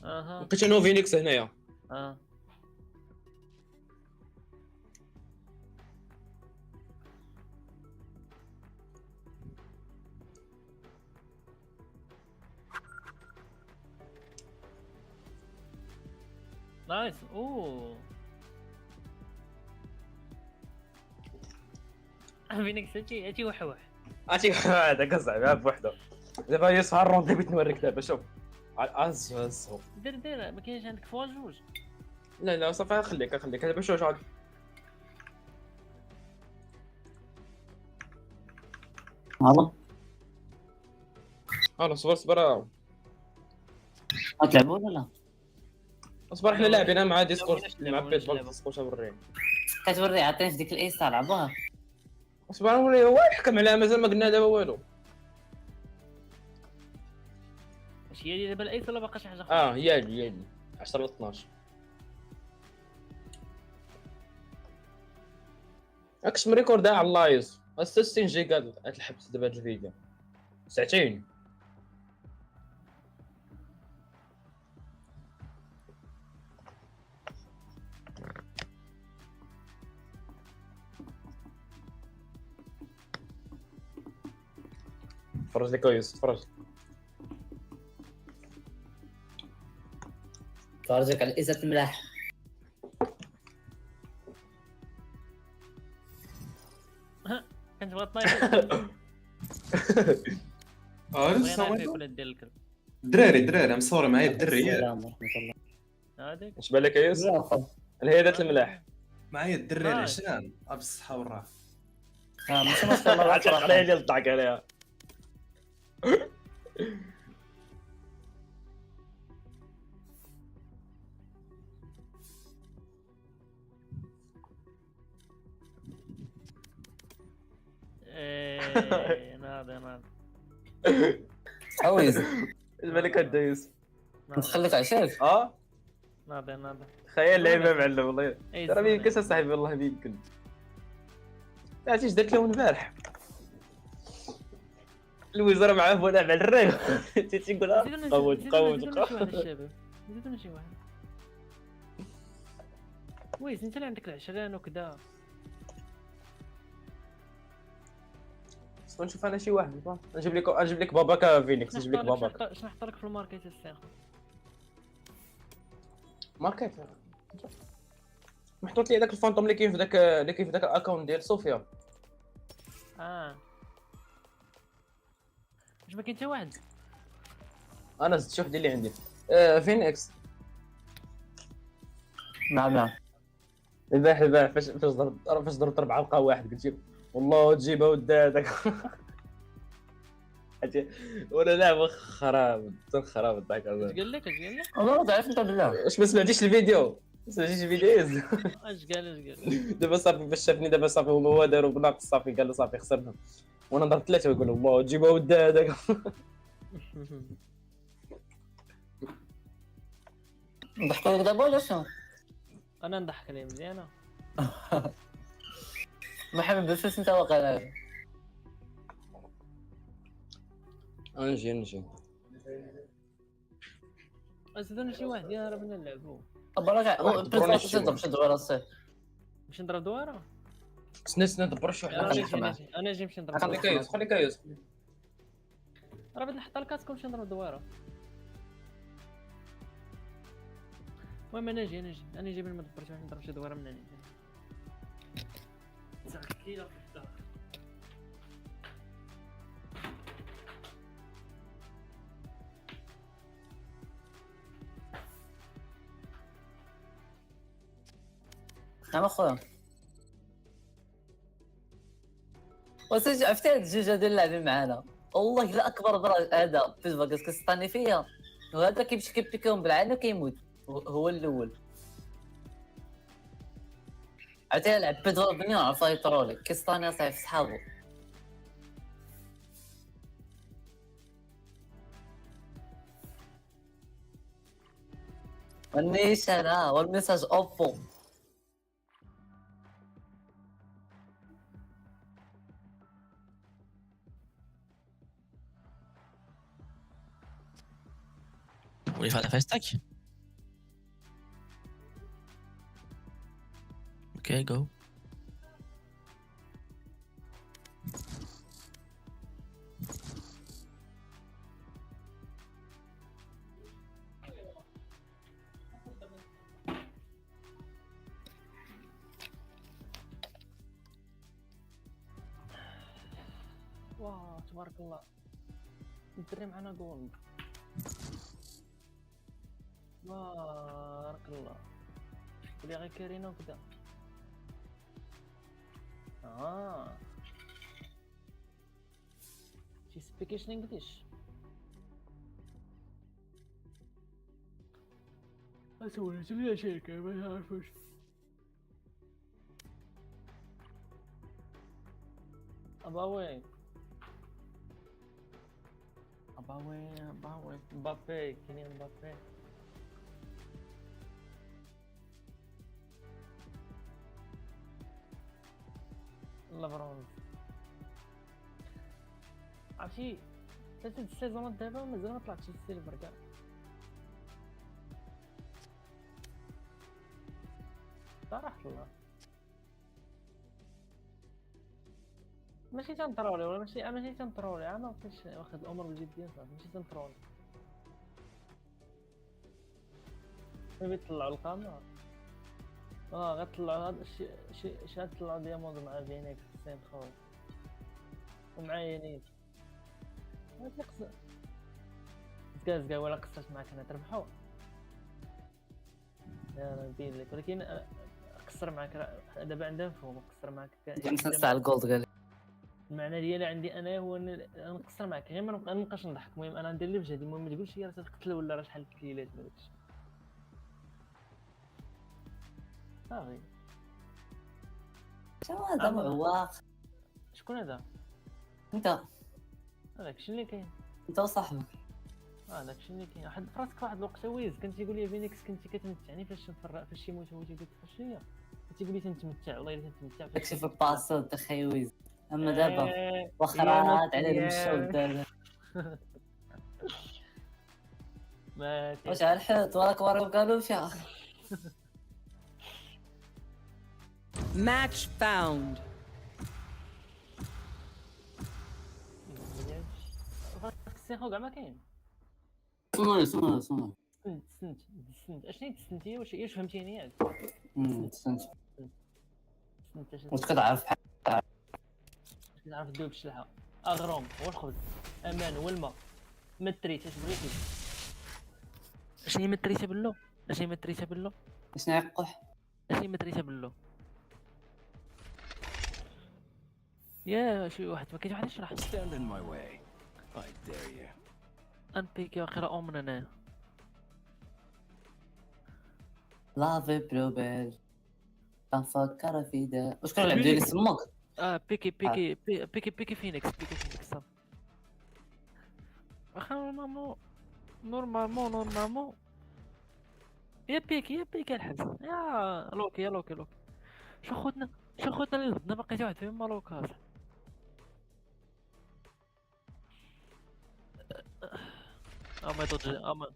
اها لقيت انا وفينيكس هنايا. نايس. اوه فينيكس هاتي وحوح. عرفتي هذاك صعيب بوحده. دابا يسهر الروند بغيت نوريك دابا شوف. عز دير ما كاينش عندك فوا جوج. لا صافي خليك دابا شوف عاد. هلا صبر غتلعبوا ولا لا؟ اصبر حنا لاعبين مع ديسكورد مع بيسبول ديسكورد توريني. كتوري عطيني في ديك الايس لعبوها. اصبر نوريه هو يحكم عليها مازال ما قلنا دابا والو. واش هي دابا الايس ولا باقا شي حاجه اخرى؟ هي لي 10 ل 12. راكش مريكوردها على اللايف 60 جيجا الحبس دابا هاد الفيديو ساعتين. تفرج لي كويس تفرجك فرجك على الايسات الملاح. كنتبغي طايح. لسه ولا دير الكلب. دراري مصور معايا الدري السلام ورحمه الله. هذيك اش بالك كويس الهيدات الملاح معايا الدري العشان بالصحه والراحه. ماشي مشكل. عرفتي عليها اللي ضحك عليها. ناضي عويز الملك الدايس نخليك عشاك. ناضي تخيل لعيبه معلم والله. أي ترى ما زمان. يمكنش اصاحبي والله ما يمكن. عرفتي اش درت لهم البارح؟ الوزاره معاه بولا مع الريف. تيقول قوت زيدونا شي واحد. ويس انت اللي عندك العشران وكذا. نشوف انا شي واحد نجيب لك باباك فينيكس نجيب لك باباك. شنو نحط لك في الماركت الساخ؟ ماركت محطوط لي داك الفانتوم اللي كاين في داك الاكونت ديال صوفيا. واش ما كاين حتى واحد؟ انا زدت شي وحده اللي عندي فينيكس. نعم البارح فاش ضربت 4 لقى واحد قلت والله تجيبها ودادك. ولا لا خراب الضحك. اش قال لك والله ضعيف انت بالله. واش ما سمعتيش الفيديو؟ اش قال دابا صافي باش شافني دابا صافي هو دارو بناقص صافي قال له صافي خسرنا وانا ضربت 3 ويقول الله تجيبها ودادك. نضحكوا لك دابا ولا شنو؟ انا نضحك عليه مزيانه. محمد بس انت واقع. نجي زيدونا شي واحد يا راه بدنا نلعبوا. برك شد دويره الصيف. باش نضرب دواره. سنة دبر شي انا واحد. نجي نمشي نضرب. خلي كايوس راه بغيت نحط الكاسك ونمشي نضرب دواره. المهم انا نجي من ما دبرت واحد نضرب شي دواره من هنا. ساكتي نعم اخويا. وسجل عرفتي هاد الجوج هادو اللي لاعبين معانا والله الا اكبر برا هذا فيسبوك كيسطاني فيا وهذا كيمشي كيبيكيهم بالعانه وكيموت هو الاول. عرفتي لعب بيدرو بني عرفا يطرولي كيسطاني صاحب صحابو. والنيشان والميساج اوبو. Vous voulez faire la fast stack? Okay, go. واه تبارك الله الدري معنا جولد. بارك الله بلي غير كارينا وكذا. شي سبيكيشن انجليش. سولت لي شركة ما نعرفوش. اباوي مبابي كاين مبابي. لافرونز عرفتي ثلاثة السيزونات دابا مازال ما طلعتش السيلفر كاع. صراحة الله ماشي تنطرولي ولا ماشي تنطرولي، انا مابقيتش واخد الامور بجدية صافي ماشي تنطرولي. ملي طلعوا القمر غطلعوا هاد شي غطلعوا دياموند مع فينيكس سين خو ومع ينيت. ما تقص كاع ولا قصرت معاك انا تربحوا يا نبين لك، ولكن قصر معاك دابا عندها مفهوم. قصر معاك 5 ساعه الجولد قال المعنى ديالي عندي انا هو نقصر معاك غير ما نبقاش نضحك. المهم انا ندير اللي بجهدي. المهم ما تقولش راه تقتل ولا راه شحال الكليلات ما داكشي صافي. شنو هذا معواق؟ شكون هذا؟ انت داكشي اللي كاين. انت وصاحبك داكشي اللي كاين. واحد فراسك واحد الوقت ويز كنت تيقول لي فينيكس كنتي كتمتعني فاش يموت هو تيقول لك شنو هي تيقول لي تنتمتع والله الا تنتمتع داكشي في الباسو تخيويز. اما دابا واخا راه على المشى ودابا ما واش على الحوت وراك قالوا فيها. Match found. السيخو كاع ما كاين. سمع سنت اشني تسنتي واش فهمتيني ياك؟ سنت سنت واش كتعرف بحال نعرف ندوي بالشلحه اغروم هو الخبز امان هو الماء متريت اش بغيتي. اشني متريته باللو اشني متريته باللو شنو يقح اشني متريته باللو يا شي واحد ما كاين واحد يشرح. Stand in my way. I dare you. انبيكي واخيرا امن انايا. لافي بروبيل كنفكر في دا واش كان لعب ديالي سمك. بيكي فينيكس صافي. واخا نورمالمون يا بيكي الحبس يا لوكي شو خوتنا اللي ضدنا باقي حتى واحد فيهم مالوكاس. اما يضد اما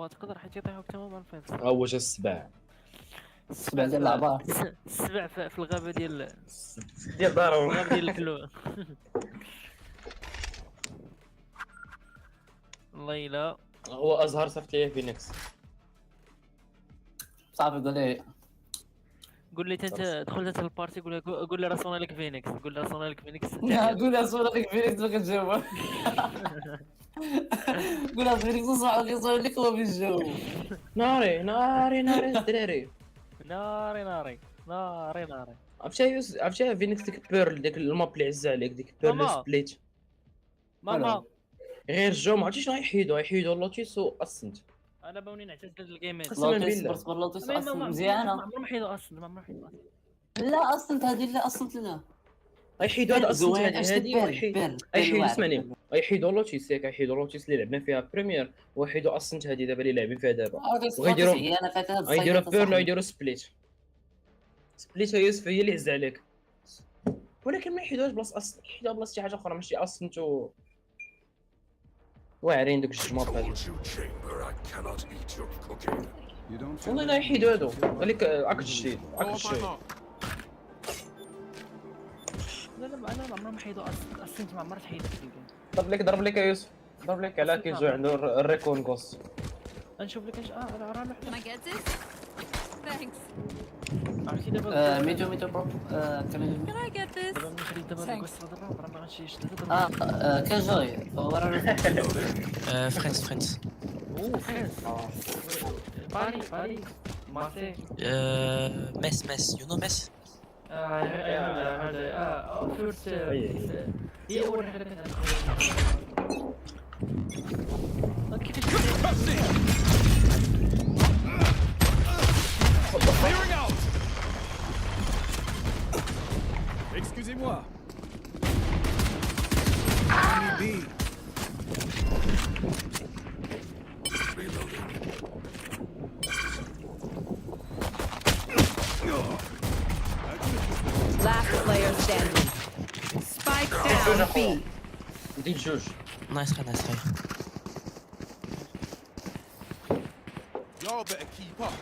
تقدر حيت يطيحوك تماما الفيلم. هو جا السباع السبع ديال العبار السبع في الغابه ديال دارهم. الغابه ديال الكلو. والله الا هو ازهر صيفط ليه فينيكس. صافي قول لي انت دخلت انت البارتي قول لي راه صونا لك فينيكس. قول لي راه صونا لك فينيكس. قول لها صورة لك فينيكس ما كتجاوب. قول لها فينيكس صح كيصور لك هو بالجو. ناري الدراري. ناري عرفتي فينيكس ديك بيرل ديك الماب اللي عزة عليك ديك بيرل ماما. سبليت ماما غير جو ما عرفتي شنو يحيدوا لوتيس واسنت. انا باوني نعتزل الجيمين. قسما بالله صبر لوتيس اصلا مزيانه. ما عمرهم حيدوا اصلا لا اصلا هذه لا اصلا لا يحيدوا هذا اسنت هذه يحيدوا اسمعني يحيدوا لوتيس ياك يحيدوا لوتيس اللي لعبنا فيها بريمير ويحيدوا اسنت هذه دابا اللي لاعبين فيها دابا. وغيديروا بيرل ويديروا سبليت هي يوسف هي اللي عز عليك ولكن ما يحيدوهاش بلاصه اصلا يحيدوها بلاصه شي حاجه اخرى ماشي اسنت واعرين دوك الجوج مابات. chamber, I cannot eat your cooking. You don't feel والله لا يحيدوا هادو خليك اكل الجديد اكل الشيء. لا لا انا عمري ما حيدو اصلا انت ما عمرك تحيد في الجيم. ضرب لك يا يوسف ضرب لك على كيزو عنده الريكون غوص. نشوف لك ايش راه Can I get this? Thanks. عرفتي دابا ميدو برو كان Can I get this? دابا نشري دابا Thanks. الكوست هذا راه ما غاديش يشتري كان جاي فريندز اوه فريز باري مارسي ميس يو نو ميس هذا فيرست هي اول حاجه clearing out. Excusez-moi. Enemy B. Last player standing. Spike down B. ندير جوج. نايس خير Y'all better keep up.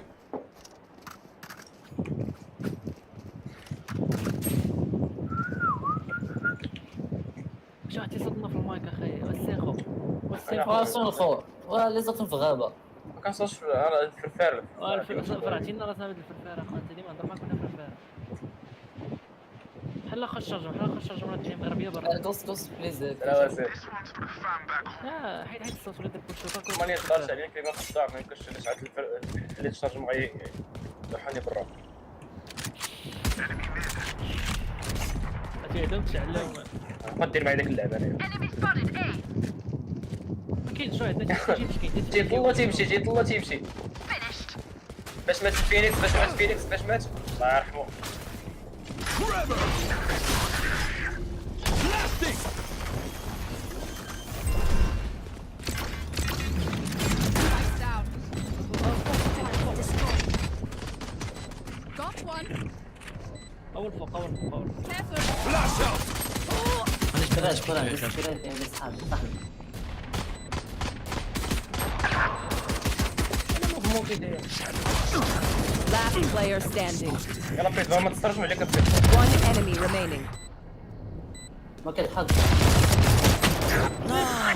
شو عرفتي صدنا في المايك اخي والسيخو راسون الخور ولا زقتهم في غابه. ما كنصوصش في الفرفار. فرعتينا راسنا هاد الفرفاره اخويا انت ديما نهضر معاك ولا فرفاره بحال خا الشارجور راه تجي مغربيه برا دوس بليز. لا واسير. حيد الصوت ولا دير بوشو ما نقدرش عليك كيما خدام ما يمكنش نشعل اللي تشارج معايا يروحوني برا. هادو تشعلهم ما دير معايا ديك اللعبه انا. ما كاينش شويه عندنا تيطلع تيمشي باش مات فينيكس باش مات الله يرحمه. Blasting. Lights down. Got one. اول فوق Careful. Flash out. بلاش صاحبي Last player standing. يلا بيت ما تسترجم عليك بيت. One enemy remaining. ما كيتحط.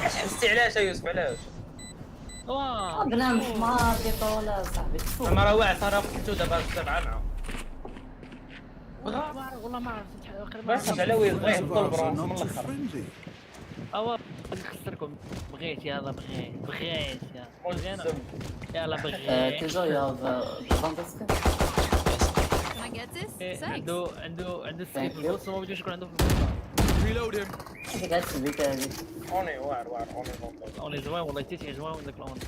حستي علاش يا يوسف علاش؟ بنام حمار ولا صاحبي. انا راه واعر راه قلتو دابا سبعه معاه. والله ما عرفت بس على وين بغيت نطلب Are راسي من not too الاخر. friendly. نخسركم بغيت يلا بغيت ملزم. يلا بغيت كيزو يا فانتاسيك. Can I get this? Thanks. عنده السيف Thank you. البوس وما بدوش يكون عنده في البوس Reload him. قاعد في البيت هذه. اوني واعر اوني نوطل. اوني زوين والله تيتي زوين داك الاوني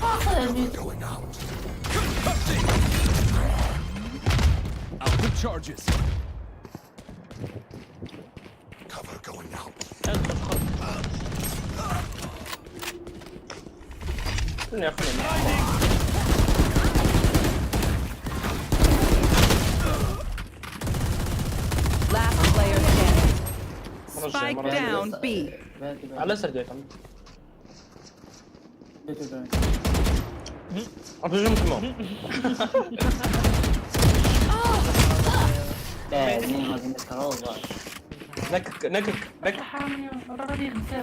Behind me. Going out. Out with charges. Cover going out. خليني Last player standing. مرة Spike الجاية، down B. على سرديك ابجم تما. نكك حرامي راه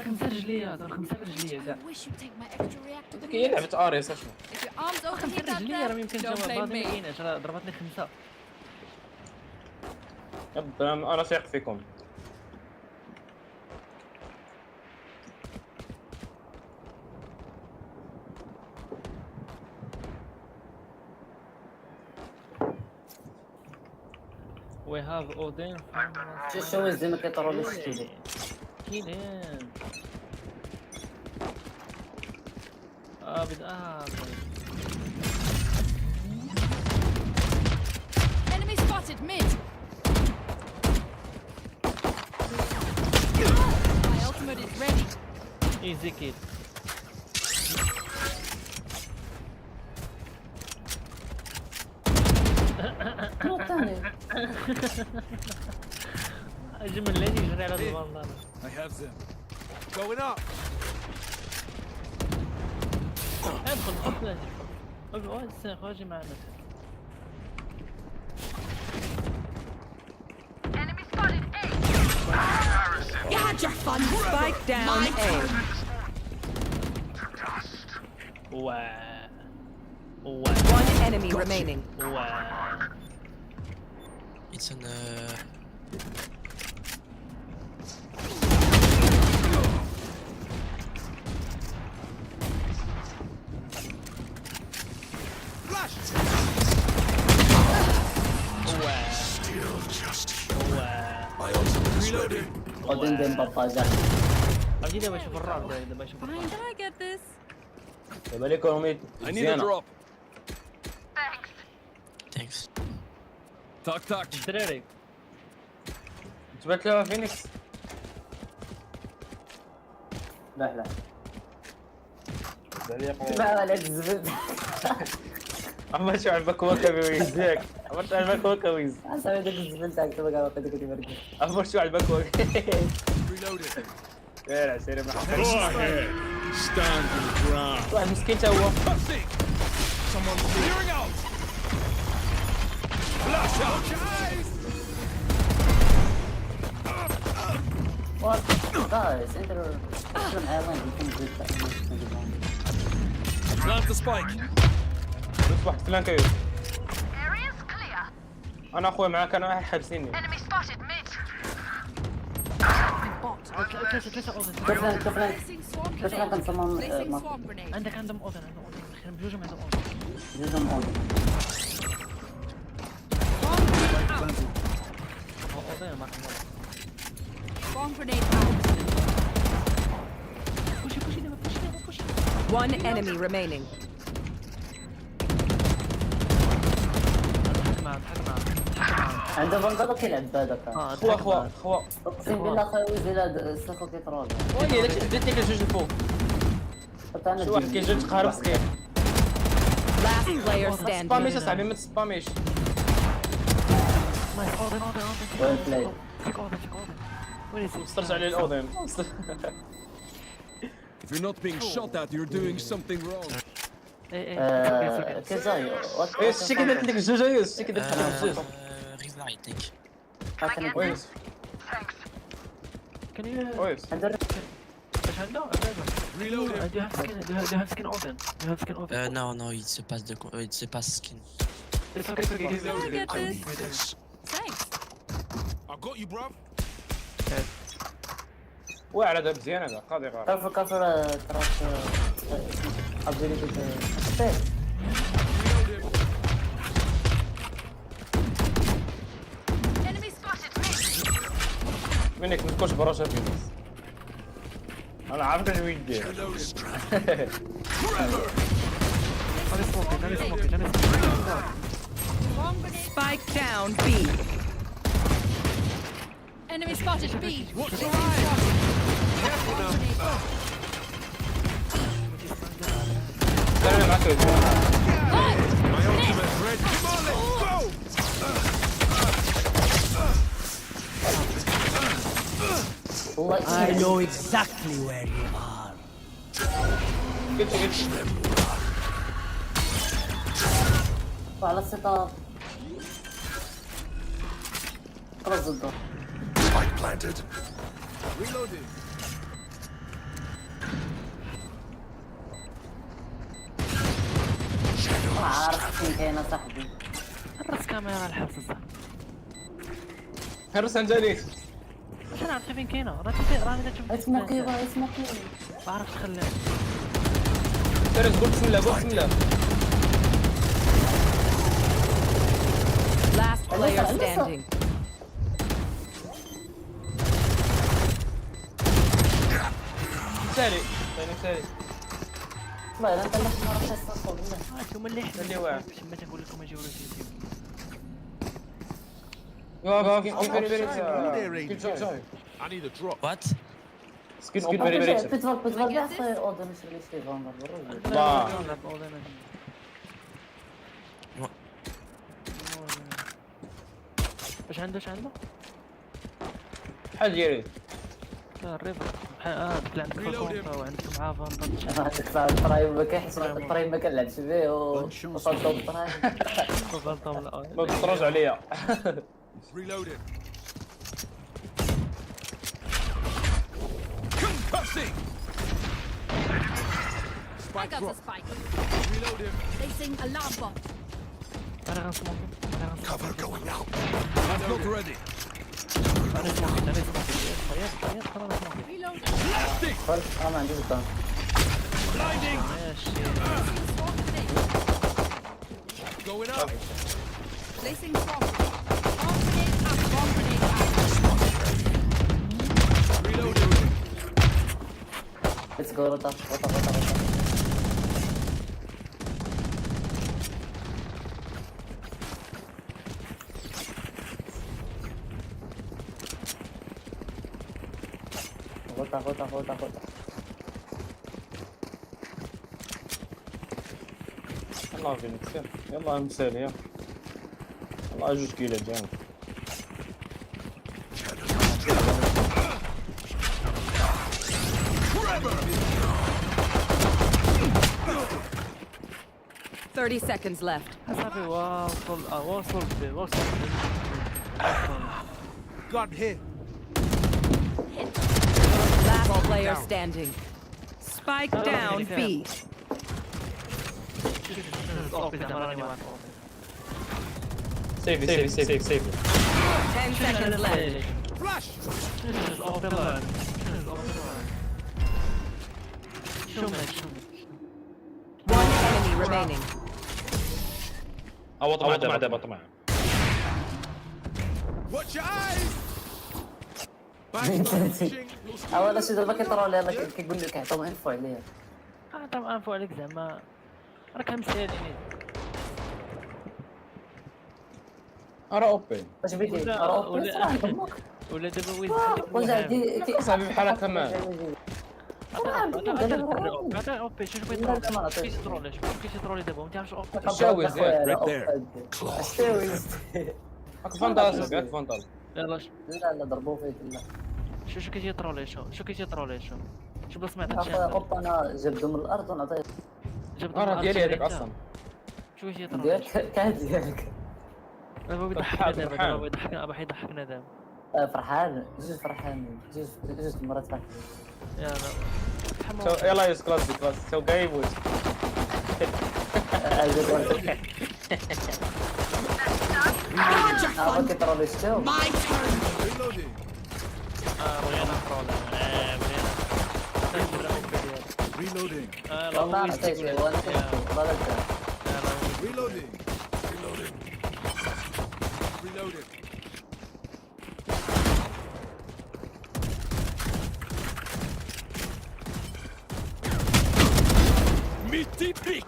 خمسه رجليه خمسه رجليه كاع I wish you'd take my extra reactor. هي لعبة اريس اشنو. If your arms open, خمسه hit that رجليه راه ما there. يمكنش Don't blame ما me. كايناش راه ضربتني خمسه يبا انا ثيق فيكم. وي هاف اودين شو زي ما كيطرولوش كيدير. كاينين بدأ Enemy spotted mid. My ultimate is ready. ايزي كيد شنو الثاني؟ اجمل لين يجري على البندان. I have them. Going up. ادخل خذ اقعد السيخ واجي معنا. You had your fun. Spike down A. One enemy remaining. It's an Still just here. My ultimate is ready. قاعدين بين باباجا. اجي دابا اشوف الرعب دابا اشوف Fine, الرعب. did I get this? دابا لي كروميت I need a مزيانه. drop. thanks. Talk. الدراري تبات لها فينيكس. لا دابا ما عليك الزبد. عمر شو عجبك هو كويس ياك. عمر شو عجبك هو كويس. اسوي داك الزبد تاعك تبقى واقف هذيك اللي مرقد. عمر شو عجبك هو. Reloaded. سير سير Go ahead. Stand your ground. واحد مسكين تا هو. Passing. Someone clearing out. Flash out. Guys. What? Guys, انتوا معايا وين يكون جد. Plant the spike. بس واحد فلان كيو. انا اخويا معاك انا واحد حابسيني. ثلاثة اوضن. Placing swarm كيف grenade. كنسمون Placing swarm grenade. عندهم اوضن اخيرا بجوج عندهم اوضن. جوجهم اون. Swarm grenade out. اوضن ما كان. Swarm grenade out. بوشي دابا بوشي. One enemy remaining. تحك معاه. عنده بنقض كيلعب بهذاك. خوا اقسم بالله خويا زيد سخو كيترول. وي درت لك الجوج الفوق. شي واحد كيجي تقهر مسكين. Last player سباميش standing. اصاحبي ما تسباميش. اوضن. وين بلاي. فيك اوضن. وين يسوي؟ استرجع عليه الاوضيم. If you're not being shot at, you're doing something wrong. كيف جاي؟ يوسف شتي كي درت لك الجوج يوسف شتي كي درت لك River I think. ويس كان يو ويس عنده ايش عنده؟ Reloading. Do you have skin open? Do you have skin open? No, it's a pass it's a pass skin. It's okay. Did I get I this? need this. Thanks. I got you, bruv. واعر هذا مزيان هذا قاضي غار. كافر تراك ابيليتي ستيل. Enemy spotted. منك ما تكونش براشة في الناس. انا عارف اش ويدير. Hello, strap. Swarm grenade. Spike down B. Enemy spotted. B. Watch Placing your eyes. swarm Careful now. grenade. انا معك My ultimate's ready. Come on, let's go. والله I know exactly where you are. قلت على السيطار. خلاص الدور. Spike planted. Reloading. ما عارف فين كاينه صاحبي. الراس كاميرا الحبس صح. هرس انجليت. عشان عرفت فين كاينه راني تشوف. اسمه كيبا اسمه كيبا. بعرف تخليها. درس قول بسم الله قول بسم الله. Last player standing. سالي سالي والله الا انت اللي ما رحتش تصور بالله. انتم اللي اللي واعر. ما تقول لكم اجي ورا اليوتيوب. I need a drop. What? سكين اوبريتور. بتفضل يا اخي اوضه مش اللي يشتي فاندر بالرجل. لا. عنده بحال ديالي الريفر بحال ديك اللي عندك في الكونطا وعندك معاه فانتاج. انا عندك صاحب البرايم ما كيحس البرايم ما كنلعبش به وصلت البرايم. ما بتفرج عليا. Reloaded. Concussing. I got the spike. Reload him. Placing alarm bot. انا غنسموك Cover going out. I'm not ready. Reload. انا ما عنديش الضغط. Blinding. ماشي. Swarm grenade. Going up. Placing swarm grenade. Swarm grenade out. Swarm grenade out. Reloading. ليتس جو روتا. غوطة. يلا فين نسير يلا مسالي يلا جوج كيلو جامد. 30 seconds left. صافي واصل Gun here. Last player standing. Spike down B. سيفي 10 seconds left. Flash. One enemy remaining. طمع دابا Watch your eyes. Flashing. اول شي دابا كيطروا عليها كيقول لك عطاهم انفو عليها. عطاهم انفو عليك زعما راك مسالين. راه اوبن واش بيدي؟ ولا دابا ويز وزعدي صاحبي بحال هكا ما هذا اوبي شوف كيترولي دابا ما تعرفش اوبي شاوز Right there. هاك فانداز قاعد فانداز يلا لا ضربوه فيك لا. شو كيترولي شو بلا سمعت اوبا انا جبدو من الارض ونعطيه راه ديالي هذاك اصلا شو كيترولي ديالك كان ديالك. دابا يضحكنا دابا باح يضحكنا دابا فرحان جوج مرات فرحان. يلا يس كلاس سو جاي يموت. كيطرولي شتو Reloading. Reloading. والله عطيتي وانا والله Reloading. Reloading. Meaty peak.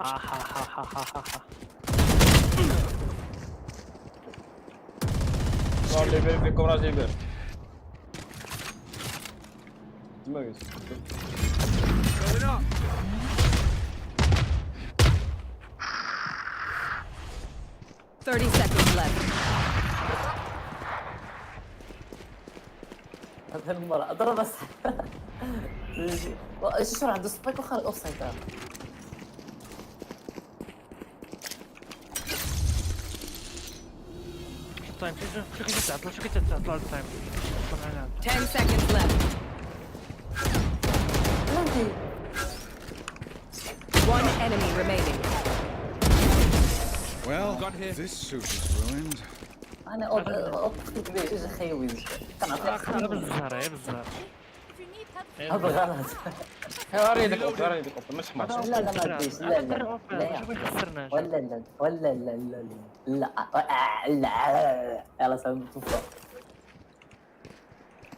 راجل يبير فيكم راجل يبير تمايز Going up. Thirty seconds left. هذا المرة اضرب بس. شو عنده سبايك وخا الاوف سايد. طيب شو كيتعطلوا التايم 10 seconds left. One enemy remaining. Well, this suit is ruined. انا اوبتيك بيه جوج خيويز كنعطيك بالزهر If you need help, هذا غلط. راه يدك مش حمار لا ما اديش لا لا ولا يلا سلام توفى.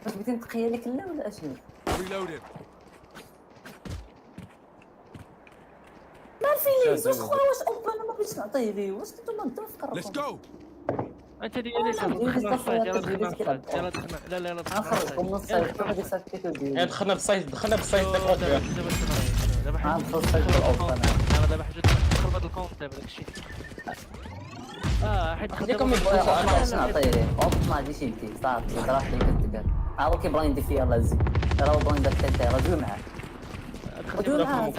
واش بغيتي نتقيا لك لا ولا اشنو؟ Reloaded. ما فيش واش خويا واش اوبا انا ما بغيتش نعطيه ليه واش نتوما نتفكر Let's go. انت ديالي دخلنا الصيد يلا دخلنا الصيد يلا دخلنا لا نخرجكم من الصيف هذيك الساعه كيف ديالي دخلنا بالصيد داك دابا ندخل الصيف الاوف انا دابا حاجه نخرب هذا الكونت دابا داكشي حيت خليكم يبغوا ما غاديش نعطيه ليه ما غاديش يمشي صافي راه حتى كتقال هو كيبغي يدير فيا الله زين راه هو بغا يدير حتى راه دوي معاه دوي معاه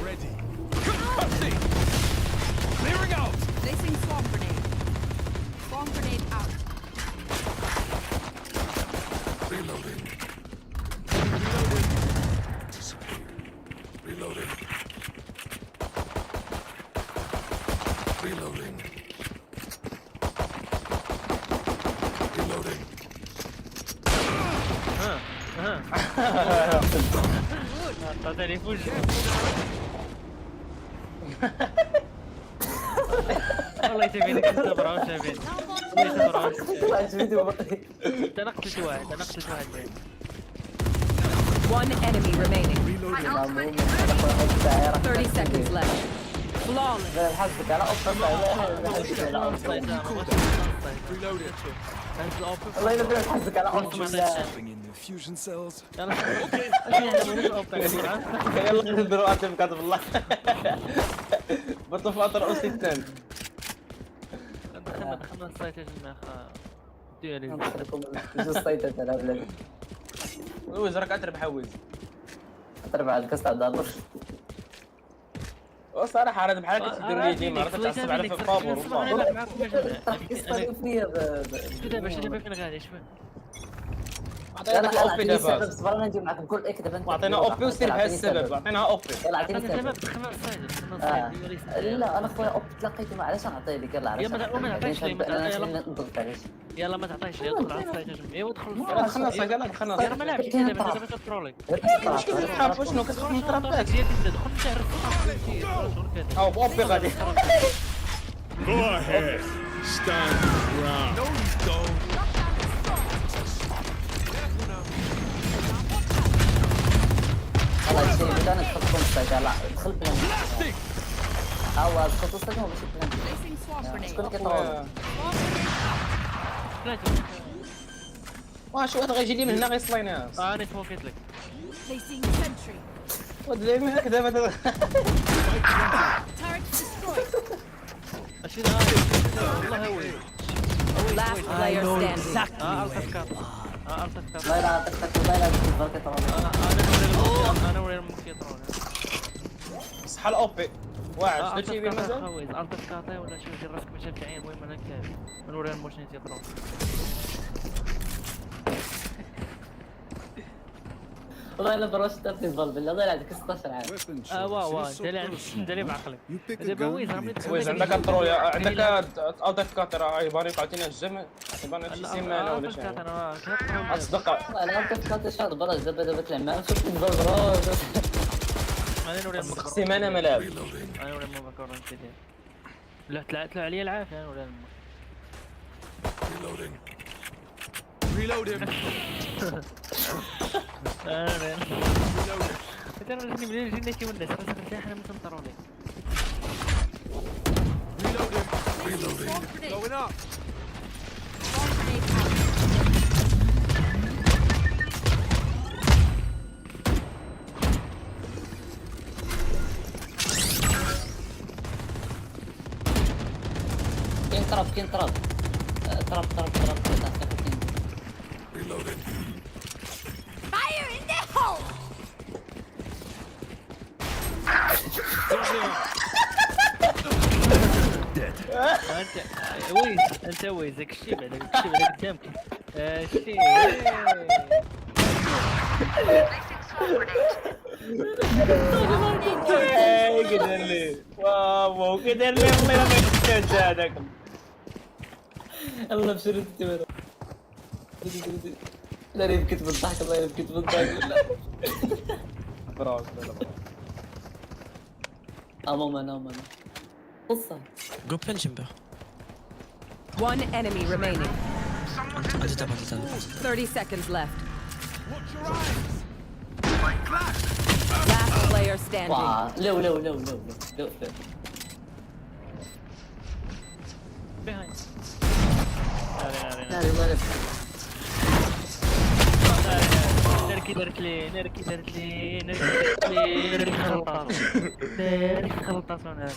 Ready. Clearing out. Placing swarm grenade. Swarm grenade out. Reloading. Reloading. Reloading. Reloading. عطاني فوج والله يتبين لك الصبر واش بين انا قتلت واحد بعد. One enemy remaining. 30 seconds left. Flawless. حسبك على الله يلبس حسبك على Something in the fusion cells. يلا نديرو اتم كاتب الله بطل فاطر اسيستنت دخلنا السايت يا جماعه ديالي جوج سيطات على بلاد ويز راك تربح ويز تربع على الكاس تاع الدار وصراحه راه بحال هكا تديروا لي ديما راه تعصب على فابور دابا فين غادي شوف عطينا اوبي دابا صبر انا نجي معكم كل اك دابا عطينا اوبي وسير بحال السبب عطينا اوبي يلا عطيني دابا السبب دخلنا السايت لا انا خويا اوب تلاقيته علاش نعطيه لك يلا علاش ما نعطيش ليه يلا نضغط عليه يلا ما تعطيش ليه دخل على السايت ايوا دخل دخلنا السايت يلا دخلنا يلا ما لعبش دابا ترولينج كتخاف شنو كتخاف من الطرابات دخل شهر او اوبي غادي Go ahead. Stand your ground. No, you don't. والله الشيء اللي انا دخلت السايت يلا دخل بلان هو دخلت السايت ماشي بلان Placing swarm grenade. شكون كيطول واش واحد غيجي لي من هنا غيصلي ناس انا فوقيت لك Placing sentry. واد لي منك دابا Turret destroyed. اشي والله هو Last player standing. Exactly الف where كاب you are. الف كاب لا لا تك لا لا كيطول انا ولا المكيطرون صح الاوبي واعد شفتي بين مازال خويز الف كاطي ولا شي دير راسك ماشي بتاعي المهم انا كاف نوري الموشن تيطرون والله الا بروش تاع في البال بالله الله يلعبك 16 عام Weapon واه choice. انت اللي بعقلك You pick a دابا gun. ويز ويز عندك الترول عندك اوتاك كاتر يبان عطينا الجمع يبان شي سيمانه ولا شي حاجه اصدقاء والله انا كنت كنت شاد براج دابا تلعب شفت نزل براج انا نوري اصدق سيمانه ملاعب انا نوري المكرون كيدير لا طلع عليا العافيه انا نوري Reloading. Reloading. انا راني بلي جينا كي والناس راه مرتاح انا متنطروني Reloading. Placing swarm grenade. Going up. Swarm grenade out. كاين تراب تراب Reloading. Fire in the hole. انت ويز انت ويز داك الشيء بعدا داك الشيء بعدا قدامك شتي كيدير لي واو كيدير لي والله ما كنتش هذاك الله بشري انت لا يبكي بالضحك الله يبكي بالضحك برافو انا قصه Go pen chamber. One enemy remaining. Allez, tape. 30 seconds left. Last player standing. واه لو بيهايند لا لا نركي درت لي خلطة داير خلطاتون هذا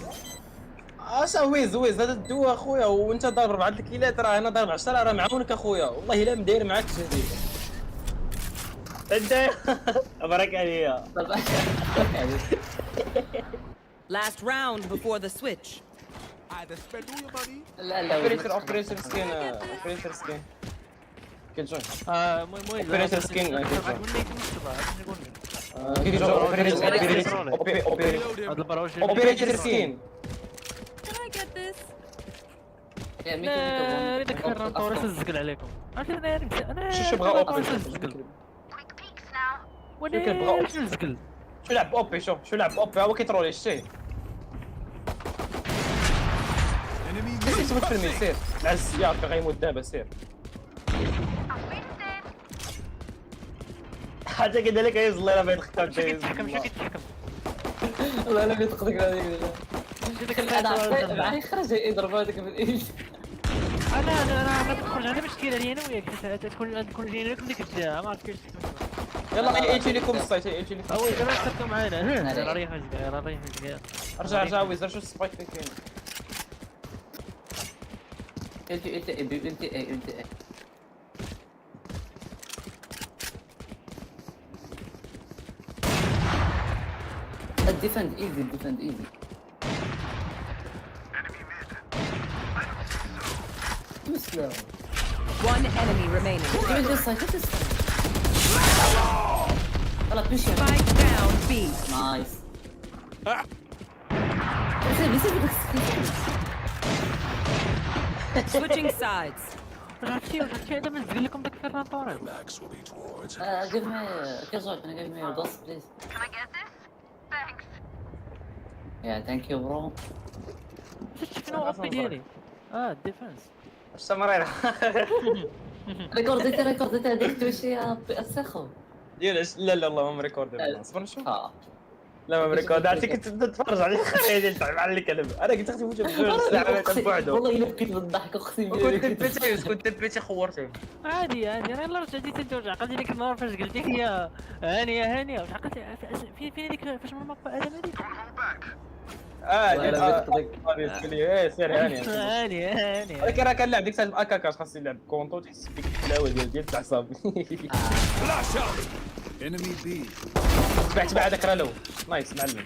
اش ويز هذا الدواء اخويا، وانت ضارب 4 الكيلات، راه انا ضارب 10، راه معاونك اخويا، والله الا مداير معاك التهديد. انت برك عليا. Last round before the switch. Either spend all your money. لا اوبريتور سكين اوبريتور سكين كيجون المهم اوبريتور سكين ولا يتنصب شنو نقول لك كيجون هذا البراوش اوبريتور سكين. Can I get this? لا داك الرانطور تزقل عليكم عرفتي انا شو بغا اوبي وانا شنو نزقل شو لعب اوبي شو لعب اوبي هو كيترولي شتي Enemy سير في الميل سير مع السيارة غيموت دابا سير. حاجة كده لك يز الله لا بيت ختام شو كيتحكم والله لا بيتقدك هذيك انا معايا خرج يضرب هذاك بالايد. انا ما تدخل هذا مشكله لي انا وياك تكون جايين لكم ديك الساعه ما عرفت كيفاش يلا ايتي لكم السايت ايتي لكم. او اذا ما صرتوا معانا يلا ريح رجال رجع ويزر شو السبايك فين كاين. انت الديفند ايزي مسلم. One enemy remaining. Spike down B. نايس. Switching sides. عرفتي هذا ما نزقل لكم داك الرانطور give me give me your dust please. Can I get this? Thanks. Yeah, thank you bro. شنو اوبي ديالي الديفنس السمريرة ريكورديت هذيك توشي السخو. لا والله ما ريكورد. صبر نشوف. لا ما ريكورد عرفتي كنت تتفرج عليه خيالي تاع على الكلام. انا كنت اختي وجهه بجوج بعده والله الا بكيت بالضحك اقسم بالله. كنت بيتي خورتي. عادي انا يلا رجعتي تنتوج عقلتي ديك النهار فاش قلتي لي هانيه واش عقلتي فين هذيك فاش من المابا ادم هذيك سير هاني هانيه ولكن راه كنلعب ديك الساعه اكاكاش خاصني نلعب كونطو تحس بديك الحلاوه ديال تاع صافي. flash out. Enemy B. تبعت مع هذاك راه لو نايس معلم.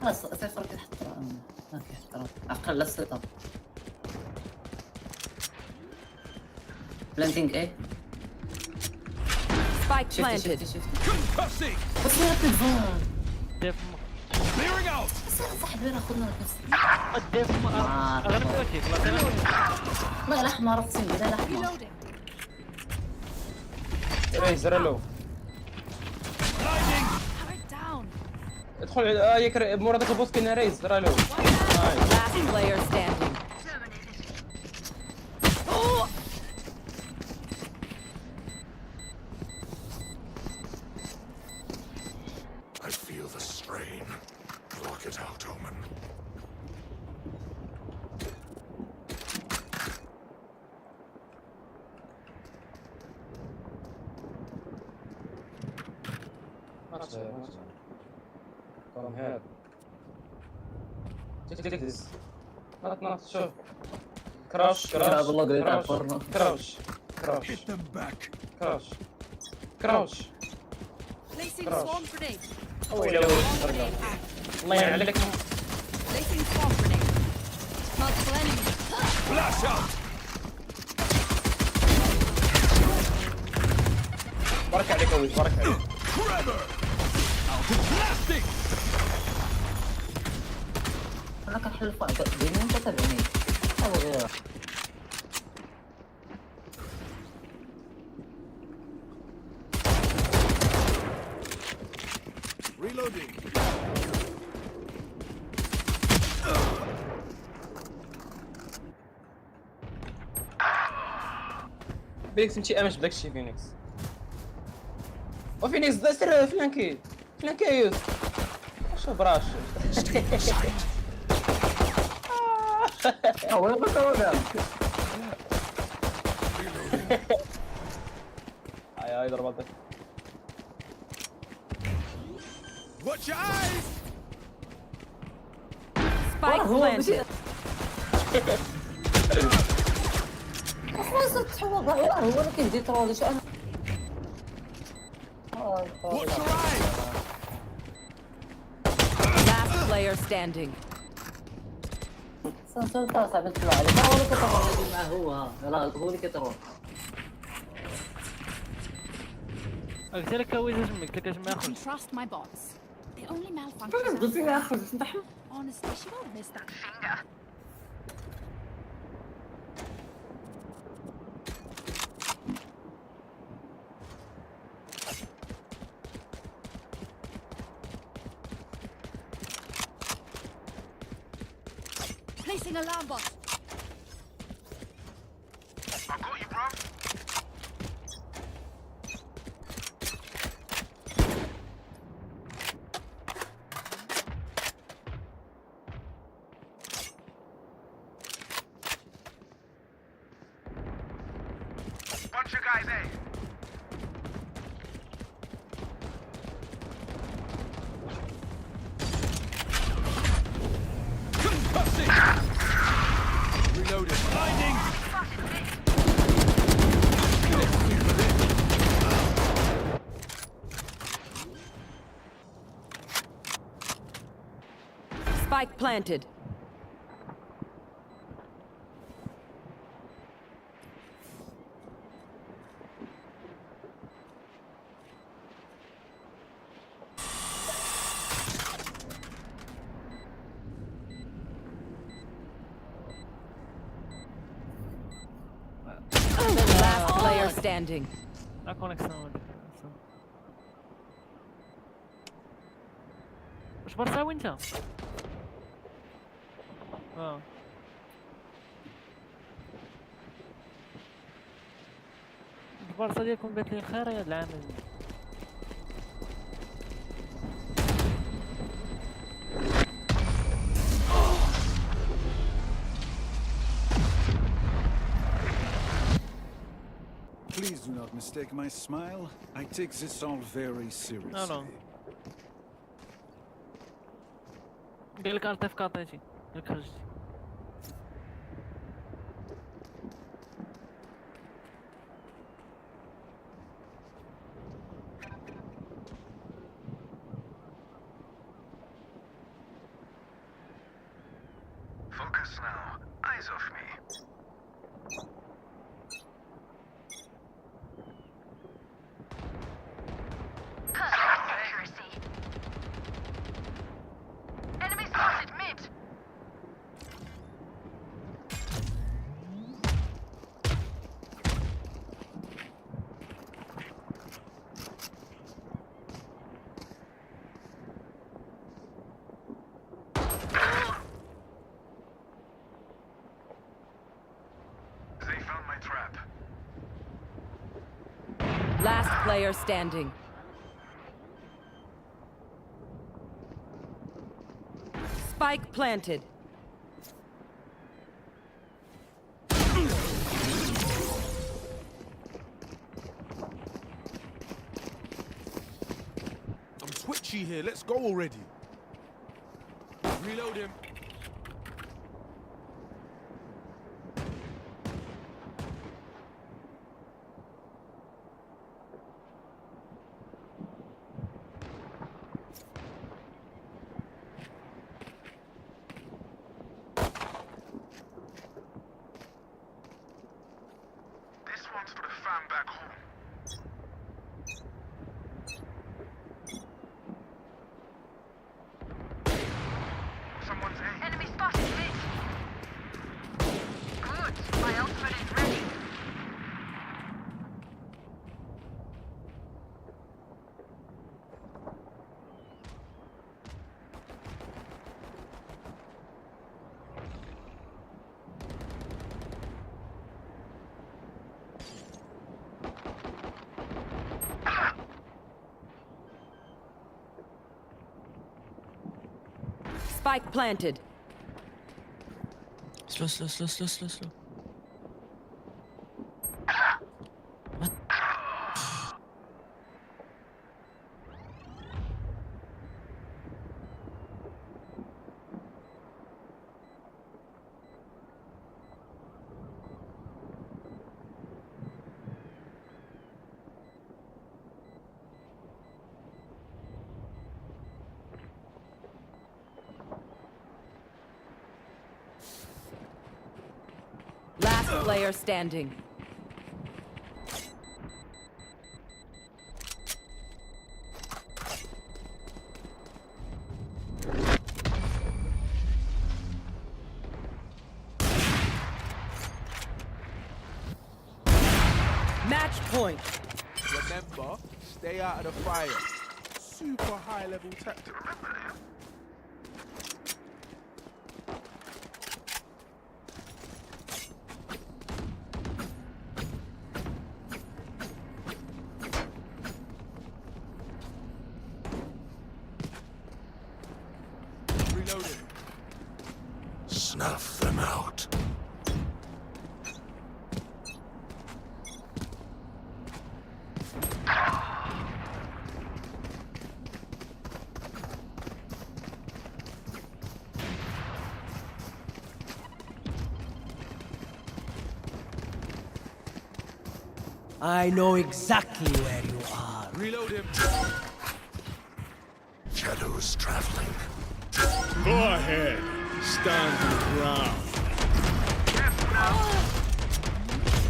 خلاص صفر كيحترم ما كيحترم عقل السيت اب. بلانتينغ ايه Spike planted. Concussing. بس ما تدفع ديف Clearing out. صاحبي راه خذنا الديف غير وجهك والله الاحمر اقسم بالله الاحمر. ريزر لو Turret down. ادخل ياك مور هذاك البوس كاين ريز راه لو. Last player standing. I feel the strain. Block it out, Omen. Come here. Take this. Not شوف. كراش والله قريت على الفرن. كراش Hit them back. كراش Placing Crouch. swarm grenade. ويلي الله يعين عليك. Placing swarm grenade. Multiple enemies. Flash out. بارك عليك ويز بارك عليك. Forever. Out of plastic. انا كنحل فوق بيني وانت تابعني. هذا غير Reloading. فينيكس مشي امش بداك الشيء فينيكس. وفينيكس سير فلانكي يوز شوف براش. هو يضرب هذاك. Watch your eyes! Spike planted. خلاص تحول هو اللي كيدي ترولي شو انا. Watch your eyes! Last player standing. سنسور تاع صعب تطلع عليه هو اللي كيترول معاه هو اللي كيترول. قلت لك ويز جمك قلت لك ما You can ياخذ. trust my bots. The only malfunction قلت لي ياخذ نحن. honestly, she won't miss that finger. Placing alarm bot. I got you, bro. Bunch of guys, eh? Reloading. Blinding. Spike planted. Last player standing. لا كونيكسيون. واش برساوي انت؟ البارصة ديالكم بات لي خير يا العام. Please do not mistake my smile. I take this all very seriously. قال لك ارتف كاطيتي ياك خرجتي. Focus now. Eyes off me. Enemy spotted mid. They found my trap. Last player standing. Spike planted. I'm twitchy here. Let's go already. Reload him. This one's for the fam back home. Someone's A. Enemy spotted mid. Good. My ultimate is ready. Spike planted. Slow, slow, slow, slow, slow, slow. What? player standing. Match point. Remember, stay out of the fire. Super high level tactic. Reloading. Snuff them out. I know exactly where you are. Reload him. Shadows traveling. Go ahead. Stand your ground.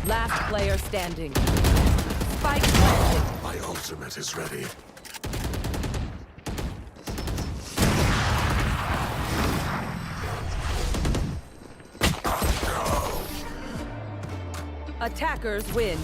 Last player standing. Spike planted. My ultimate is ready. Attackers win.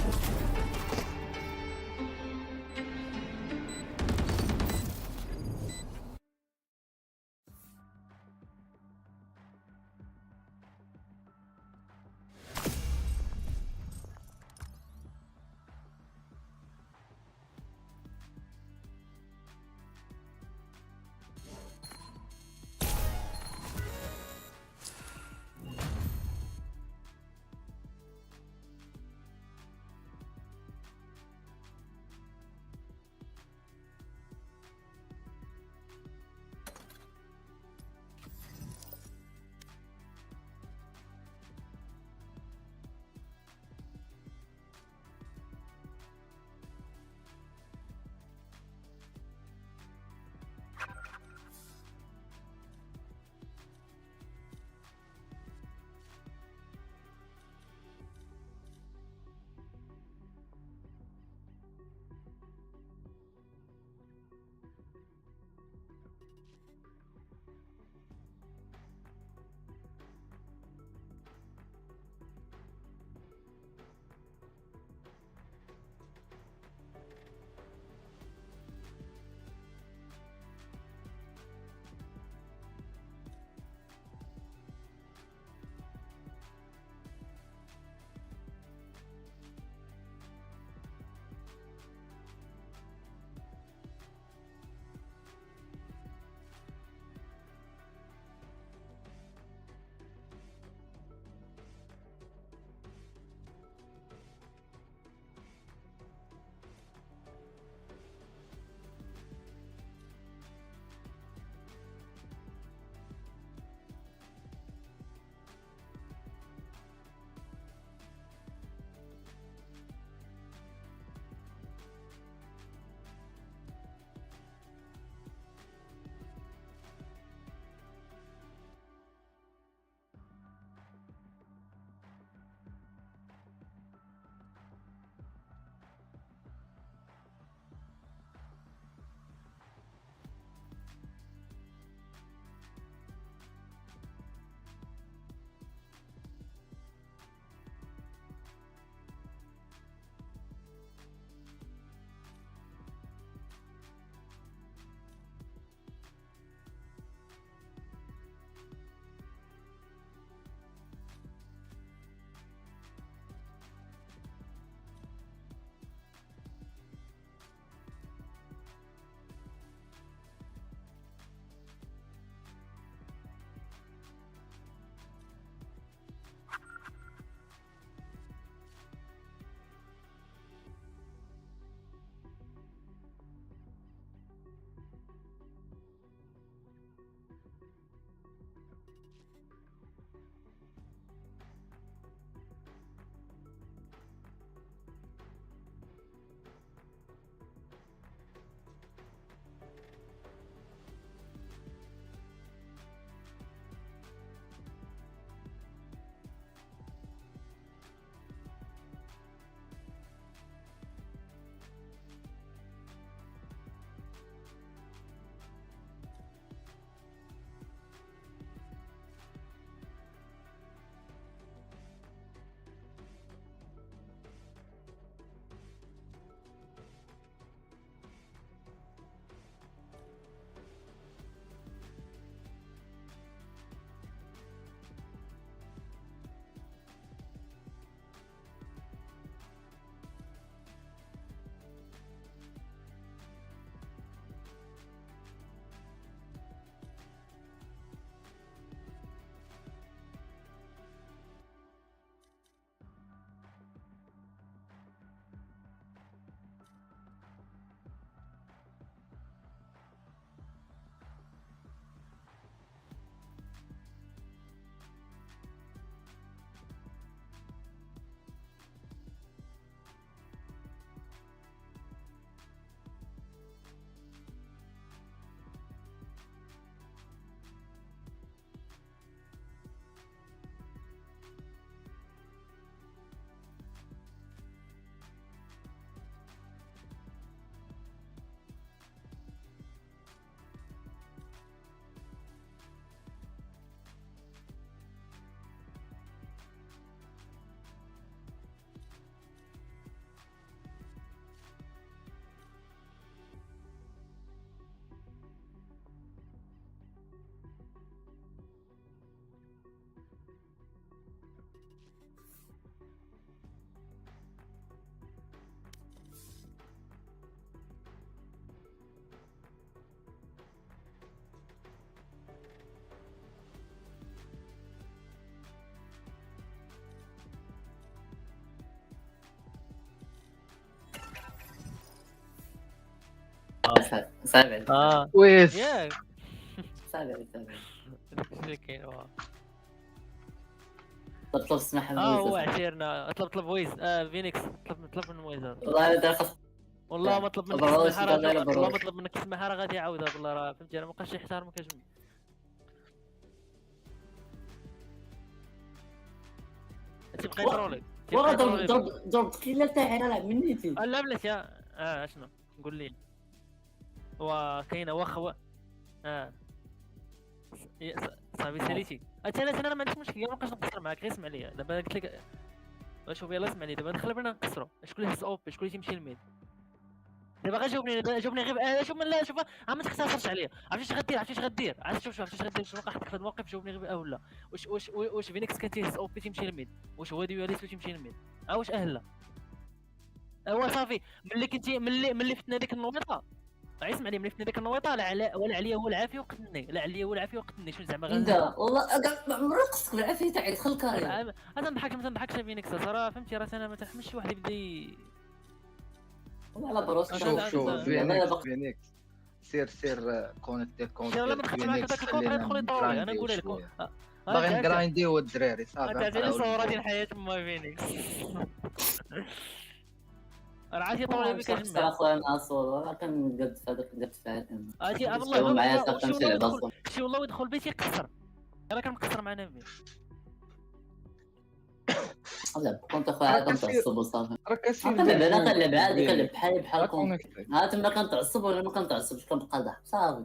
صعب ويس ياك صعب اللي كاين هو طلب تسمح هو عشيرنا طلب ويز فينيكس طلب من ويز والله انا خاص والله ما طلب منك بروش، السماحه راه والله لا والله ما بروش. طلب منك السماحه راه غادي يعاودها والله راه فهمتي انا مابقاش يحترمك اجمل تبقى يطرولي والله ضرب كيلا تاعي راه لعب مني فيه لا بلاتي اشنو قول لي وكاينه واخا صاحبي ساليتي انا ما عنديش مشكل ما نبقاش نقصر معاك غير اسمع ليا دابا قلت لك شوف يلاه اسمع لي دابا ندخل بينا نقصروا شكون اللي هز اوبي شكون اللي تيمشي للميد دابا غير جاوبني غير شوف لا شوف ما تخسرش عليا عرفتي اش غدير عرفتي اش غدير شنو حطك في الموقف جاوبني غير ولا واش فينيكس كتهز اوبي تيمشي للميد واش هو دياليس تيمشي للميد واش اهلا هو صافي ملي كنتي ملي فتنا ديك النويطه اسمع لي ملي فتنا ديك النويطه لا ولا عليا هو العافيه وقتلني لا عليا هو العافيه وقتلني شنو زعما لا والله مرقصك بالعافيه تاعي دخل كاري انا ما نضحكش فينيكس صراحه فهمتي راه انا ما تحملش شي واحد يبدا والله لا بروس شوف فينيكس سير كونيكتي لا ما تدخلش معاك هذاك الكونتر يدخل يطرولي انا نقول لك باغي نغرايندي هو الدراري صافي انت عندي صورة ديال الحياة ما فينيكس راه عاد يطرولي بك اجمع اخويا مع الصور راه كنقد في هذاك القد في هذا اجي والله شي والله يدخل بيتي يقصر راه كنقصر معنا فيه لا كنت اخويا كنتعصب وصافي راه كاسين انا كنلعب عادي كنلعب بحالكم ها تما كنتعصب ولا ما كنتعصبش كنبقى ضحك صافي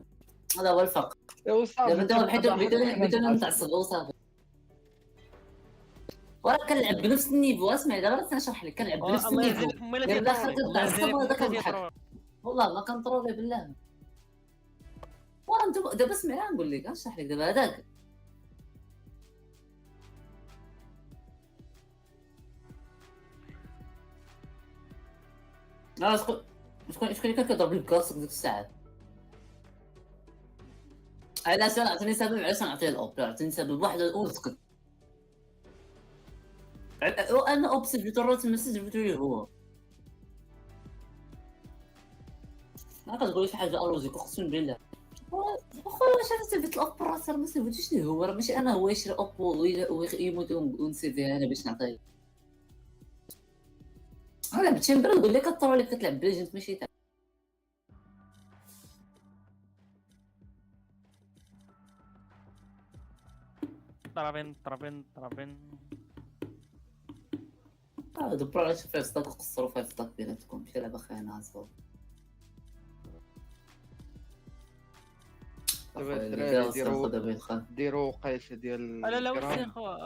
هذا هو الفرق دابا حيت بدون نتعصب وصافي وراه كنلعب بنفس النيفو اسمع دابا راه نشرح لك كنلعب بنفس النيفو من الاخر كنتعصب وهذا كنضحك والله ما كنطرولي بالله ورا انتم دابا اسمع نقول لك نشرح لك دابا هذاك لا شكون اللي كان كيضرب الكراسك ديك الساعه علاش عطيني سبب علاش نعطيه الاوب عطيني سبب واحد وسكت انا اوبسيفيتور تمسيت هو ما كتقول شي حاجه الوزيك اقسم بالله خويا واش انا سيفيت الاوب براس راه ما سيفيتش ليه هو راه ماشي انا هو يشري اوب ويموت ونسيفيها انا باش نعطيه انا بتشمبر نقول لك الطرولي كتلعب بليجنت ماشي تاع طرابين هذا برا شوف فاش تقصروا فاش بيناتكم مشي لعبه اخويا ناصر ديروا قيسه ديال لا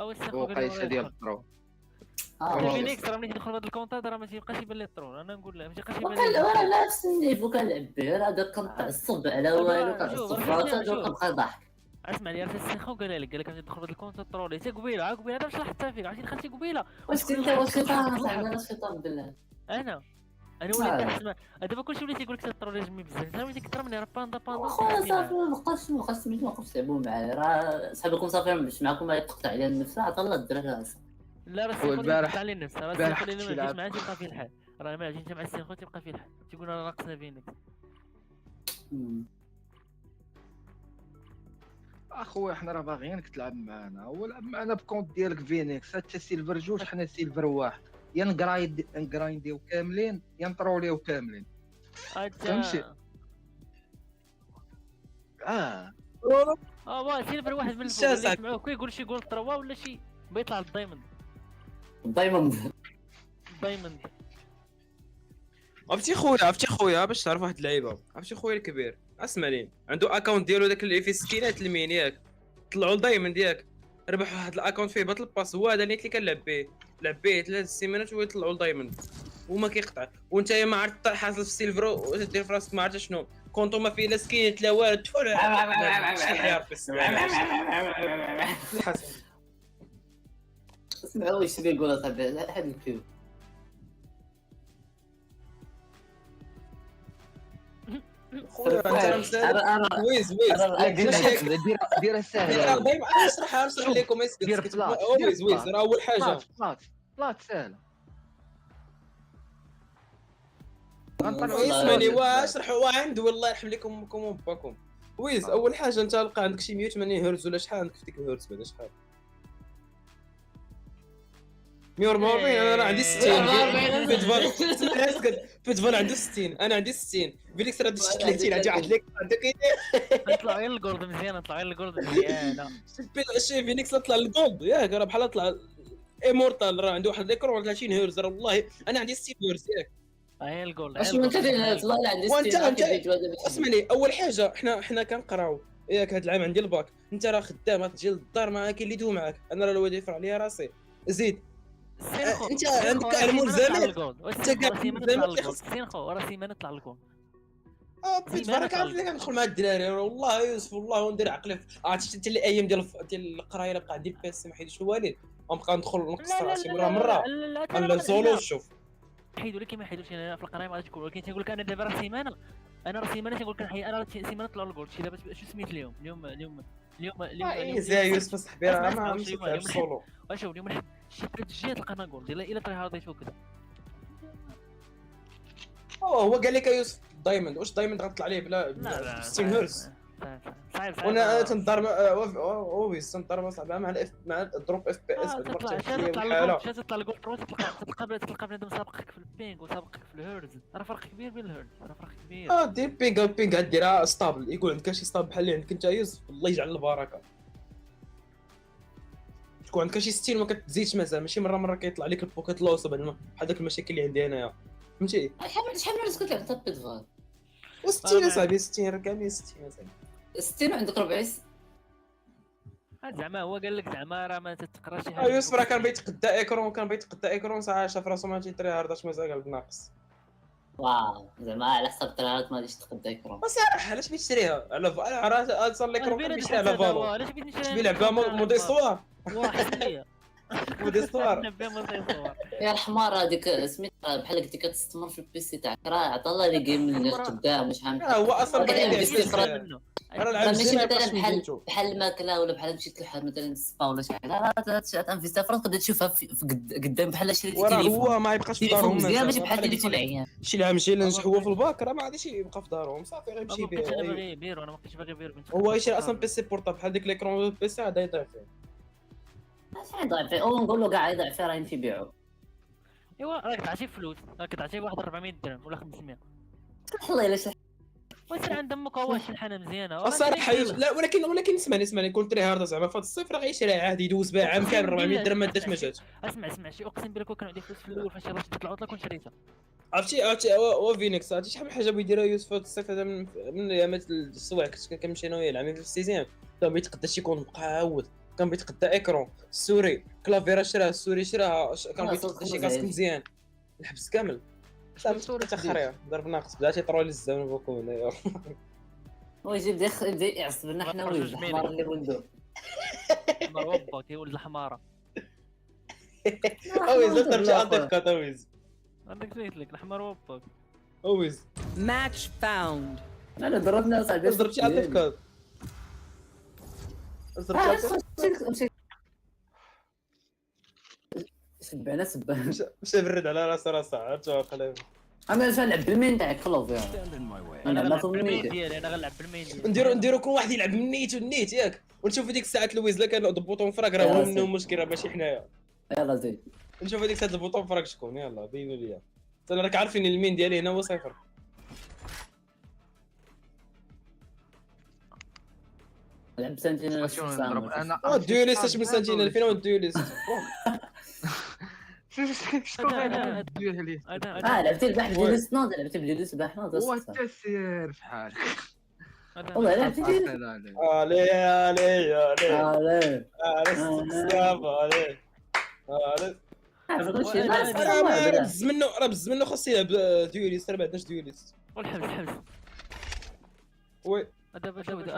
وسخ قيسه ديال الطرو فينيكس راه ملي تدخل هذا الكونتات راه ما تيبقاش يبان لي الطرول انا نقول له ما تيبقاش يبان لي لا نفس النيفو كنلعب به راه داك كنتعصب على والو كنعصب فراسات وكنبقى ضاحك اسمع لي راه السيخو قال لك تدخل هذا الكونتات طرولي حتى قبيله هذا واش لاحظت فيك عرفتي دخلتي قبيله واش انت واش شيطان زعما شيطان بالله انا وليت كنسمع دابا كلشي وليت يقول لك الطرولي جمي بزاف انت وليتي كثر مني راه باندا خويا صافي مابقاش سميتو ما بقاوش تلعبوا معايا راه صحابكم صافي باش معكم ما يتقطع عليا النفس عطا الله الدراري لا راه السيخو تقطع عليه النفس راه السيخو اللي ما جيتش معاه تيبقى فيه الحال راه ما جيتش مع السيخو تيبقى فيه الحال تيقول انا ناقصنا فينيك اخويا حنا راه باغيينك تلعب معنا ولعب معنا بكونت ديالك فينيكس حتى سيلفر جوج حنا سيلفر واحد يا نغراينديو كاملين يا نطروليو كاملين فهمتي سيلفر واحد من الفوق اللي يسمعوه كيقول شي يقول طروا ولا شي بيطلع الدايموند عرفتي خويا باش تعرف واحد اللعيبه عرفتي خويا الكبير اسمع لي عنده اكونت ديالو داك اللي فيه سكينات المين ياك طلعوا دايما دياك ربح واحد الاكونت فيه باتل باس هو هذا اللي كنلعب به لعب به 3 سيمانات ويطلعوا دايموند وما كيقطع وانت ما عرفت حاصل في السيلفر ودير في راسك ما عرفت شنو كونتو ما فيه لا سكينات لا والو شي حيار في السماء اسمعوا واش كيقول اصاحبي هذا الكيو خويا انت راه ويز دير ساهله دائما نشرح لكم ويز راه اول حاجه بلات ساهله اسمعني واشرح عنده والله يرحم لكم امكم وباكم. ويز اول حاجه انت لقى عندك شي 180 هرتز ولا شحال عندك في ديك الهرتز بعدا شحال 144 انا عندي 60 فيتفال عنده 60 انا عندي 60 فيليكس راه عندي 30 عندي واحد ليك عندك نطلعوا غير الجولد مزيان نطلعوا غير الجولد مزيان شي فينيكس طلع الجولد ياك راه بحال طلع ايمورتال راه عنده واحد ليكرون 30 هرتز راه والله انا عندي 60 هرتز ياك غير الجولد اش انت والله عندي وانت 60 اسمعني اول حاجه حنا كنقراو ياك هذا العام عندي الباك انت راه خدام غتجي للدار ما كاين اللي يدوم معاك انا راه الوالد يفرع عليا راسي زيد انت عندك كاع الملزمات انت كاع الملزمات سينخو راه سيمانه طلع الجولد بيتفرج عارف اللي كندخل مع الدراري والله يوسف والله ندير عقلي عرفتي حتى الايام ديال القرايه اللي بقى عندي بيسي ما حيدش الوالد غنبقى ندخل نقصر شي مره لا سولو شوف حيدوا لك ما حيدوش انا في القرايه ما غاديش تقول ولكن تنقول لك انا دابا راه سيمانه انا راه سيمانه تنقول لك انا راه سيمانه طلعوا الجولد شي دابا شو سميت اليوم زي يوسف صاحبي راه ما مشيتش سولو شوف اليوم شي 3 جيات لقينا جولد الا طري هارديتو كذا هو قال لك يوسف دايموند واش دايموند غتطلع عليه بلا 60 هرتز صعيب وانا تنضرب ويز تنضرب صاحبي مع الدروب اف بي اس تطلع الجولد تلقى بنادم سابقك في البينغ وسابقك في الهيرز راه فرق كبير بين الهيرز راه فرق كبير دير بينغ ديرها ستابل يقول عندك شي ستابل بحال اللي عندك انت يوسف الله يجعل البركه تكون عندك شي 60 وما كتزيدش مازال ماشي مره كيطلع لك البوكيت لوس بحال داك المشاكل اللي عندي انايا فهمتي شحال من كنت لعبت بيتفال و60 اصاحبي 60 راه كامل 60 اصاحبي 60 عندك 40 زعما هو قال لك زعما راه ما تتقراش شي حاجه يوسف راه كان بيتقدا ايكرون ساعه شاف راسو ما تيطري هارداش مازال قلب ناقص واو زعما على حسب الطريقات ما غاديش تقدا ايكرون وصراحه علاش بغيت تشريها على راه صار ليكرون كان بيشري على فالو علاش بغيت نشري بيلعب بها مودي صوار واحد مودي صوار يا الحمار هذيك سميتها بحال قلتي كتستمر في البيسي تاعك راه عطا الله لي جيم اللي قدام واش عامل هو اصلا راه العب ماشي مثلا بحال الماكله ولا بحال مشيت لواحد مثلا السبا ولا شي حاجه راه تنفيستها فرا تقدر تشوفها قدام بحال شريتي تليفون هو ما يبقاش في دارهم مزيان ماشي بحال تليفون العيان شي العام جاي اللي نجحوا في الباك راه ما غاديش يبقى في دارهم صافي غيمشي به انا باغي بيرو انا ما كنتش باغي بيرو هو يشري اصلا بيسي بورطابل بحال ديك ليكرون ديال البيسي هذا يضيع فيه شحال يضيع فيه او نقول له كاع يضيع فيه راه يمشي يبيعو ايوا راك تعطيه فلوس راك تعطيه واحد 400 درهم ولا 500 الله الا شحال ويصير عند امك هو شي حاجه مزيانه الصراحه لا ولكن اسمعني كون تري هارد زعما في هذا الصيف راه غيشريها عادي يدوز بها عام كامل 400 درهم ما داش ما جاتش اسمع شي اقسم بالله كون كان عندي فلوس في الاول فاش يلاه شديت العطله كنت شريتها عرفتي هو فينيكس عرفتي شحال من حاجه بغا يديرها يوسف هذا الصيف هذا من ايامات السوايع كنت كنمشي انا وياه العام في السيزيام كان بيتقدا شي كون مقعود كان بيتقدا ايكرون السوري كلافيرا شراها السوري شراها كان بيتقدا شي كاسك مزيان الحبس كامل صافي تاخريها ضرب ناقص بدا تيطروا لي الزمن بوكو هنايا هو يجي بدا يعصب لنا حنا ولد الحمار اللي ولدو مربى كيولد الحماره اويز لا ترجع عندك كاتويز عندك قلت لك الحمار وباك اويز Match found. انا ضربنا صاحبي ضربت شي عندك كات سبعنا مشى برد على راسه عرفتو خليه انا نلعب بالمين تاعك خلاص يا انا غنلعب بالمين ديالي انا غنلعب بالمين نديرو كل واحد يلعب من النيت ياك ونشوف ديك الساعات لويز لا كان البوطون فراك راه هو منهم مشكل راه ماشي حنايا يلا زيد نشوف هذيك الساعات البوطون فراك شكون يلا بينوا ليا انا راك عارفين المين ديالي هنا هو صفر لعب سنتينيل انا الديوليست اش من سنتينيل فين هو الديوليست شكون لعبتي البحث ديال السناد لعبتي بديال البحث هو التسيير في حالك والله لعبتي علي علي راه بز منه خاص يلعب ديوليست راه ما عندناش ديوليست والحبس وي دابا شوف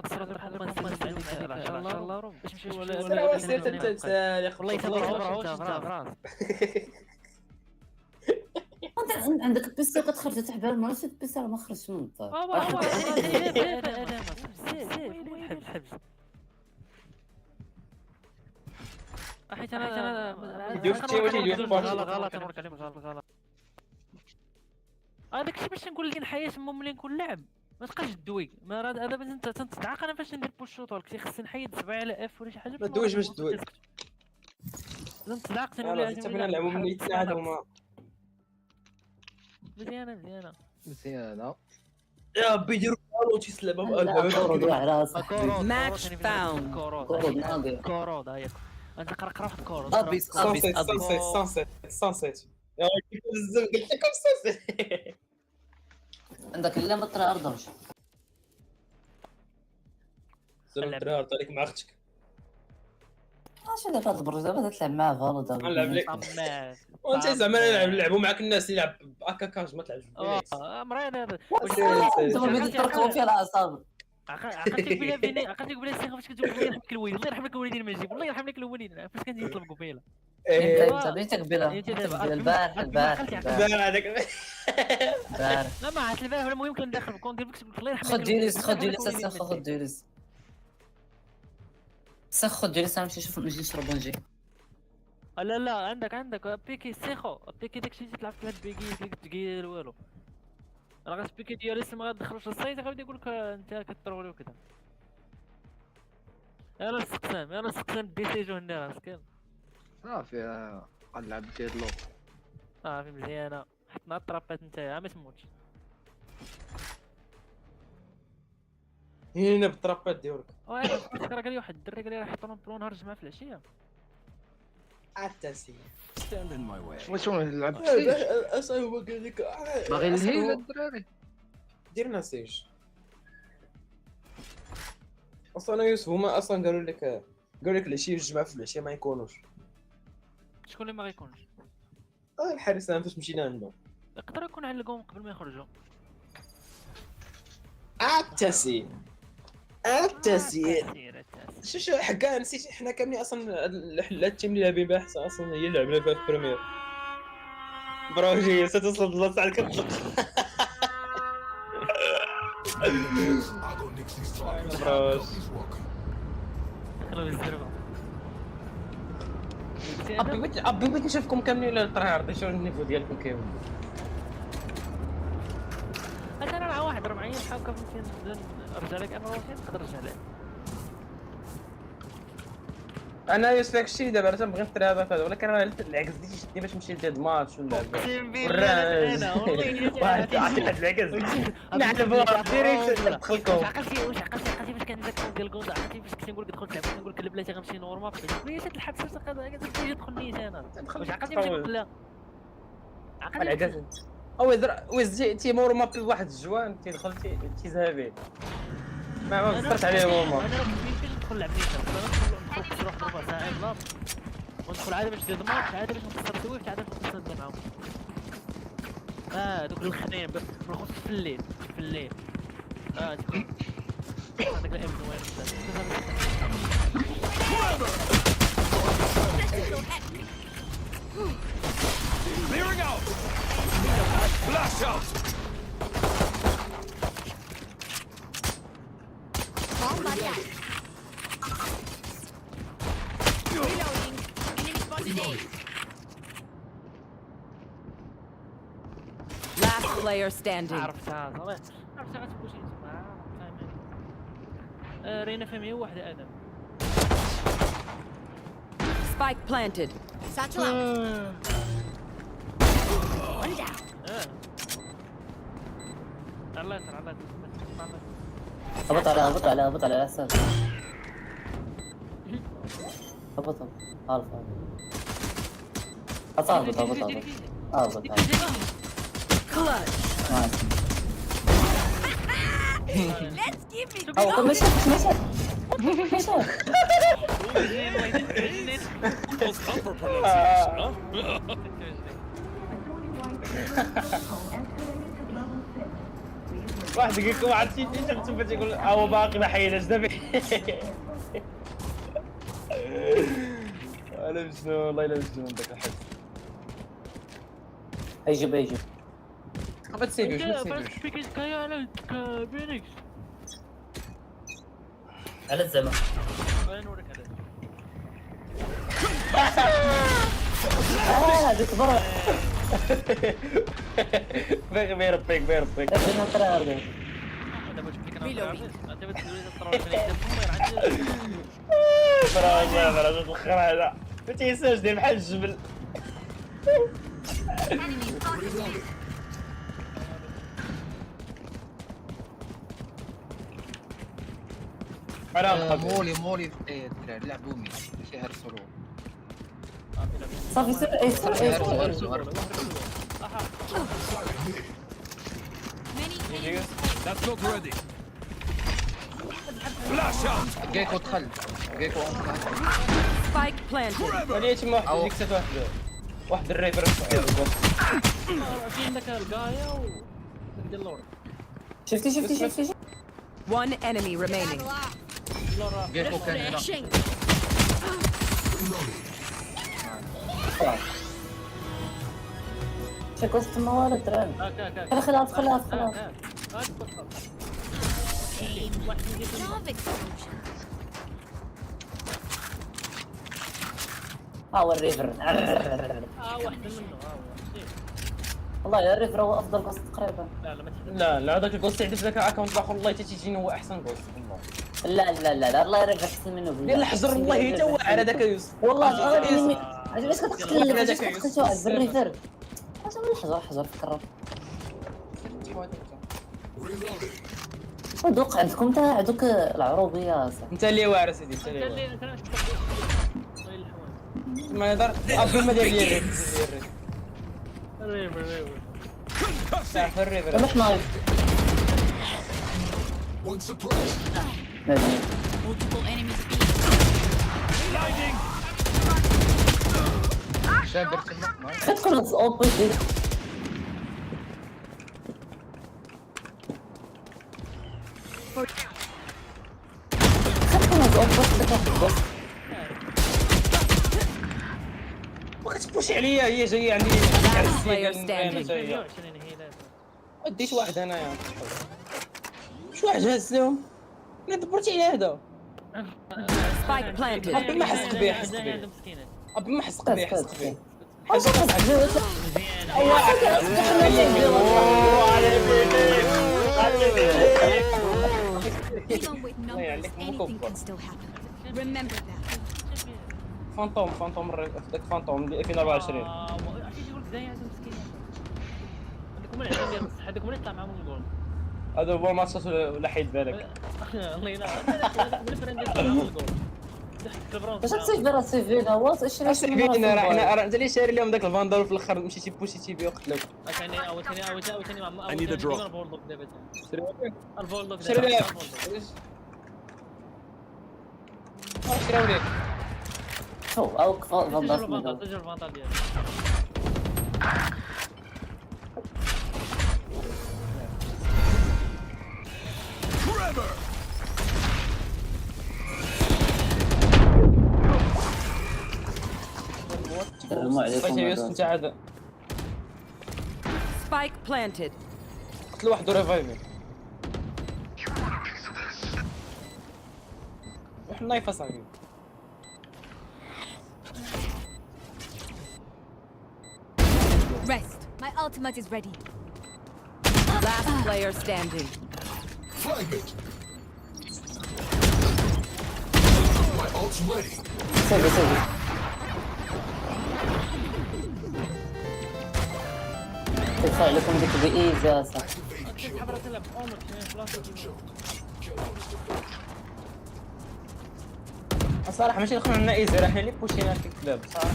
صرات بحال ما نسمعش ان شاء الله باش نمشي ولا والله يصبر انت عندك البيسي كتخرج تحبها المرات البيسي راه ما خرجش من الدار حبس حيت انا يوفتي واش يدير غلط غلط هذاك الشيء باش نقول لك الحياه ملي نكون لاعب ما تبقاش دوي، ما راه دابا انت تنتعاق انا فاش ندير بوشوط ولكن خصني نحيد 7 على اف ولا شي حاجه ما دويش باش دوي. نتعاق تنولي يلاه حتى بنا نلعبوا من الاثنين عاد هما. مزيانه مزيانه مزيانه. يا ربي يديروا فالو تيسلم لا كورود واحد راسك. Match found. كورود ناضي. كورود هايك انت قرا واحد كورود ابيس سانسيت ابيس سانسيت سانسيت يا ربي بزاف قلت لكم سانسيت. عندك الا بطري ارض وش سلام ترى عليك مع اختك. اش اللي هاد البروج دابا تلعب معاه فالو دابا نلعب لك وانت زعما نلعبوا معاك الناس اللي يلعب باكاكاج ما تلعبش بفينيكس. مريض هذا انتما بديتو تركبوا فيها الاعصاب. عقلتك بلا فيني عقلتك بلا السيخ فاش كتقول الله يرحم لك الوالدين الله يرحم لك الوالدين ما نجيب الله يرحم لك الوالدين فاش كان يطلب قبيله انت بديتك بلا البارح هذاك لا ما عرفت البارح المهم كان ندخل كون دير بك الله يرحم لك خذ ديريس خذ ديريس خذ ديريس خذ ديريس انا نمشي نشرب ونجي. لا لا عندك بيكي سيخو بيكي داكشي اللي تلعب فيه بيكي تقيل والو راه غاس بيكي ديالي ما غادخلوش للسايت غادي يقول لك انت كترولي وكذا. يلا استقسام ديسيجو هنا راسك صافي غنلعب ديدلو. صافي مزيانه حطنا الطرابات نتايا ما تموتش هنا بالطرابات ديالك. راه قال لي واحد الدري قال لي راه حطوا لهم برو نهار الجمعه في العشيه عتاسي Stand in my way. واش نلعب اصلا هو قال لك باغي الهيل الدراري ديرنا سيج. اصلا يوسف هما اصلا قالوا لك العشيه والجمعه في العشيه ما يكونوش. شكون اللي ما غيكونش الحارس فاش مشينا عندهم يقدر يكون علقهم قبل ما يخرجوا. عتاسي شو حكا نسيت حنا كاملين اصلا التيم اللي لاعبين بها حسن اصلا هي اللي لعبنا فيها في البريمير. بروجي ستوصل الله ساعه كتطلق. بروش خلو الزربه ابي بغيت نشوفكم كاملين الطريار شنو النيفو ديالكم كيولي. انا مع واحد راه معايا بحال هكا ممكن نرجع لك انا روحي نقدر نرجع لك. انا يوسف داك الشيء دابا تنبغي نطري هذا ولكن راه العكس ديالي شدني باش نمشي لديد ماتش ولا اقسم بالله انا والله واحد العكس نعلبوا ديريكت ندخلكم. واش عقلتي فاش كان داك ديال الكوندا عقلتي فاش كنت نقول لك دخل تلعب نقول لك بلاتي غنمشي نورمال بغيت الحبس تجي تدخل نيت انا واش عقلتي فاش نقول لا عقلتي ويز تيمور مابي واحد الجوان تيدخل تيذهبي ما بصرت عليه هما. انا راه كيفاش ندخل لعب نيت ندخل نخرج واحد ربع ساعه بلا وندخل عادي باش دير ماتش عادي باش نكسر سويفت عادي باش نكسر ندير معاهم دوك الخنين بالخصوص في الليل هذاك الام وين Clearing out. Flash out. Reloading. Enemy spotted A. Last player standing. عرفتها غتبوشي تما فاهمين. رينا فهمي واحده ادم. Spike planted. Satchel out. One down. الله يسر الله هبط على اساس هبط عارف هبط Clutch. Let's give me او مش Proper pronunciation, huh? واحد يقول لكم عرفتي شفت فاش يقول هو باقي ما حيناش دابا. انا مجنون والله الا مجنون داك الحس. هيجي ما تسيبوش ما تسيبوش بيكي كايا على فينيكس على الزمن نوريك عليه هذيك برا بيربيك بيربيك. انا ترى دابا جبت لك انا Reloading. دابا تقول لي تطرون من عندي فرا الاخر هذا ما تيساش دير بحال الجبل. انا مولي الدراري لعبوا مين ماشي هاد السرور. صافي سير اي سير اي سير That's not ready. Flash out. جيكو دخل جيكو Spike planted. ولي تما واحد اللي كسات واحد الريفر في عندك القايه و ديال اللور شفتي One enemy remaining. جيكو كان هنا. شكو استموال ترى هاك خلاص هو الريفر واحد منه والله يا الريفر هو افضل قصة تقريبا. لا ما تحب لا هذاك الكوست عندك ذاك الاكونت الاخر والله حتى تيجيني هو احسن كوست والله. لا الله الريفر احسن منه بالله. دير الحجر والله حتى هو على ذاك يوسف والله عجبك كتقتل واحد بالريفر. اش الحجر فكر دوق عندكم تا عندك العروبيه صح. انت اللي واعر سيدي انت اللي واعر ما يقدر ابي ما دير لي الريفر تعرف الريفر روح نايف شاب درت تدخل اوبوزيت ما كتبوش عليا هي جايه عندي وديت واحد انايا شو واحد هز لهم انا دبرت على هذا Spike planted. ابي ما حسيت به ابي ما حسيت به Even with numbers, anything can still happen. Remember that. فانتوم ذاك فانتوم 2024 عرفتي يقول لك زايد هذا مسكين عندكم اللي عندهم بصح هذوك اللي يطلع معاهم الجول هذا هو ماتشات ولا حيد بالك الله ينعم هذاك الفريند يطلع معاهم الجول باش تصيف سيفينا هو سيفينا راه حنا انت اللي شاري لهم ذاك الفاندور في الاخر مشيتي بوشيتي بيه وقتلوك عاوتاني مع I need a drop. الفولدوك دابا الفولدوك شري ليه شراو ليه شوف او فاندر تجرب الفانتال ديالك انت عاد Spike planted. قتل واحد وريفايفي واحد نايف اصاحبي Rest. My ultimate is ready. Last player standing. سيفي تدفع لكم ديك بإيزا صح. الصراحه ماشي دخلنا لنا ايزي راه حنا اللي بوشينا في الكلاب صراحه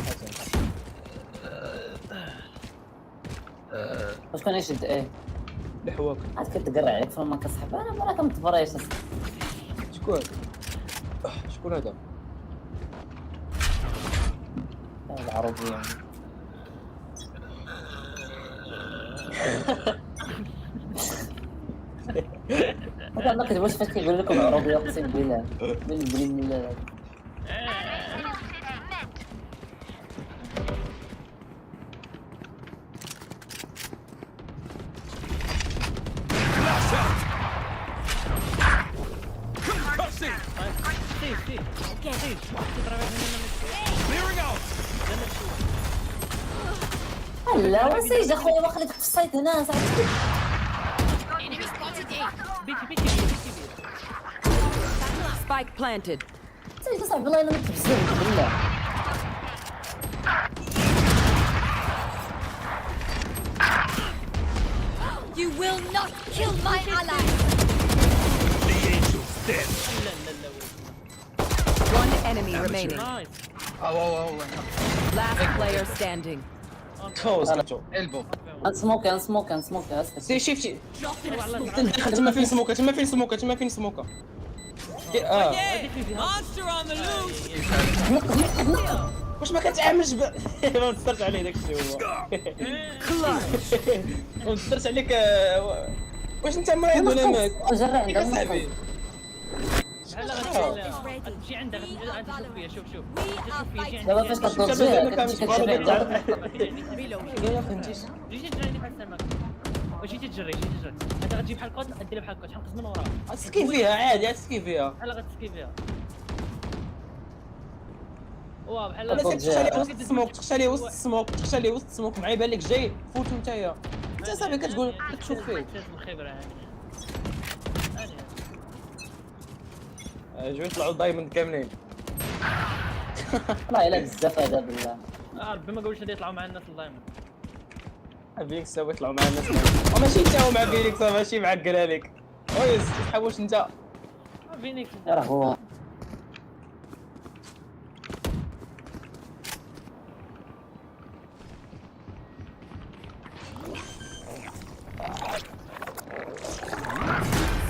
واش كان يشد ايه الحواك عاد كتقرع عليك فما كسحب انا مرة كنتبريش شكون هذا العربية هذا ما كتبوش فاش كيقول لكم عربية اقسم بالله بالله لا وسيج اخويا ما خليتك في الصيد هنا صاحبي. Enemy spotted A. بيتي Spike planted. سيج صاحبي والله انا متبزر بالله. You will not kill my ally. One enemy remaining. نايس. Last player standing. خوز كاتو البو انسموك اسكت. سي شيفتي Drop in a smoke. دخل تما فين سموكه تما فين سموكه Monster on the loose. واش ما كتعاملش ما نصرت عليه داك الشيء هو ما نصرت عليك واش انت مريض ولا ماك جرى كيف اصاحبي بحال غتمشي عندها غتشوف فيا شوف We are fighting. دابا فاش كتضرب لا فهمتيش جيتي تجريني بحال السمك جيتي تجري انت غتجي بحال الكود دير بحال الكود تحنقز من وراه اسكي فيها عادي اسكي فيها بحال غتسكي فيها واه بحال انا تخشى عليه وسط السموك مع يبان لك جاي فوتو نتايا انت صاحبي كتقول كتشوف فيه الخبره يعني جوي طلعوا دايموند كاملين والله الا بزاف هذا بالله. ربي ما قولش غادي يطلعوا مع الناس الدايموند فينيكس هو يطلعوا مع الناس وماشي انت هو مع فينيكس ماشي معقل عليك ويس تحوش انت فينيكس راه هو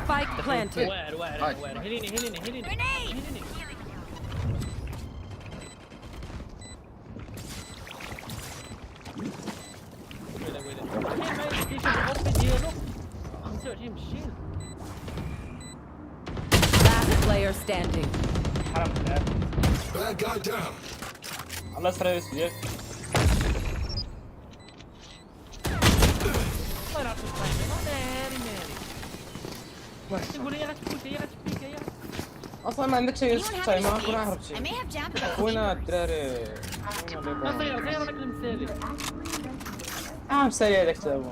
Spike planted. واعر هيليني Last player standing. حرام الله يسر يوسف ديالك اصلا ما عندكش يوسف تايم ما كون عرفت I may have jammed it. وين الدراري غير هذاك المسالي مسالي هذاك تا هو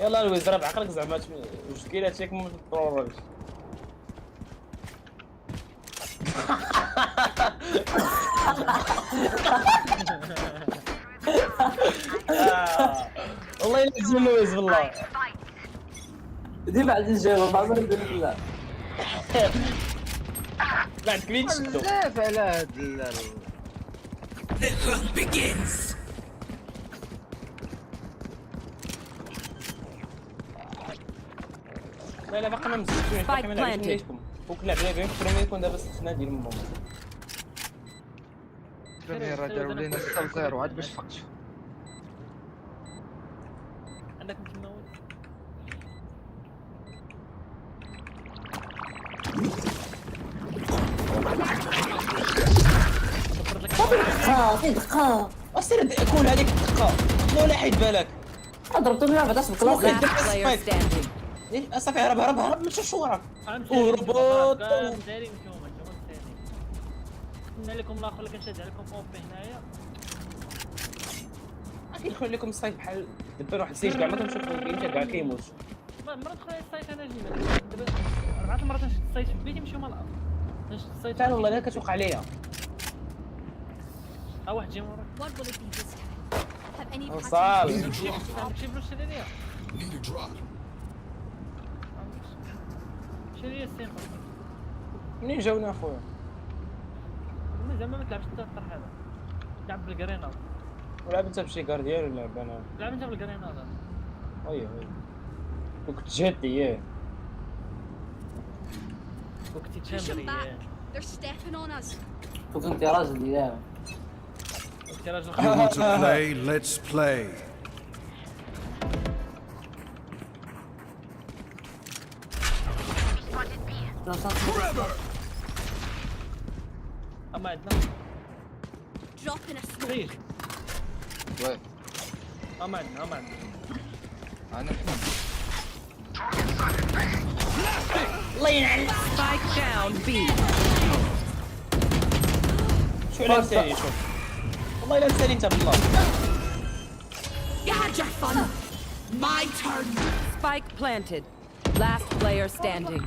يلا لويز راه بعقلك زعما واش كاين هادشي ما تضرورش والله الا زين لويز والله ديما عندي نجاوب ما عمري نقول لك لا. لا عندك مين تشدو بزاف على هاد لا باقي ما مزيدش باقي ما لعبتش ليكم فوق لعبنا بين كثر ما يكون دابا استثناء ديال ماما راه داروا لينا 6-0 عاد باش فقت عندك متناول فين دقة اسير كون هذيك الدقه ولا حيد بالك ضربتو لنا بعدا في الكلاس. Last player standing. صافي هرب ما تشوفش وراك وهربط دايرين نتوما قلنا لكم الاخر اللي كنشد عليكم اوبي هنايا كيدخل لكم الصيف بحال دبر واحد السيج كاع ما كنشوفو كاين كاع كيموت مرة دخل الصيف انا جينا دابا 4 مرات نشد الصيف في بيتي نمشيو مع الارض نشد الصيف فعلا والله لا كتوقع ليا واحد جاي موراك What will it be this time? Have any صافي عندك شي فلوس شري ليا شري ليا السين منين جاونا اخويا زعما ما تلعبش انت الطرح هذا لعب بالكريناض ولعب انت بشي كارديان ولا لعب انا لعب انت بالكريناض وي وكنت جدي ياه وكنتي Push تشامبري them back. They're stepping on us. كنت راجل يا كنتي راجل You want to play? Let's play. اما عندنا Drop in a smoke. خير وين اما عندنا انا Spike down B. شو على مسالي شوف والله الا مسالي انت بالله. You had your fun. My turn. Spike planted. Last player standing.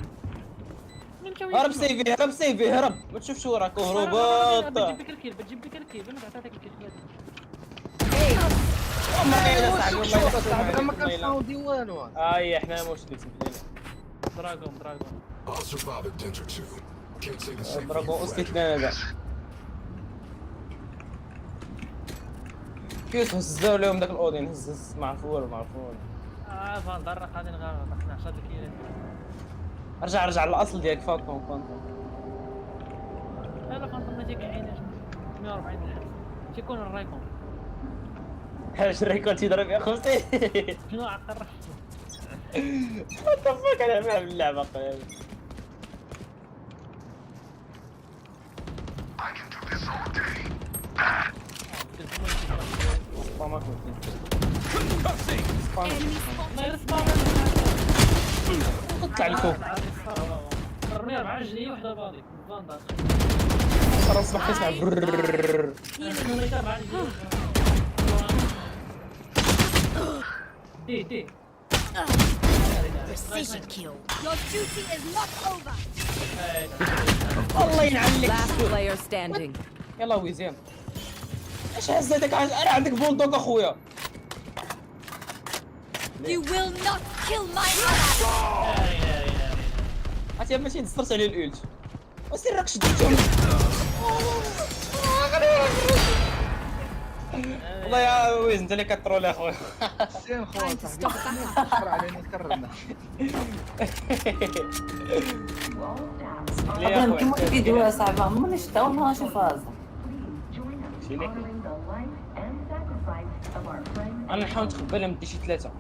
هرب سيفي هرب سيفي هرب ما تشوفش وراك هروبات. بتجيب لك الكيل بتجيب لك الكيل انا عطيتك الكيل. والله الا صاحبي والله صاحبي ما كنصاوندي والو. اي احنا مشكل دراغون دراغون استثناء هذا كيف هزوا لهم داك الاودين هز معفور فندرق غادي نغرق 10 الكيل. رجع للاصل ديالك فانتوم لا فانتوم ما تيك عيني 140 درهم تيكون الرايكون. حاج الريكورد تيضرب يا خوتي. شنو عقر وات ذا فاك انا ما باللعبه قليل. طلع الفوق رمي 4 جنيه وحده باضي فاندر خلاص ما كنسمع برررر. دي Precision kill. Your duty is not over. الله ينعلك. Last player standing. يلا ويزيان اش هزتك انا عندك بولدوغ اخويا. You will not kill my ally. عرفتي ماشي نصرت على الالت وسير راك شديتهم. والله يا ويز انت اللي كترول اخويا. سير خويا صاحبي تشكر علينا كرمنا. انتم كيديروها صعبه عمرني شفتها والله نشوفها. انا نحاول نتخبى لهم ندي شي 3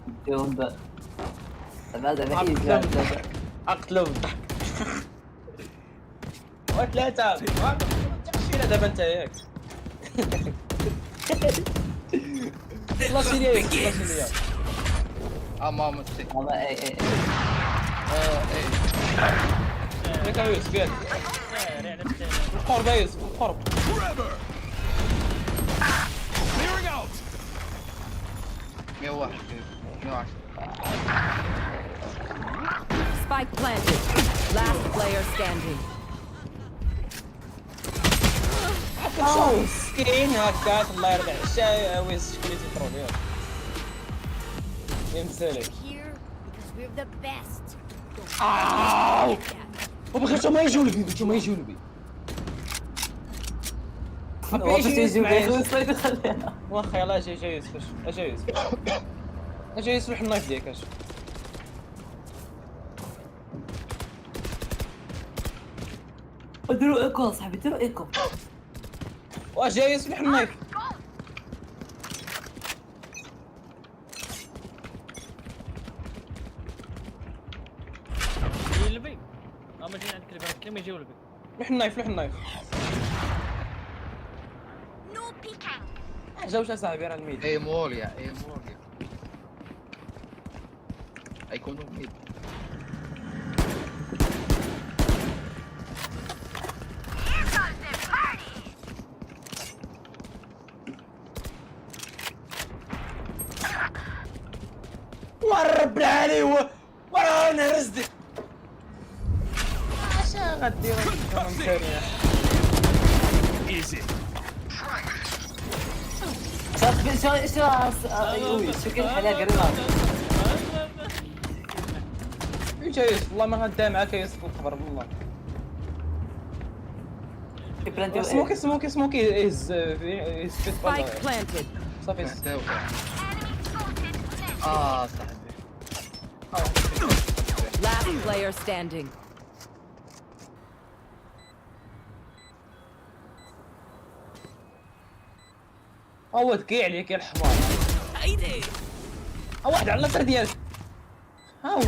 نديهم دابا اقتلو بالضحك. وثلاثة تمشينا دابا انت ياك. خلاصي ليا خلاصي ليا. ماما تسي والله اي ياك يوسف ياك القرب يا يوسف القرب. يا واحد 110. Spike planted. Last player standing. شو مسكين هكاك الله يرضي على ويز شكون اللي تيطرو ليا يمسالك. Here because we're the best. وبغيتو ما يجيو لبي بغيتو ما يجيو لبي. واخا يلاه جاي يوسف اجا يوسف لوح النايف ديالك اجا. ديروا ايكو صاحبي ديروا ايكو. واش جاي يصلح النايف. يلبي ما جينا عندك البنات كلهم يجيو لبي. لوح النايف No peeking. جاوش اصاحبي راه الميد. اي موليا هيكونوا ميد. ورب العالي وراه نهرزدك. اش غديروا انتم ثانيه. صافي شو كاين حالها قريبه. انت يوسف والله ما غدا معاك يوسف الخبر بالله. سموكي از Spike planted. صافي صاحبي Last player standing. هو تكي عليك يا الحمار. هيدي واحد على النصر ديالك ها هو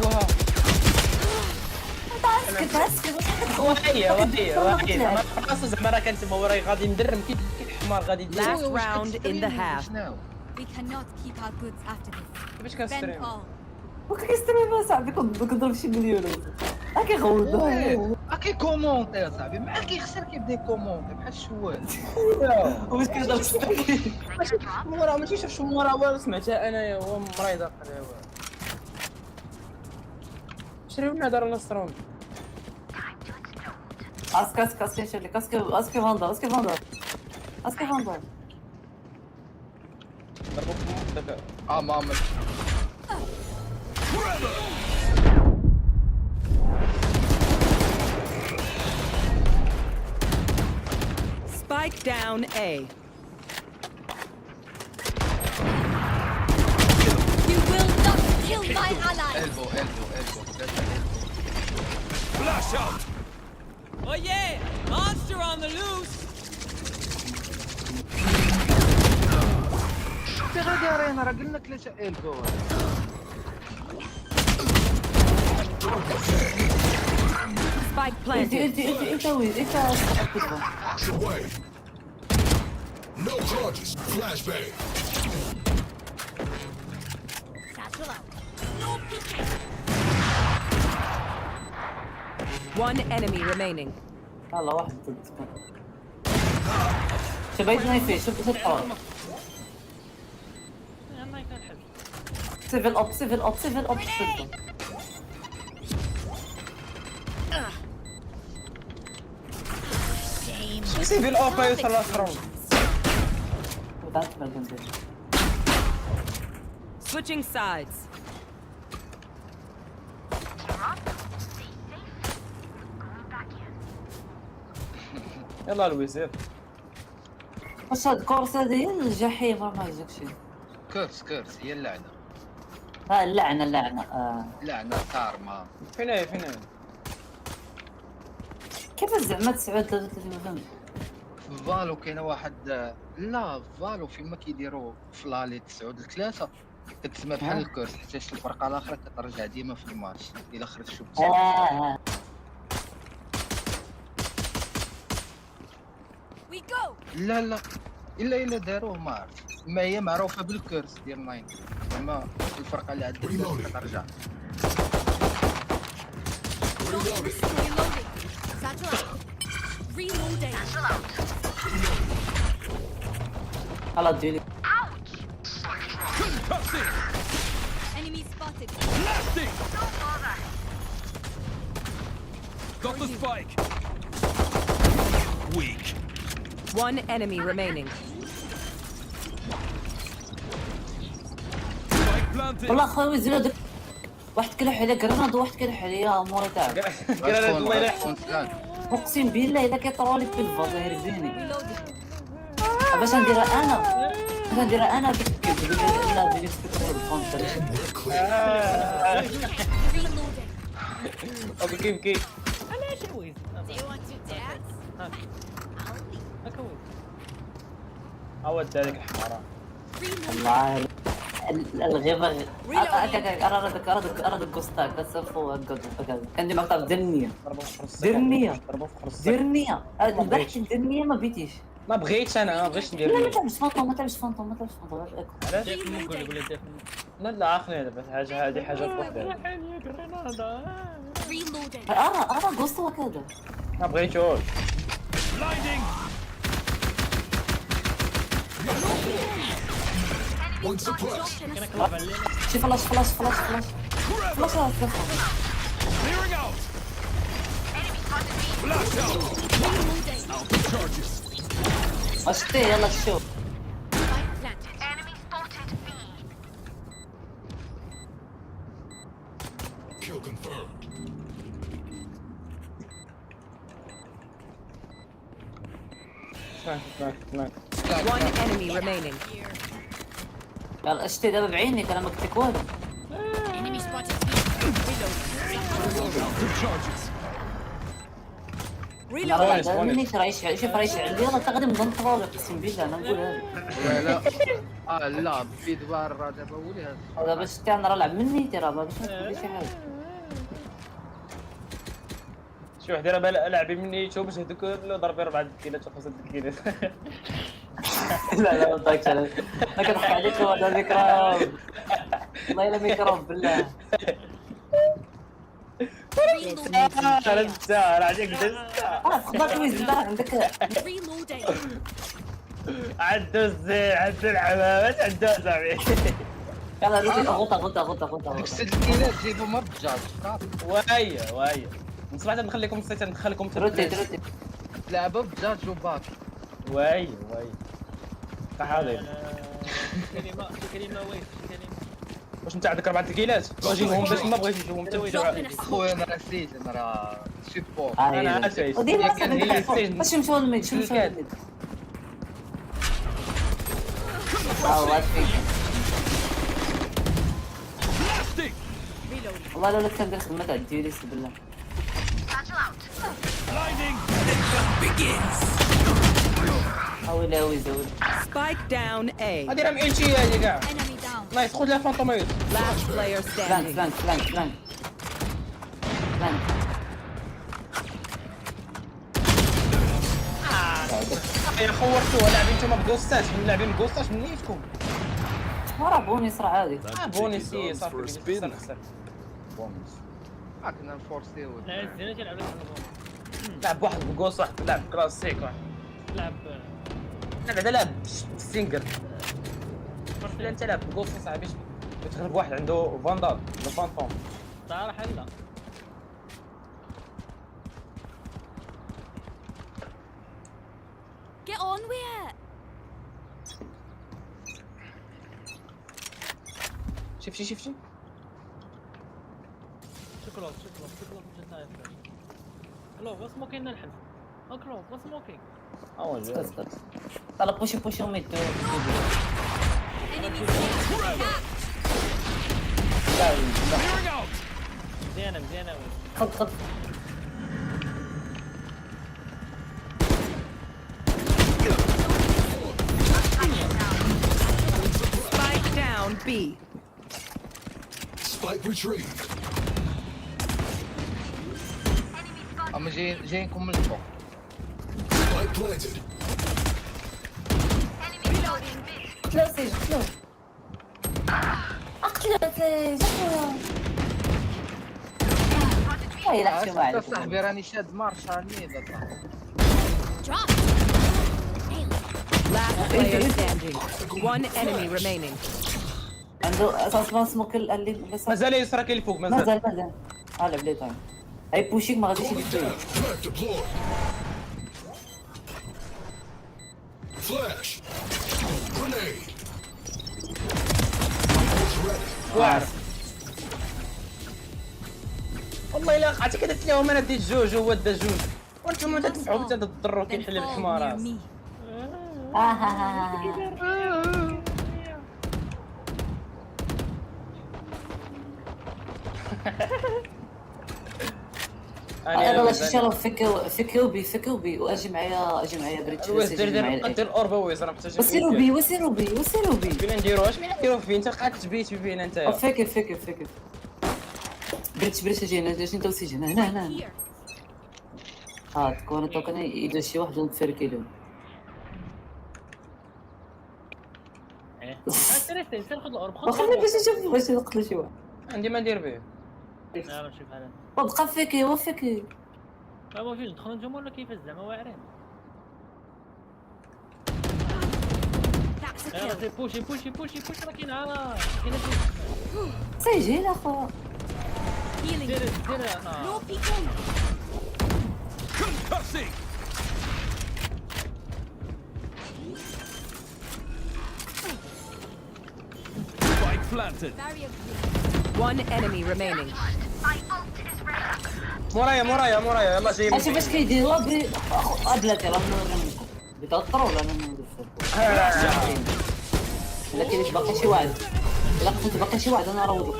وهي خلاص زعما راه كانت وراي غادي ندرم كي الحمار غادي يدير. Last round in the half. We cannot keep our goods after this. كيفاش Spend كنستريم all. وكيستريم صاحبي كنضرب شي مليون هاكي غوض اكي كومونتي يا صاحبي ما كيخسر كيبدا يكومونتي بحال الشوال. واش كيضرب شمورة ماشي شاف شمورة والو سمعتها انايا هو مريض قال شريو لنا دار الاسترون اسكي شري اسكي فاندر ضربوا في داك ماما Spike down A. You will not kill my ally. البو Flash out! Oh yeah! Monster on the loose! انت غادي راه قلنا 3 البو. Spike planted. انت وين انت No charges. Flashbang. Satchel out. No peeking. One enemy remaining. يلا واحد شبيت نايفي شوف الحوار ما كان حلو. سيفل اوب سيفي الاوفا يوصل لاسترون Switching sides. يلا الوزير واش هاد الكورس هادي الجحيم ما يجيك شي كرس هي اللعنه. اللعنه لعنه كارما. فين هي كيفاش زعما 39 ما فهمتش في فالو كاينه واحد لا فالو فيما كيديروا في لالي 9 كتسمى بحال الكورس حتى شي الفرقه الاخرى كترجع ديما في الماتش الا خرج شوف We go. لا الا داروه ما عرفت ما هي معروفه بالكورس ديال 9 زعما الفرقه اللي عندها كترجع. Reloading. Satchel out. Reloading. Satchel out. خلاص ديري Enemy spotted. Blasting! Don't bother. Got the spike! Weak. One enemy remaining. Spike planted. والله خويا زين واحد كلح عليا كرناد وواحد كلح عليا اموري تاعك قال الله يرحم اقسم بالله اذا كيطرولي في الفازا يرزيني Reloading. باش نديرها انا ديك لا ديك الكونتر Reloading. اوكي كيف علاش ويز Do you want to dance? هاك I'll lead. هاكا ويز عود هذيك الحمراء الله الغيبه اراد الكوستاك بس فو كان دي مقطع دير النية دير النية البحث دير النية ما بيتيش ما بغيتش انا ما بغيتش ندير لا ما ليه. تعبش فانتوم ما تعبش فانتوم علاش نقول لك لا عقلي دابا حاجه هذه حاجه بوحدها Reloading. ارى غوست وكذا ما بغيتوش Blinding! One suppressed. شي فلاش Clearing out! Flash out! Out of charges! اشتي يلا شوف Spike planted. Enemy spotted. B. Kill confirmed. سمعت One enemy remaining. يلا اشتي دابا بعيني انا ما قلت لك والو Enemy spotted. B. Out of charges! مني شوف راه يشعل لي راه غادي نضرب اقسم بالله انا نقول هذا لا في دوار راه دابا ولي هذا دابا شتي انا راه لعب مني راه باش نقول شي حاجه شي واحد راه لعبي مني شوف باش هذوك ضربي 4 كيلات و 5 كيلات لا ما ضايقش انا كنضحك عليك هذا ذكرى والله الا ميكروب بالله. راه عندك دزته خبرك ويز لا عندك. Reloading. عنده الزين عنده العمامات عنده صاحبي. يلا روحي غوطه. بس الكيلات جيبوا ما بجاج. واي من صباح نخليكم السيت ندخلكم تروتي لعبه بدجاج وباطل. واي حاضر. كلمه ويش واش انت عندك 4 كيلات واجيبهم باش ما بغيتش نشوفهم حتى خويا انا نسيت انا راه سيبور. انا عارف وديما كان هي الستيج باش نمشيو للميد والله لولا كنت ندير خدمه تاع الديريس بالله. ويلي Spike down A. هادي راه مئنشيه هادي كاع. Enemy down. نايس خذ لها فانتوميوت. Last player standing. فلانك يا خورتوها لاعبين نتوما بكوستاش لاعبين بكوستاش منيتكم. راه بونيس راه عادي. بونيسي صافي خسر بونيس. كنا نفورسيو. لا زين تلعب لعب واحد بكوست واحد لعب كلاسيك واحد لعب بعدا لعب سينجل. انت لعب بكوست صاحبي تغلب واحد عنده فاندال عنده فانتوم صراحه لا. Get on with it. شفتي شكرا مش انت عارف. كلوف بس ممكن نلحن. كلوف بس ممكن. طلب بوشي وميت. زينه خذ Spike down B. Spike retrieved. اما جايينكم من الفوق. Spike planted. كلوسيج اقتلت صاحبي راني شاد مارشال Drop. Last player standing. One enemy remaining. عنده اساس سموكل اللي مازال يسرى كاين الفوق مازال لعب لي تايم. اي بوشيك ما غاديش يدير. Trap deployed. Flash. Grenade. واعر والله الا عرفتي كي درت لهم انا ديت جوج هو دا جوج وانتم تدفعوا حتى تضروا كيحل الحمارات. انا والله ان شاء الله فكوا بي واجي معايا بريتش دير الاوربا ويز راه محتاج وسيروا بي فين نديرو اش فين نديرو فين انت قاعد تبيت فين انت فكر بريتش اجي انت وسيج هنا تكون توكن يدوز شي واحد ونفركي له. سير خذ الاورب وخلي باش نشوف باش نقتل شي واحد. عندي ما ندير به. لا نشوف هذا وبقى فيكي ما فيش ندخلوا نجمع ولا كيفاش زعما واعرين. يلا بوشي راه كاين سجل اخو. دير No peeking. Concussing. Spike planted. Barrier clear. One enemy remaining. مورايا يلا جاي. شوف اش كيدير هو بلاتي راه بيتوتروا ولا الا كاين باقي شي واحد الا كنت باقي شي واحد انا نروض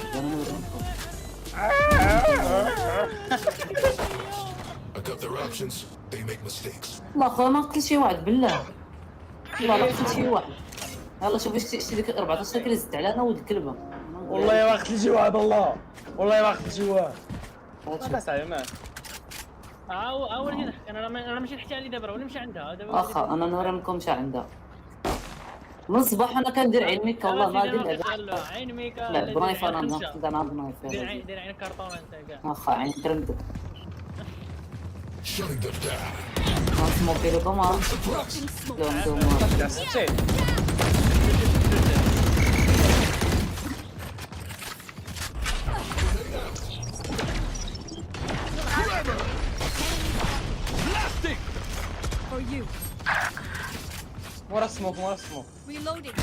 I got their options. They make mistakes. لا خويا ما قتل شي واحد بالله. لا قتل شي واحد. يلا شوف شتي ديك 14 كيلو زدت على انا ولد الكلبه. والله ما قتل شي واحد والله ما قتل شي واحد. هذا صعيب ما ولدي ضحك انا ماشي نحكي عليه دابا ولا نمشي عندها دابا. واخا انا نوري لكم شي عندها. من الصباح انا كندير عين ميكا والله ما ندير لعبه عين ميكا لا ولا بنايف دير انا عين نقدر خنشه نلعب بنايف دير عين كرتون انت كاع واخا عين ترندك ما سموكي لكم ما لو انتم For you. ورا السموك ورا السموك. Reloading.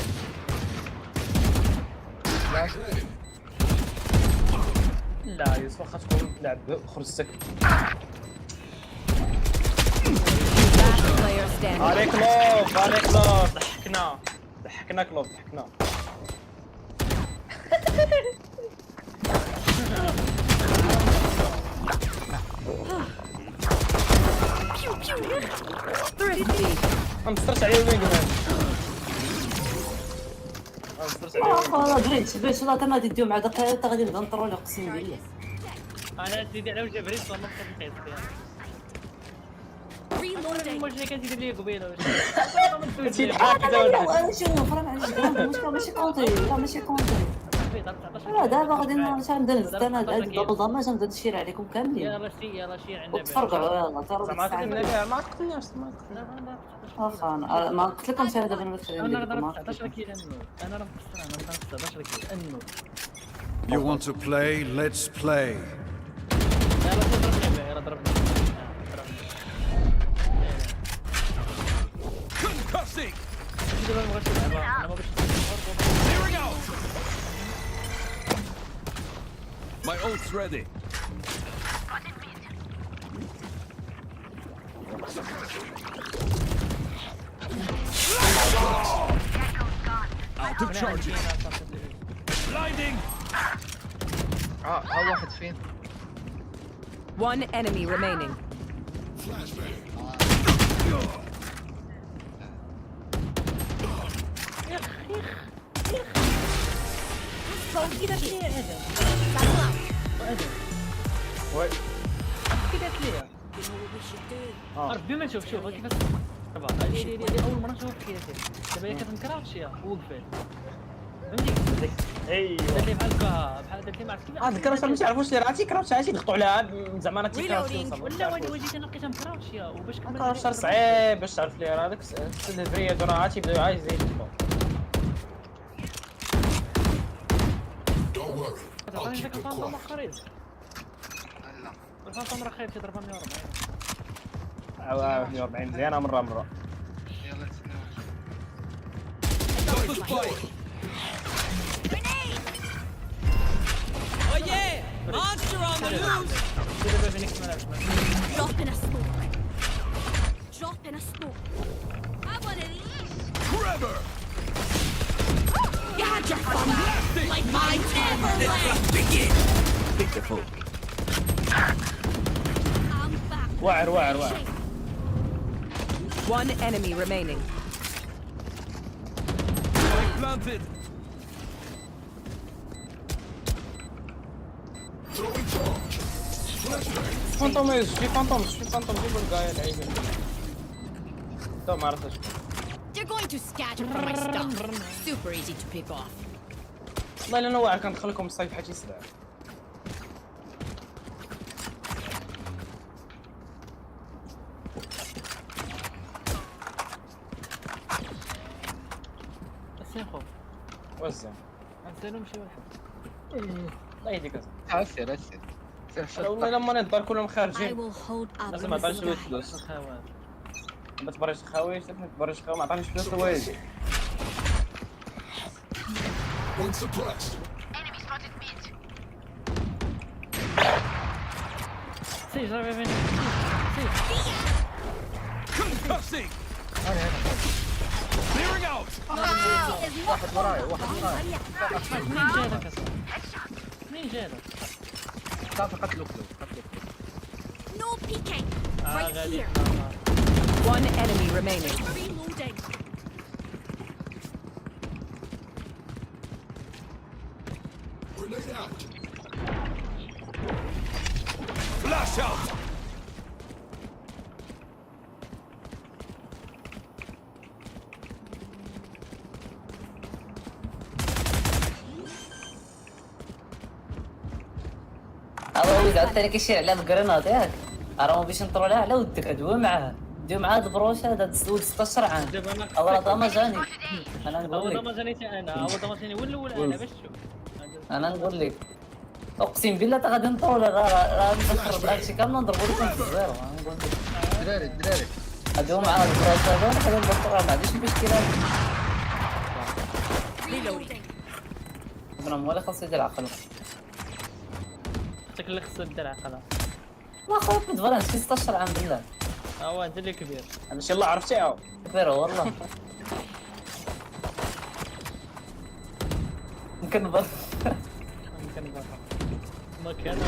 لا يوسف واخا تكون تلعب خرجتك. Last player standing. عليك كلوف عليك كلوف ضحكنا كلوف ضحكنا. Thrifty. ما مسطرش عليه وين كمان. ما مسطرش عليه. والله بريت باش والله كان غادي نديو مع داك حتى غادي نبدا نطرول اقسم بالله. انا سيدي على وجه بريس ما كنت فيها Reloading. المشكل كتدير لي قبيله شوف راه معليش المشكل ماشي كونتري لا ماشي كونتري. لا دابا غادي نبدا نزيد انا دابل ضماش نبدا نشير عليكم كاملين. يلا شي عندنا وتفرقعوا يلا ترى ما تقتلناش ما واخا ما قلت لكمش انا دابا نخلي انا ضربت 19 كيلو انا راه مكسر انا ضربت 19 كيلو انه You want to play? Let's play. يلا ضربني يلا ضربني Concussing. دابا ما بغيتش نلعبها انا ما بغيتش Clearing out. My ult's ready. Out of charges. Blinding. ها واحد فين؟ One enemy remaining. كذا كليا هذا وي كذا كليا ربي ما نشوف شوف كيفاش هذه اول مره نشوف كذا دابا هي كتنكراتش يا وقفت فهمتي ايوا درت لي بحال هكا بحال درت لي معك كيما هاد الكراش ما تعرفوش اللي راه كراش عادي يضغطوا عليها زعما انا تيكراش ولا واجي انا لقيتها مكراتش يا وباش كراش صعيب باش تعرف لي راه داك الدريات راه عاد تيبداو عايز يدخلوا عطاني داك الفانتوم قريب الفانتوم راه خايب تضربها 140 140 مزيانه مره يلا تسناو. Got the spike. Oh yeah! Monster on the loose! Drop in a smoke. Drop in a smoke. I want to leave. Trevor. You had your fun. Like my Neverland. I'm back. واعر One enemy remaining. Planted. فانتوم في فانتوم جيبوا الكايا لعيبه تو ما عرفتش You're going to scatter for my stuff. Super easy to pick off. والله الا انا واعر كندخل لكم الصيف حتى يسبع السيخو وزع غنسالو شي واحد الله يهديك سير والله لما نضر كلهم I خارجين will hold up. لازم ما عطانيش شويه فلوس الخوات ما تبريش الخاويش ما تبريش الخاوي ما عطانيش فلوس هو يجي سير جرب فين Concussing. Clearing out. واحد ورايا منين جا هذاك منين جا هذا صافي قتلوك No peeking. Right غادي here. One enemy remaining. Reloading. Flash out. ويز عاوتاني كيشير على الكرينات ياك راه ما باش نطرولها على ودك ادوي معاه ندوي معاه البروش هذا تسود 16 عام راه ضمجاني انا هو نقول لك ضمجني انا هو ضمجني ولا انا باش تشوف انا نقول لك اقسم بالله تا غادي نطرول راه نخرب هادشي كامل نضربو لكم في الزيرو نقول لك الدراري ادوي معاه البروش هذا ونخليو البطل ما عنديش مشكل انا ولا خاص يدير عقله اختك اللي خصها دير عقلها ما خويا بنت فالنس في 16 عام بالله هو انت اللي كبير ان شاء الله عرفتيها كبير والله يمكن برا يمكن برا ما كان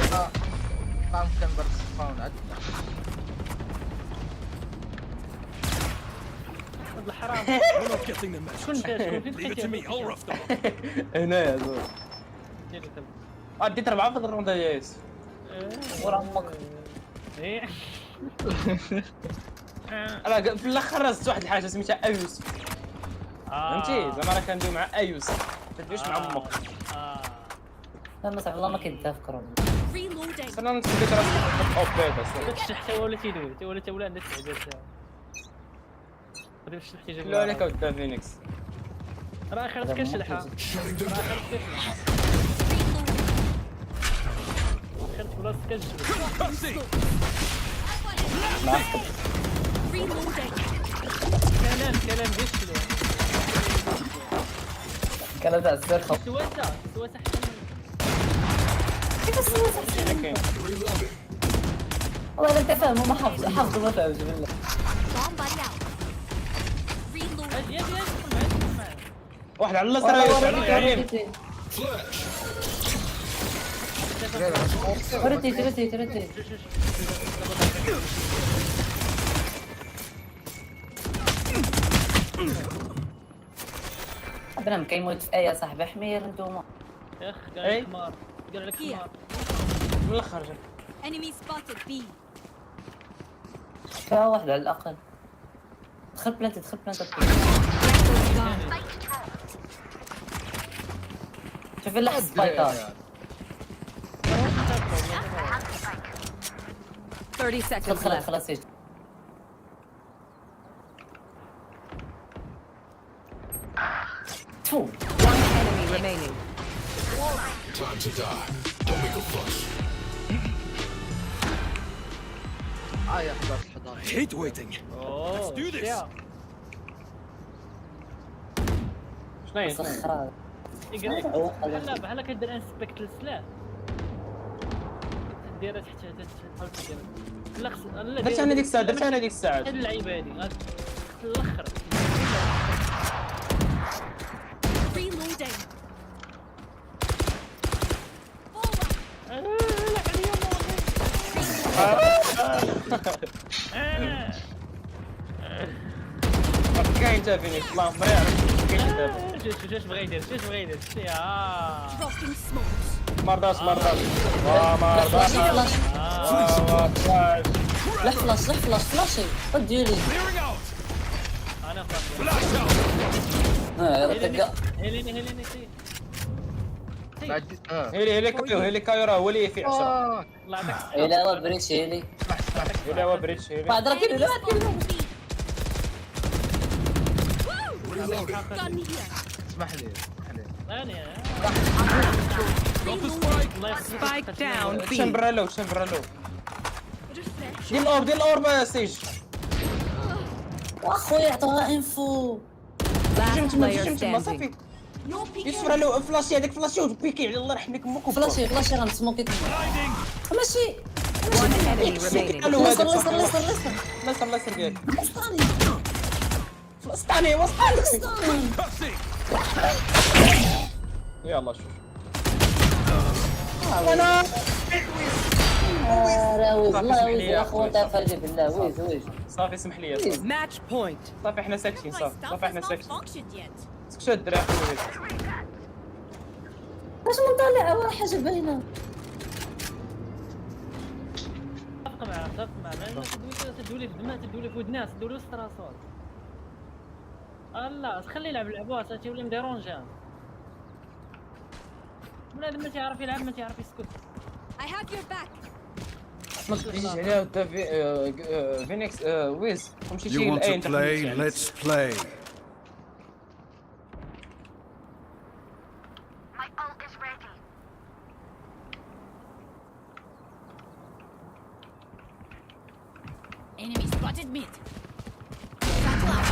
كان برا السفاون عندنا ولد الحرام We're not getting the message. شكون دار شكون Leave it to me. I'll rough them up. هنايا زول ديت 4 في الراوند ياس ورا امك ايه انا في الاخر رزت واحد الحاجه سميتها ايوس فهمتي زعما راه كندوي مع ايوس ما تدويش مع امك لا ما والله ما كنت تفكر انا نتفكر راسي اوبي بس باش حتى ولا تيدوي حتى ولا ولا عندك تعبير غادي باش تحتاج لا عليك اودي فينيكس راه اخرت كنشلحها راه اخرت كنشلحها اخرت بلاصه كنشلح كلام ديال الشلوح كلام تاع السرخه سواسه كيف السواسه والله انت فاهم ما حافظ ما فاهمش بالله واحد على اليسار كريم ترتي بنام كيموت في ايه صاحبي حمير نتوما يا اخ قال لك حمار قال لك حمار من الاخر جا Enemy spotted B. فيها واحد على الاقل دخل بلانت شوف اللي حس سبايكات 30 seconds left. خلاص يجي تو One enemy remaining. Time to die. Don't make a fuss. يا حضرت الحضاره I hate waiting. Let's do this. شنو سخرات لا بحال كدير انسبكت للسلاح ديرها تحت تحاول تديرها لا درت انا ديك الساعه هاد اللعيبه هادي في الاخر Reloading. كاين انت فينيش الله عمري عرفت كاين دابا شوف بغا يدير يا Dropping smokes. مرضاش لا فلاشي ديري انا تلقى هيليني بعد هيلي كايو راه هو اللي في 10 الله يعطيك لا هو بريتش هيلي هيلي هو بريتش هيلي بعد راه كاين Gun here. اسمح لي انا الله Spike down B. شمبرالو ديال الاورب سيج واخويا عطاها انفو Last player تما standing. صافي No peeking. يسفر له فلاشي هذاك فلاشي وبيكي على الله يرحم لك امك فلاشي غنسموكي ماشي One enemy remaining. قالوا هذاك لسر الله يسر ديالك وسطاني يلا شوف وانا والله ويز يا اخويا فرق بالله ويز صافي اسمح لي صافي Match point. صافي حنا ساكتين My صافي stuff حنا has not ساكتين functioned yet. سكتوا الدراري واش مطلع ولا حاجه باينه اتفق معاه ما تدولي في دماغ تدولي في ودناس تدولي وسط راسو لا خليه يلعب لعبوات تيولي مديرونجان بنادم ما تيعرف يلعب ما تيعرف يسكت I have your back. ما تجيش عليها انت فينيكس ويز تمشي You شي want الاين to play? Let's play. Enemy spotted mid. Battle out.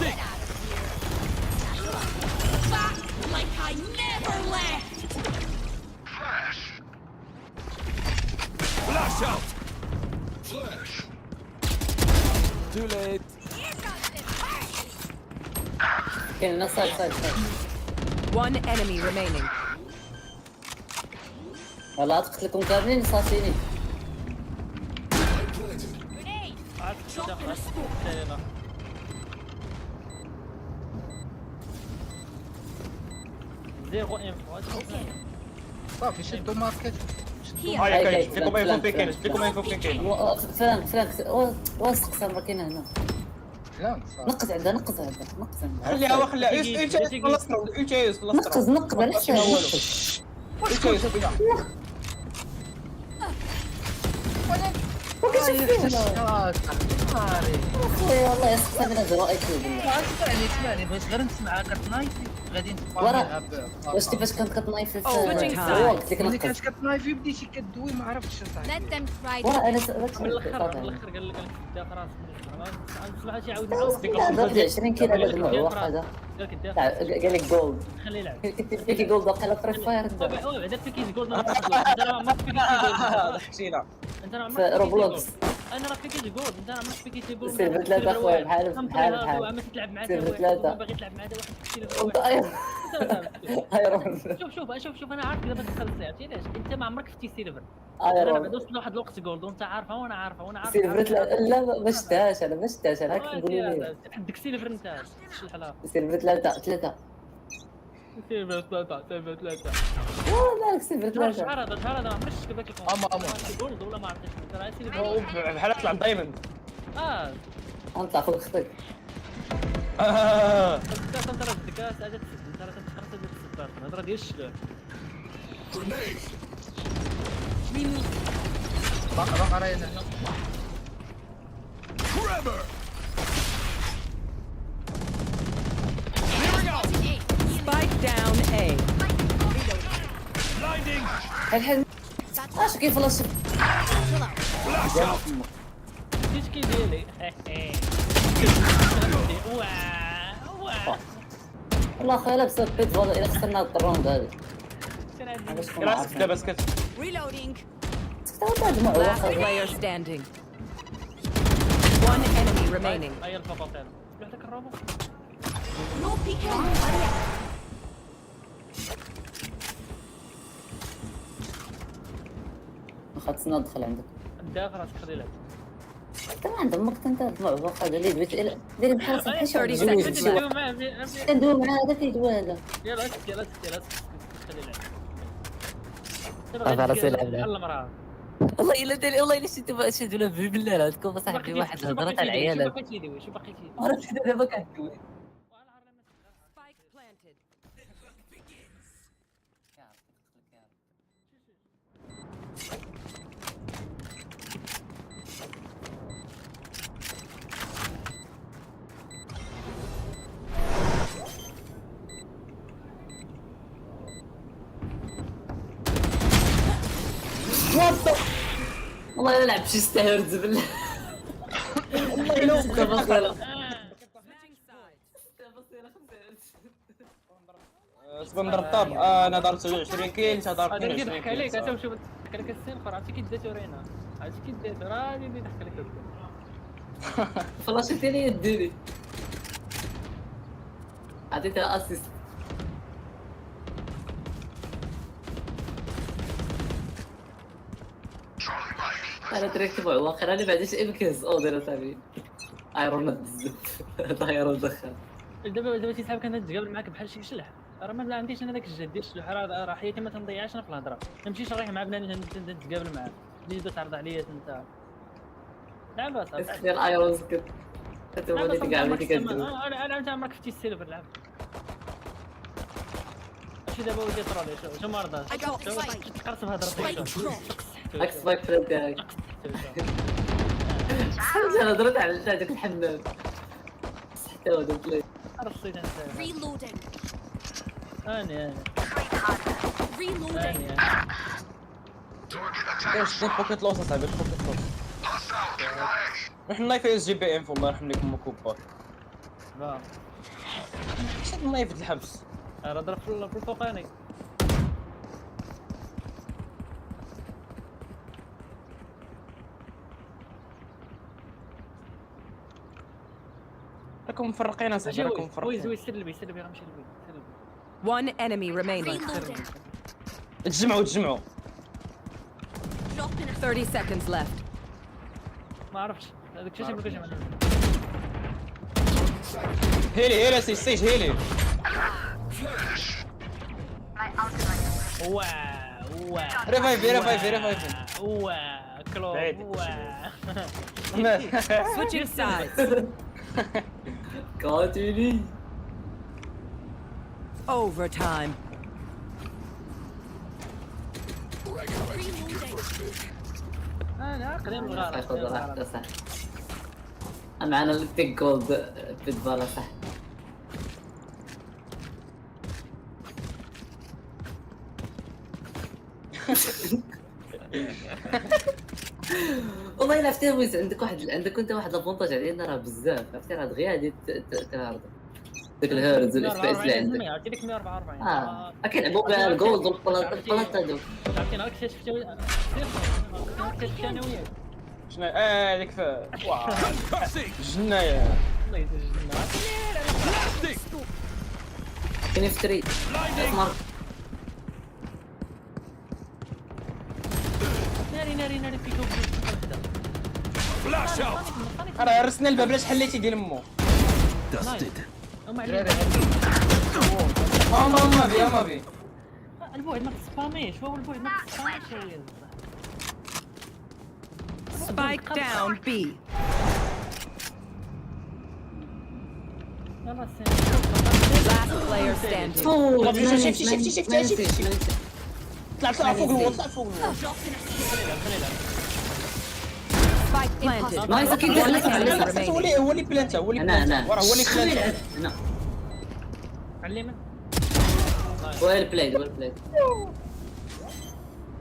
Get out of here. Back like I never left. Flash out. Flash. Too late. كاين ناس سايد. One enemy remaining. والله تقتلكم كاملين صافيني. زيرو انفو. صافي شدوا ماركت. هاي كاين فيكم ايفون بيكين فيكم ايفون بيكين فرانك واثق صار كاين هنا. لا نقز عندها خليها خليها ايش نقز على حساب خويا والله يسقط من اجرائك بالله. اسمعني بغيت غير نسمعها كتنايفي غادي ورا واش كيفاش كانت كتنايفي في Switching قلت لك ملي نقز كانت كتنايفي بديتي كدوي ما عرفتش Let them try. ورا انا من الاخر قال لك دا خلاص نسمع شي عاود هذا 20 كيلو هذا المعوق هذا قال لك انت قال لك جولد خليه يلعب كنت فيكي جولد وقيلا فري فاير بعدا فيكي جولد انت راه ما فيكي جولد حشينا انت راه في روبلوكس انا راه فيكي جولد انت راه ما فيكي جولد سيرفر 3 اخويا بحال ما تلعب مع سيرفر واحد ثلاثة. باغي تلعب مع واحد ايرون شوف انا عارف دابا دخل السيرفر علاش انت ما عمرك فتي سيلفر انا ايرون دوزت لواحد الوقت جولد وانت عارفه وانا عارفه سيرفر لا ما شفتهاش انا ما شفتهاش انا هاك نقولوا لي عندك سيلفر انت شي الحلاوه سيرفر 3 سيلفر 3 والله سيرفر 3 شحال هذا ما عمرش كباك جولد ولا ما عرفتش انت راه سيلفر بحال طلع دايموند غنطلع فوق خطيك انت راه الذكاء ساعات تسد انت راه تنتقرص هذا السبار الهضره ديال الشلال باقا راهي هنا Spike down A. الحين اش كيف فلاش ايش كيدير لي والله خويا لابس بيت فاضي الا خسرنا هاد الراوند هذا راسك دابا سكت Reloading. Last player standing. One enemy remaining. هيا الفقطين لك الروبو No peeking. خاصنا ندخل عندك الداخل راسك خلي يلعب انت ما عندك وقت انت المعوق هذا اللي دويت دير بحال صحيح 30 seconds كندوي مع هذا كيدوي هذا يلا اسكت خلي يلعب هذا راسي يلعب يلا مراه والله الا داري والله الا شدوا له بالله عندكم صاحبي واحد الهضره تاع العيال شو باقي تيدوي عرفت دابا كندوي Spike planted. والله الا لعب شي ستايرز بالله والله الا وقف سبون ضرب طاب انا ضربت 27 كيل انت ضربت هذا 22 كيضحك عليك كيل انت وشوف ضحك عليك السينخر عرفتي كي داتو رينا عرفتي كي داتو راه اللي ضحك عليك فلاشتي لي يديني عطيتها اسيست انا تركب واخر انا بعدش ابكز دايره ثاني ايرون بزاف هذا ايرون دخل دابا تيسحب انا نتقابل معاك بحال شي شلح راه ما عنديش انا داك الجد ديال الشلح راه حياتي ما تنضيعش انا في الهضره ما نمشيش نريح مع بنادم نتقابل معاه اللي تبدا تعرض عليا انت لعب اصاحبي ديال ايرون سكت انت وليتي كاع اللي كدوي انا عمرك فتي السيلفر لعب شي دابا ولدي طرالي شو ما رضاش تقرص بهضرتك هاك سبايك فريند تاعي انا درت على هذاك الحمام حتى هو درت ليه قرصيت انت Reloading. انا Reloading. ايش بوكيت لوس اصاحبي بوكيت لوس نحن نايف اس جي بي ام الله يرحم لكم كوبا لا شاد النايف في الحبس راه ضرب في الفوقاني راكم مفرقين اصاحبي راكم وي مفرقين سلبي غنمشي للبيت One enemy remaining. Reloading. تجمعوا Dropping a 30 seconds left. ما عرفتش هذاك الشيء ما كنتش هيلي سيج هيلي واو ريفايف واو كلوب بعيد. واو Switching sides. قاتلي Overtime. انا قديم ياخذ الغلط راحته صح معنا البيج جولد بيتبالا صح والله الا عرفتي ويز عندك انت واحد لافونتاج علينا راه بزاف عرفتي راه دغيا غادي تهرب داك الهيرز والاف بي اس اللي عندك عرفتي لك 144 كيلعبوا بها الجولد والبلاط هذوك عرفتي انا اكتشفت انا وياك شنو هذيك جنايه الله يسجلنا كاين يفتري ناري فيكو راه رسنا الباب علاش حليتي ديال مو ما بي البعد ما تسباميش هو البعد ما تسباميش Spike down B. يلا Last player standing. شفتي طلع فوق الوول Spike planted. نايس اكيد One دخلت على enemy اليسار. remaining. هو اللي بلانتا وراه هو اللي بلانتا انا علمنا ويل بلايد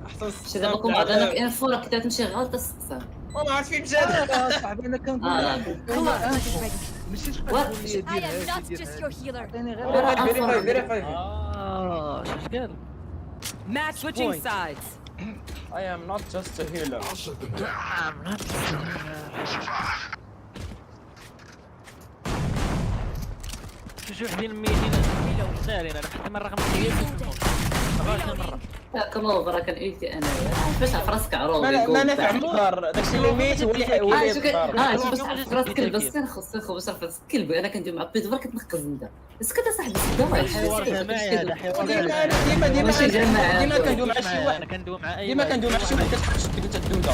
احسن شي دابا كون عطيناك انفو راك كنت تمشي غلط تسقسى ما عرفت فين مشات صاحبي انا كنقول ماشي تقول لي I am not just your healer. عطيني غير فيريفاي شو قال Match switching Point. sides. I am not just a healer شو وحدين ميتين سارين انا حتى مره كلوف راه كان ايتي انا باش عرف راسك عروض ما نفع مقدار داكشي اللي ميت هو اللي يختار باش عرف راسك كلب بس خصو باش عرف راسك كلب انا كندوي مع بيت برك كتنقز انت اسكت اصاحبي حوار جماعي هذا حوار ديما كندوي مع شي واحد كندوي مع اي ديما كندوي مع شي واحد كتشد انت الدوده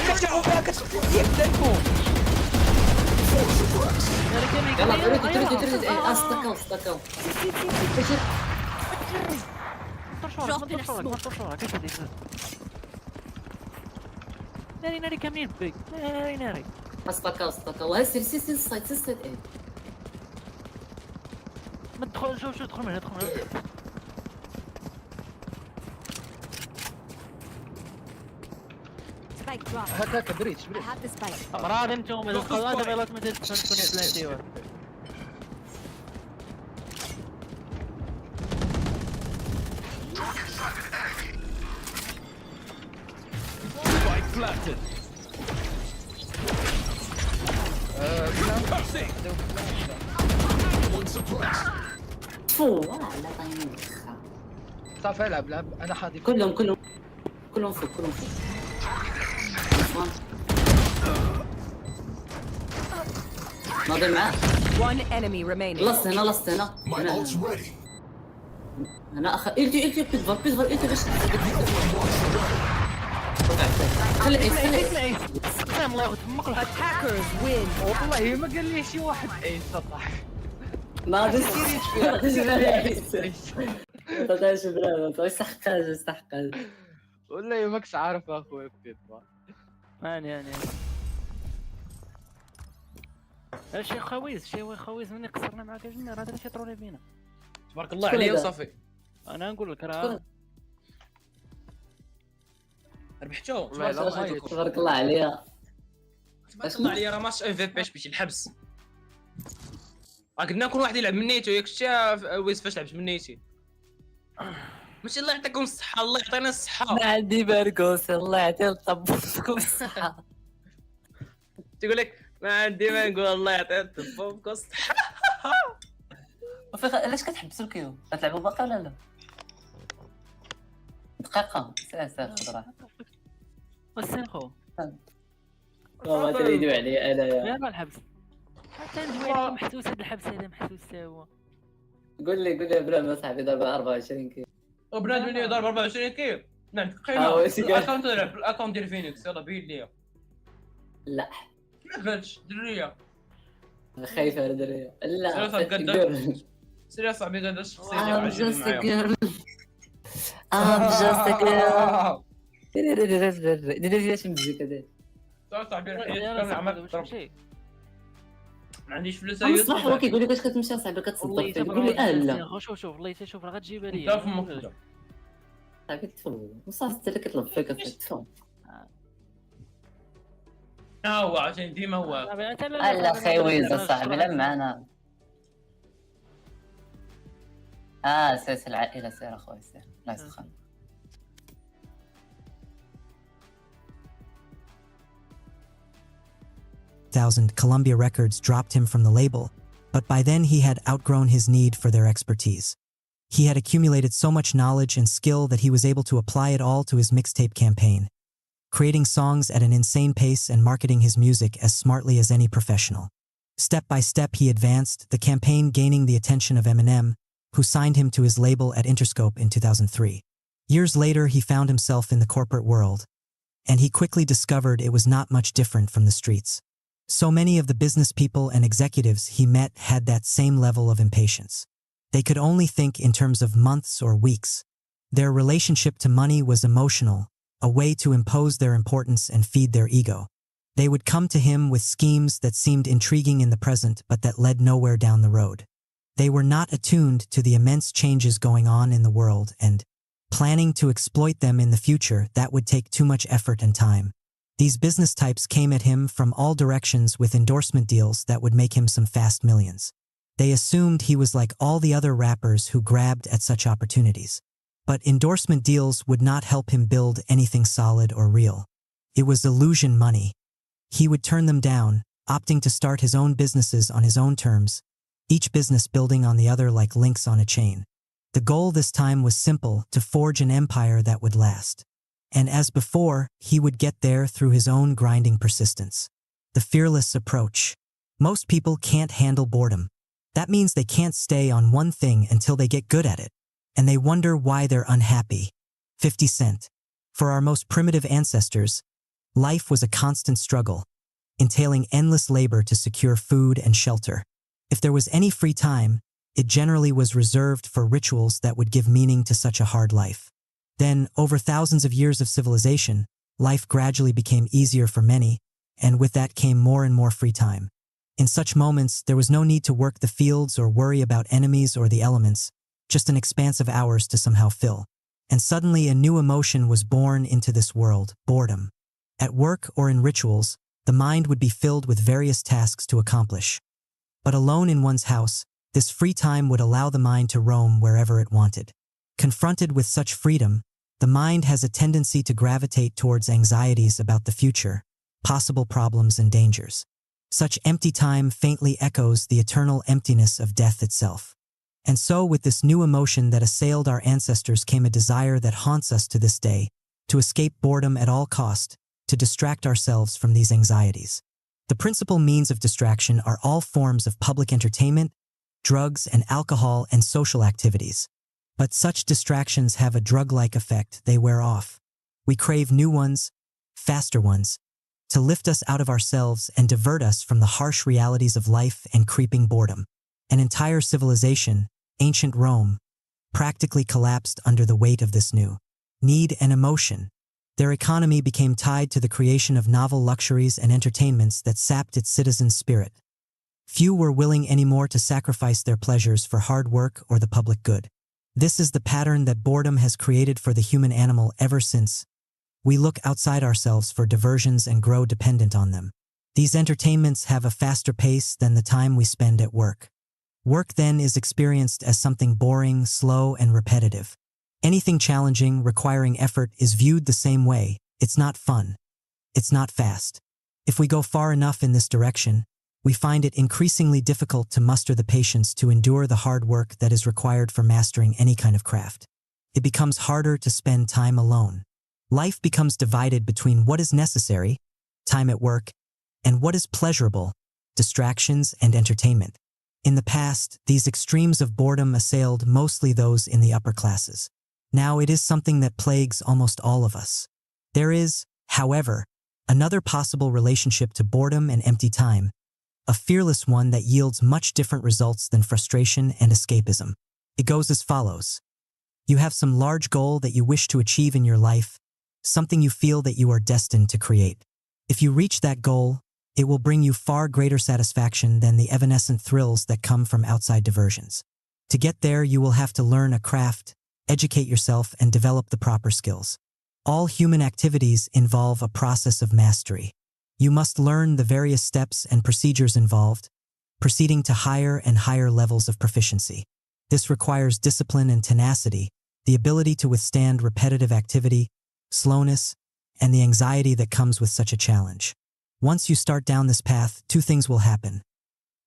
كتفتحوا فيها كتفتحوا يدكم يلا تريد استكاو ناري كاملين بيك ناري استكاو هاي سير السايت ايه ما تدخل شوف ادخل من هنا Spike drop. هكاك بريتش I have the spike. امراض انتم القضاء دابا ما تكون ثلاثي فو لا طاينين صافي العب انا حاضي كلهم فوق ناضي معاه One enemy remaining. لصت هنا انا التي بيتفر باش خلي الله ياخذ فمك Attackers win. والله ما قال لي شي واحد اي صح ما غاديش غاديش بلا يستحقها. ولا ماكش عارف اخويا بتيت يعني شي خويز مني قصرنا معاك الجميع هذا شي طرولي بينا. تبارك الله عليه وصافي. انا نقول لك راه ربحتو تبارك الله عليها. تبارك الله عليا راه ماتش ام في بي باش الحبس. قلنا كل واحد يلعب من نيتو ياك شتي ويز فاش لعبت من نيتي. ماشي الله يعطيكم الصحة الله يعطينا الصحة. ما عندي باركوس الله يعطي طبوكم الصحة. تقول لك ما عندي ما نقول الله يعطي طبوكم الصحة. علاش كتحبسوا الكيو؟ كتلعبوا باقي ولا لا؟ دقيقة سير خضرا. وسنخو ما تريدوا عليا انا يا. لا الحبس حتى ندوي محسوس هذا الحبس هذا محسوس حتى هو. قول لي بلا صاحبي ضرب 24 كيلو. بنادم اللي يضرب 24 كيلو. نعم قيمة. الاكونت تلعب الاكونت ديال فينيكس يلا بين ليا. لا ما فهمتش درية. خايفة على درية. لا سير يا صاحبي هذا الشخصية اللي عاجبني معايا. just a girl. دير المزيكا ديال. صاحبي كان عملت ما عنديش فلوس صح هو كيقول لك اش كتمشي صاحبي كتصدق تقول لي لا شوف والله شوف راه غتجيبها لي انت في المقدم صافي تفهم وصافي حتى كيطلب فيك كتفهم هو عشان ديما هو لا خويز صاحبي لا معنا سير العائله سير اخويا سير لا يسخن Columbia Records dropped him from the label, but by then he had outgrown his need for their expertise. He had accumulated so much knowledge and skill that he was able to apply it all to his mixtape campaign, creating songs at an insane pace and marketing his music as smartly as any professional. Step by step he advanced, the campaign gaining the attention of Eminem, who signed him to his label at Interscope in 2003. Years later, he found himself in the corporate world, and he quickly discovered it was not much different from the streets. So many of the business people and executives he met had that same level of impatience. They could only think in terms of months or weeks. Their relationship to money was emotional, a way to impose their importance and feed their ego. They would come to him with schemes that seemed intriguing in the present but that led nowhere down the road. They were not attuned to the immense changes going on in the world and, planning to exploit them in the future, that would take too much effort and time. These business types came at him from all directions with endorsement deals that would make him some fast millions. They assumed he was like all the other rappers who grabbed at such opportunities. But endorsement deals would not help him build anything solid or real. It was illusion money. He would turn them down, opting to start his own businesses on his own terms, each business building on the other like links on a chain. The goal this time was simple, to forge an empire that would last. And as before, he would get there through his own grinding persistence. The fearless approach. Most people can't handle boredom. That means they can't stay on one thing until they get good at it, and they wonder why they're unhappy. 50 Cent. For our most primitive ancestors, life was a constant struggle, entailing endless labor to secure food and shelter. If there was any free time, it generally was reserved for rituals that would give meaning to such a hard life. Then, over thousands of years of civilization, life gradually became easier for many, and with that came more and more free time. In such moments, there was no need to work the fields or worry about enemies or the elements, just an expanse of hours to somehow fill. And suddenly a new emotion was born into this world, boredom. At work or in rituals, the mind would be filled with various tasks to accomplish. But alone in one's house, this free time would allow the mind to roam wherever it wanted. Confronted with such freedom, the mind has a tendency to gravitate towards anxieties about the future, possible problems and dangers. Such empty time faintly echoes the eternal emptiness of death itself. And so with this new emotion that assailed our ancestors came a desire that haunts us to this day, to escape boredom at all cost, to distract ourselves from these anxieties. The principal means of distraction are all forms of public entertainment, drugs and alcohol and social activities. But such distractions have a drug-like effect, they wear off. We crave new ones, faster ones, to lift us out of ourselves and divert us from the harsh realities of life and creeping boredom. An entire civilization, ancient Rome, practically collapsed under the weight of this new need and emotion. Their economy became tied to the creation of novel luxuries and entertainments that sapped its citizens' spirit. Few were willing anymore to sacrifice their pleasures for hard work or the public good. This is the pattern that boredom has created for the human animal ever since. We look outside ourselves for diversions and grow dependent on them. These entertainments have a faster pace than the time we spend at work. Work then is experienced as something boring, slow, and repetitive. Anything challenging, requiring effort is viewed the same way. It's not fun. It's not fast. If we go far enough in this direction, we find it increasingly difficult to muster the patience to endure the hard work that is required for mastering any kind of craft. It becomes harder to spend time alone. Life becomes divided between what is necessary, time at work, and what is pleasurable, distractions and entertainment. In the past, these extremes of boredom assailed mostly those in the upper classes. Now it is something that plagues almost all of us. There is, however, another possible relationship to boredom and empty time, a fearless one that yields much different results than frustration and escapism. It goes as follows. You have some large goal that you wish to achieve in your life, something you feel that you are destined to create. If you reach that goal, it will bring you far greater satisfaction than the evanescent thrills that come from outside diversions. To get there, you will have to learn a craft, educate yourself, and develop the proper skills. All human activities involve a process of mastery. You must learn the various steps and procedures involved, proceeding to higher and higher levels of proficiency. This requires discipline and tenacity, the ability to withstand repetitive activity, slowness, and the anxiety that comes with such a challenge. Once you start down this path, two things will happen.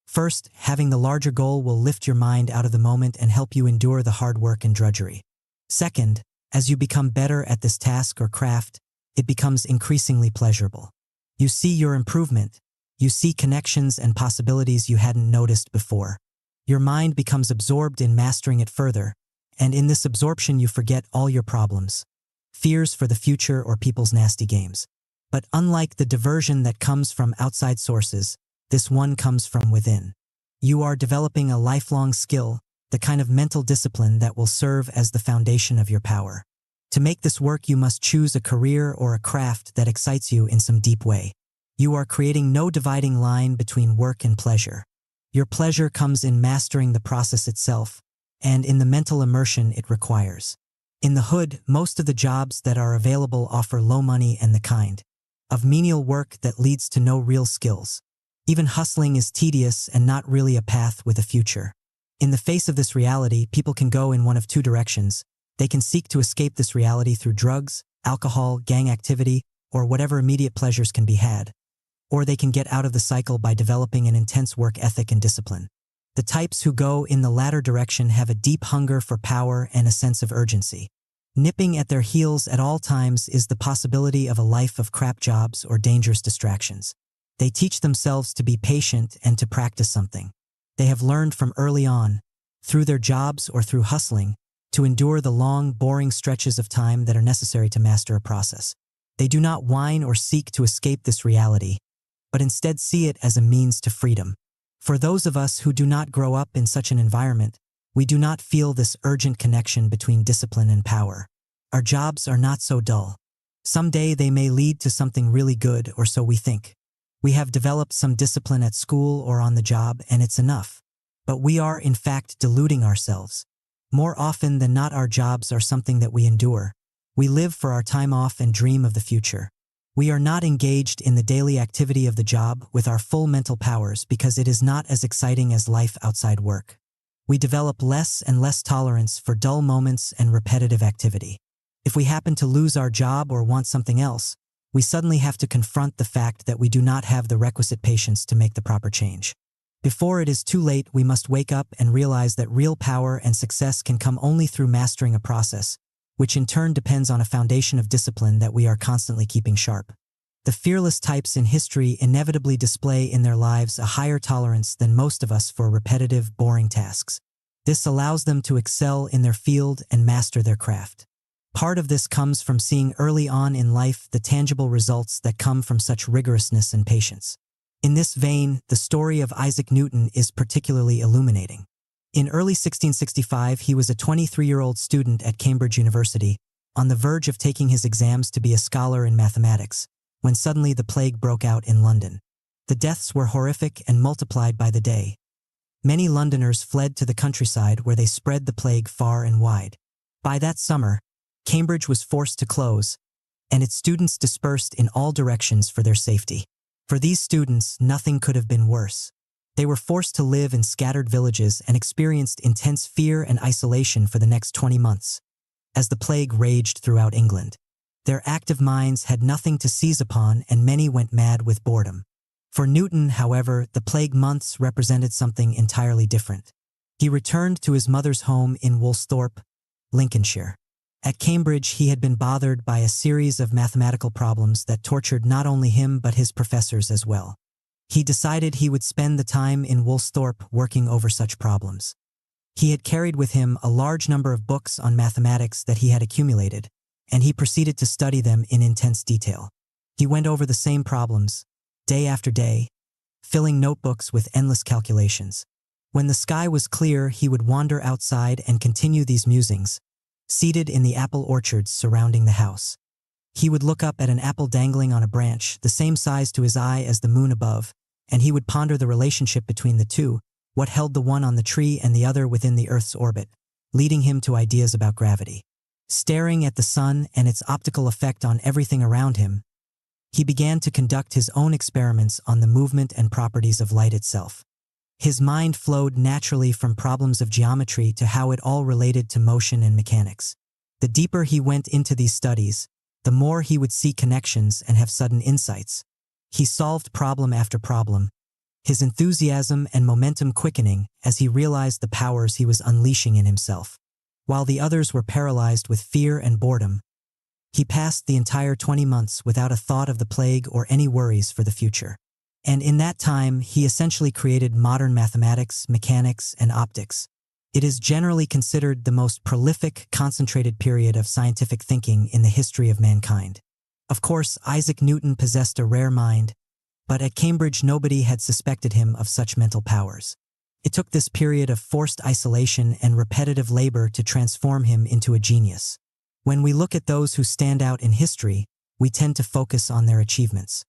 First, having the larger goal will lift your mind out of the moment and help you endure the hard work and drudgery. Second, as you become better at this task or craft, it becomes increasingly pleasurable. You see your improvement. You see connections and possibilities you hadn't noticed before. Your mind becomes absorbed in mastering it further, and in this absorption you forget all your problems, fears for the future or people's nasty games. But unlike the diversion that comes from outside sources, this one comes from within. You are developing a lifelong skill, the kind of mental discipline that will serve as the foundation of your power. To make this work, you must choose a career or a craft that excites you in some deep way. You are creating no dividing line between work and pleasure. Your pleasure comes in mastering the process itself, and in the mental immersion it requires. In the hood, most of the jobs that are available offer low money and the kind of menial work that leads to no real skills. Even hustling is tedious and not really a path with a future. In the face of this reality, people can go in one of two directions. They can seek to escape this reality through drugs, alcohol, gang activity, or whatever immediate pleasures can be had. Or they can get out of the cycle by developing an intense work ethic and discipline. The types who go in the latter direction have a deep hunger for power and a sense of urgency. Nipping at their heels at all times is the possibility of a life of crap jobs or dangerous distractions. They teach themselves to be patient and to practice something. They have learned from early on, through their jobs or through hustling, to endure the long, boring stretches of time that are necessary to master a process. They do not whine or seek to escape this reality, but instead see it as a means to freedom. For those of us who do not grow up in such an environment, we do not feel this urgent connection between discipline and power. Our jobs are not so dull. Someday they may lead to something really good, or so we think. We have developed some discipline at school or on the job, and it's enough. But we are, in fact, deluding ourselves. More often than not, our jobs are something that we endure. We live for our time off and dream of the future. We are not engaged in the daily activity of the job with our full mental powers because it is not as exciting as life outside work. We develop less and less tolerance for dull moments and repetitive activity. If we happen to lose our job or want something else, we suddenly have to confront the fact that we do not have the requisite patience to make the proper change. Before it is too late, we must wake up and realize that real power and success can come only through mastering a process, which in turn depends on a foundation of discipline that we are constantly keeping sharp. The fearless types in history inevitably display in their lives a higher tolerance than most of us for repetitive, boring tasks. This allows them to excel in their field and master their craft. Part of this comes from seeing early on in life the tangible results that come from such rigorousness and patience. In this vein, the story of Isaac Newton is particularly illuminating. In early 1665, he was a 23-year-old student at Cambridge University, on the verge of taking his exams to be a scholar in mathematics, when suddenly the plague broke out in London. The deaths were horrific and multiplied by the day. Many Londoners fled to the countryside where they spread the plague far and wide. By that summer, Cambridge was forced to close, and its students dispersed in all directions for their safety. For these students, nothing could have been worse. They were forced to live in scattered villages and experienced intense fear and isolation for the next 20 months, as the plague raged throughout England. Their active minds had nothing to seize upon, and many went mad with boredom. For Newton, however, the plague months represented something entirely different. He returned to his mother's home in Woolsthorpe, Lincolnshire. At Cambridge, he had been bothered by a series of mathematical problems that tortured not only him but his professors as well. He decided he would spend the time in Woolsthorpe working over such problems. He had carried with him a large number of books on mathematics that he had accumulated, and he proceeded to study them in intense detail. He went over the same problems, day after day, filling notebooks with endless calculations. When the sky was clear, he would wander outside and continue these musings, seated in the apple orchards surrounding the house. He would look up at an apple dangling on a branch, the same size to his eye as the moon above, and he would ponder the relationship between the two, what held the one on the tree and the other within the Earth's orbit, leading him to ideas about gravity. Staring at the sun and its optical effect on everything around him, he began to conduct his own experiments on the movement and properties of light itself. His mind flowed naturally from problems of geometry to how it all related to motion and mechanics. The deeper he went into these studies, the more he would see connections and have sudden insights. He solved problem after problem, his enthusiasm and momentum quickening as he realized the powers he was unleashing in himself. While the others were paralyzed with fear and boredom, he passed the entire 20 months without a thought of the plague or any worries for the future. And in that time, he essentially created modern mathematics, mechanics, and optics. It is generally considered the most prolific, concentrated period of scientific thinking in the history of mankind. Of course, Isaac Newton possessed a rare mind, but at Cambridge nobody had suspected him of such mental powers. It took this period of forced isolation and repetitive labor to transform him into a genius. When we look at those who stand out in history, we tend to focus on their achievements.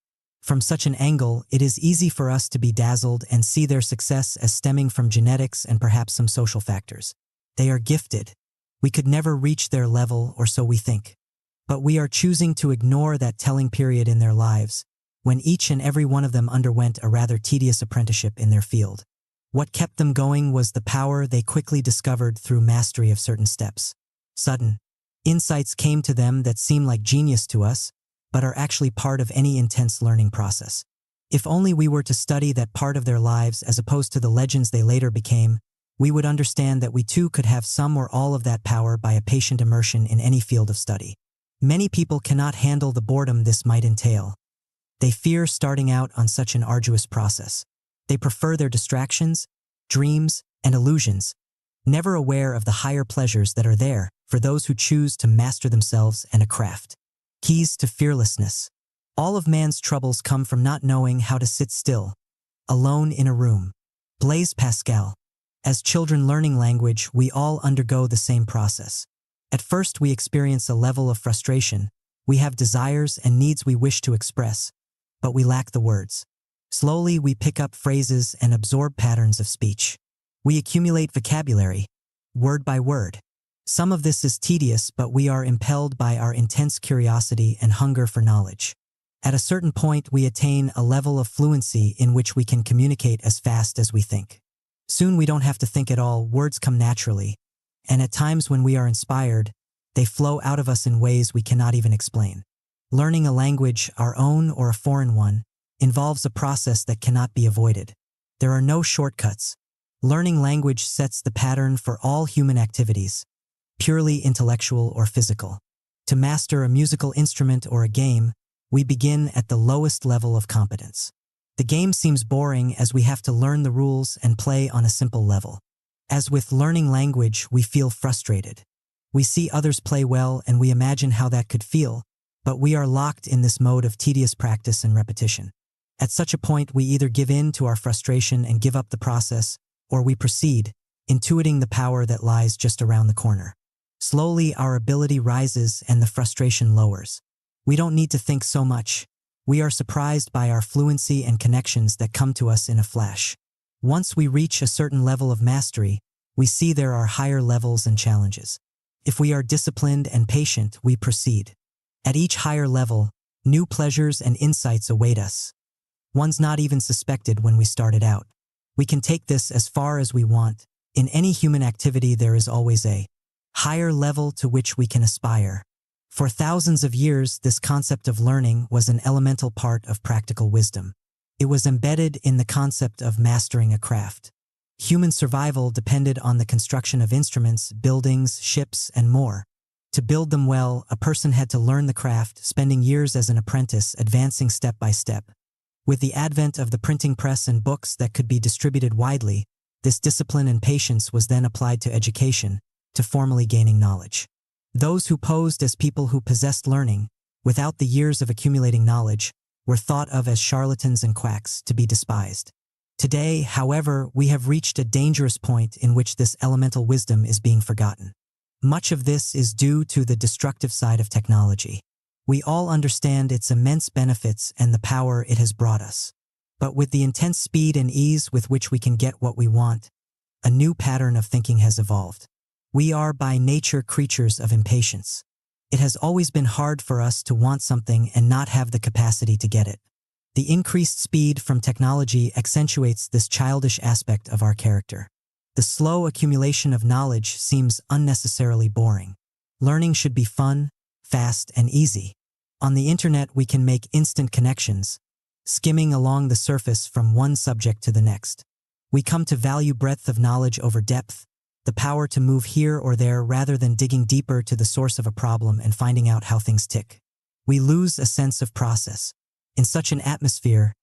From such an angle, it is easy for us to be dazzled and see their success as stemming from genetics and perhaps some social factors. They are gifted. We could never reach their level, or so we think. But we are choosing to ignore that telling period in their lives, when each and every one of them underwent a rather tedious apprenticeship in their field. What kept them going was the power they quickly discovered through mastery of certain steps. Sudden insights came to them that seem like genius to us, but are actually part of any intense learning process. If only we were to study that part of their lives as opposed to the legends they later became, we would understand that we too could have some or all of that power by a patient immersion in any field of study. Many people cannot handle the boredom this might entail. They fear starting out on such an arduous process. They prefer their distractions, dreams, and illusions, never aware of the higher pleasures that are there for those who choose to master themselves and a craft. Keys to fearlessness. All of man's troubles come from not knowing how to sit still, alone in a room. Blaise Pascal. As children learning language, we all undergo the same process. At first, we experience a level of frustration. We have desires and needs we wish to express, but we lack the words. Slowly, we pick up phrases and absorb patterns of speech. We accumulate vocabulary, word by word. Some of this is tedious, but we are impelled by our intense curiosity and hunger for knowledge. At a certain point, we attain a level of fluency in which we can communicate as fast as we think. Soon we don't have to think at all, words come naturally, and at times when we are inspired, they flow out of us in ways we cannot even explain. Learning a language, our own or a foreign one, involves a process that cannot be avoided. There are no shortcuts. Learning language sets the pattern for all human activities, purely intellectual or physical. To master a musical instrument or a game, we begin at the lowest level of competence. The game seems boring as we have to learn the rules and play on a simple level. As with learning language, we feel frustrated. We see others play well and we imagine how that could feel, but we are locked in this mode of tedious practice and repetition. At such a point, we either give in to our frustration and give up the process, or we proceed, intuiting the power that lies just around the corner. Slowly, our ability rises and the frustration lowers. We don't need to think so much. We are surprised by our fluency and connections that come to us in a flash. Once we reach a certain level of mastery, we see there are higher levels and challenges. If we are disciplined and patient, we proceed. At each higher level, new pleasures and insights await us. Ones not even suspected when we started out. We can take this as far as we want. In any human activity, there is always a higher level to which we can aspire. For thousands of years, this concept of learning was an elemental part of practical wisdom. It was embedded in the concept of mastering a craft. Human survival depended on the construction of instruments, buildings, ships, and more. To build them well, a person had to learn the craft, spending years as an apprentice, advancing step by step. With the advent of the printing press and books that could be distributed widely, this discipline and patience was then applied to education, to formally gaining knowledge. Those who posed as people who possessed learning, without the years of accumulating knowledge, were thought of as charlatans and quacks, to be despised. Today, however, we have reached a dangerous point in which this elemental wisdom is being forgotten. Much of this is due to the destructive side of technology. We all understand its immense benefits and the power it has brought us. But with the intense speed and ease with which we can get what we want, a new pattern of thinking has evolved. We are by nature creatures of impatience. It has always been hard for us to want something and not have the capacity to get it. The increased speed from technology accentuates this childish aspect of our character. The slow accumulation of knowledge seems unnecessarily boring. Learning should be fun, fast, and easy. On the internet, we can make instant connections, skimming along the surface from one subject to the next. We come to value breadth of knowledge over depth, the power to move here or there rather than digging deeper to the source of a problem and finding out how things tick. We lose a sense of process. In such an atmosphere,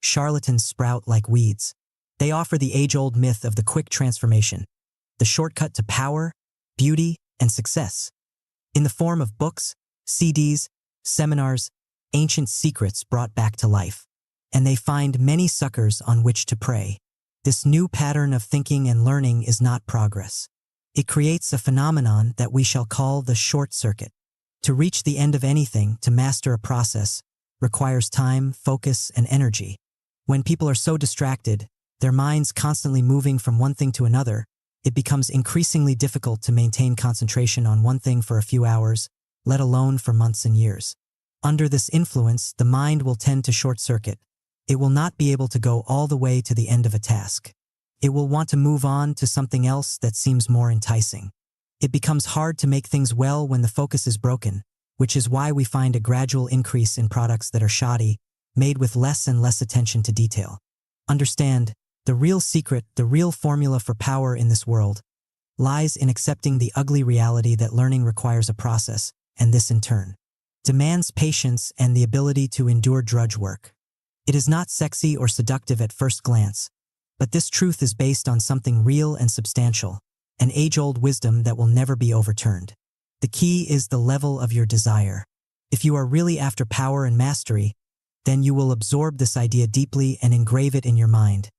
charlatans sprout like weeds. They offer the age-old myth of the quick transformation, the shortcut to power, beauty, and success. In the form of books, CDs, seminars, ancient secrets brought back to life. And they find many suckers on which to prey. This new pattern of thinking and learning is not progress. It creates a phenomenon that we shall call the short circuit. To reach the end of anything, to master a process, requires time, focus, and energy. When people are so distracted, their minds constantly moving from one thing to another, it becomes increasingly difficult to maintain concentration on one thing for a few hours, let alone for months and years. Under this influence, the mind will tend to short-circuit. It will not be able to go all the way to the end of a task. It will want to move on to something else that seems more enticing. It becomes hard to make things well when the focus is broken, which is why we find a gradual increase in products that are shoddy, made with less and less attention to detail. Understand, the real secret, the real formula for power in this world, lies in accepting the ugly reality that learning requires a process, and this in turn demands patience and the ability to endure drudge work. It is not sexy or seductive at first glance, but this truth is based on something real and substantial, an age-old wisdom that will never be overturned. The key is the level of your desire. If you are really after power and mastery, then you will absorb this idea deeply and engrave it in your mind.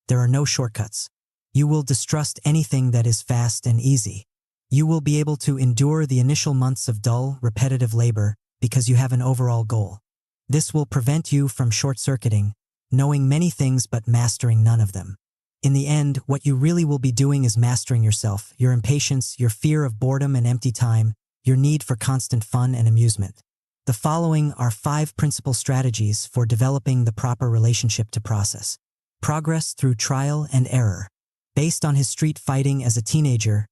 There are no shortcuts. You will distrust anything that is fast and easy. You will be able to endure the initial months of dull, repetitive labor because you have an overall goal. This will prevent you from short-circuiting, knowing many things but mastering none of them. In the end, what you really will be doing is mastering yourself, your impatience, your fear of boredom and empty time, your need for constant fun and amusement. The following are 5 principal strategies for developing the proper relationship to process. Progress through trial and error. Based on his street fighting as a teenager,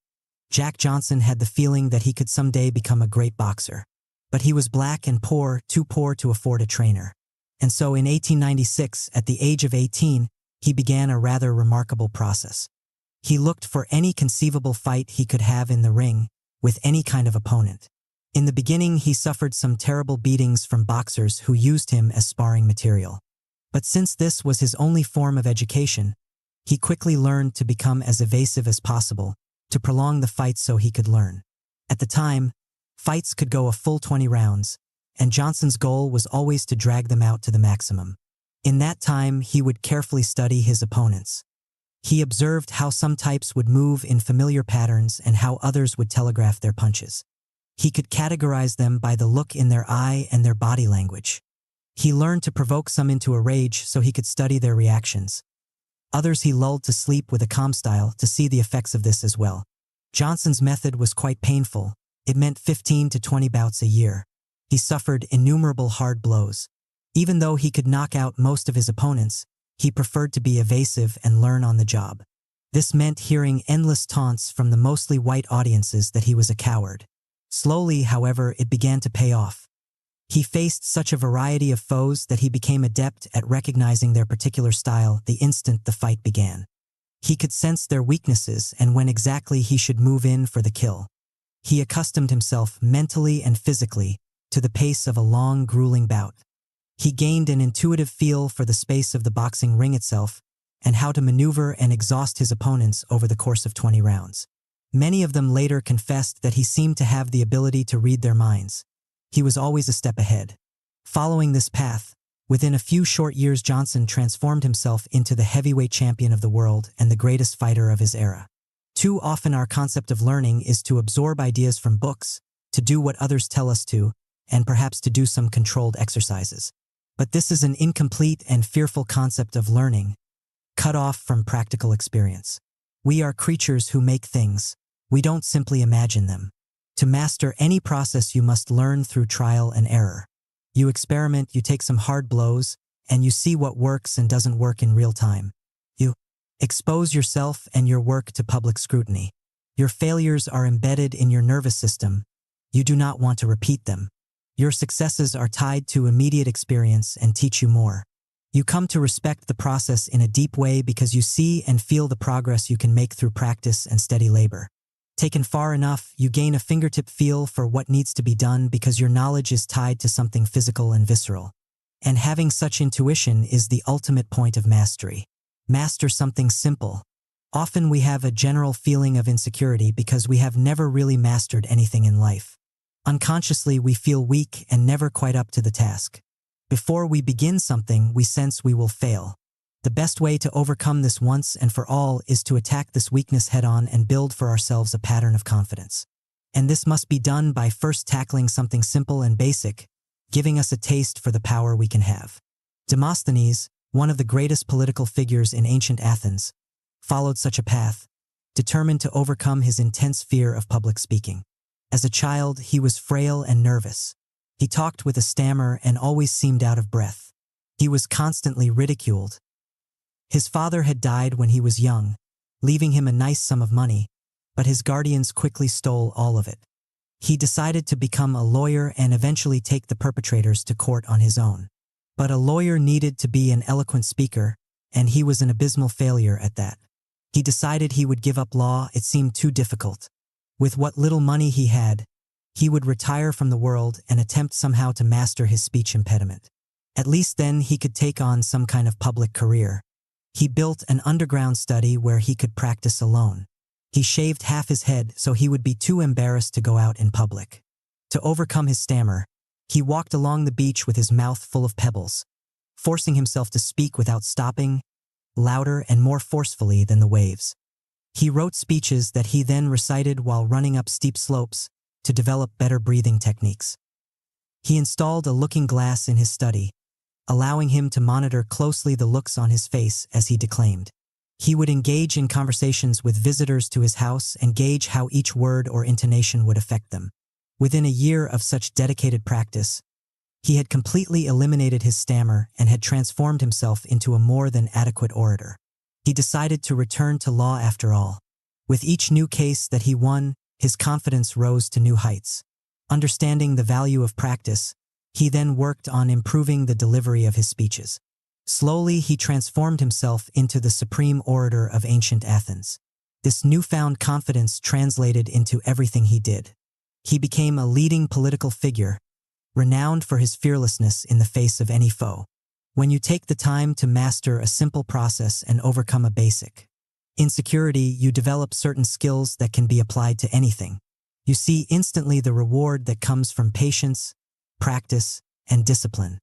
Jack Johnson had the feeling that he could someday become a great boxer. But he was black and poor, too poor to afford a trainer. And so in 1896, at the age of 18, he began a rather remarkable process. He looked for any conceivable fight he could have in the ring, with any kind of opponent. In the beginning, he suffered some terrible beatings from boxers who used him as sparring material. But since this was his only form of education, he quickly learned to become as evasive as possible, to prolong the fight so he could learn. At the time, fights could go a full 20 rounds, and Johnson's goal was always to drag them out to the maximum. In that time, he would carefully study his opponents. He observed how some types would move in familiar patterns and how others would telegraph their punches. He could categorize them by the look in their eye and their body language. He learned to provoke some into a rage so he could study their reactions. Others he lulled to sleep with a calm style to see the effects of this as well. Johnson's method was quite painful. It meant 15 to 20 bouts a year. He suffered innumerable hard blows. Even though he could knock out most of his opponents, he preferred to be evasive and learn on the job. This meant hearing endless taunts from the mostly white audiences that he was a coward. Slowly, however, it began to pay off. He faced such a variety of foes that he became adept at recognizing their particular style the instant the fight began. He could sense their weaknesses and when exactly he should move in for the kill. He accustomed himself mentally and physically to the pace of a long, grueling bout. He gained an intuitive feel for the space of the boxing ring itself and how to maneuver and exhaust his opponents over the course of 20 rounds. Many of them later confessed that he seemed to have the ability to read their minds. He was always a step ahead. Following this path, within a few short years Johnson transformed himself into the heavyweight champion of the world and the greatest fighter of his era. Too often our concept of learning is to absorb ideas from books, to do what others tell us to, and perhaps to do some controlled exercises. But this is an incomplete and fearful concept of learning, cut off from practical experience. We are creatures who make things. We don't simply imagine them. To master any process you must learn through trial and error. You experiment, you take some hard blows, and you see what works and doesn't work in real time. You expose yourself and your work to public scrutiny. Your failures are embedded in your nervous system. You do not want to repeat them. Your successes are tied to immediate experience and teach you more. You come to respect the process in a deep way because you see and feel the progress you can make through practice and steady labor. Taken far enough, you gain a fingertip feel for what needs to be done because your knowledge is tied to something physical and visceral. And having such intuition is the ultimate point of mastery. Master something simple. Often we have a general feeling of insecurity because we have never really mastered anything in life. Unconsciously, we feel weak and never quite up to the task. Before we begin something, we sense we will fail. The best way to overcome this once and for all is to attack this weakness head-on and build for ourselves a pattern of confidence. And this must be done by first tackling something simple and basic, giving us a taste for the power we can have. Demosthenes, one of the greatest political figures in ancient Athens, followed such a path, determined to overcome his intense fear of public speaking. As a child, he was frail and nervous. He talked with a stammer and always seemed out of breath. He was constantly ridiculed. His father had died when he was young, leaving him a nice sum of money, but his guardians quickly stole all of it. He decided to become a lawyer and eventually take the perpetrators to court on his own. But a lawyer needed to be an eloquent speaker, and he was an abysmal failure at that. He decided he would give up law. It seemed too difficult. With what little money he had, he would retire from the world and attempt somehow to master his speech impediment. At least then he could take on some kind of public career. He built an underground study where he could practice alone. He shaved half his head so he would be too embarrassed to go out in public. To overcome his stammer, he walked along the beach with his mouth full of pebbles, forcing himself to speak without stopping, louder and more forcefully than the waves. He wrote speeches that he then recited while running up steep slopes to develop better breathing techniques. He installed a looking glass in his study, allowing him to monitor closely the looks on his face as he declaimed. He would engage in conversations with visitors to his house and gauge how each word or intonation would affect them. Within a year of such dedicated practice, he had completely eliminated his stammer and had transformed himself into a more than adequate orator. He decided to return to law after all. With each new case that he won, his confidence rose to new heights. Understanding the value of practice, he then worked on improving the delivery of his speeches. Slowly, he transformed himself into the supreme orator of ancient Athens. This newfound confidence translated into everything he did. He became a leading political figure, renowned for his fearlessness in the face of any foe. When you take the time to master a simple process and overcome a basic insecurity, you develop certain skills that can be applied to anything. You see instantly the reward that comes from patience, practice, and discipline.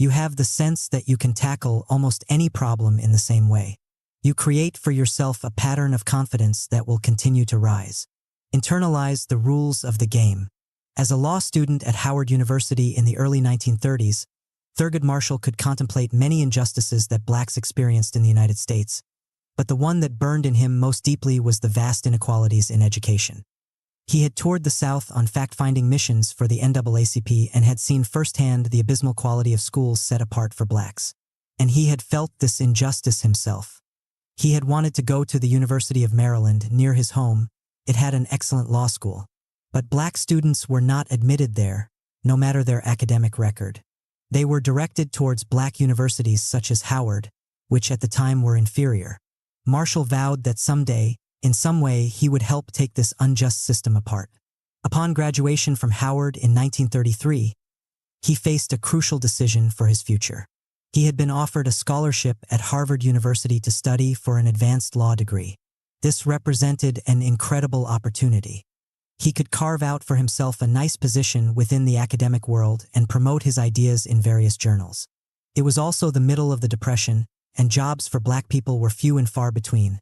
You have the sense that you can tackle almost any problem in the same way. You create for yourself a pattern of confidence that will continue to rise. Internalize the rules of the game. As a law student at Howard University in the early 1930s, Thurgood Marshall could contemplate many injustices that blacks experienced in the United States, but the one that burned in him most deeply was the vast inequalities in education. He had toured the South on fact-finding missions for the NAACP and had seen firsthand the abysmal quality of schools set apart for blacks. And he had felt this injustice himself. He had wanted to go to the University of Maryland near his home. It had an excellent law school. But black students were not admitted there, no matter their academic record. They were directed towards black universities such as Howard, which at the time were inferior. Marshall vowed that someday, in some way, he would help take this unjust system apart. Upon graduation from Howard in 1933, he faced a crucial decision for his future. He had been offered a scholarship at Harvard University to study for an advanced law degree. This represented an incredible opportunity. He could carve out for himself a nice position within the academic world and promote his ideas in various journals. It was also the middle of the Depression, and jobs for black people were few and far between.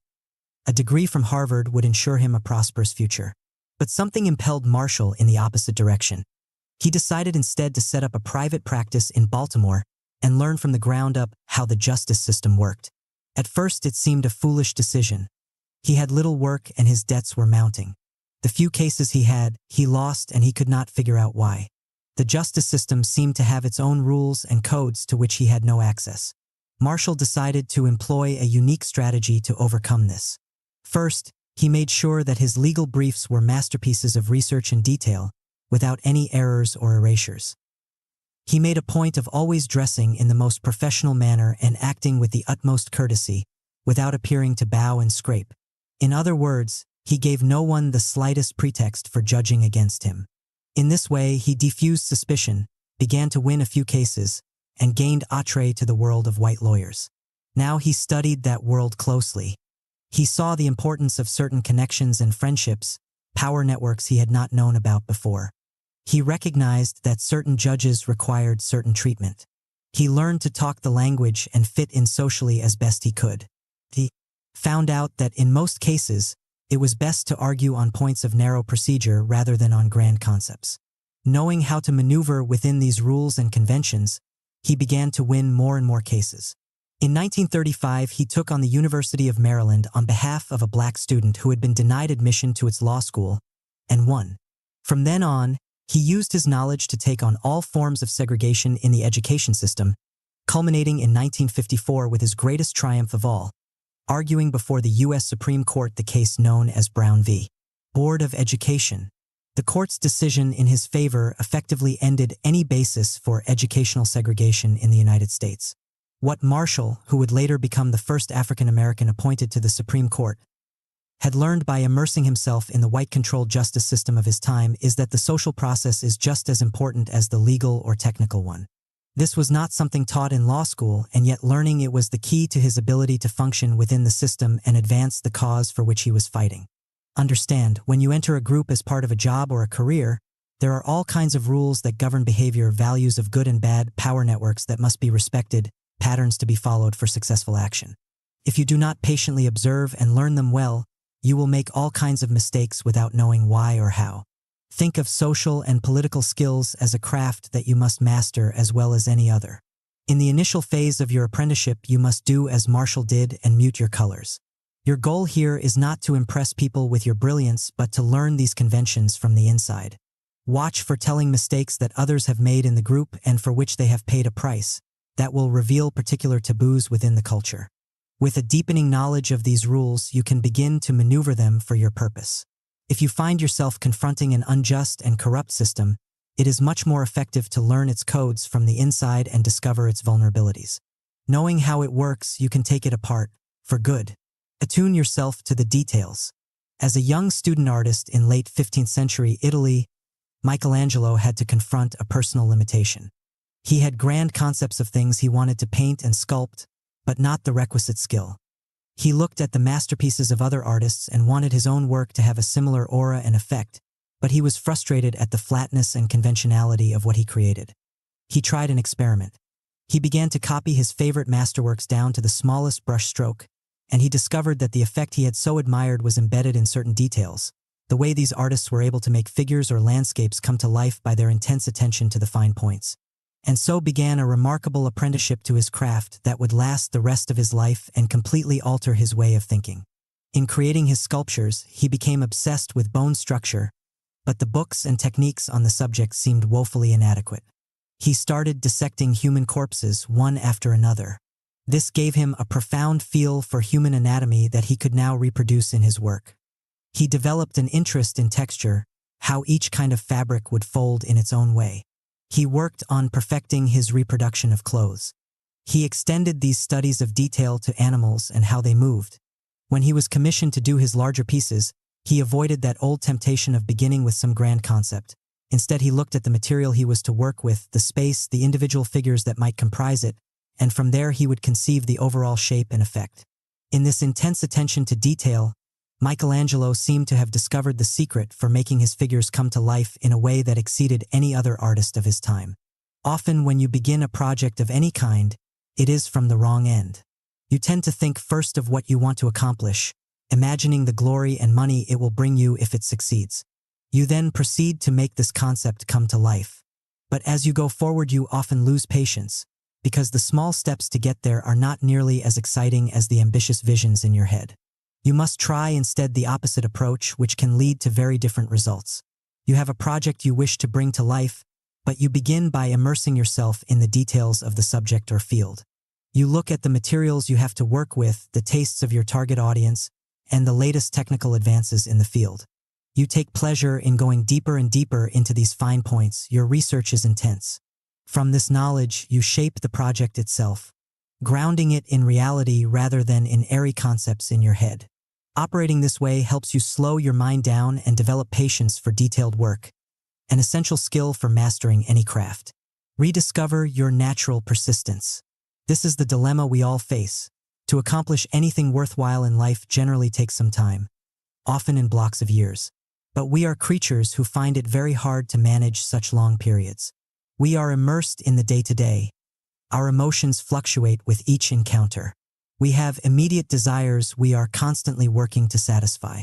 A degree from Harvard would ensure him a prosperous future. But something impelled Marshall in the opposite direction. He decided instead to set up a private practice in Baltimore and learn from the ground up how the justice system worked. At first, it seemed a foolish decision. He had little work and his debts were mounting. The few cases he had, he lost and he could not figure out why. The justice system seemed to have its own rules and codes to which he had no access. Marshall decided to employ a unique strategy to overcome this. First, he made sure that his legal briefs were masterpieces of research and detail, without any errors or erasures. He made a point of always dressing in the most professional manner and acting with the utmost courtesy, without appearing to bow and scrape. In other words, he gave no one the slightest pretext for judging against him. In this way, he diffused suspicion, began to win a few cases, and gained entree to the world of white lawyers. Now he studied that world closely. He saw the importance of certain connections and friendships, power networks he had not known about before. He recognized that certain judges required certain treatment. He learned to talk the language and fit in socially as best he could. He found out that in most cases, it was best to argue on points of narrow procedure rather than on grand concepts. Knowing how to maneuver within these rules and conventions, he began to win more and more cases. In 1935, he took on the University of Maryland on behalf of a black student who had been denied admission to its law school, and won. From then on, he used his knowledge to take on all forms of segregation in the education system, culminating in 1954 with his greatest triumph of all, arguing before the U.S. Supreme Court the case known as Brown v. Board of Education. The court's decision in his favor effectively ended any basis for educational segregation in the United States. What Marshall, who would later become the first African-American appointed to the Supreme Court, had learned by immersing himself in the white-controlled justice system of his time is that the social process is just as important as the legal or technical one. This was not something taught in law school, and yet learning it was the key to his ability to function within the system and advance the cause for which he was fighting. Understand, when you enter a group as part of a job or a career, there are all kinds of rules that govern behavior, values of good and bad, power networks that must be respected, patterns to be followed for successful action. If you do not patiently observe and learn them well, you will make all kinds of mistakes without knowing why or how. Think of social and political skills as a craft that you must master as well as any other. In the initial phase of your apprenticeship, you must do as Marshall did and mute your colors. Your goal here is not to impress people with your brilliance, but to learn these conventions from the inside. Watch for telling mistakes that others have made in the group and for which they have paid a price. That will reveal particular taboos within the culture. With a deepening knowledge of these rules, you can begin to maneuver them for your purpose. If you find yourself confronting an unjust and corrupt system, it is much more effective to learn its codes from the inside and discover its vulnerabilities. Knowing how it works, you can take it apart, for good. Attune yourself to the details. As a young student artist in late 15th century Italy, Michelangelo had to confront a personal limitation. He had grand concepts of things he wanted to paint and sculpt, but not the requisite skill. He looked at the masterpieces of other artists and wanted his own work to have a similar aura and effect, but he was frustrated at the flatness and conventionality of what he created. He tried an experiment. He began to copy his favorite masterworks down to the smallest brush stroke, and he discovered that the effect he had so admired was embedded in certain details, the way these artists were able to make figures or landscapes come to life by their intense attention to the fine points. And so began a remarkable apprenticeship to his craft that would last the rest of his life and completely alter his way of thinking. In creating his sculptures, he became obsessed with bone structure, but the books and techniques on the subject seemed woefully inadequate. He started dissecting human corpses one after another. This gave him a profound feel for human anatomy that he could now reproduce in his work. He developed an interest in texture, how each kind of fabric would fold in its own way. He worked on perfecting his reproduction of clothes. He extended these studies of detail to animals and how they moved. When he was commissioned to do his larger pieces, he avoided that old temptation of beginning with some grand concept. Instead, he looked at the material he was to work with, the space, the individual figures that might comprise it, and from there he would conceive the overall shape and effect. In this intense attention to detail, Michelangelo seemed to have discovered the secret for making his figures come to life in a way that exceeded any other artist of his time. Often when you begin a project of any kind, it is from the wrong end. You tend to think first of what you want to accomplish, imagining the glory and money it will bring you if it succeeds. You then proceed to make this concept come to life. But as you go forward, you often lose patience, because the small steps to get there are not nearly as exciting as the ambitious visions in your head. You must try instead the opposite approach, which can lead to very different results. You have a project you wish to bring to life, but you begin by immersing yourself in the details of the subject or field. You look at the materials you have to work with, the tastes of your target audience, and the latest technical advances in the field. You take pleasure in going deeper and deeper into these fine points. Your research is intense. From this knowledge, you shape the project itself, grounding it in reality rather than in airy concepts in your head. Operating this way helps you slow your mind down and develop patience for detailed work, an essential skill for mastering any craft. Rediscover your natural persistence. This is the dilemma we all face. To accomplish anything worthwhile in life generally takes some time, often in blocks of years. But we are creatures who find it very hard to manage such long periods. We are immersed in the day-to-day. Our emotions fluctuate with each encounter. We have immediate desires we are constantly working to satisfy.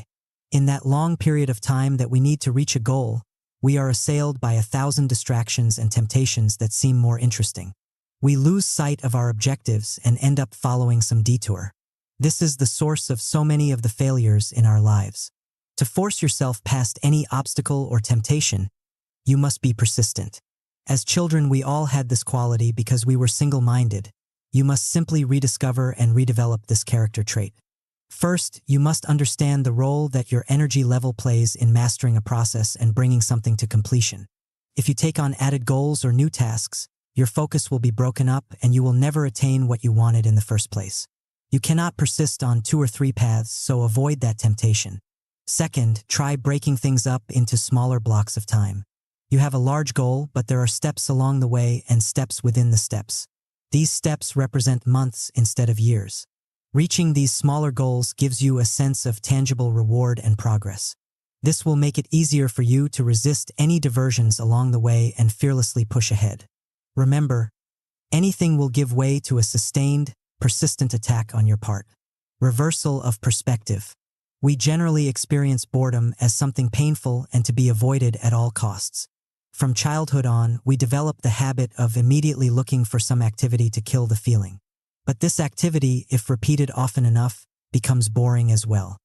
In that long period of time that we need to reach a goal, we are assailed by 1,000 distractions and temptations that seem more interesting. We lose sight of our objectives and end up following some detour. This is the source of so many of the failures in our lives. To force yourself past any obstacle or temptation, you must be persistent. As children, we all had this quality because we were single-minded. You must simply rediscover and redevelop this character trait. First, you must understand the role that your energy level plays in mastering a process and bringing something to completion. If you take on added goals or new tasks, your focus will be broken up and you will never attain what you wanted in the first place. You cannot persist on 2 or 3 paths, so avoid that temptation. Second, try breaking things up into smaller blocks of time. You have a large goal, but there are steps along the way and steps within the steps. These steps represent months instead of years. Reaching these smaller goals gives you a sense of tangible reward and progress. This will make it easier for you to resist any diversions along the way and fearlessly push ahead. Remember, anything will give way to a sustained, persistent attack on your part. Reversal of perspective. We generally experience boredom as something painful and to be avoided at all costs. From childhood on, we develop the habit of immediately looking for some activity to kill the feeling. But this activity, if repeated often enough, becomes boring as well.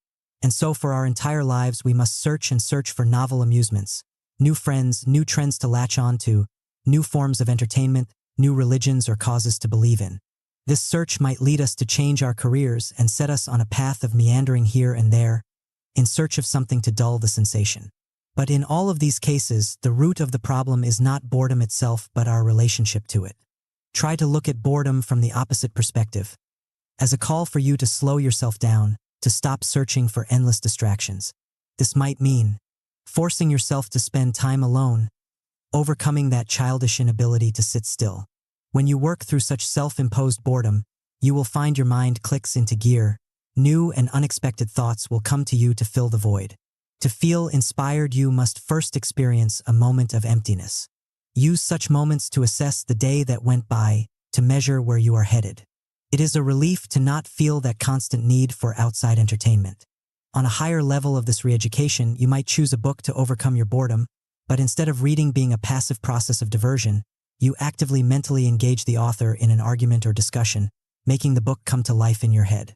And so for our entire lives, we must search and search for novel amusements, new friends, new trends to latch on to, new forms of entertainment, new religions or causes to believe in. This search might lead us to change our careers and set us on a path of meandering here and there, in search of something to dull the sensation. But in all of these cases, the root of the problem is not boredom itself, but our relationship to it. Try to look at boredom from the opposite perspective, as a call for you to slow yourself down, to stop searching for endless distractions. This might mean forcing yourself to spend time alone, overcoming that childish inability to sit still. When you work through such self-imposed boredom, you will find your mind clicks into gear. New and unexpected thoughts will come to you to fill the void. To feel inspired, you must first experience a moment of emptiness. Use such moments to assess the day that went by, to measure where you are headed. It is a relief to not feel that constant need for outside entertainment. On a higher level of this re-education, you might choose a book to overcome your boredom, but instead of reading being a passive process of diversion, you actively mentally engage the author in an argument or discussion, making the book come to life in your head.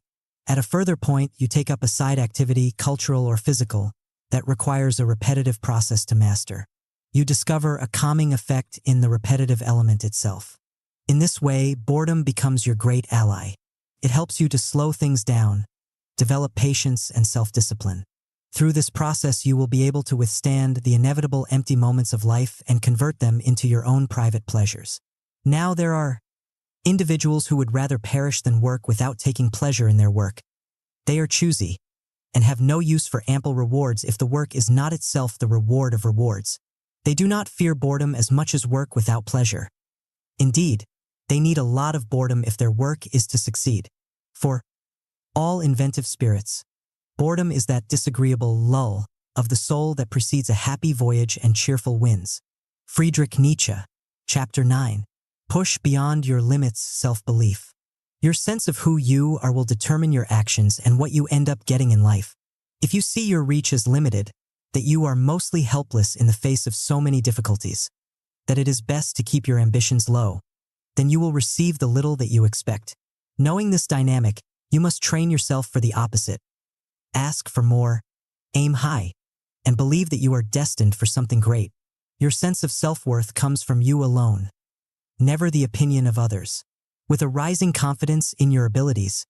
At a further point, you take up a side activity, cultural or physical, that requires a repetitive process to master. You discover a calming effect in the repetitive element itself. In this way, boredom becomes your great ally. It helps you to slow things down, develop patience and self-discipline. Through this process, you will be able to withstand the inevitable empty moments of life and convert them into your own private pleasures. Now there are individuals who would rather perish than work without taking pleasure in their work. They are choosy and have no use for ample rewards if the work is not itself the reward of rewards. They do not fear boredom as much as work without pleasure. Indeed, they need a lot of boredom if their work is to succeed. For all inventive spirits, boredom is that disagreeable lull of the soul that precedes a happy voyage and cheerful winds. Friedrich Nietzsche, Chapter 9. Push beyond your limits self-belief. Your sense of who you are will determine your actions and what you end up getting in life. If you see your reach as limited, that you are mostly helpless in the face of so many difficulties, that it is best to keep your ambitions low, then you will receive the little that you expect. Knowing this dynamic, you must train yourself for the opposite. Ask for more, aim high, and believe that you are destined for something great. Your sense of self-worth comes from you alone, never the opinion of others. With a rising confidence in your abilities,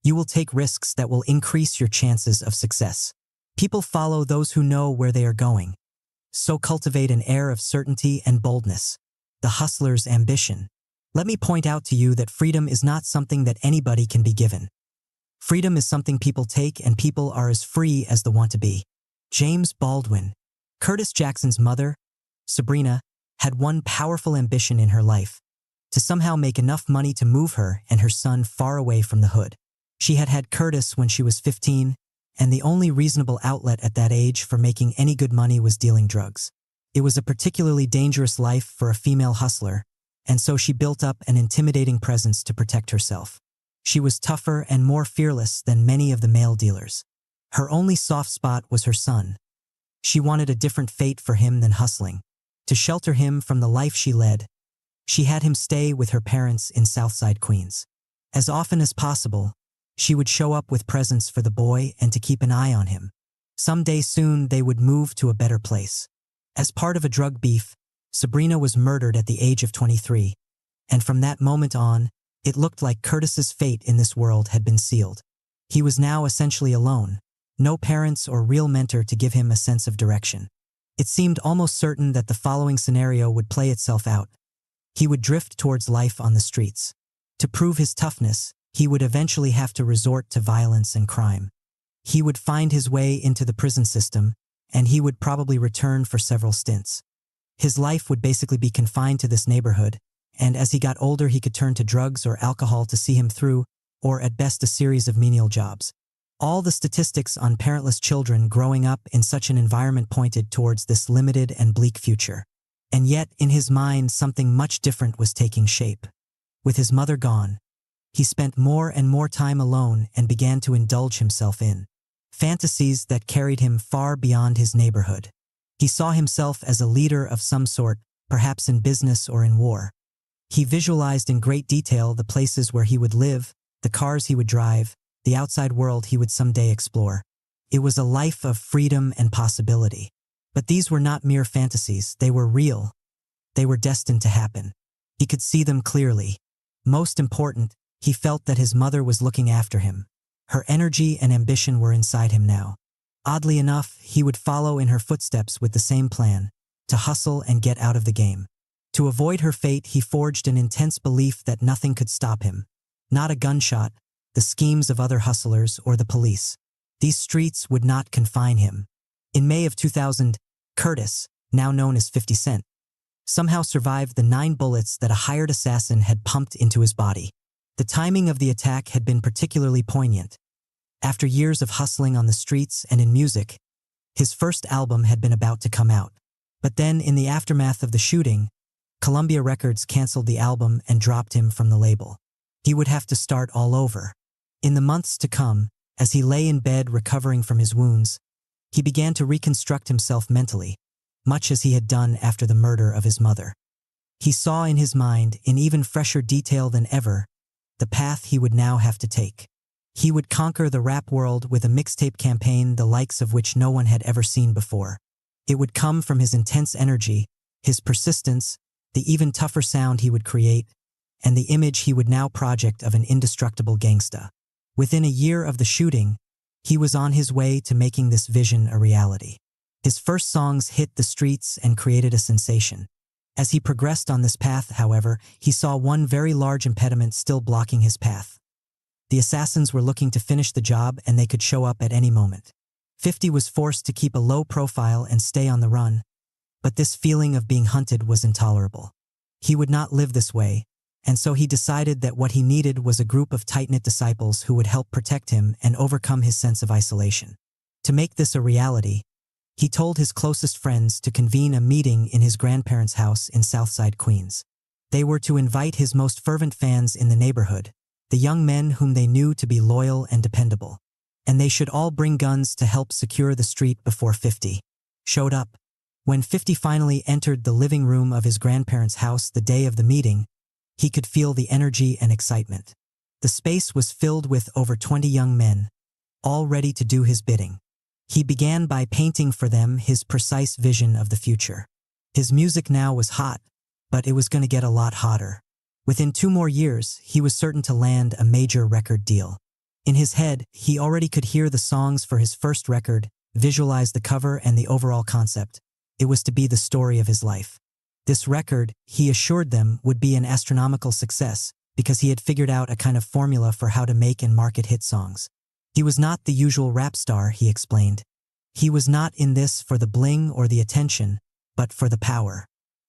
you will take risks that will increase your chances of success. People follow those who know where they are going. So cultivate an air of certainty and boldness, the hustler's ambition. Let me point out to you that freedom is not something that anybody can be given. Freedom is something people take, and people are as free as they want to be. James Baldwin. Curtis Jackson's mother, Sabrina, had one powerful ambition in her life: to somehow make enough money to move her and her son far away from the hood. She had had Curtis when she was 15, and the only reasonable outlet at that age for making any good money was dealing drugs. It was a particularly dangerous life for a female hustler, and so she built up an intimidating presence to protect herself. She was tougher and more fearless than many of the male dealers. Her only soft spot was her son. She wanted a different fate for him than hustling. To shelter him from the life she led, she had him stay with her parents in Southside Queens. As often as possible, she would show up with presents for the boy and to keep an eye on him. Someday soon they would move to a better place. As part of a drug beef, Sabrina was murdered at the age of 23, and from that moment on, it looked like Curtis's fate in this world had been sealed. He was now essentially alone, no parents or real mentor to give him a sense of direction. It seemed almost certain that the following scenario would play itself out. He would drift towards life on the streets. To prove his toughness, he would eventually have to resort to violence and crime. He would find his way into the prison system, and he would probably return for several stints. His life would basically be confined to this neighborhood, and as he got older he could turn to drugs or alcohol to see him through, or at best a series of menial jobs. All the statistics on parentless children growing up in such an environment pointed towards this limited and bleak future. And yet, in his mind, something much different was taking shape. With his mother gone, he spent more and more time alone and began to indulge himself in fantasies that carried him far beyond his neighborhood. He saw himself as a leader of some sort, perhaps in business or in war. He visualized in great detail the places where he would live, the cars he would drive, the outside world he would someday explore. It was a life of freedom and possibility. But these were not mere fantasies, they were real. They were destined to happen. He could see them clearly. Most important, he felt that his mother was looking after him. Her energy and ambition were inside him now. Oddly enough, he would follow in her footsteps with the same plan: to hustle and get out of the game. To avoid her fate, he forged an intense belief that nothing could stop him. Not a gunshot, the schemes of other hustlers, or the police. These streets would not confine him. In May of 2000, Curtis, now known as 50 Cent, somehow survived the 9 bullets that a hired assassin had pumped into his body. The timing of the attack had been particularly poignant. After years of hustling on the streets and in music, his first album had been about to come out. But then, in the aftermath of the shooting, Columbia Records canceled the album and dropped him from the label. He would have to start all over. In the months to come, as he lay in bed recovering from his wounds, he began to reconstruct himself mentally, much as he had done after the murder of his mother. He saw in his mind, in even fresher detail than ever, the path he would now have to take. He would conquer the rap world with a mixtape campaign the likes of which no one had ever seen before. It would come from his intense energy, his persistence, the even tougher sound he would create, and the image he would now project of an indestructible gangsta. Within a year of the shooting, he was on his way to making this vision a reality. His first songs hit the streets and created a sensation. As he progressed on this path, however, he saw one very large impediment still blocking his path. The assassins were looking to finish the job and they could show up at any moment. 50 was forced to keep a low profile and stay on the run, but this feeling of being hunted was intolerable. He would not live this way, and so he decided that what he needed was a group of tight-knit disciples who would help protect him and overcome his sense of isolation. To make this a reality, he told his closest friends to convene a meeting in his grandparents' house in Southside, Queens. They were to invite his most fervent fans in the neighborhood, the young men whom they knew to be loyal and dependable, and they should all bring guns to help secure the street before 50 showed up. When 50 finally entered the living room of his grandparents' house the day of the meeting, he could feel the energy and excitement. The space was filled with over 20 young men, all ready to do his bidding. He began by painting for them his precise vision of the future. His music now was hot, but it was going to get a lot hotter. Within 2 more years, he was certain to land a major record deal. In his head, he already could hear the songs for his first record, visualize the cover and the overall concept. It was to be the story of his life. This record, he assured them, would be an astronomical success because he had figured out a kind of formula for how to make and market hit songs. He was not the usual rap star, he explained. He was not in this for the bling or the attention, but for the power.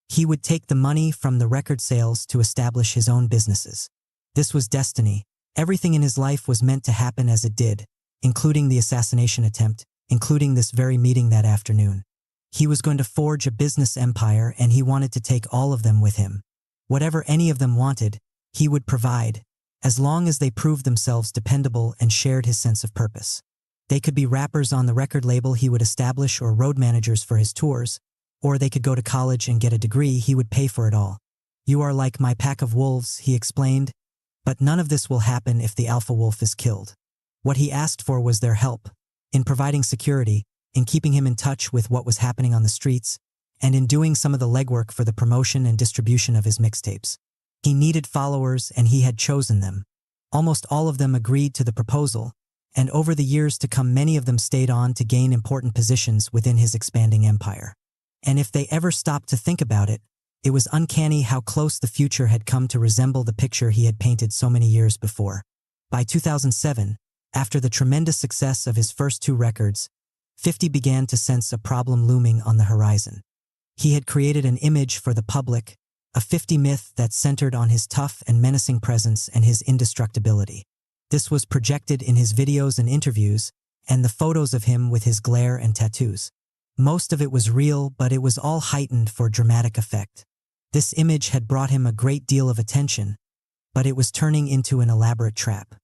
He would take the money from the record sales to establish his own businesses. This was destiny. Everything in his life was meant to happen as it did, including the assassination attempt, including this very meeting that afternoon. He was going to forge a business empire and he wanted to take all of them with him. Whatever any of them wanted, he would provide, as long as they proved themselves dependable and shared his sense of purpose. They could be rappers on the record label he would establish or road managers for his tours, or they could go to college and get a degree. He would pay for it all. You are like my pack of wolves, he explained, but none of this will happen if the alpha wolf is killed. What he asked for was their help, in providing security, in keeping him in touch with what was happening on the streets, and in doing some of the legwork for the promotion and distribution of his mixtapes. He needed followers and he had chosen them. Almost all of them agreed to the proposal, and over the years to come many of them stayed on to gain important positions within his expanding empire. And if they ever stopped to think about it, it was uncanny how close the future had come to resemble the picture he had painted so many years before. By 2007, after the tremendous success of his first 2 records, 50 began to sense a problem looming on the horizon. He had created an image for the public, a 50 myth that centered on his tough and menacing presence and his indestructibility. This was projected in his videos and interviews, and the photos of him with his glare and tattoos. Most of it was real, but it was all heightened for dramatic effect. This image had brought him a great deal of attention, but it was turning into an elaborate trap.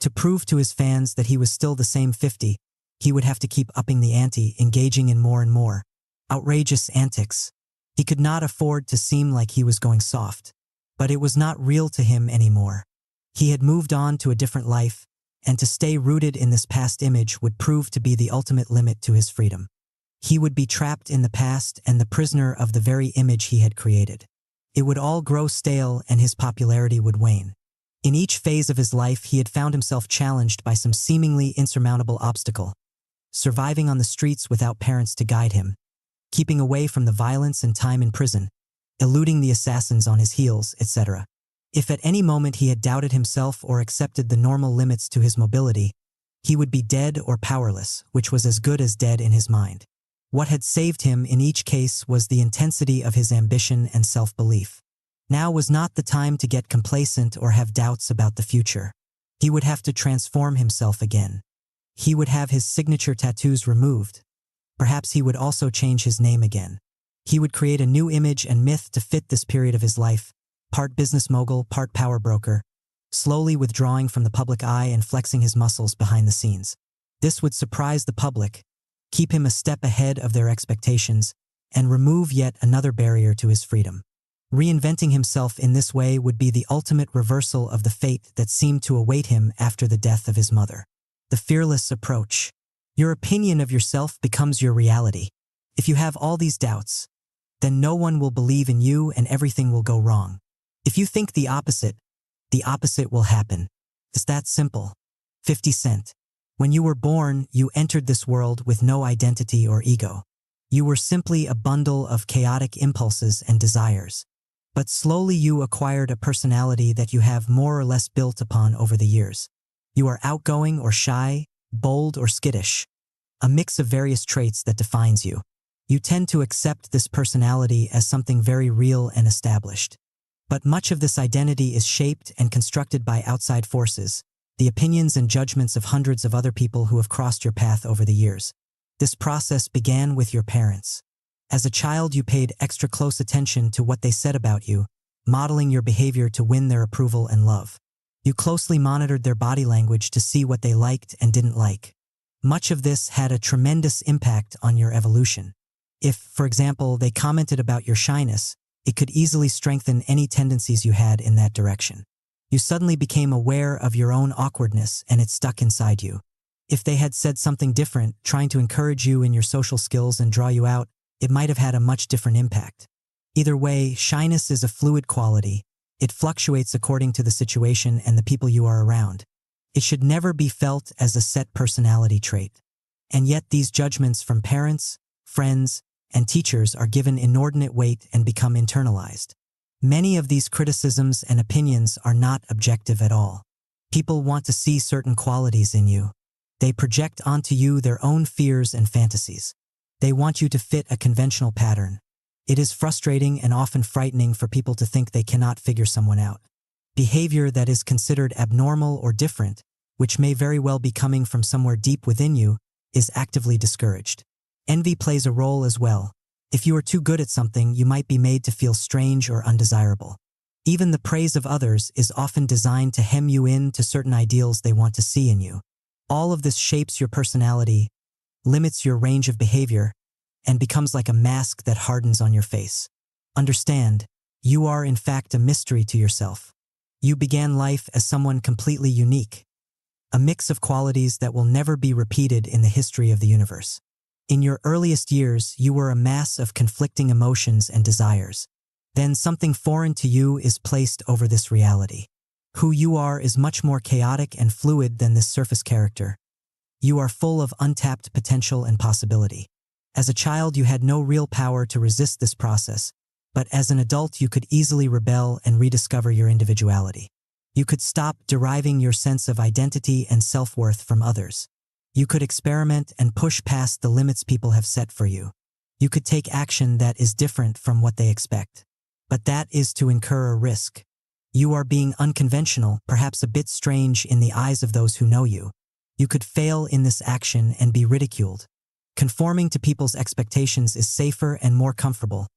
To prove to his fans that he was still the same 50, he would have to keep upping the ante, engaging in more and more outrageous antics. He could not afford to seem like he was going soft, but it was not real to him anymore. He had moved on to a different life, and to stay rooted in this past image would prove to be the ultimate limit to his freedom. He would be trapped in the past and the prisoner of the very image he had created. It would all grow stale and his popularity would wane. In each phase of his life, he had found himself challenged by some seemingly insurmountable obstacle. Surviving on the streets without parents to guide him, keeping away from the violence and time in prison, eluding the assassins on his heels, etc. If at any moment he had doubted himself or accepted the normal limits to his mobility, he would be dead or powerless, which was as good as dead in his mind. What had saved him in each case was the intensity of his ambition and self-belief. Now was not the time to get complacent or have doubts about the future. He would have to transform himself again. He would have his signature tattoos removed. Perhaps he would also change his name again. He would create a new image and myth to fit this period of his life, part business mogul, part power broker, slowly withdrawing from the public eye and flexing his muscles behind the scenes. This would surprise the public, keep him a step ahead of their expectations, and remove yet another barrier to his freedom. Reinventing himself in this way would be the ultimate reversal of the fate that seemed to await him after the death of his mother. The fearless approach. Your opinion of yourself becomes your reality. If you have all these doubts, then no one will believe in you and everything will go wrong. If you think the opposite will happen. It's that simple. 50 Cent. When you were born, you entered this world with no identity or ego. You were simply a bundle of chaotic impulses and desires. But slowly you acquired a personality that you have more or less built upon over the years. You are outgoing or shy, bold or skittish, a mix of various traits that defines you. You tend to accept this personality as something very real and established. But much of this identity is shaped and constructed by outside forces, the opinions and judgments of hundreds of other people who have crossed your path over the years. This process began with your parents. As a child, you paid extra close attention to what they said about you, modeling your behavior to win their approval and love. You closely monitored their body language to see what they liked and didn't like. Much of this had a tremendous impact on your evolution. If, for example, they commented about your shyness, it could easily strengthen any tendencies you had in that direction. You suddenly became aware of your own awkwardness and it stuck inside you. If they had said something different, trying to encourage you in your social skills and draw you out, it might have had a much different impact. Either way, shyness is a fluid quality. It fluctuates according to the situation and the people you are around. It should never be felt as a set personality trait. And yet these judgments from parents, friends, and teachers are given inordinate weight and become internalized. Many of these criticisms and opinions are not objective at all. People want to see certain qualities in you. They project onto you their own fears and fantasies. They want you to fit a conventional pattern. It is frustrating and often frightening for people to think they cannot figure someone out. Behavior that is considered abnormal or different, which may very well be coming from somewhere deep within you, is actively discouraged. Envy plays a role as well. If you are too good at something, you might be made to feel strange or undesirable. Even the praise of others is often designed to hem you in to certain ideals they want to see in you. All of this shapes your personality, limits your range of behavior, and becomes like a mask that hardens on your face. Understand, you are in fact a mystery to yourself. You began life as someone completely unique, a mix of qualities that will never be repeated in the history of the universe. In your earliest years, you were a mass of conflicting emotions and desires. Then something foreign to you is placed over this reality. Who you are is much more chaotic and fluid than this surface character. You are full of untapped potential and possibility. As a child, you had no real power to resist this process, but as an adult, you could easily rebel and rediscover your individuality. You could stop deriving your sense of identity and self-worth from others. You could experiment and push past the limits people have set for you. You could take action that is different from what they expect. But that is to incur a risk. You are being unconventional, perhaps a bit strange in the eyes of those who know you. You could fail in this action and be ridiculed. Conforming to people's expectations is safer and more comfortable,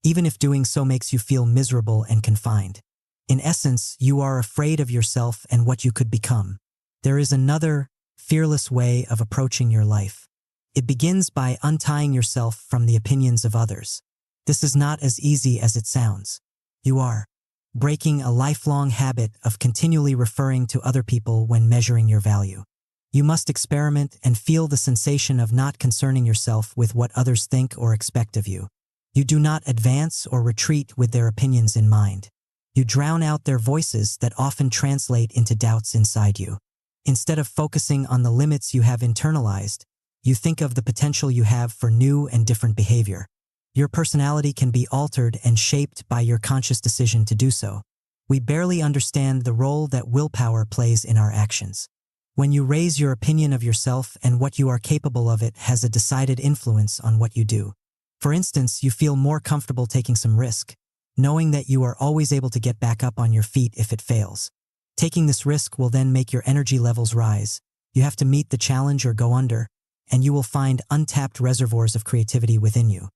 even if doing so makes you feel miserable and confined. In essence, you are afraid of yourself and what you could become. There is another, fearless way of approaching your life. It begins by untying yourself from the opinions of others. This is not as easy as it sounds. You are breaking a lifelong habit of continually referring to other people when measuring your value. You must experiment and feel the sensation of not concerning yourself with what others think or expect of you. You do not advance or retreat with their opinions in mind. You drown out their voices that often translate into doubts inside you. Instead of focusing on the limits you have internalized, you think of the potential you have for new and different behavior. Your personality can be altered and shaped by your conscious decision to do so. We barely understand the role that willpower plays in our actions. When you raise your opinion of yourself and what you are capable of, it has a decided influence on what you do. For instance, you feel more comfortable taking some risk, knowing that you are always able to get back up on your feet if it fails. Taking this risk will then make your energy levels rise. You have to meet the challenge or go under, and you will find untapped reservoirs of creativity within you.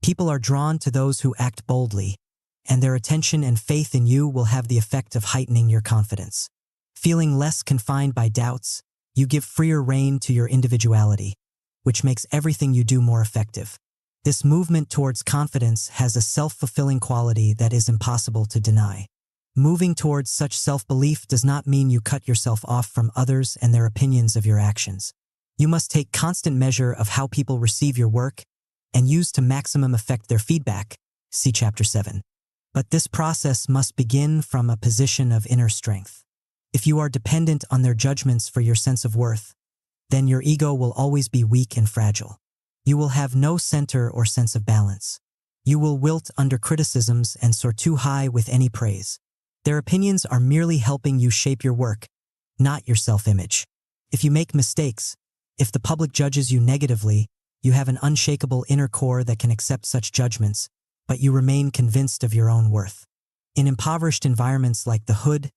People are drawn to those who act boldly, and their attention and faith in you will have the effect of heightening your confidence. Feeling less confined by doubts, you give freer rein to your individuality, which makes everything you do more effective. This movement towards confidence has a self-fulfilling quality that is impossible to deny. Moving towards such self-belief does not mean you cut yourself off from others and their opinions of your actions. You must take constant measure of how people receive your work and use to maximum effect their feedback, see Chapter 7. But this process must begin from a position of inner strength. If you are dependent on their judgments for your sense of worth, then your ego will always be weak and fragile. You will have no center or sense of balance. You will wilt under criticisms and soar too high with any praise. Their opinions are merely helping you shape your work, not your self-image. If you make mistakes, if the public judges you negatively, you have an unshakable inner core that can accept such judgments, but you remain convinced of your own worth. In impoverished environments like the hood,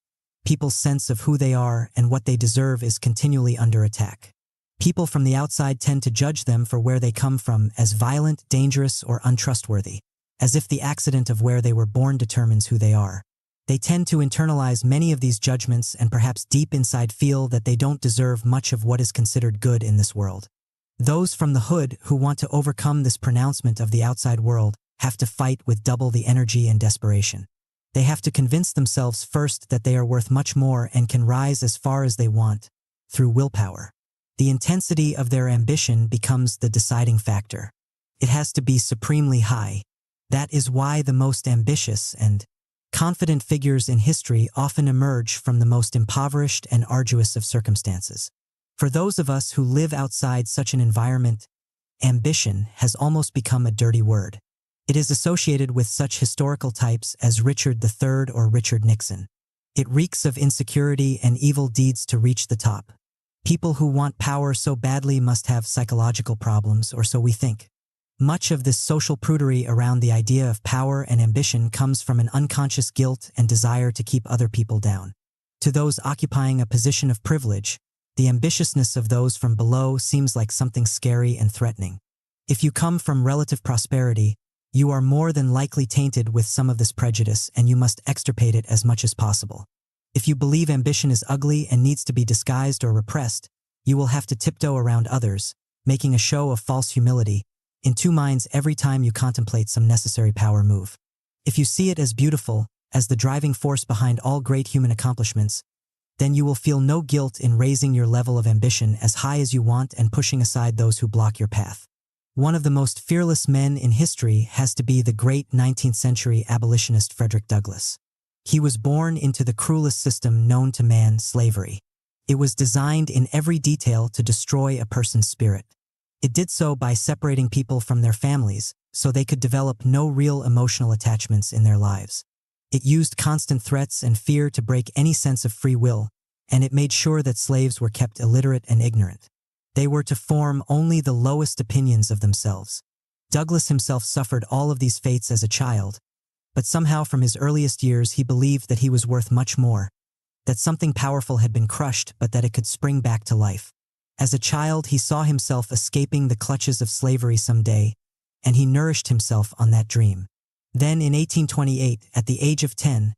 people's sense of who they are and what they deserve is continually under attack. People from the outside tend to judge them for where they come from as violent, dangerous, or untrustworthy, as if the accident of where they were born determines who they are. They tend to internalize many of these judgments and perhaps deep inside feel that they don't deserve much of what is considered good in this world. Those from the hood who want to overcome this pronouncement of the outside world have to fight with double the energy and desperation. They have to convince themselves first that they are worth much more and can rise as far as they want, through willpower. The intensity of their ambition becomes the deciding factor. It has to be supremely high. That is why the most ambitious and confident figures in history often emerge from the most impoverished and arduous of circumstances. For those of us who live outside such an environment, ambition has almost become a dirty word. It is associated with such historical types as Richard III or Richard Nixon. It reeks of insecurity and evil deeds to reach the top. People who want power so badly must have psychological problems, or so we think. Much of this social prudery around the idea of power and ambition comes from an unconscious guilt and desire to keep other people down. To those occupying a position of privilege, the ambitiousness of those from below seems like something scary and threatening. If you come from relative prosperity, you are more than likely tainted with some of this prejudice, and you must extirpate it as much as possible. If you believe ambition is ugly and needs to be disguised or repressed, you will have to tiptoe around others, making a show of false humility, in two minds every time you contemplate some necessary power move. If you see it as beautiful, as the driving force behind all great human accomplishments, then you will feel no guilt in raising your level of ambition as high as you want and pushing aside those who block your path. One of the most fearless men in history has to be the great 19th century abolitionist Frederick Douglass. He was born into the cruelest system known to man, slavery. It was designed in every detail to destroy a person's spirit. It did so by separating people from their families so they could develop no real emotional attachments in their lives. It used constant threats and fear to break any sense of free will, and it made sure that slaves were kept illiterate and ignorant. They were to form only the lowest opinions of themselves. Douglass himself suffered all of these fates as a child, but somehow from his earliest years he believed that he was worth much more, that something powerful had been crushed but that it could spring back to life. As a child, he saw himself escaping the clutches of slavery someday, and he nourished himself on that dream. Then in 1828, at the age of 10,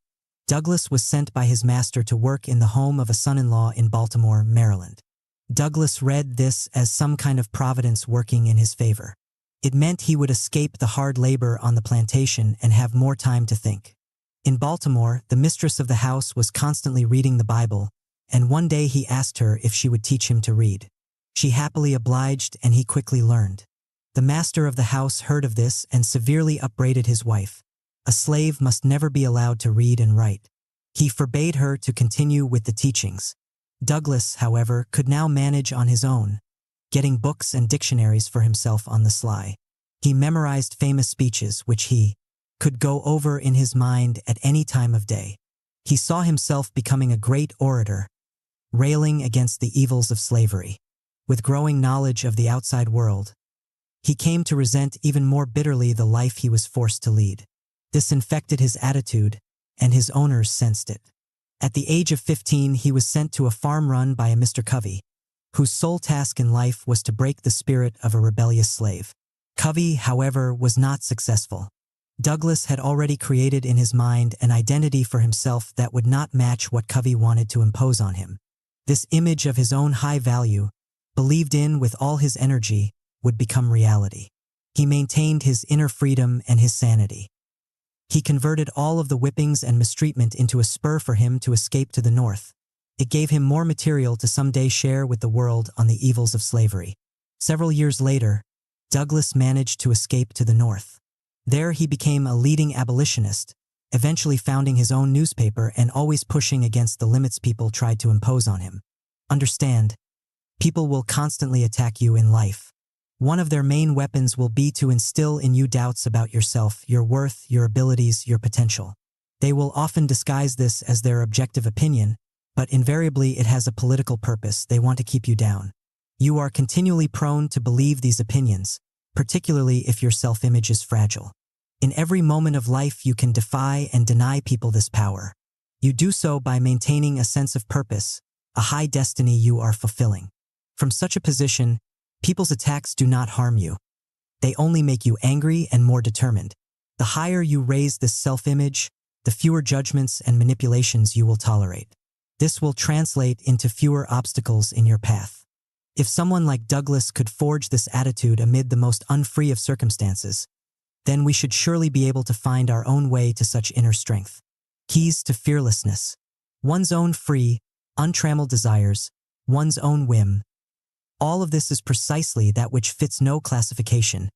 Douglass was sent by his master to work in the home of a son-in-law in Baltimore, Maryland. Douglass read this as some kind of providence working in his favor. It meant he would escape the hard labor on the plantation and have more time to think. In Baltimore, the mistress of the house was constantly reading the Bible, and one day he asked her if she would teach him to read. She happily obliged, and he quickly learned. The master of the house heard of this and severely upbraided his wife. A slave must never be allowed to read and write. He forbade her to continue with the teachings. Douglass, however, could now manage on his own, getting books and dictionaries for himself on the sly. He memorized famous speeches which he could go over in his mind at any time of day. He saw himself becoming a great orator, railing against the evils of slavery. With growing knowledge of the outside world, he came to resent even more bitterly the life he was forced to lead. This infected his attitude, and his owners sensed it. At the age of 15, he was sent to a farm run by a Mr. Covey, whose sole task in life was to break the spirit of a rebellious slave. Covey, however, was not successful. Douglas had already created in his mind an identity for himself that would not match what Covey wanted to impose on him. This image of his own high value, believed in with all his energy, would become reality. He maintained his inner freedom and his sanity. He converted all of the whippings and mistreatment into a spur for him to escape to the north. It gave him more material to someday share with the world on the evils of slavery. Several years later, Douglas managed to escape to the north. There he became a leading abolitionist, eventually founding his own newspaper and always pushing against the limits people tried to impose on him. Understand, people will constantly attack you in life. One of their main weapons will be to instill in you doubts about yourself, your worth, your abilities, your potential. They will often disguise this as their objective opinion, but invariably it has a political purpose. They want to keep you down. You are continually prone to believe these opinions, particularly if your self-image is fragile. In every moment of life, you can defy and deny people this power. You do so by maintaining a sense of purpose, a high destiny you are fulfilling. From such a position, people's attacks do not harm you. They only make you angry and more determined. The higher you raise this self-image, the fewer judgments and manipulations you will tolerate. This will translate into fewer obstacles in your path. If someone like Douglas could forge this attitude amid the most unfree of circumstances, then we should surely be able to find our own way to such inner strength. Keys to fearlessness. One's own free, untrammeled desires, one's own whim. All of this is precisely that which fits no classification,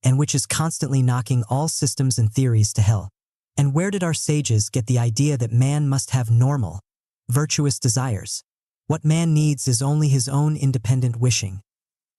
and which is constantly knocking all systems and theories to hell. And where did our sages get the idea that man must have normal, virtuous desires? What man needs is only his own independent wishing,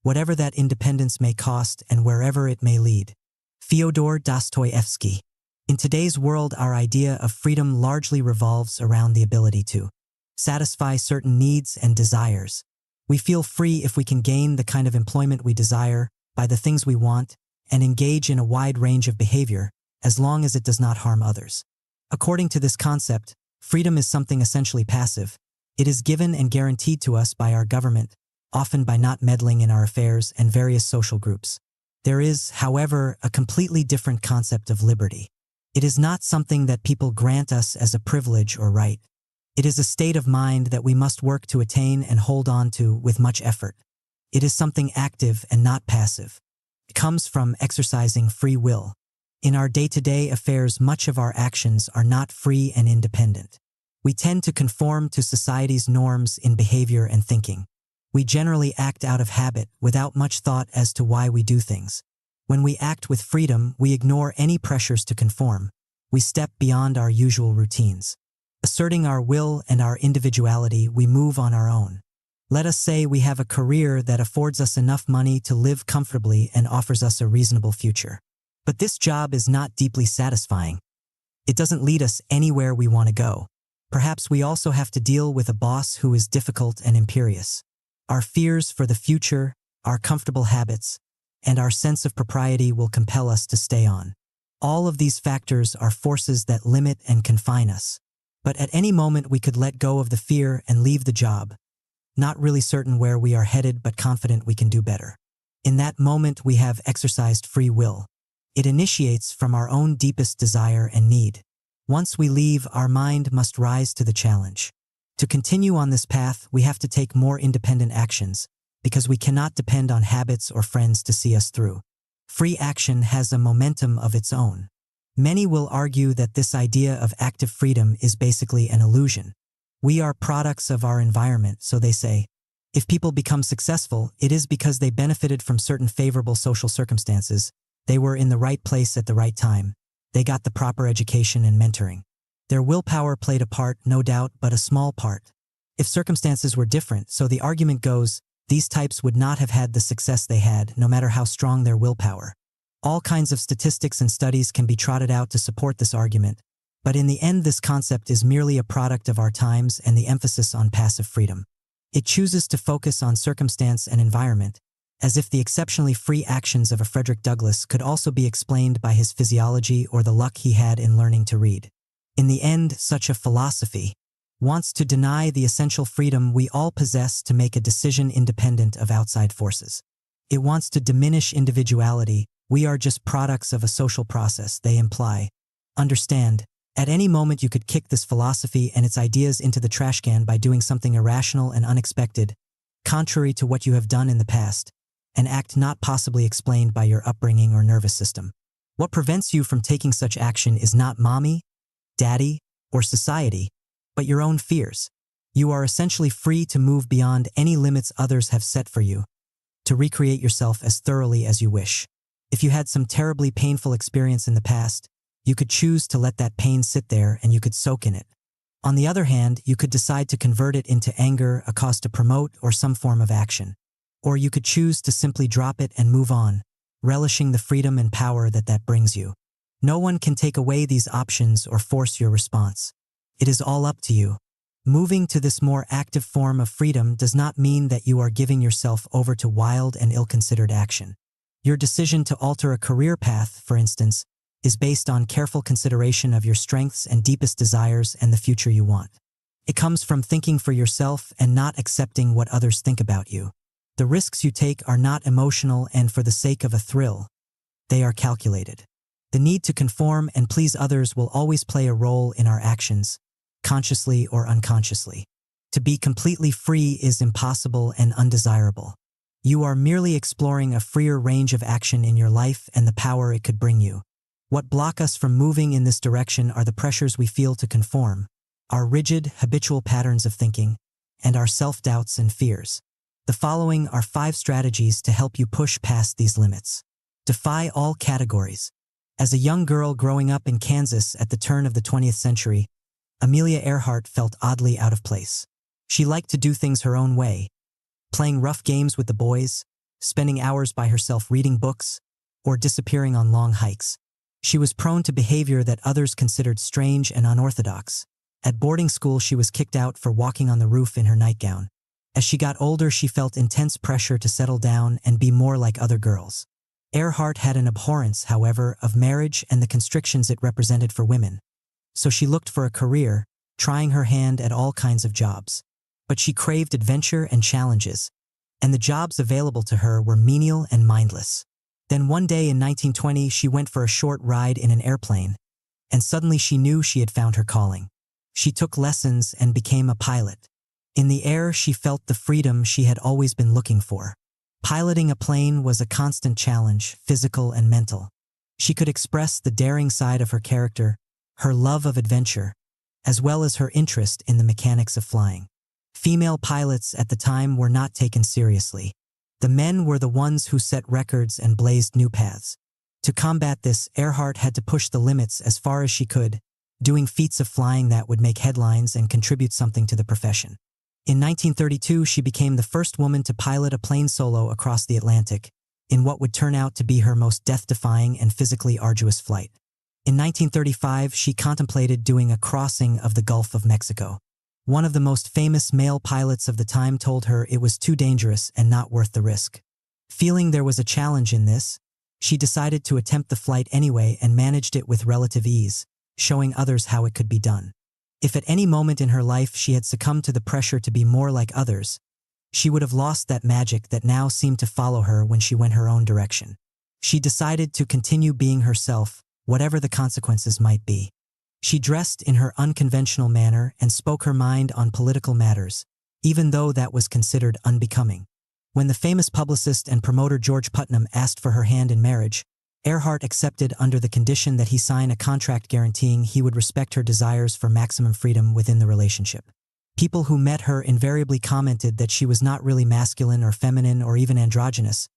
whatever that independence may cost and wherever it may lead. Fyodor Dostoevsky. In today's world, our idea of freedom largely revolves around the ability to satisfy certain needs and desires. We feel free if we can gain the kind of employment we desire, buy the things we want, and engage in a wide range of behavior, as long as it does not harm others. According to this concept, freedom is something essentially passive. It is given and guaranteed to us by our government, often by not meddling in our affairs and various social groups. There is, however, a completely different concept of liberty. It is not something that people grant us as a privilege or right. It is a state of mind that we must work to attain and hold on to with much effort. It is something active and not passive. It comes from exercising free will. In our day-to-day affairs, much of our actions are not free and independent. We tend to conform to society's norms in behavior and thinking. We generally act out of habit without much thought as to why we do things. When we act with freedom, we ignore any pressures to conform. We step beyond our usual routines. Asserting our will and our individuality, we move on our own. Let us say we have a career that affords us enough money to live comfortably and offers us a reasonable future. But this job is not deeply satisfying. It doesn't lead us anywhere we want to go. Perhaps we also have to deal with a boss who is difficult and imperious. Our fears for the future, our comfortable habits, and our sense of propriety will compel us to stay on. All of these factors are forces that limit and confine us. But at any moment we could let go of the fear and leave the job, not really certain where we are headed but confident we can do better. In that moment we have exercised free will. It initiates from our own deepest desire and need. Once we leave, our mind must rise to the challenge. To continue on this path, we have to take more independent actions, because we cannot depend on habits or friends to see us through. Free action has a momentum of its own. Many will argue that this idea of active freedom is basically an illusion. We are products of our environment, so they say. If people become successful, it is because they benefited from certain favorable social circumstances. They were in the right place at the right time. They got the proper education and mentoring. Their willpower played a part, no doubt, but a small part. If circumstances were different, so the argument goes, these types would not have had the success they had, no matter how strong their willpower. All kinds of statistics and studies can be trotted out to support this argument, but in the end this concept is merely a product of our times and the emphasis on passive freedom. It chooses to focus on circumstance and environment, as if the exceptionally free actions of a Frederick Douglass could also be explained by his physiology or the luck he had in learning to read. In the end, such a philosophy wants to deny the essential freedom we all possess to make a decision independent of outside forces. It wants to diminish individuality We are just products of a social process, they imply. Understand, at any moment you could kick this philosophy and its ideas into the trash can by doing something irrational and unexpected, contrary to what you have done in the past, an act not possibly explained by your upbringing or nervous system. What prevents you from taking such action is not mommy, daddy, or society, but your own fears. You are essentially free to move beyond any limits others have set for you, to recreate yourself as thoroughly as you wish. If you had some terribly painful experience in the past, you could choose to let that pain sit there and you could soak in it. On the other hand, you could decide to convert it into anger, a cause to promote, or some form of action. Or you could choose to simply drop it and move on, relishing the freedom and power that brings you. No one can take away these options or force your response. It is all up to you. Moving to this more active form of freedom does not mean that you are giving yourself over to wild and ill-considered action. Your decision to alter a career path, for instance, is based on careful consideration of your strengths and deepest desires and the future you want. It comes from thinking for yourself and not accepting what others think about you. The risks you take are not emotional and for the sake of a thrill. They are calculated. The need to conform and please others will always play a role in our actions, consciously or unconsciously. To be completely free is impossible and undesirable. You are merely exploring a freer range of action in your life and the power it could bring you. What block us from moving in this direction are the pressures we feel to conform, our rigid, habitual patterns of thinking, and our self-doubts and fears. The following are 5 strategies to help you push past these limits. Defy all categories. As a young girl growing up in Kansas at the turn of the 20th century, Amelia Earhart felt oddly out of place. She liked to do things her own way, playing rough games with the boys, spending hours by herself reading books, or disappearing on long hikes. She was prone to behavior that others considered strange and unorthodox. At boarding school, she was kicked out for walking on the roof in her nightgown. As she got older, she felt intense pressure to settle down and be more like other girls. Earhart had an abhorrence, however, of marriage and the constrictions it represented for women. So she looked for a career, trying her hand at all kinds of jobs. But she craved adventure and challenges, and the jobs available to her were menial and mindless. Then one day in 1920, she went for a short ride in an airplane, and suddenly she knew she had found her calling. She took lessons and became a pilot. In the air, she felt the freedom she had always been looking for. Piloting a plane was a constant challenge, physical and mental. She could express the daring side of her character, her love of adventure, as well as her interest in the mechanics of flying. Female pilots at the time were not taken seriously. The men were the ones who set records and blazed new paths. To combat this, Earhart had to push the limits as far as she could, doing feats of flying that would make headlines and contribute something to the profession. In 1932, she became the first woman to pilot a plane solo across the Atlantic, in what would turn out to be her most death-defying and physically arduous flight. In 1935, she contemplated doing a crossing of the Gulf of Mexico. One of the most famous male pilots of the time told her it was too dangerous and not worth the risk. Feeling there was a challenge in this, she decided to attempt the flight anyway and managed it with relative ease, showing others how it could be done. If at any moment in her life she had succumbed to the pressure to be more like others, she would have lost that magic that now seemed to follow her when she went her own direction. She decided to continue being herself, whatever the consequences might be. She dressed in her unconventional manner and spoke her mind on political matters, even though that was considered unbecoming. When the famous publicist and promoter George Putnam asked for her hand in marriage, Earhart accepted under the condition that he sign a contract guaranteeing he would respect her desires for maximum freedom within the relationship. People who met her invariably commented that she was not really masculine or feminine or even androgynous,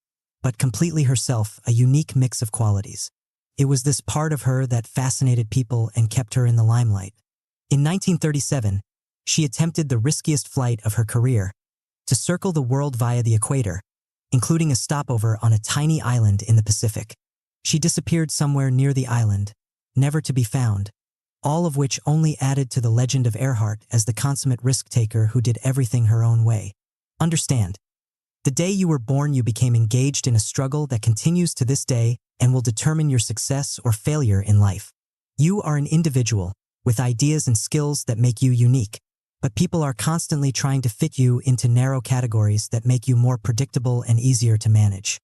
but completely herself, a unique mix of qualities. It was this part of her that fascinated people and kept her in the limelight. In 1937, she attempted the riskiest flight of her career, to circle the world via the equator, including a stopover on a tiny island in the Pacific. She disappeared somewhere near the island, never to be found, all of which only added to the legend of Earhart as the consummate risk-taker who did everything her own way. Understand, the day you were born you became engaged in a struggle that continues to this day and will determine your success or failure in life. You are an individual, with ideas and skills that make you unique, but people are constantly trying to fit you into narrow categories that make you more predictable and easier to manage.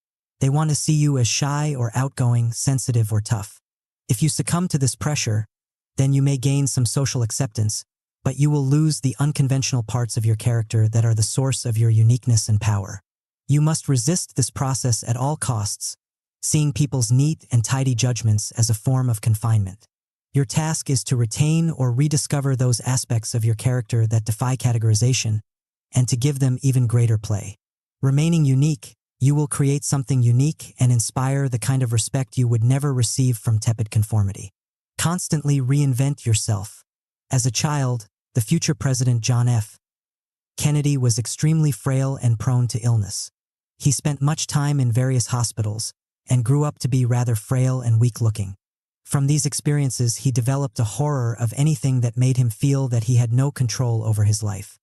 They want to see you as shy or outgoing, sensitive or tough. If you succumb to this pressure, then you may gain some social acceptance, but you will lose the unconventional parts of your character that are the source of your uniqueness and power. You must resist this process at all costs, seeing people's neat and tidy judgments as a form of confinement. Your task is to retain or rediscover those aspects of your character that defy categorization, and to give them even greater play. Remaining unique, you will create something unique and inspire the kind of respect you would never receive from tepid conformity. Constantly reinvent yourself. As a child, the future President John F. Kennedy was extremely frail and prone to illness. He spent much time in various hospitals and grew up to be rather frail and weak-looking. From these experiences, he developed a horror of anything that made him feel that he had no control over his life.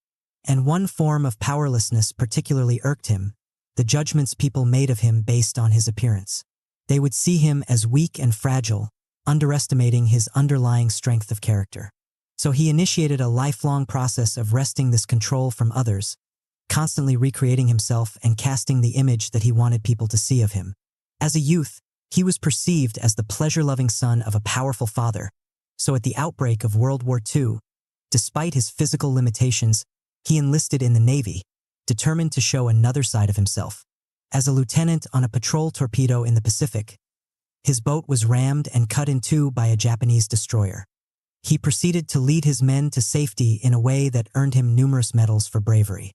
And one form of powerlessness particularly irked him: the judgments people made of him based on his appearance. They would see him as weak and fragile, underestimating his underlying strength of character. So he initiated a lifelong process of wresting this control from others, constantly recreating himself and casting the image that he wanted people to see of him. As a youth, he was perceived as the pleasure-loving son of a powerful father, so at the outbreak of World War II, despite his physical limitations, he enlisted in the Navy, determined to show another side of himself. As a lieutenant on a patrol torpedo in the Pacific, his boat was rammed and cut in two by a Japanese destroyer. He proceeded to lead his men to safety in a way that earned him numerous medals for bravery.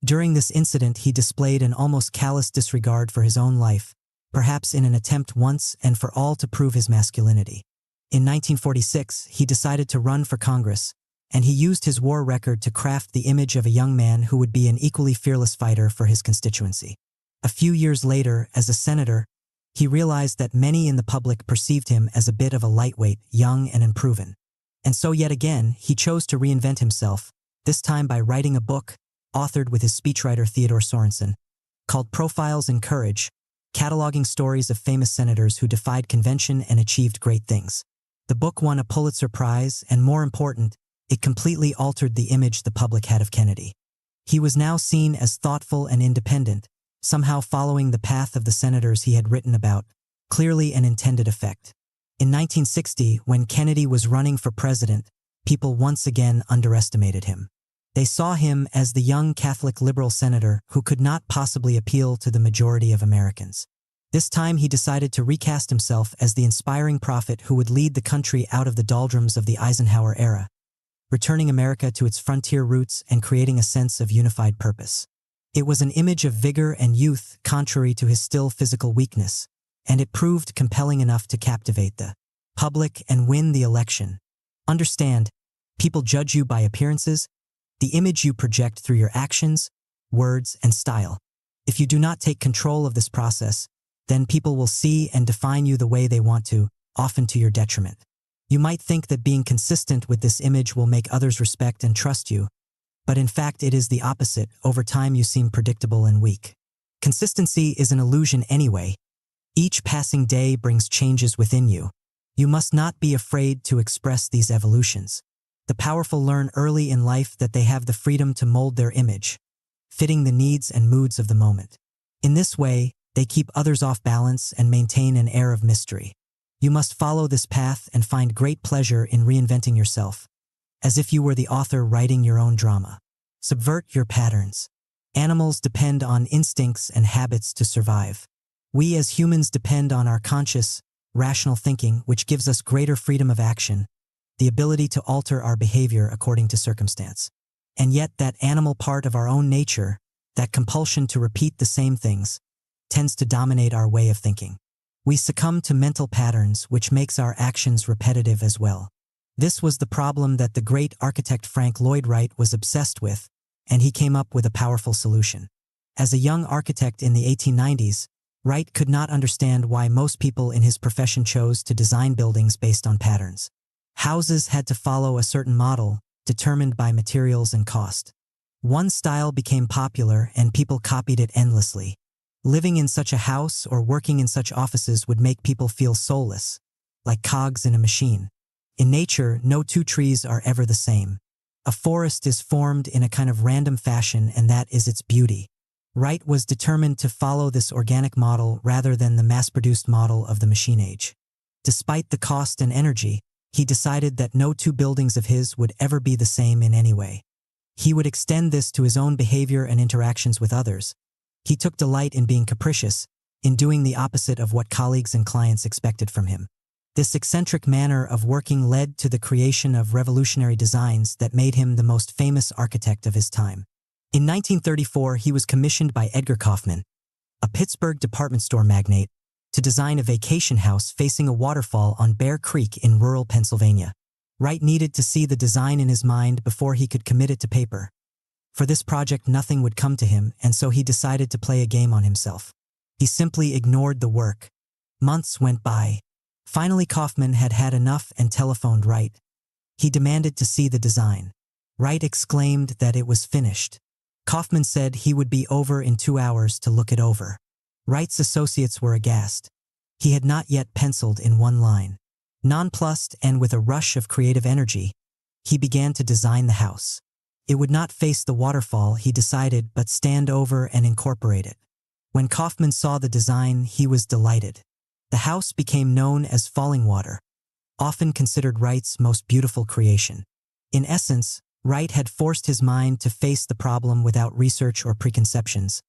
During this incident, he displayed an almost callous disregard for his own life, perhaps in an attempt once and for all to prove his masculinity. In 1946, he decided to run for Congress, and he used his war record to craft the image of a young man who would be an equally fearless fighter for his constituency. A few years later, as a senator, he realized that many in the public perceived him as a bit of a lightweight, young and unproven. And so yet again, he chose to reinvent himself, this time by writing a book, authored with his speechwriter Theodore Sorensen, called Profiles in Courage, cataloging stories of famous senators who defied convention and achieved great things. The book won a Pulitzer Prize, and more important, it completely altered the image the public had of Kennedy. He was now seen as thoughtful and independent, somehow following the path of the senators he had written about, clearly an intended effect. In 1960, when Kennedy was running for president, people once again underestimated him. They saw him as the young Catholic liberal senator who could not possibly appeal to the majority of Americans. This time he decided to recast himself as the inspiring prophet who would lead the country out of the doldrums of the Eisenhower era, returning America to its frontier roots and creating a sense of unified purpose. It was an image of vigor and youth contrary to his still physical weakness, and it proved compelling enough to captivate the public and win the election. Understand, people judge you by appearances, the image you project through your actions, words, and style. If you do not take control of this process, then people will see and define you the way they want to, often to your detriment. You might think that being consistent with this image will make others respect and trust you, but in fact it is the opposite. Over time you seem predictable and weak. Consistency is an illusion anyway. Each passing day brings changes within you. You must not be afraid to express these evolutions. The powerful learn early in life that they have the freedom to mold their image, fitting the needs and moods of the moment. In this way, they keep others off balance and maintain an air of mystery. You must follow this path and find great pleasure in reinventing yourself, as if you were the author writing your own drama. Subvert your patterns. Animals depend on instincts and habits to survive. We as humans depend on our conscious, rational thinking, which gives us greater freedom of action, the ability to alter our behavior according to circumstance. And yet that animal part of our own nature, that compulsion to repeat the same things, tends to dominate our way of thinking. We succumb to mental patterns, which makes our actions repetitive as well. This was the problem that the great architect Frank Lloyd Wright was obsessed with, and he came up with a powerful solution. As a young architect in the 1890s, Wright could not understand why most people in his profession chose to design buildings based on patterns. Houses had to follow a certain model, determined by materials and cost. One style became popular and people copied it endlessly. Living in such a house or working in such offices would make people feel soulless, like cogs in a machine. In nature, no two trees are ever the same. A forest is formed in a kind of random fashion, and that is its beauty. Wright was determined to follow this organic model rather than the mass-produced model of the machine age. Despite the cost and energy, he decided that no two buildings of his would ever be the same in any way. He would extend this to his own behavior and interactions with others. He took delight in being capricious, in doing the opposite of what colleagues and clients expected from him. This eccentric manner of working led to the creation of revolutionary designs that made him the most famous architect of his time. In 1934, he was commissioned by Edgar Kaufman, a Pittsburgh department store magnate, to design a vacation house facing a waterfall on Bear Creek in rural Pennsylvania. Wright needed to see the design in his mind before he could commit it to paper. For this project, nothing would come to him, and so he decided to play a game on himself. He simply ignored the work. Months went by. Finally, Kaufman had had enough and telephoned Wright. He demanded to see the design. Wright exclaimed that it was finished. Kaufman said he would be over in 2 hours to look it over. Wright's associates were aghast. He had not yet penciled in one line. Nonplussed and with a rush of creative energy, he began to design the house. It would not face the waterfall, he decided, but stand over and incorporate it. When Kaufman saw the design, he was delighted. The house became known as Falling Water, often considered Wright's most beautiful creation. In essence, Wright had forced his mind to face the problem without research or preconceptions,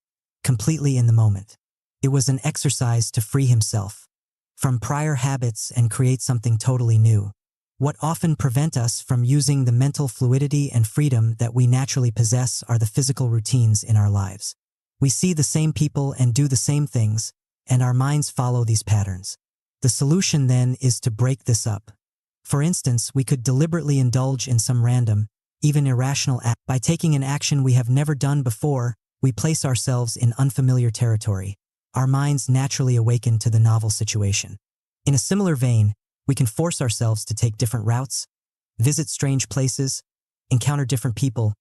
completely in the moment. It was an exercise to free himself from prior habits and create something totally new. What often prevent us from using the mental fluidity and freedom that we naturally possess are the physical routines in our lives. We see the same people and do the same things, and our minds follow these patterns. The solution then is to break this up. For instance, we could deliberately indulge in some random, even irrational act. By taking an action we have never done before, we place ourselves in unfamiliar territory. Our minds naturally awaken to the novel situation. In a similar vein, we can force ourselves to take different routes, visit strange places, encounter different people,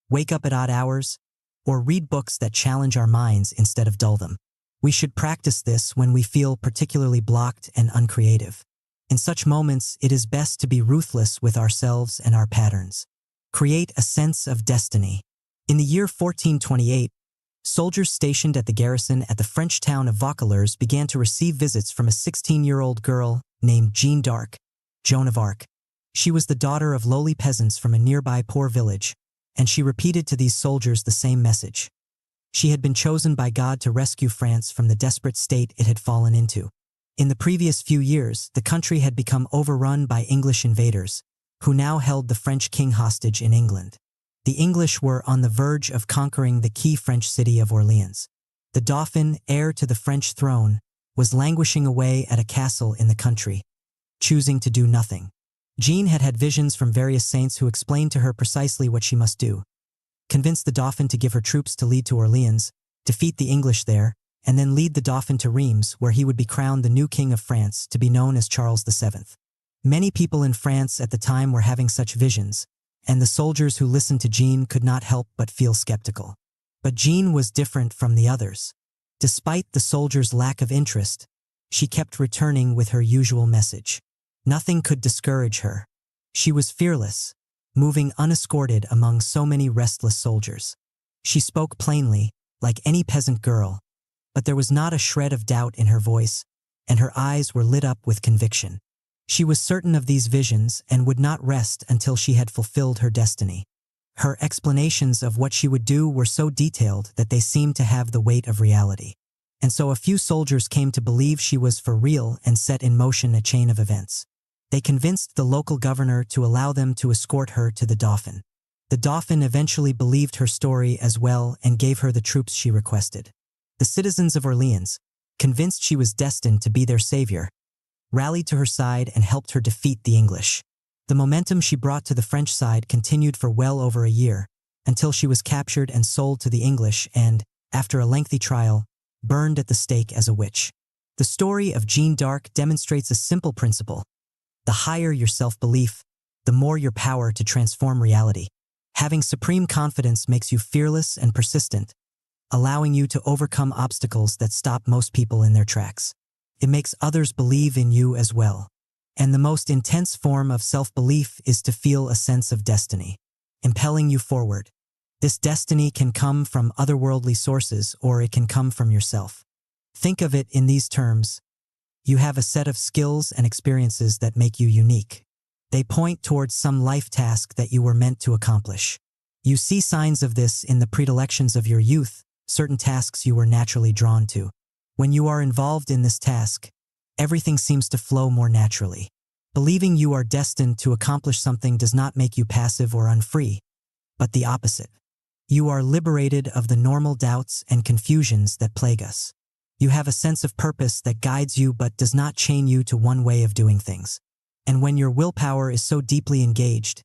wake up at odd hours, or read books that challenge our minds instead of dull them. We should practice this when we feel particularly blocked and uncreative. In such moments, it is best to be ruthless with ourselves and our patterns. Create a sense of destiny. In the year 1428, soldiers stationed at the garrison at the French town of Vaucouleurs began to receive visits from a 16-year-old girl named Jeanne d'Arc, Joan of Arc. She was the daughter of lowly peasants from a nearby poor village, and she repeated to these soldiers the same message. She had been chosen by God to rescue France from the desperate state it had fallen into. In the previous few years, the country had become overrun by English invaders, who now held the French king hostage in England. The English were on the verge of conquering the key French city of Orleans. The Dauphin, heir to the French throne, was languishing away at a castle in the country, choosing to do nothing. Jeanne had had visions from various saints who explained to her precisely what she must do. Convince the Dauphin to give her troops to lead to Orleans, defeat the English there, and then lead the Dauphin to Reims, where he would be crowned the new king of France, to be known as Charles VII. Many people in France at the time were having such visions, and the soldiers who listened to Jeanne could not help but feel skeptical. But Jeanne was different from the others. Despite the soldiers' lack of interest, she kept returning with her usual message. Nothing could discourage her. She was fearless, moving unescorted among so many restless soldiers. She spoke plainly, like any peasant girl, but there was not a shred of doubt in her voice, and her eyes were lit up with conviction. She was certain of these visions and would not rest until she had fulfilled her destiny. Her explanations of what she would do were so detailed that they seemed to have the weight of reality. And so a few soldiers came to believe she was for real and set in motion a chain of events. They convinced the local governor to allow them to escort her to the Dauphin. The Dauphin eventually believed her story as well and gave her the troops she requested. The citizens of Orleans, convinced she was destined to be their savior, rallied to her side and helped her defeat the English. The momentum she brought to the French side continued for well over a year, until she was captured and sold to the English and, after a lengthy trial, burned at the stake as a witch. The story of Jeanne d'Arc demonstrates a simple principle. The higher your self-belief, the more your power to transform reality. Having supreme confidence makes you fearless and persistent, allowing you to overcome obstacles that stop most people in their tracks. It makes others believe in you as well. And the most intense form of self-belief is to feel a sense of destiny, impelling you forward. This destiny can come from otherworldly sources or it can come from yourself. Think of it in these terms. You have a set of skills and experiences that make you unique. They point towards some life task that you were meant to accomplish. You see signs of this in the predilections of your youth, certain tasks you were naturally drawn to. When you are involved in this task, everything seems to flow more naturally. Believing you are destined to accomplish something does not make you passive or unfree, but the opposite. You are liberated of the normal doubts and confusions that plague us. You have a sense of purpose that guides you but does not chain you to one way of doing things. And when your willpower is so deeply engaged,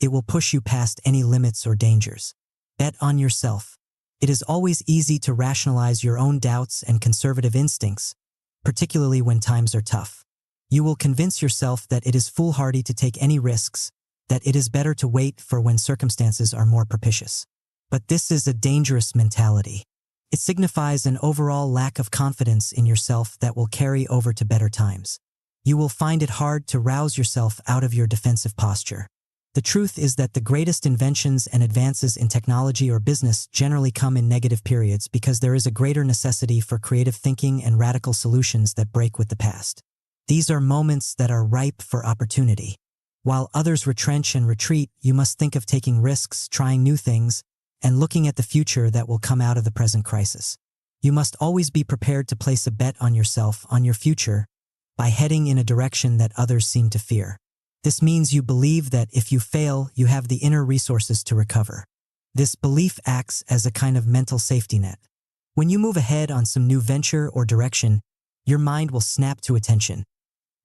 it will push you past any limits or dangers. Bet on yourself. It is always easy to rationalize your own doubts and conservative instincts, particularly when times are tough. You will convince yourself that it is foolhardy to take any risks, that it is better to wait for when circumstances are more propitious. But this is a dangerous mentality. It signifies an overall lack of confidence in yourself that will carry over to better times. You will find it hard to rouse yourself out of your defensive posture. The truth is that the greatest inventions and advances in technology or business generally come in negative periods because there is a greater necessity for creative thinking and radical solutions that break with the past. These are moments that are ripe for opportunity. While others retrench and retreat, you must think of taking risks, trying new things, and looking at the future that will come out of the present crisis. You must always be prepared to place a bet on yourself, on your future, by heading in a direction that others seem to fear. This means you believe that if you fail, you have the inner resources to recover. This belief acts as a kind of mental safety net. When you move ahead on some new venture or direction, your mind will snap to attention.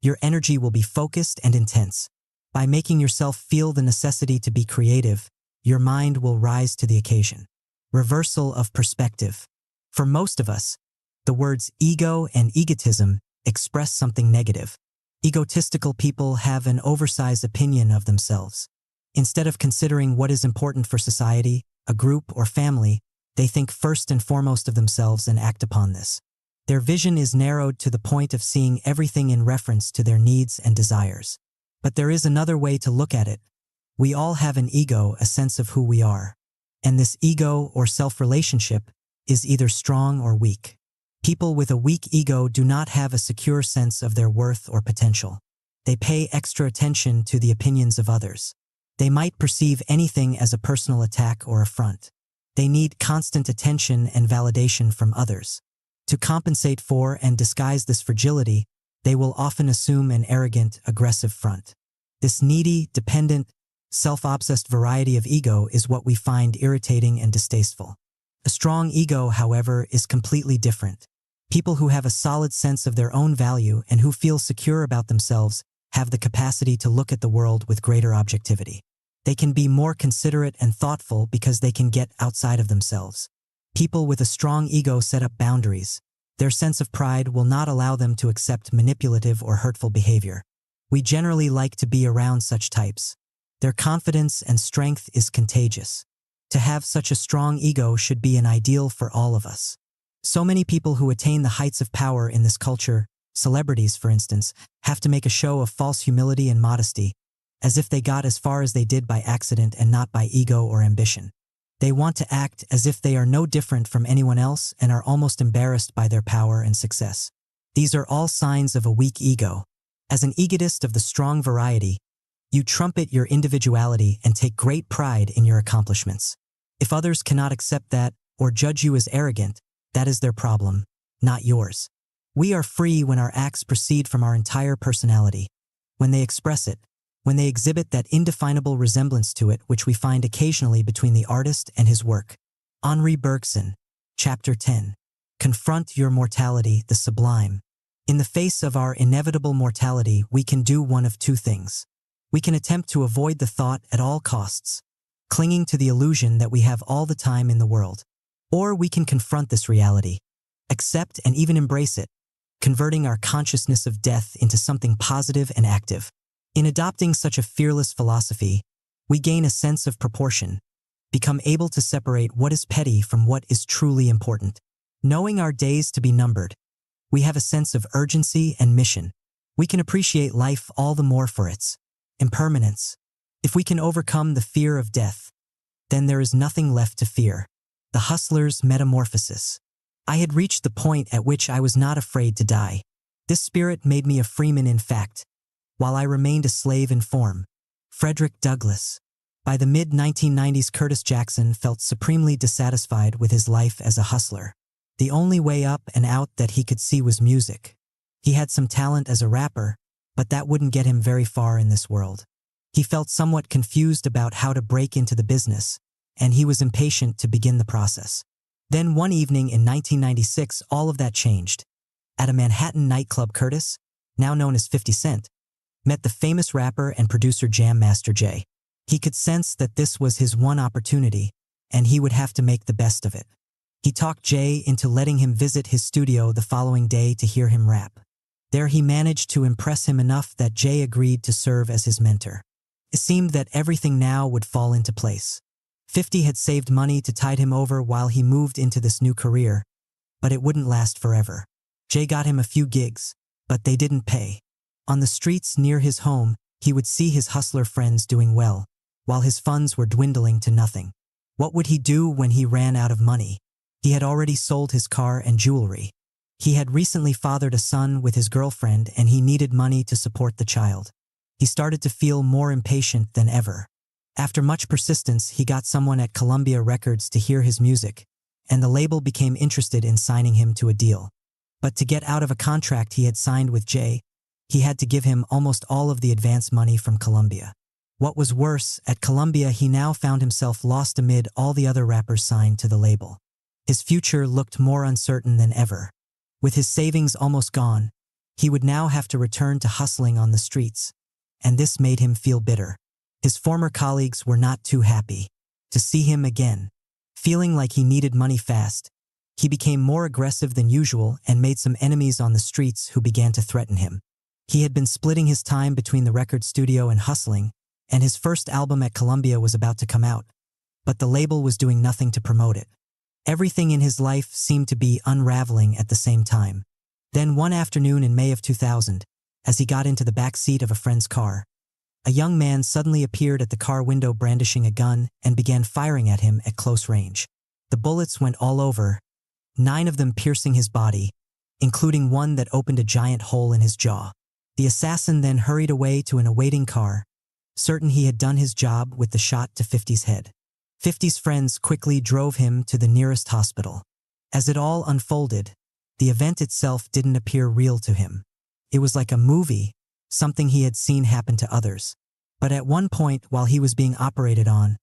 Your energy will be focused and intense. By making yourself feel the necessity to be creative, your mind will rise to the occasion. Reversal of perspective. For most of us, the words ego and egotism express something negative. Egotistical people have an oversized opinion of themselves. Instead of considering what is important for society, a group, or family, they think first and foremost of themselves and act upon this. Their vision is narrowed to the point of seeing everything in reference to their needs and desires. But there is another way to look at it. We all have an ego, a sense of who we are. And this ego or self-relationship is either strong or weak. People with a weak ego do not have a secure sense of their worth or potential. They pay extra attention to the opinions of others. They might perceive anything as a personal attack or affront. They need constant attention and validation from others. To compensate for and disguise this fragility, they will often assume an arrogant, aggressive front. This needy, dependent, self-obsessed variety of ego is what we find irritating and distasteful. A strong ego, however, is completely different. People who have a solid sense of their own value and who feel secure about themselves have the capacity to look at the world with greater objectivity. They can be more considerate and thoughtful because they can get outside of themselves. People with a strong ego set up boundaries. Their sense of pride will not allow them to accept manipulative or hurtful behavior. We generally like to be around such types. Their confidence and strength is contagious. To have such a strong ego should be an ideal for all of us. So many people who attain the heights of power in this culture, celebrities for instance, have to make a show of false humility and modesty, as if they got as far as they did by accident and not by ego or ambition. They want to act as if they are no different from anyone else and are almost embarrassed by their power and success. These are all signs of a weak ego. As an egotist of the strong variety, you trumpet your individuality and take great pride in your accomplishments. If others cannot accept that or judge you as arrogant, that is their problem, not yours. We are free when our acts proceed from our entire personality, when they express it, when they exhibit that indefinable resemblance to it which we find occasionally between the artist and his work. Henri Bergson, Chapter 10. Confront your mortality, the sublime. In the face of our inevitable mortality, we can do one of two things. We can attempt to avoid the thought at all costs, clinging to the illusion that we have all the time in the world. Or we can confront this reality, accept and even embrace it, converting our consciousness of death into something positive and active. In adopting such a fearless philosophy, we gain a sense of proportion, become able to separate what is petty from what is truly important. Knowing our days to be numbered, we have a sense of urgency and mission. We can appreciate life all the more for its impermanence. If we can overcome the fear of death, then there is nothing left to fear. The hustler's metamorphosis. I had reached the point at which I was not afraid to die. This spirit made me a freeman in fact, while I remained a slave in form. Frederick Douglass. By the mid-1990s, Curtis Jackson felt supremely dissatisfied with his life as a hustler. The only way up and out that he could see was music. He had some talent as a rapper, but that wouldn't get him very far in this world. He felt somewhat confused about how to break into the business, and he was impatient to begin the process. Then one evening in 1996, all of that changed. At a Manhattan nightclub, Curtis, now known as 50 Cent, met the famous rapper and producer Jam Master Jay. He could sense that this was his one opportunity, and he would have to make the best of it. He talked Jay into letting him visit his studio the following day to hear him rap. There he managed to impress him enough that Jay agreed to serve as his mentor. It seemed that everything now would fall into place. 50 had saved money to tide him over while he moved into this new career, but it wouldn't last forever. Jay got him a few gigs, but they didn't pay. On the streets near his home, he would see his hustler friends doing well, while his funds were dwindling to nothing. What would he do when he ran out of money? He had already sold his car and jewelry. He had recently fathered a son with his girlfriend and he needed money to support the child. He started to feel more impatient than ever. After much persistence, he got someone at Columbia Records to hear his music, and the label became interested in signing him to a deal. But to get out of a contract he had signed with Jay, he had to give him almost all of the advance money from Columbia. What was worse, at Columbia he now found himself lost amid all the other rappers signed to the label. His future looked more uncertain than ever. With his savings almost gone, he would now have to return to hustling on the streets, and this made him feel bitter. His former colleagues were not too happy to see him again. Feeling like he needed money fast, he became more aggressive than usual and made some enemies on the streets who began to threaten him. He had been splitting his time between the record studio and hustling, and his first album at Columbia was about to come out, but the label was doing nothing to promote it. Everything in his life seemed to be unraveling at the same time. Then one afternoon in May of 2000, as he got into the back seat of a friend's car, a young man suddenly appeared at the car window brandishing a gun and began firing at him at close range. The bullets went all over, 9 of them piercing his body, including one that opened a giant hole in his jaw. The assassin then hurried away to an awaiting car, certain he had done his job with the shot to 50's head. 50's friends quickly drove him to the nearest hospital. As it all unfolded, the event itself didn't appear real to him. It was like a movie, something he had seen happen to others. But at one point, while he was being operated on,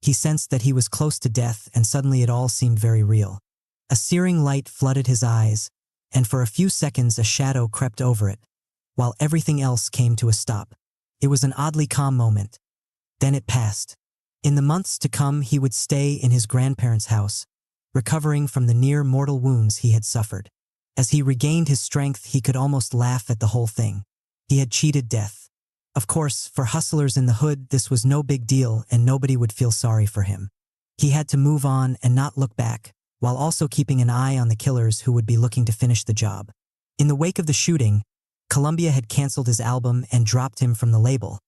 he sensed that he was close to death and suddenly it all seemed very real. A searing light flooded his eyes, and for a few seconds a shadow crept over it, while everything else came to a stop. It was an oddly calm moment. Then it passed. In the months to come, he would stay in his grandparents' house, recovering from the near mortal wounds he had suffered. As he regained his strength, he could almost laugh at the whole thing. He had cheated death. Of course, for hustlers in the hood, this was no big deal and nobody would feel sorry for him. He had to move on and not look back, while also keeping an eye on the killers who would be looking to finish the job. In the wake of the shooting, Columbia had canceled his album and dropped him from the label.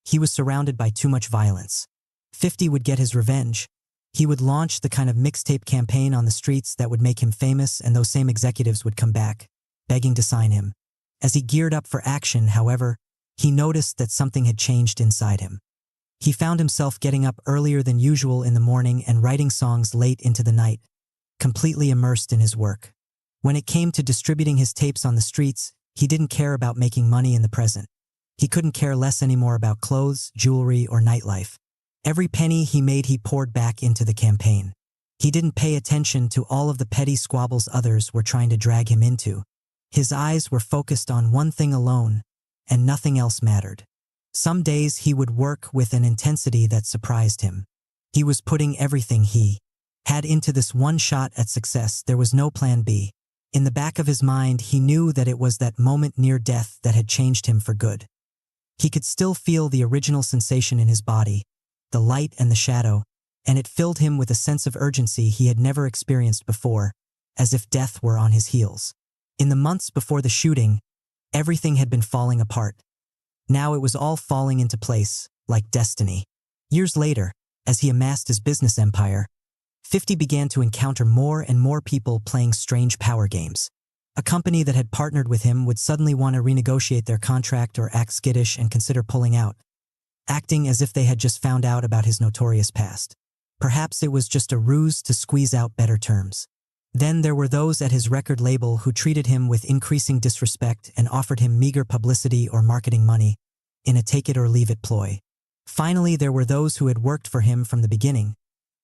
He was surrounded by too much violence. 50 would get his revenge. He would launch the kind of mixtape campaign on the streets that would make him famous, and those same executives would come back, begging to sign him. As he geared up for action, however, he noticed that something had changed inside him. He found himself getting up earlier than usual in the morning and writing songs late into the night, completely immersed in his work. When it came to distributing his tapes on the streets, he didn't care about making money in the present. He couldn't care less anymore about clothes, jewelry, or nightlife. Every penny he made he poured back into the campaign. He didn't pay attention to all of the petty squabbles others were trying to drag him into. His eyes were focused on one thing alone, and nothing else mattered. Some days he would work with an intensity that surprised him. He was putting everything he had into this one shot at success. There was no plan B. In the back of his mind, he knew that it was that moment near death that had changed him for good. He could still feel the original sensation in his body, the light and the shadow, and it filled him with a sense of urgency he had never experienced before, as if death were on his heels. In the months before the shooting, everything had been falling apart. Now it was all falling into place, like destiny. Years later, as he amassed his business empire, 50 began to encounter more and more people playing strange power games. A company that had partnered with him would suddenly want to renegotiate their contract or act skittish and consider pulling out, acting as if they had just found out about his notorious past. Perhaps it was just a ruse to squeeze out better terms. Then there were those at his record label who treated him with increasing disrespect and offered him meager publicity or marketing money in a take-it-or-leave-it ploy. Finally, there were those who had worked for him from the beginning,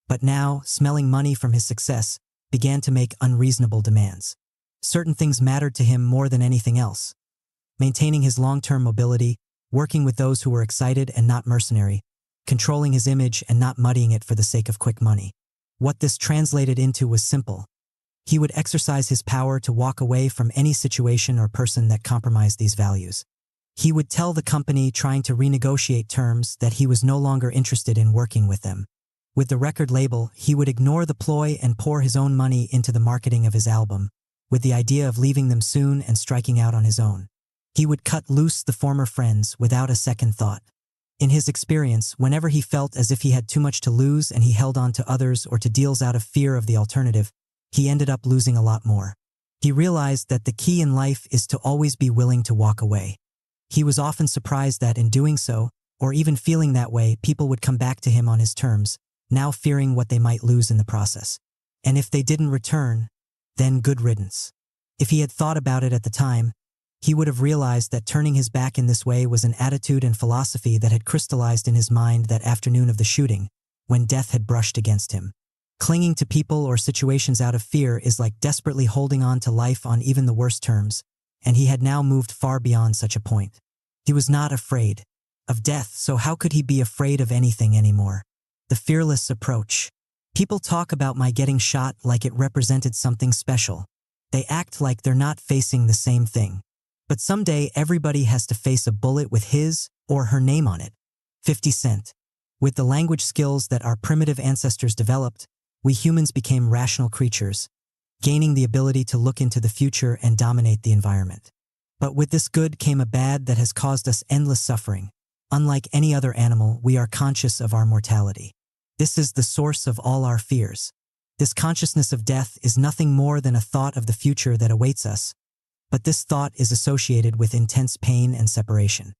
but now, smelling money from his success, began to make unreasonable demands. Certain things mattered to him more than anything else. Maintaining his long-term mobility, working with those who were excited and not mercenary, controlling his image and not muddying it for the sake of quick money. What this translated into was simple. He would exercise his power to walk away from any situation or person that compromised these values. He would tell the company trying to renegotiate terms that he was no longer interested in working with them. With the record label, he would ignore the ploy and pour his own money into the marketing of his album, with the idea of leaving them soon and striking out on his own. He would cut loose the former friends without a second thought. In his experience, whenever he felt as if he had too much to lose and he held on to others or to deals out of fear of the alternative, he ended up losing a lot more. He realized that the key in life is to always be willing to walk away. He was often surprised that in doing so, or even feeling that way, people would come back to him on his terms, now fearing what they might lose in the process. And if they didn't return, then good riddance. If he had thought about it at the time, he would have realized that turning his back in this way was an attitude and philosophy that had crystallized in his mind that afternoon of the shooting, when death had brushed against him. Clinging to people or situations out of fear is like desperately holding on to life on even the worst terms, and he had now moved far beyond such a point. He was not afraid of death, so how could he be afraid of anything anymore? The fearless approach. People talk about my getting shot like it represented something special. They act like they're not facing the same thing. But someday everybody has to face a bullet with his or her name on it. 50 Cent. With the language skills that our primitive ancestors developed, we humans became rational creatures, gaining the ability to look into the future and dominate the environment. But with this good came a bad that has caused us endless suffering. Unlike any other animal, we are conscious of our mortality. This is the source of all our fears. This consciousness of death is nothing more than a thought of the future that awaits us, but this thought is associated with intense pain and separation.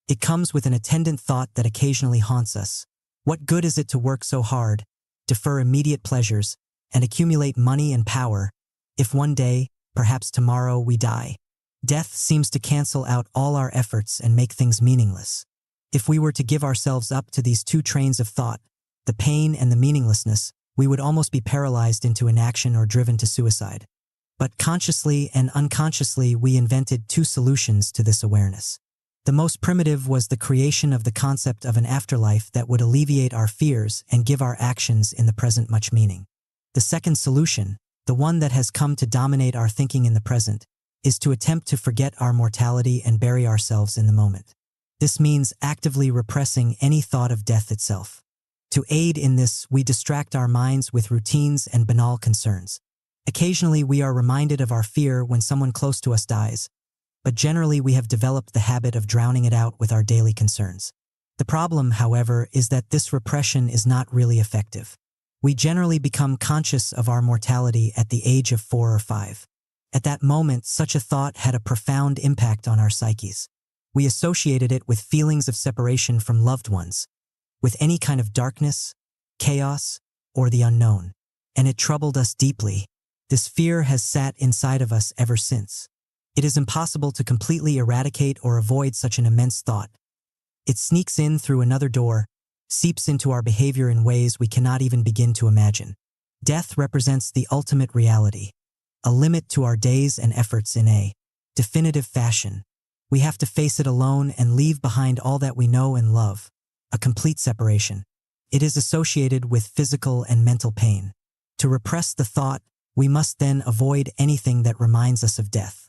It comes with an attendant thought that occasionally haunts us. What good is it to work so hard, defer immediate pleasures, and accumulate money and power, if one day, perhaps tomorrow, we die? Death seems to cancel out all our efforts and make things meaningless. If we were to give ourselves up to these two trains of thought, the pain and the meaninglessness, we would almost be paralyzed into inaction or driven to suicide. But consciously and unconsciously, we invented two solutions to this awareness. The most primitive was the creation of the concept of an afterlife that would alleviate our fears and give our actions in the present much meaning. The second solution, the one that has come to dominate our thinking in the present, is to attempt to forget our mortality and bury ourselves in the moment. This means actively repressing any thought of death itself. To aid in this, we distract our minds with routines and banal concerns. Occasionally, we are reminded of our fear when someone close to us dies, but generally we have developed the habit of drowning it out with our daily concerns. The problem, however, is that this repression is not really effective. We generally become conscious of our mortality at the age of 4 or 5. At that moment, such a thought had a profound impact on our psyches. We associated it with feelings of separation from loved ones, with any kind of darkness, chaos, or the unknown, and it troubled us deeply. This fear has sat inside of us ever since. It is impossible to completely eradicate or avoid such an immense thought. It sneaks in through another door, seeps into our behavior in ways we cannot even begin to imagine. Death represents the ultimate reality, a limit to our days and efforts in a definitive fashion. We have to face it alone and leave behind all that we know and love, a complete separation. It is associated with physical and mental pain. To repress the thought, we must then avoid anything that reminds us of death.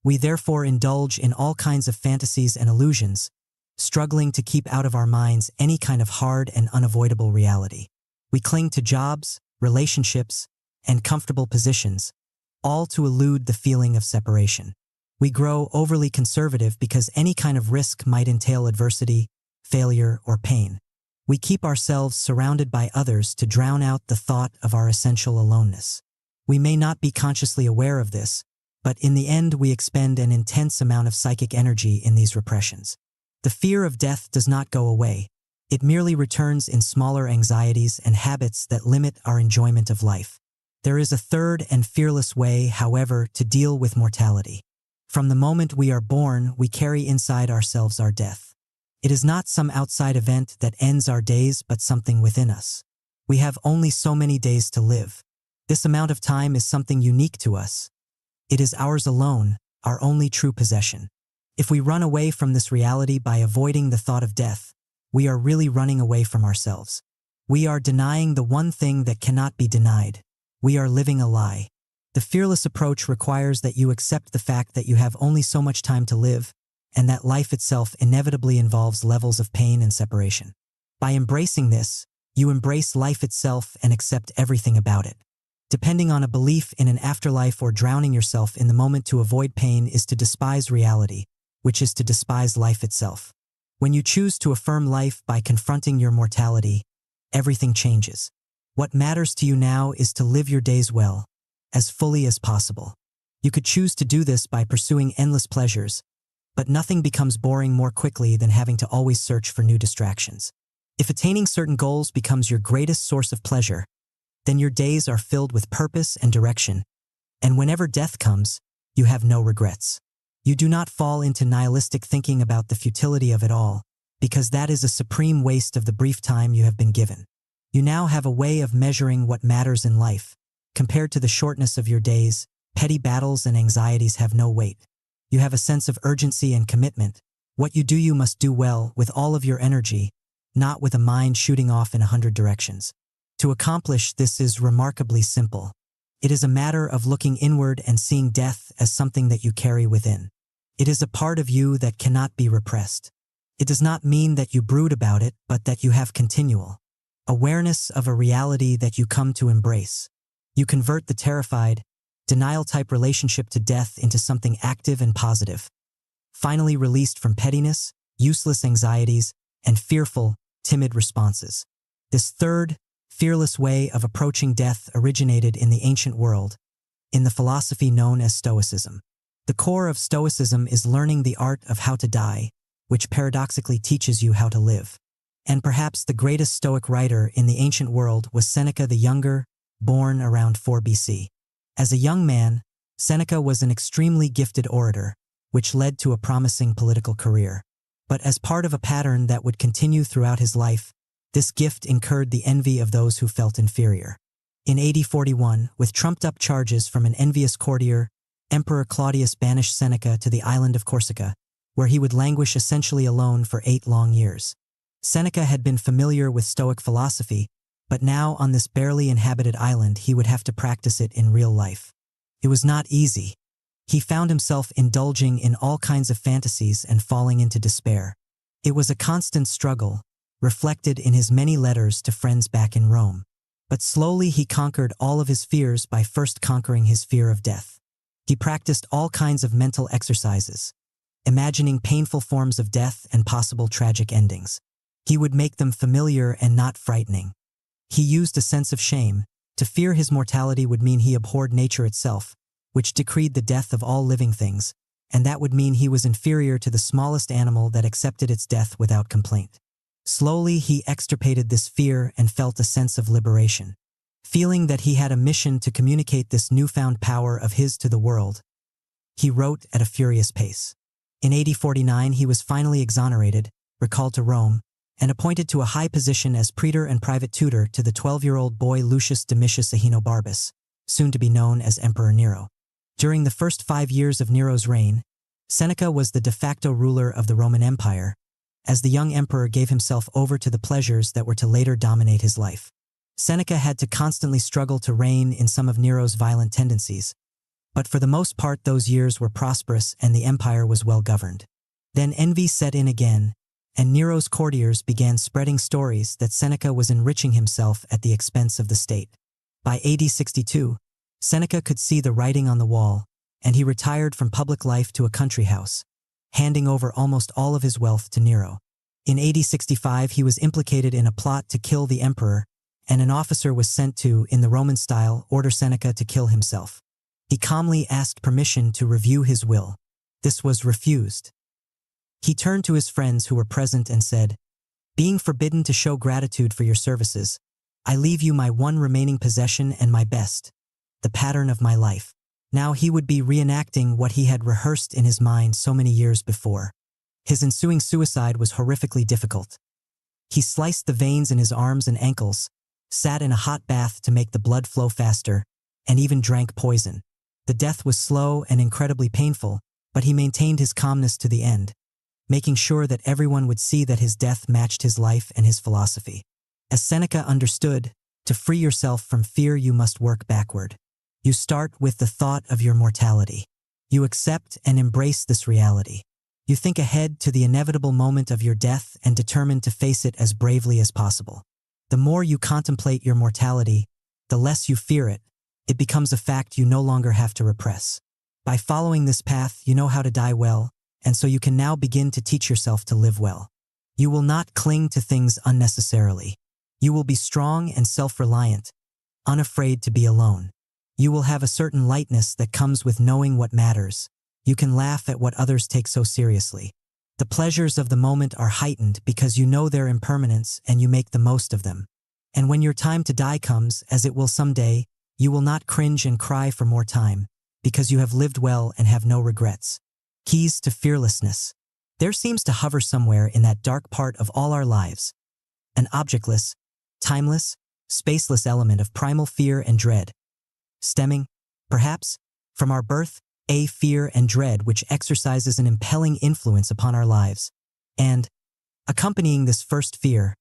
We therefore indulge in all kinds of fantasies and illusions, struggling to keep out of our minds any kind of hard and unavoidable reality. We cling to jobs, relationships, and comfortable positions, all to elude the feeling of separation. We grow overly conservative because any kind of risk might entail adversity, failure, or pain. We keep ourselves surrounded by others to drown out the thought of our essential aloneness. We may not be consciously aware of this, but in the end we expend an intense amount of psychic energy in these repressions. The fear of death does not go away. It merely returns in smaller anxieties and habits that limit our enjoyment of life. There is a third and fearless way, however, to deal with mortality. From the moment we are born, we carry inside ourselves our death. It is not some outside event that ends our days, but something within us. We have only so many days to live. This amount of time is something unique to us. It is ours alone, our only true possession. If we run away from this reality by avoiding the thought of death, we are really running away from ourselves. We are denying the one thing that cannot be denied. We are living a lie. The fearless approach requires that you accept the fact that you have only so much time to live, and that life itself inevitably involves levels of pain and separation. By embracing this, you embrace life itself and accept everything about it. Depending on a belief in an afterlife or drowning yourself in the moment to avoid pain is to despise reality, which is to despise life itself. When you choose to affirm life by confronting your mortality, everything changes. What matters to you now is to live your days well, as fully as possible. You could choose to do this by pursuing endless pleasures, but nothing becomes boring more quickly than having to always search for new distractions. If attaining certain goals becomes your greatest source of pleasure, then your days are filled with purpose and direction, and whenever death comes, you have no regrets. You do not fall into nihilistic thinking about the futility of it all, because that is a supreme waste of the brief time you have been given. You now have a way of measuring what matters in life. Compared to the shortness of your days, petty battles and anxieties have no weight. You have a sense of urgency and commitment. What you do, you must do well, with all of your energy, not with a mind shooting off in 100 directions. To accomplish this is remarkably simple. It is a matter of looking inward and seeing death as something that you carry within. It is a part of you that cannot be repressed. It does not mean that you brood about it, but that you have continual awareness of a reality that you come to embrace. You convert the terrified, denial-type relationship to death into something active and positive. Finally released from pettiness, useless anxieties, and fearful, timid responses. This third, fearless way of approaching death originated in the ancient world, in the philosophy known as Stoicism. The core of Stoicism is learning the art of how to die, which paradoxically teaches you how to live. And perhaps the greatest Stoic writer in the ancient world was Seneca the Younger, born around 4 BC. As a young man, Seneca was an extremely gifted orator, which led to a promising political career. But as part of a pattern that would continue throughout his life, this gift incurred the envy of those who felt inferior. In AD 41, with trumped-up charges from an envious courtier, Emperor Claudius banished Seneca to the island of Corsica, where he would languish essentially alone for 8 long years. Seneca had been familiar with Stoic philosophy, but now on this barely inhabited island he would have to practice it in real life. It was not easy. He found himself indulging in all kinds of fantasies and falling into despair. It was a constant struggle, reflected in his many letters to friends back in Rome. But slowly he conquered all of his fears by first conquering his fear of death. He practiced all kinds of mental exercises, imagining painful forms of death and possible tragic endings. He would make them familiar and not frightening. He used a sense of shame. To fear his mortality would mean he abhorred nature itself, which decreed the death of all living things, and that would mean he was inferior to the smallest animal that accepted its death without complaint. Slowly he extirpated this fear and felt a sense of liberation. Feeling that he had a mission to communicate this newfound power of his to the world, he wrote at a furious pace. In AD 49 he was finally exonerated, recalled to Rome, and appointed to a high position as praetor and private tutor to the 12-year-old boy Lucius Domitius Ahenobarbus, soon to be known as Emperor Nero. During the first 5 years of Nero's reign, Seneca was the de facto ruler of the Roman Empire, as the young emperor gave himself over to the pleasures that were to later dominate his life. Seneca had to constantly struggle to rein in some of Nero's violent tendencies, but for the most part those years were prosperous and the empire was well governed. Then envy set in again, and Nero's courtiers began spreading stories that Seneca was enriching himself at the expense of the state. By AD 62, Seneca could see the writing on the wall, and he retired from public life to a country house, handing over almost all of his wealth to Nero. In AD 65, he was implicated in a plot to kill the emperor, and an officer was sent to, in the Roman style, order Seneca to kill himself. He calmly asked permission to review his will. This was refused. He turned to his friends who were present and said, "Being forbidden to show gratitude for your services, I leave you my one remaining possession and my best, the pattern of my life." Now he would be reenacting what he had rehearsed in his mind so many years before. His ensuing suicide was horrifically difficult. He sliced the veins in his arms and ankles, sat in a hot bath to make the blood flow faster, and even drank poison. The death was slow and incredibly painful, but he maintained his calmness to the end, making sure that everyone would see that his death matched his life and his philosophy. As Seneca understood, to free yourself from fear you must work backward. You start with the thought of your mortality. You accept and embrace this reality. You think ahead to the inevitable moment of your death and determine to face it as bravely as possible. The more you contemplate your mortality, the less you fear it. It becomes a fact you no longer have to repress. By following this path, you know how to die well, and so you can now begin to teach yourself to live well. You will not cling to things unnecessarily. You will be strong and self-reliant, unafraid to be alone. You will have a certain lightness that comes with knowing what matters. You can laugh at what others take so seriously. The pleasures of the moment are heightened because you know their impermanence and you make the most of them. And when your time to die comes, as it will someday, you will not cringe and cry for more time, because you have lived well and have no regrets. Keys to fearlessness. There seems to hover somewhere in that dark part of all our lives an objectless, timeless, spaceless element of primal fear and dread, stemming, perhaps, from our birth, a fear and dread which exercises an impelling influence upon our lives. And, accompanying this first fear,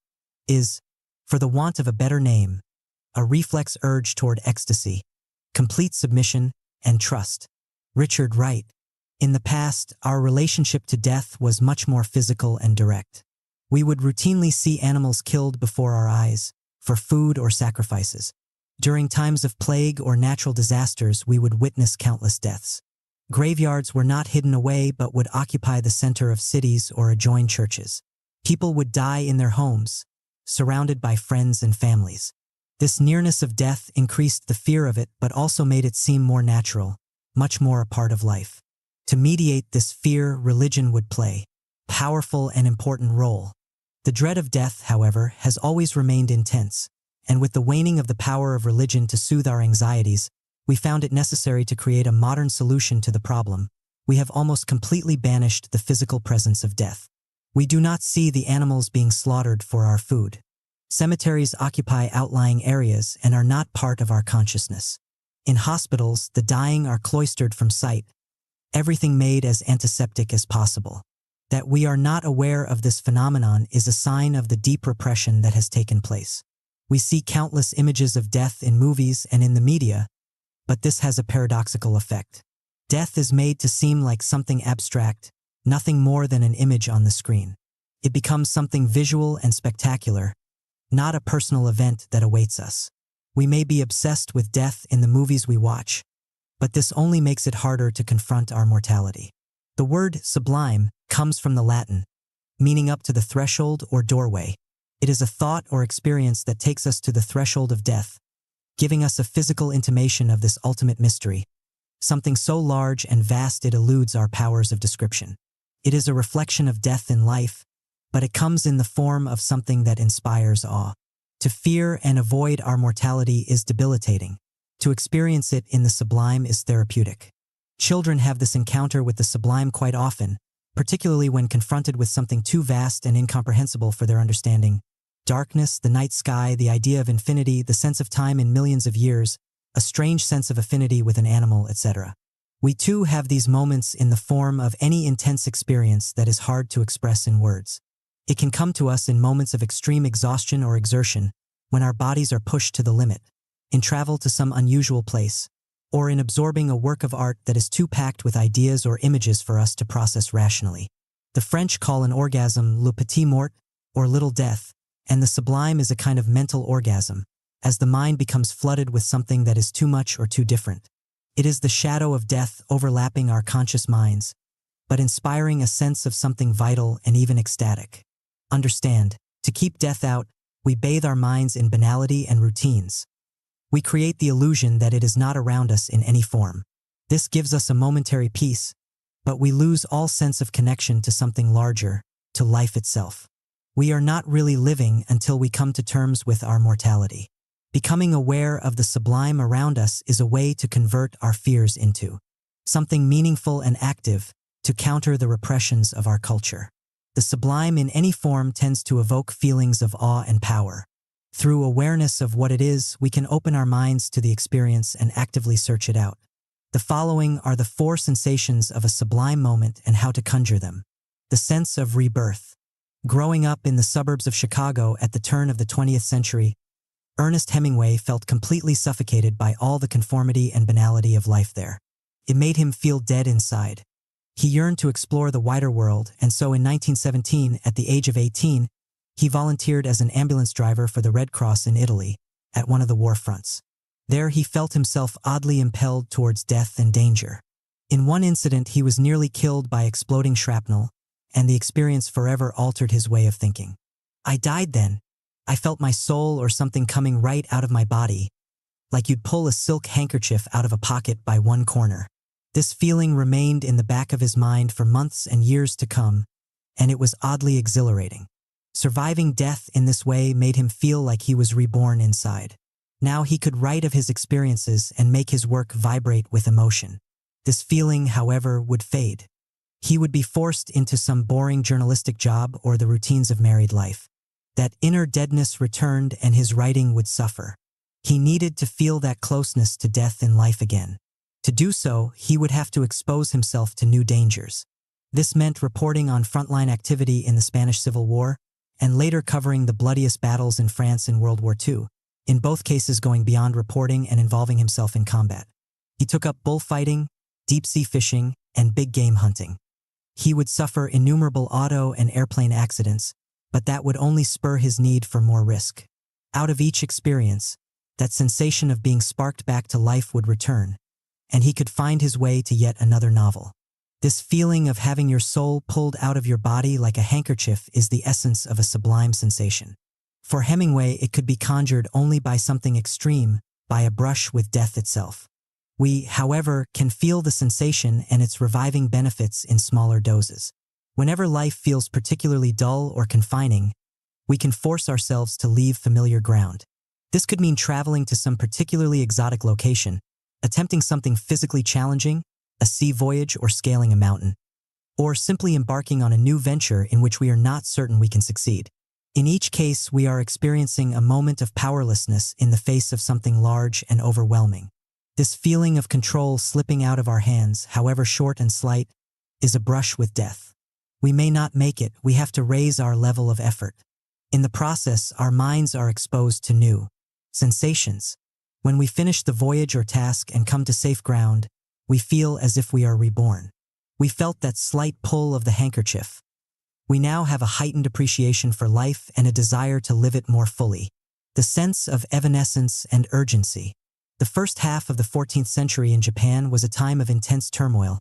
is, for the want of a better name, a reflex urge toward ecstasy, complete submission, and trust. Richard Wright. In the past, our relationship to death was much more physical and direct. We would routinely see animals killed before our eyes, for food or sacrifices. During times of plague or natural disasters, we would witness countless deaths. Graveyards were not hidden away but would occupy the center of cities or adjoin churches. People would die in their homes, surrounded by friends and families. This nearness of death increased the fear of it but also made it seem more natural, much more a part of life. To mediate this fear, religion would play a powerful and important role. The dread of death, however, has always remained intense, and with the waning of the power of religion to soothe our anxieties, we found it necessary to create a modern solution to the problem. We have almost completely banished the physical presence of death. We do not see the animals being slaughtered for our food. Cemeteries occupy outlying areas and are not part of our consciousness. In hospitals, the dying are cloistered from sight, everything made as antiseptic as possible. That we are not aware of this phenomenon is a sign of the deep repression that has taken place. We see countless images of death in movies and in the media, but this has a paradoxical effect. Death is made to seem like something abstract, nothing more than an image on the screen. It becomes something visual and spectacular, not a personal event that awaits us. We may be obsessed with death in the movies we watch, but this only makes it harder to confront our mortality. The word sublime comes from the Latin, meaning up to the threshold or doorway. It is a thought or experience that takes us to the threshold of death, giving us a physical intimation of this ultimate mystery, something so large and vast it eludes our powers of description. It is a reflection of death in life, but it comes in the form of something that inspires awe. To fear and avoid our mortality is debilitating. To experience it in the sublime is therapeutic. Children have this encounter with the sublime quite often, particularly when confronted with something too vast and incomprehensible for their understanding. Darkness, the night sky, the idea of infinity, the sense of time in millions of years, a strange sense of affinity with an animal, etc. We too have these moments in the form of any intense experience that is hard to express in words. It can come to us in moments of extreme exhaustion or exertion, when our bodies are pushed to the limit, in travel to some unusual place, or in absorbing a work of art that is too packed with ideas or images for us to process rationally. The French call an orgasm le petit mort, or little death, and the sublime is a kind of mental orgasm, as the mind becomes flooded with something that is too much or too different. It is the shadow of death overlapping our conscious minds, but inspiring a sense of something vital and even ecstatic. understand. To keep death out, we bathe our minds in banality and routines. We create the illusion that it is not around us in any form. This gives us a momentary peace, but we lose all sense of connection to something larger, to life itself. We are not really living until we come to terms with our mortality. Becoming aware of the sublime around us is a way to convert our fears into something meaningful and active, to counter the repressions of our culture. The sublime in any form tends to evoke feelings of awe and power. Through awareness of what it is, we can open our minds to the experience and actively search it out. The following are the 4 sensations of a sublime moment and how to conjure them. The sense of rebirth. Growing up in the suburbs of Chicago at the turn of the 20th century, Ernest Hemingway felt completely suffocated by all the conformity and banality of life there. It made him feel dead inside. He yearned to explore the wider world, and so in 1917, at the age of 18, he volunteered as an ambulance driver for the Red Cross in Italy, at one of the war fronts. There he felt himself oddly impelled towards death and danger. In one incident, he was nearly killed by exploding shrapnel, and the experience forever altered his way of thinking. I died then. I felt my soul or something coming right out of my body, like you'd pull a silk handkerchief out of a pocket by one corner. This feeling remained in the back of his mind for months and years to come, and it was oddly exhilarating. Surviving death in this way made him feel like he was reborn inside. Now he could write of his experiences and make his work vibrate with emotion. This feeling, however, would fade. He would be forced into some boring journalistic job or the routines of married life. That inner deadness returned and his writing would suffer. He needed to feel that closeness to death in life again. To do so, he would have to expose himself to new dangers. This meant reporting on frontline activity in the Spanish Civil War, and later covering the bloodiest battles in France in World War II, in both cases going beyond reporting and involving himself in combat. He took up bullfighting, deep-sea fishing, and big game hunting. He would suffer innumerable auto and airplane accidents, but that would only spur his need for more risk. Out of each experience, that sensation of being sparked back to life would return, and he could find his way to yet another novel. This feeling of having your soul pulled out of your body like a handkerchief is the essence of a sublime sensation. For Hemingway, it could be conjured only by something extreme, by a brush with death itself. We, however, can feel the sensation and its reviving benefits in smaller doses. Whenever life feels particularly dull or confining, we can force ourselves to leave familiar ground. This could mean traveling to some particularly exotic location, attempting something physically challenging, a sea voyage or scaling a mountain, or simply embarking on a new venture in which we are not certain we can succeed. In each case, we are experiencing a moment of powerlessness in the face of something large and overwhelming. This feeling of control slipping out of our hands, however short and slight, is a brush with death. We may not make it, we have to raise our level of effort. In the process, our minds are exposed to new sensations. When we finish the voyage or task and come to safe ground, we feel as if we are reborn. We felt that slight pull of the handkerchief. We now have a heightened appreciation for life and a desire to live it more fully. The sense of evanescence and urgency. The first half of the 14th century in Japan was a time of intense turmoil.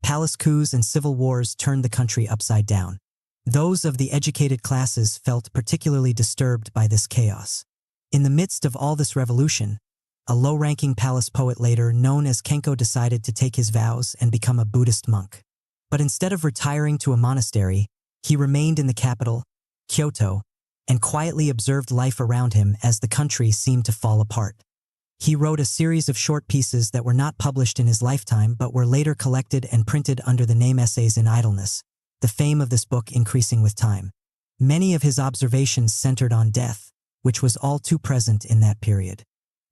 Palace coups and civil wars turned the country upside down. Those of the educated classes felt particularly disturbed by this chaos. In the midst of all this revolution, a low-ranking palace poet later known as Kenko decided to take his vows and become a Buddhist monk. But instead of retiring to a monastery, he remained in the capital, Kyoto, and quietly observed life around him as the country seemed to fall apart. He wrote a series of short pieces that were not published in his lifetime but were later collected and printed under the name Essays in Idleness, the fame of this book increasing with time. Many of his observations centered on death, which was all too present in that period.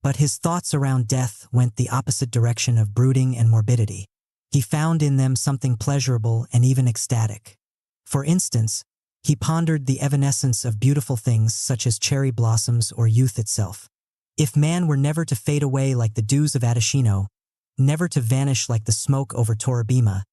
But his thoughts around death went the opposite direction of brooding and morbidity. He found in them something pleasurable and even ecstatic. For instance, he pondered the evanescence of beautiful things such as cherry blossoms or youth itself. If man were never to fade away like the dews of Adashino, never to vanish like the smoke over Toribima,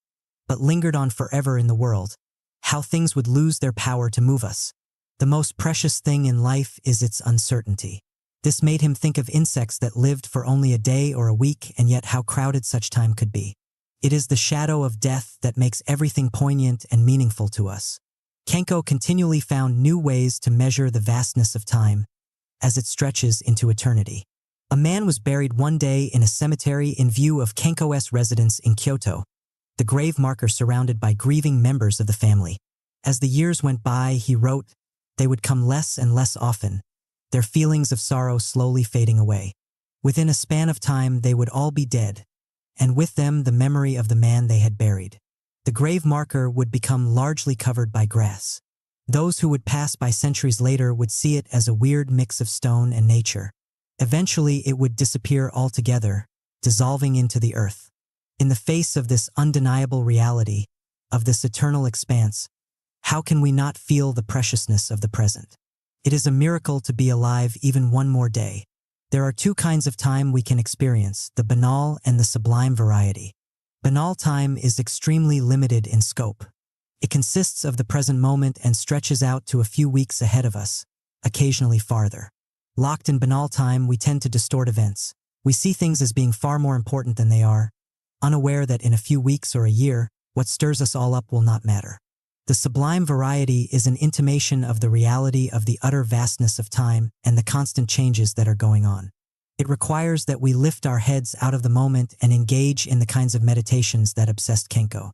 but lingered on forever in the world, how things would lose their power to move us. The most precious thing in life is its uncertainty. This made him think of insects that lived for only a day or a week, and yet how crowded such time could be. It is the shadow of death that makes everything poignant and meaningful to us. Kenko continually found new ways to measure the vastness of time as it stretches into eternity. A man was buried one day in a cemetery in view of Kenko's residence in Kyoto, the grave marker surrounded by grieving members of the family. As the years went by, he wrote, they would come less and less often, their feelings of sorrow slowly fading away. Within a span of time, they would all be dead, and with them the memory of the man they had buried. The grave marker would become largely covered by grass. Those who would pass by centuries later would see it as a weird mix of stone and nature. Eventually, it would disappear altogether, dissolving into the earth. In the face of this undeniable reality, of this eternal expanse, how can we not feel the preciousness of the present? It is a miracle to be alive even one more day. There are two kinds of time we can experience, the banal and the sublime variety. Banal time is extremely limited in scope. It consists of the present moment and stretches out to a few weeks ahead of us, occasionally farther. Locked in banal time, we tend to distort events. We see things as being far more important than they are, unaware that in a few weeks or a year, what stirs us all up will not matter. The sublime variety is an intimation of the reality of the utter vastness of time and the constant changes that are going on. It requires that we lift our heads out of the moment and engage in the kinds of meditations that obsessed Kenko.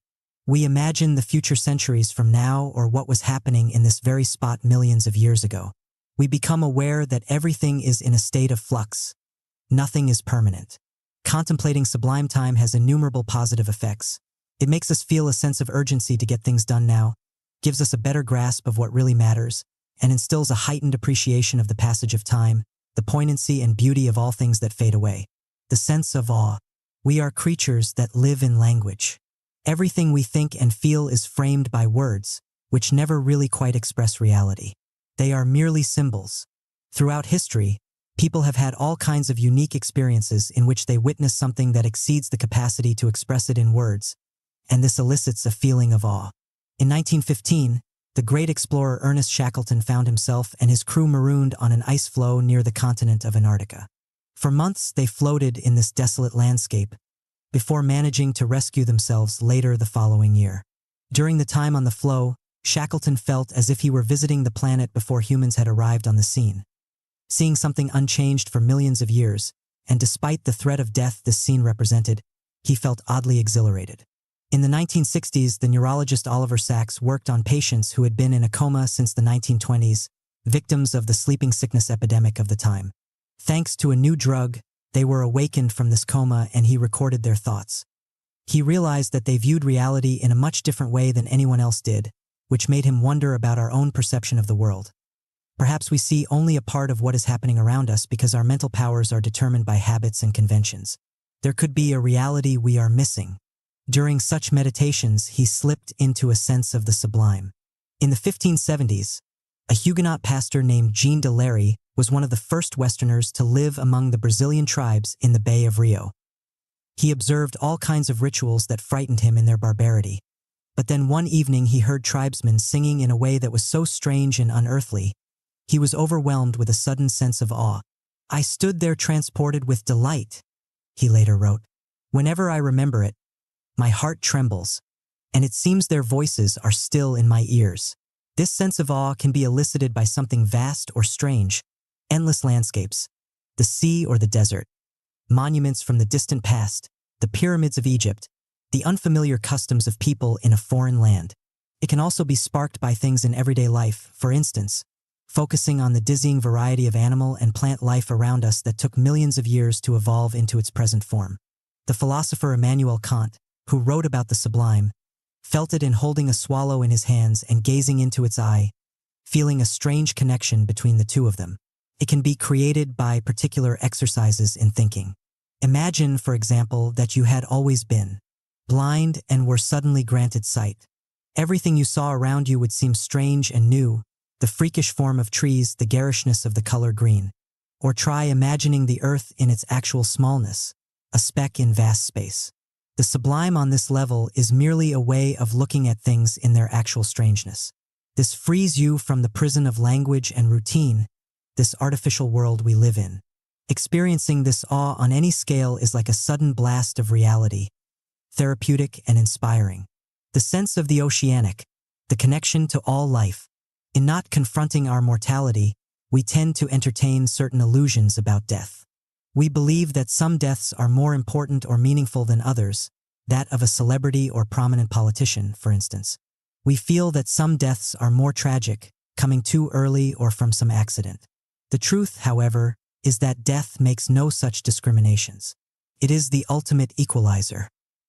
We imagine the future centuries from now or what was happening in this very spot millions of years ago. We become aware that everything is in a state of flux. Nothing is permanent. Contemplating sublime time has innumerable positive effects. It makes us feel a sense of urgency to get things done now, gives us a better grasp of what really matters, and instills a heightened appreciation of the passage of time, the poignancy and beauty of all things that fade away. The sense of awe. We are creatures that live in language. Everything we think and feel is framed by words, which never really quite express reality. They are merely symbols. Throughout history, people have had all kinds of unique experiences in which they witness something that exceeds the capacity to express it in words, and this elicits a feeling of awe. In 1915, the great explorer Ernest Shackleton found himself and his crew marooned on an ice floe near the continent of Antarctica. For months, they floated in this desolate landscape, before managing to rescue themselves later the following year. During the time on the floe, Shackleton felt as if he were visiting the planet before humans had arrived on the scene. Seeing something unchanged for millions of years, and despite the threat of death this scene represented, he felt oddly exhilarated. In the 1960s, the neurologist Oliver Sacks worked on patients who had been in a coma since the 1920s, victims of the sleeping sickness epidemic of the time. Thanks to a new drug, they were awakened from this coma and he recorded their thoughts. He realized that they viewed reality in a much different way than anyone else did, which made him wonder about our own perception of the world. Perhaps we see only a part of what is happening around us because our mental powers are determined by habits and conventions. There could be a reality we are missing. During such meditations, he slipped into a sense of the sublime. In the 1570s, a Huguenot pastor named Jean de Larry was one of the first Westerners to live among the Brazilian tribes in the Bay of Rio. He observed all kinds of rituals that frightened him in their barbarity. But then one evening he heard tribesmen singing in a way that was so strange and unearthly, he was overwhelmed with a sudden sense of awe. I stood there transported with delight, he later wrote. Whenever I remember it, my heart trembles, and it seems their voices are still in my ears. This sense of awe can be elicited by something vast or strange, endless landscapes, the sea or the desert, monuments from the distant past, the pyramids of Egypt, the unfamiliar customs of people in a foreign land. It can also be sparked by things in everyday life, for instance, focusing on the dizzying variety of animal and plant life around us that took millions of years to evolve into its present form. The philosopher Immanuel Kant, who wrote about the sublime, felt it in holding a swallow in his hands and gazing into its eye, feeling a strange connection between the two of them. It can be created by particular exercises in thinking. Imagine, for example, that you had always been blind and were suddenly granted sight. Everything you saw around you would seem strange and new, the freakish form of trees, the garishness of the color green. Or try imagining the earth in its actual smallness, a speck in vast space. The sublime on this level is merely a way of looking at things in their actual strangeness. This frees you from the prison of language and routine, this artificial world we live in. Experiencing this awe on any scale is like a sudden blast of reality, therapeutic and inspiring. The sense of the oceanic, the connection to all life. In not confronting our mortality, we tend to entertain certain illusions about death. We believe that some deaths are more important or meaningful than others, that of a celebrity or prominent politician, for instance. We feel that some deaths are more tragic, coming too early or from some accident. The truth, however, is that death makes no such discriminations. It is the ultimate equalizer.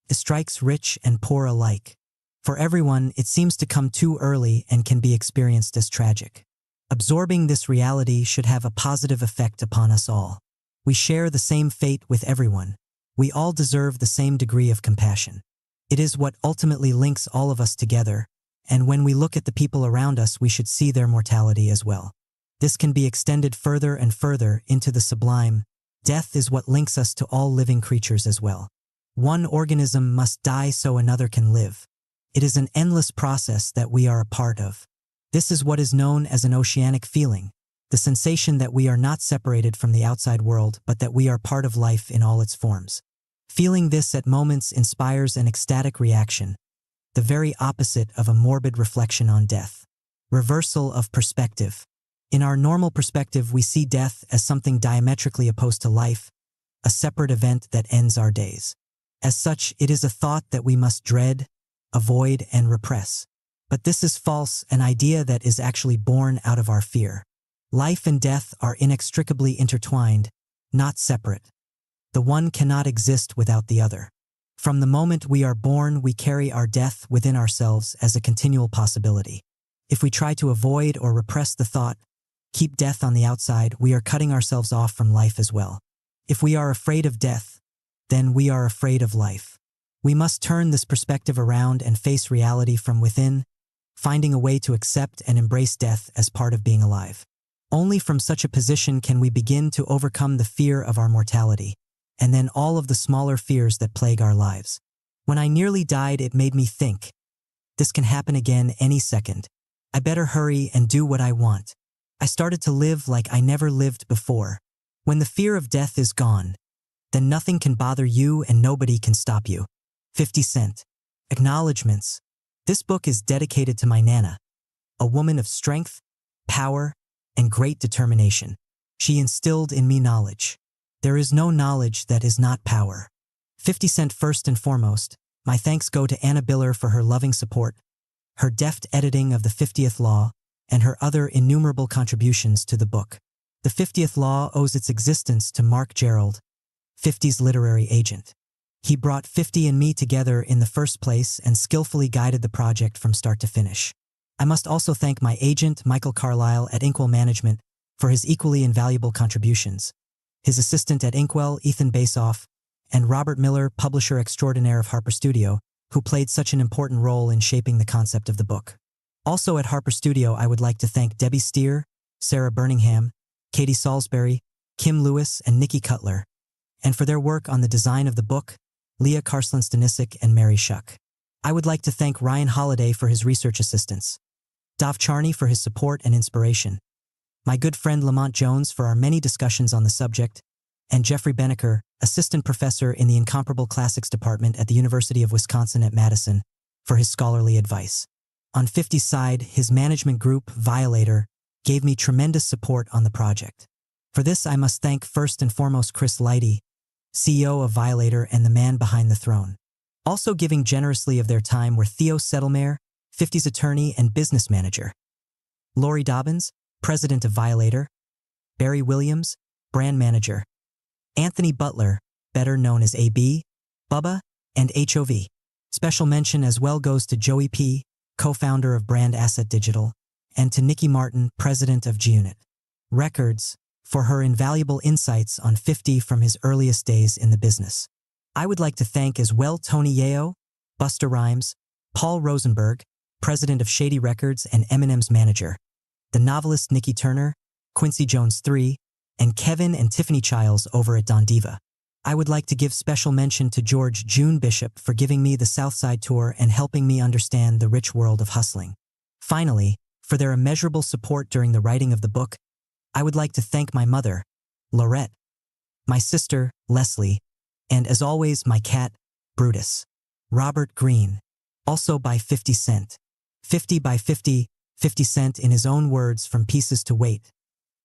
It strikes rich and poor alike. For everyone, it seems to come too early and can be experienced as tragic. Absorbing this reality should have a positive effect upon us all. We share the same fate with everyone. We all deserve the same degree of compassion. It is what ultimately links all of us together, and when we look at the people around us, we should see their mortality as well. This can be extended further and further into the sublime. Death is what links us to all living creatures as well. One organism must die so another can live. It is an endless process that we are a part of. This is what is known as an oceanic feeling, the sensation that we are not separated from the outside world, but that we are part of life in all its forms. Feeling this at moments inspires an ecstatic reaction, the very opposite of a morbid reflection on death. Reversal of perspective. In our normal perspective, we see death as something diametrically opposed to life, a separate event that ends our days. As such, it is a thought that we must dread, avoid, and repress. But this is false, an idea that is actually born out of our fear. Life and death are inextricably intertwined, not separate. The one cannot exist without the other. From the moment we are born, we carry our death within ourselves as a continual possibility. If we try to avoid or repress the thought, keep death on the outside, we are cutting ourselves off from life as well. If we are afraid of death, then we are afraid of life. We must turn this perspective around and face reality from within, finding a way to accept and embrace death as part of being alive. Only from such a position can we begin to overcome the fear of our mortality, and then all of the smaller fears that plague our lives. When I nearly died, it made me think, this can happen again any second. I better hurry and do what I want. I started to live like I never lived before. When the fear of death is gone, then nothing can bother you and nobody can stop you. 50 Cent. Acknowledgements. This book is dedicated to my Nana, a woman of strength, power, and great determination. She instilled in me knowledge. There is no knowledge that is not power. 50 Cent. First and foremost, my thanks go to Anna Biller for her loving support, her deft editing of the 50th Law, and her other innumerable contributions to the book. The 50th Law owes its existence to Mark Gerald, 50's literary agent. He brought 50 and me together in the first place and skillfully guided the project from start to finish. I must also thank my agent, Michael Carlisle at Inkwell Management, for his equally invaluable contributions, his assistant at Inkwell, Ethan Basoff, and Robert Miller, publisher extraordinaire of Harper Studio, who played such an important role in shaping the concept of the book. Also at Harper Studio, I would like to thank Debbie Steer, Sarah Birmingham, Katie Salisbury, Kim Lewis, and Nikki Cutler, and for their work on the design of the book, Leah Karslan-Stanisic and Mary Shuck. I would like to thank Ryan Holliday for his research assistance, Dov Charney for his support and inspiration, my good friend Lamont Jones for our many discussions on the subject, and Jeffrey Beneker, assistant professor in the Incomparable Classics Department at the University of Wisconsin at Madison, for his scholarly advice. On 50's side, his management group, Violator, gave me tremendous support on the project. For this, I must thank first and foremost Chris Lighty, CEO of Violator and the man behind the throne. Also giving generously of their time were Theo Settlemare, 50's attorney and business manager, Lori Dobbins, president of Violator, Barry Williams, brand manager, Anthony Butler, better known as AB, Bubba, and HOV. Special mention as well goes to Joey P., co-founder of Brand Asset Digital, and to Nikki Martin, president of G-Unit Records, for her invaluable insights on 50 from his earliest days in the business. I would like to thank as well Tony Yeo, Busta Rhymes, Paul Rosenberg, president of Shady Records and Eminem's manager, the novelist Nikki Turner, Quincy Jones III, and Kevin and Tiffany Childs over at Don Diva. I would like to give special mention to George June Bishop for giving me the Southside tour and helping me understand the rich world of hustling. Finally, for their immeasurable support during the writing of the book, I would like to thank my mother, Laurette, my sister, Leslie, and as always, my cat, Brutus, Robert Green, also by 50 Cent. 50 by 50, 50 Cent in his own words from Pieces to Weight.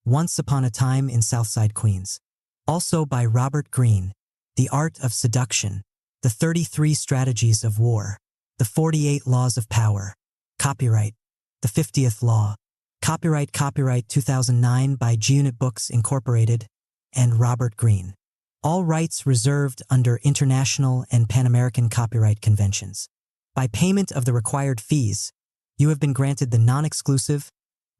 Once Upon a Time in Southside Queens. Also by Robert Greene. The Art of Seduction. The 33 Strategies of War. The 48 Laws of Power. Copyright. The 50th Law. Copyright 2009 by G-Unit Books Incorporated and Robert Greene. All rights reserved under international and Pan-American copyright conventions. By payment of the required fees, you have been granted the non-exclusive,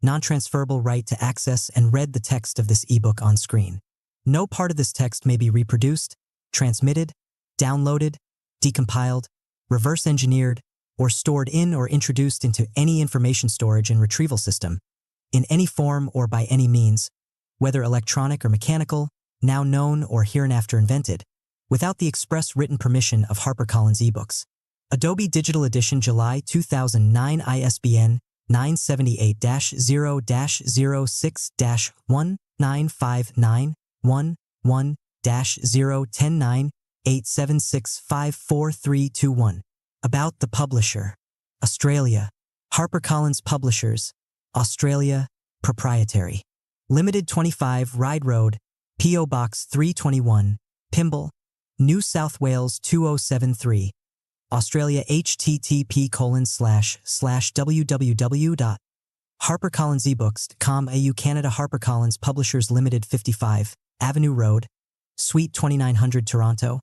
non-transferable right to access and read the text of this ebook on screen. No part of this text may be reproduced, transmitted, downloaded, decompiled, reverse engineered, or stored in or introduced into any information storage and retrieval system, in any form or by any means, whether electronic or mechanical, now known or hereinafter invented, without the express written permission of HarperCollins eBooks. Adobe Digital Edition July 2009 ISBN 978-0-6-1959-11-01098765431. About the publisher. Australia. HarperCollins Publishers. Australia. Proprietary. Limited 25 Ryde Road, P.O. Box 321, Pymble, New South Wales 2073. Australia http://www.harpercollinsebooks.com.au Canada HarperCollins Publishers Limited 55, Avenue Road, Suite 2900 Toronto,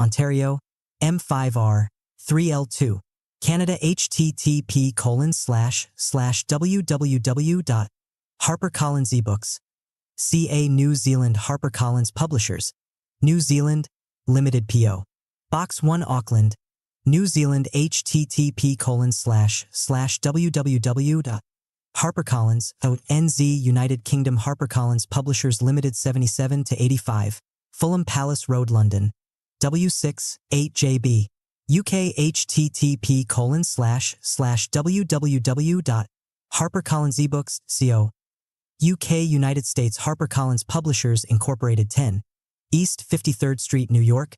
Ontario, M5R, 3L2. Canada http://www.harpercollinsebooks. CA New Zealand HarperCollins Publishers, New Zealand, Limited P.O. Box 1 Auckland, New Zealand http://www.harpercollins.nz United Kingdom HarperCollins Publishers Limited 77 to 85, Fulham Palace Road London, W6, 8JB. UK http://www.harpercollinsebooks.co. UK United States HarperCollins Publishers Incorporated 10, East 53rd Street, New York,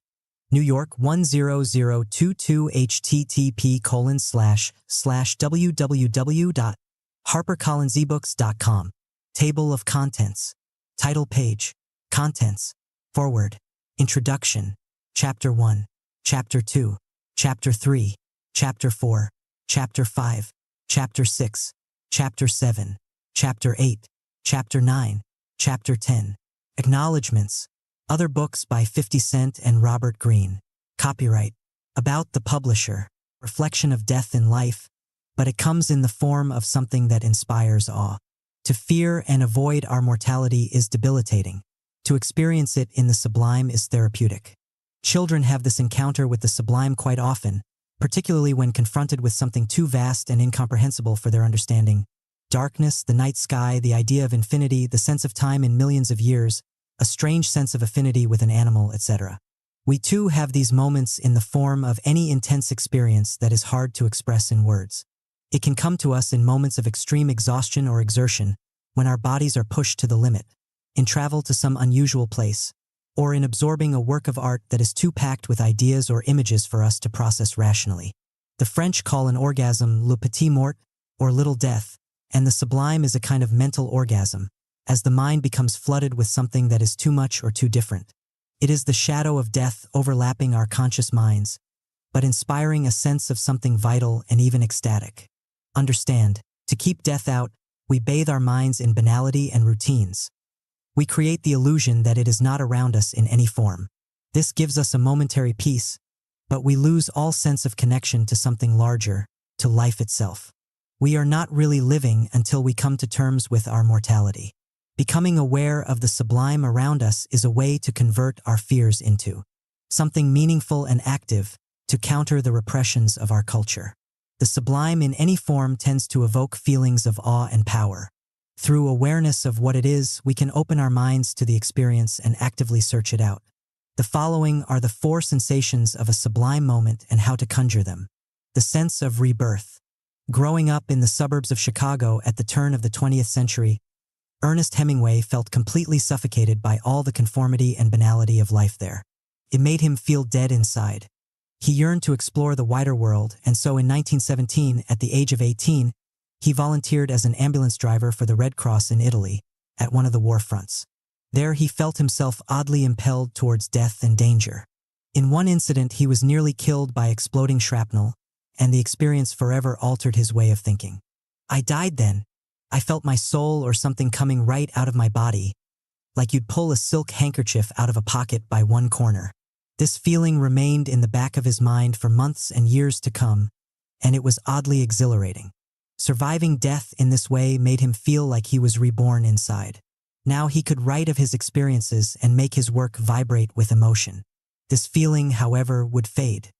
New York 10022 http://www.harpercollinsebooks.com. Table of Contents. Title page. Contents. Forward. Introduction. Chapter 1. Chapter 2. Chapter 3. Chapter 4. Chapter 5. Chapter 6. Chapter 7. Chapter 8. Chapter 9. Chapter 10. Acknowledgements. Other books by 50 Cent and Robert Greene. Copyright. About the publisher. Reflection of death in life, but it comes in the form of something that inspires awe. To fear and avoid our mortality is debilitating. To experience it in the sublime is therapeutic. Children have this encounter with the sublime quite often, particularly when confronted with something too vast and incomprehensible for their understanding. Darkness, the night sky, the idea of infinity, the sense of time in millions of years, a strange sense of affinity with an animal, etc. We too have these moments in the form of any intense experience that is hard to express in words. It can come to us in moments of extreme exhaustion or exertion, when our bodies are pushed to the limit, in travel to some unusual place, or in absorbing a work of art that is too packed with ideas or images for us to process rationally. The French call an orgasm le petit mort, or little death, and the sublime is a kind of mental orgasm, as the mind becomes flooded with something that is too much or too different. It is the shadow of death overlapping our conscious minds, but inspiring a sense of something vital and even ecstatic. Understand, to keep death out, we bathe our minds in banality and routines. We create the illusion that it is not around us in any form. This gives us a momentary peace, but we lose all sense of connection to something larger, to life itself. We are not really living until we come to terms with our mortality. Becoming aware of the sublime around us is a way to convert our fears into something meaningful and active to counter the repressions of our culture. The sublime in any form tends to evoke feelings of awe and power. Through awareness of what it is, we can open our minds to the experience and actively search it out. The following are the 4 sensations of a sublime moment and how to conjure them. The sense of rebirth. Growing up in the suburbs of Chicago at the turn of the 20th century, Ernest Hemingway felt completely suffocated by all the conformity and banality of life there. It made him feel dead inside. He yearned to explore the wider world, and so in 1917, at the age of 18, he volunteered as an ambulance driver for the Red Cross in Italy, at one of the war fronts. There he felt himself oddly impelled towards death and danger. In one incident, he was nearly killed by exploding shrapnel, and the experience forever altered his way of thinking. I died then. I felt my soul or something coming right out of my body, like you'd pull a silk handkerchief out of a pocket by one corner. This feeling remained in the back of his mind for months and years to come, and it was oddly exhilarating. Surviving death in this way made him feel like he was reborn inside. Now he could write of his experiences and make his work vibrate with emotion. This feeling, however, would fade.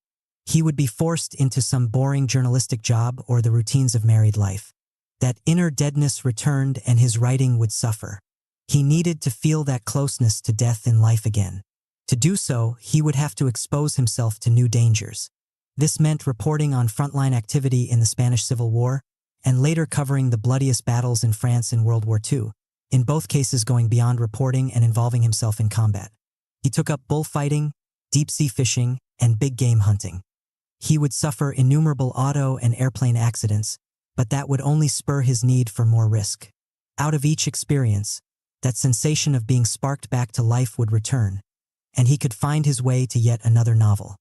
He would be forced into some boring journalistic job or the routines of married life. That inner deadness returned and his writing would suffer. He needed to feel that closeness to death in life again. To do so, he would have to expose himself to new dangers. This meant reporting on frontline activity in the Spanish Civil War, and later covering the bloodiest battles in France in World War II, in both cases going beyond reporting and involving himself in combat. He took up bullfighting, deep-sea fishing, and big game hunting. He would suffer innumerable auto and airplane accidents, but that would only spur his need for more risk. Out of each experience, that sensation of being sparked back to life would return, and he could find his way to yet another novel.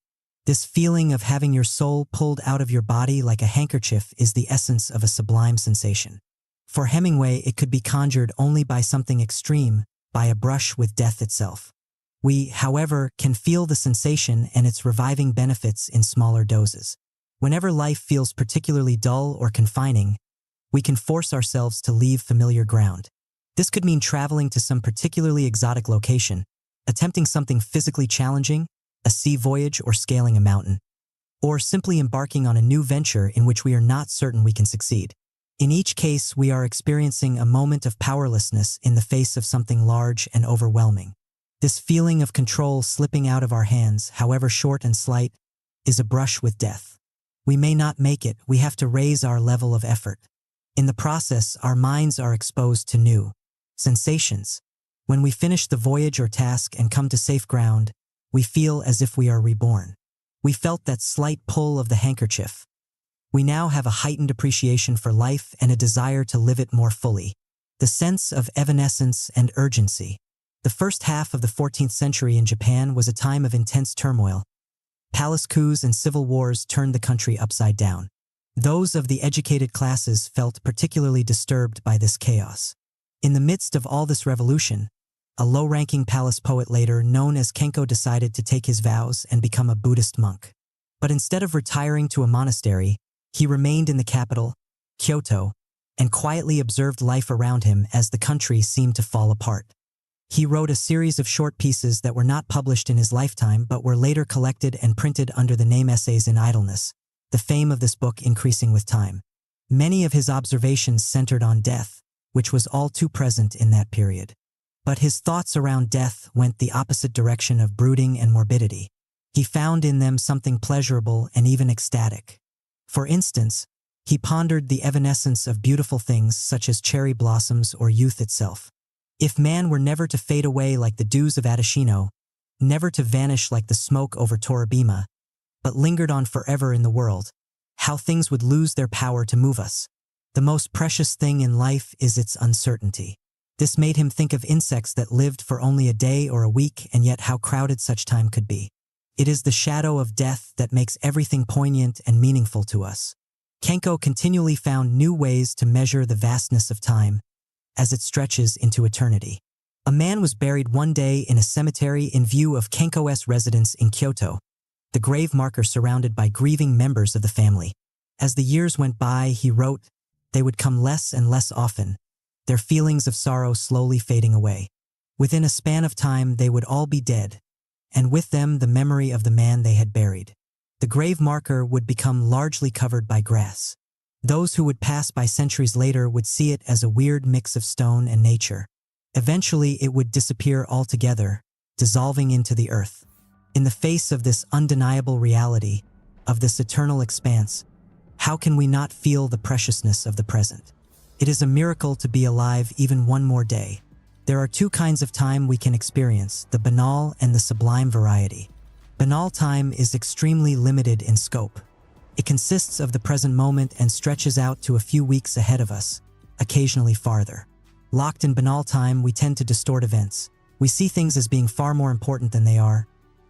This feeling of having your soul pulled out of your body like a handkerchief is the essence of a sublime sensation. For Hemingway, it could be conjured only by something extreme, by a brush with death itself. We, however, can feel the sensation and its reviving benefits in smaller doses. Whenever life feels particularly dull or confining, we can force ourselves to leave familiar ground. This could mean traveling to some particularly exotic location, attempting something physically challenging, a sea voyage or scaling a mountain, or simply embarking on a new venture in which we are not certain we can succeed. In each case, we are experiencing a moment of powerlessness in the face of something large and overwhelming. This feeling of control slipping out of our hands, however short and slight, is a brush with death. We may not make it, we have to raise our level of effort. In the process, our minds are exposed to new sensations. When we finish the voyage or task and come to safe ground, we feel as if we are reborn. We felt that slight pull of the handkerchief. We now have a heightened appreciation for life and a desire to live it more fully. The sense of evanescence and urgency. The first half of the 14th century in Japan was a time of intense turmoil. Palace coups and civil wars turned the country upside down. Those of the educated classes felt particularly disturbed by this chaos. In the midst of all this revolution, a low-ranking palace poet later known as Kenko decided to take his vows and become a Buddhist monk. But instead of retiring to a monastery, he remained in the capital, Kyoto, and quietly observed life around him as the country seemed to fall apart. He wrote a series of short pieces that were not published in his lifetime but were later collected and printed under the name Essays in Idleness, the fame of this book increasing with time. Many of his observations centered on death, which was all too present in that period. But his thoughts around death went the opposite direction of brooding and morbidity. He found in them something pleasurable and even ecstatic. For instance, he pondered the evanescence of beautiful things such as cherry blossoms or youth itself. If man were never to fade away like the dews of Adashino, never to vanish like the smoke over Toribima, but lingered on forever in the world, how things would lose their power to move us. The most precious thing in life is its uncertainty. This made him think of insects that lived for only a day or a week, and yet how crowded such time could be. It is the shadow of death that makes everything poignant and meaningful to us. Kenko continually found new ways to measure the vastness of time, as it stretches into eternity. A man was buried one day in a cemetery in view of Kenko's residence in Kyoto, the grave marker surrounded by grieving members of the family. As the years went by, he wrote, they would come less and less often, their feelings of sorrow slowly fading away. Within a span of time, they would all be dead, and with them the memory of the man they had buried. The grave marker would become largely covered by grass. Those who would pass by centuries later would see it as a weird mix of stone and nature. Eventually, it would disappear altogether, dissolving into the earth. In the face of this undeniable reality, of this eternal expanse, how can we not feel the preciousness of the present? It is a miracle to be alive even one more day. There are two kinds of time we can experience, the banal and the sublime variety. Banal time is extremely limited in scope. It consists of the present moment and stretches out to a few weeks ahead of us, occasionally farther. Locked in banal time, we tend to distort events. We see things as being far more important than they are,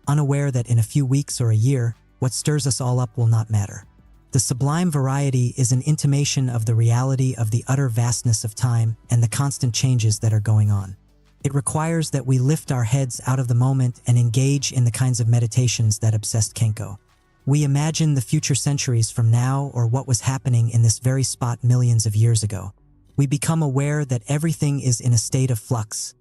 unaware that in a few weeks or a year, what stirs us all up will not matter. The sublime variety is an intimation of the reality of the utter vastness of time and the constant changes that are going on. It requires that we lift our heads out of the moment and engage in the kinds of meditations that obsessed Kenko. We imagine the future centuries from now or what was happening in this very spot millions of years ago. We become aware that everything is in a state of flux.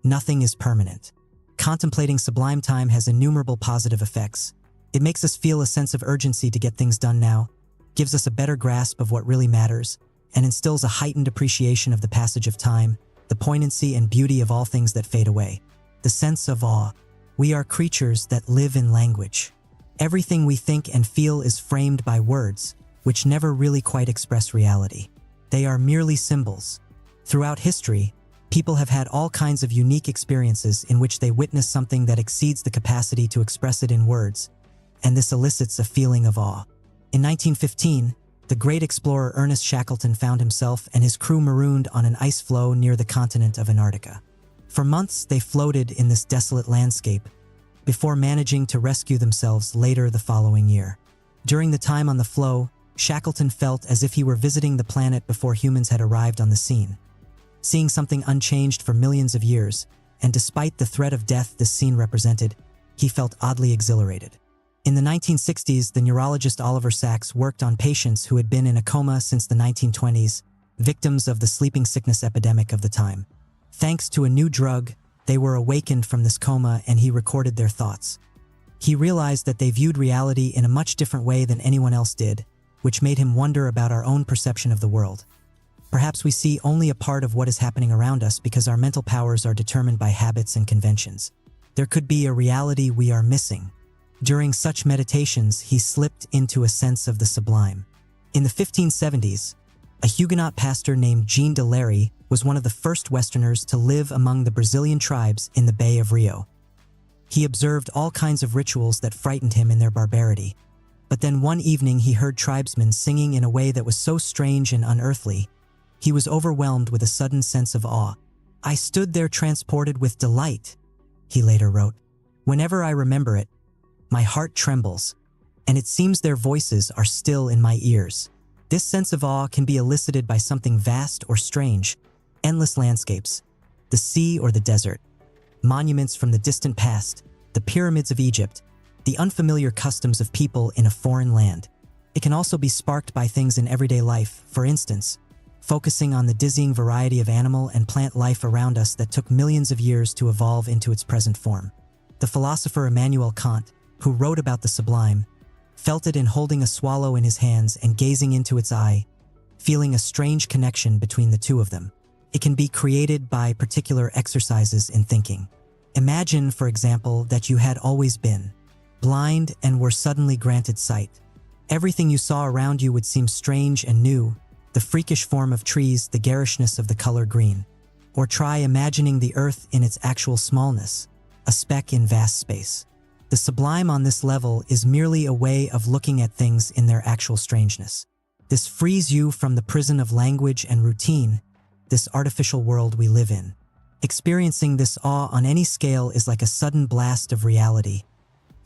Nothing is permanent. Contemplating sublime time has innumerable positive effects. It makes us feel a sense of urgency to get things done now, gives us a better grasp of what really matters, and instills a heightened appreciation of the passage of time, the poignancy and beauty of all things that fade away. The sense of awe. We are creatures that live in language. Everything we think and feel is framed by words, which never really quite express reality. They are merely symbols. Throughout history, people have had all kinds of unique experiences in which they witness something that exceeds the capacity to express it in words, and this elicits a feeling of awe. In 1915, the great explorer Ernest Shackleton found himself and his crew marooned on an ice floe near the continent of Antarctica. For months, they floated in this desolate landscape, before managing to rescue themselves later the following year. During the time on the floe, Shackleton felt as if he were visiting the planet before humans had arrived on the scene. Seeing something unchanged for millions of years, and despite the threat of death this scene represented, he felt oddly exhilarated. In the 1960s, the neurologist Oliver Sacks worked on patients who had been in a coma since the 1920s, victims of the sleeping sickness epidemic of the time. Thanks to a new drug, they were awakened from this coma and he recorded their thoughts. He realized that they viewed reality in a much different way than anyone else did, which made him wonder about our own perception of the world. Perhaps we see only a part of what is happening around us because our mental powers are determined by habits and conventions. There could be a reality we are missing. During such meditations, he slipped into a sense of the sublime. In the 1570s, a Huguenot pastor named Jean de Larry was one of the first Westerners to live among the Brazilian tribes in the Bay of Rio. He observed all kinds of rituals that frightened him in their barbarity. But then one evening he heard tribesmen singing in a way that was so strange and unearthly, he was overwhelmed with a sudden sense of awe. "I stood there transported with delight," he later wrote. "Whenever I remember it, my heart trembles, and it seems their voices are still in my ears." This sense of awe can be elicited by something vast or strange, endless landscapes, the sea or the desert, monuments from the distant past, the pyramids of Egypt, the unfamiliar customs of people in a foreign land. It can also be sparked by things in everyday life, for instance, focusing on the dizzying variety of animal and plant life around us that took millions of years to evolve into its present form. The philosopher Immanuel Kant, who wrote about the sublime, felt it in holding a swallow in his hands and gazing into its eye, feeling a strange connection between the two of them. It can be created by particular exercises in thinking. Imagine, for example, that you had always been blind and were suddenly granted sight. Everything you saw around you would seem strange and new, the freakish form of trees, the garishness of the color green. Or try imagining the earth in its actual smallness, a speck in vast space. The sublime on this level is merely a way of looking at things in their actual strangeness. This frees you from the prison of language and routine, this artificial world we live in. Experiencing this awe on any scale is like a sudden blast of reality,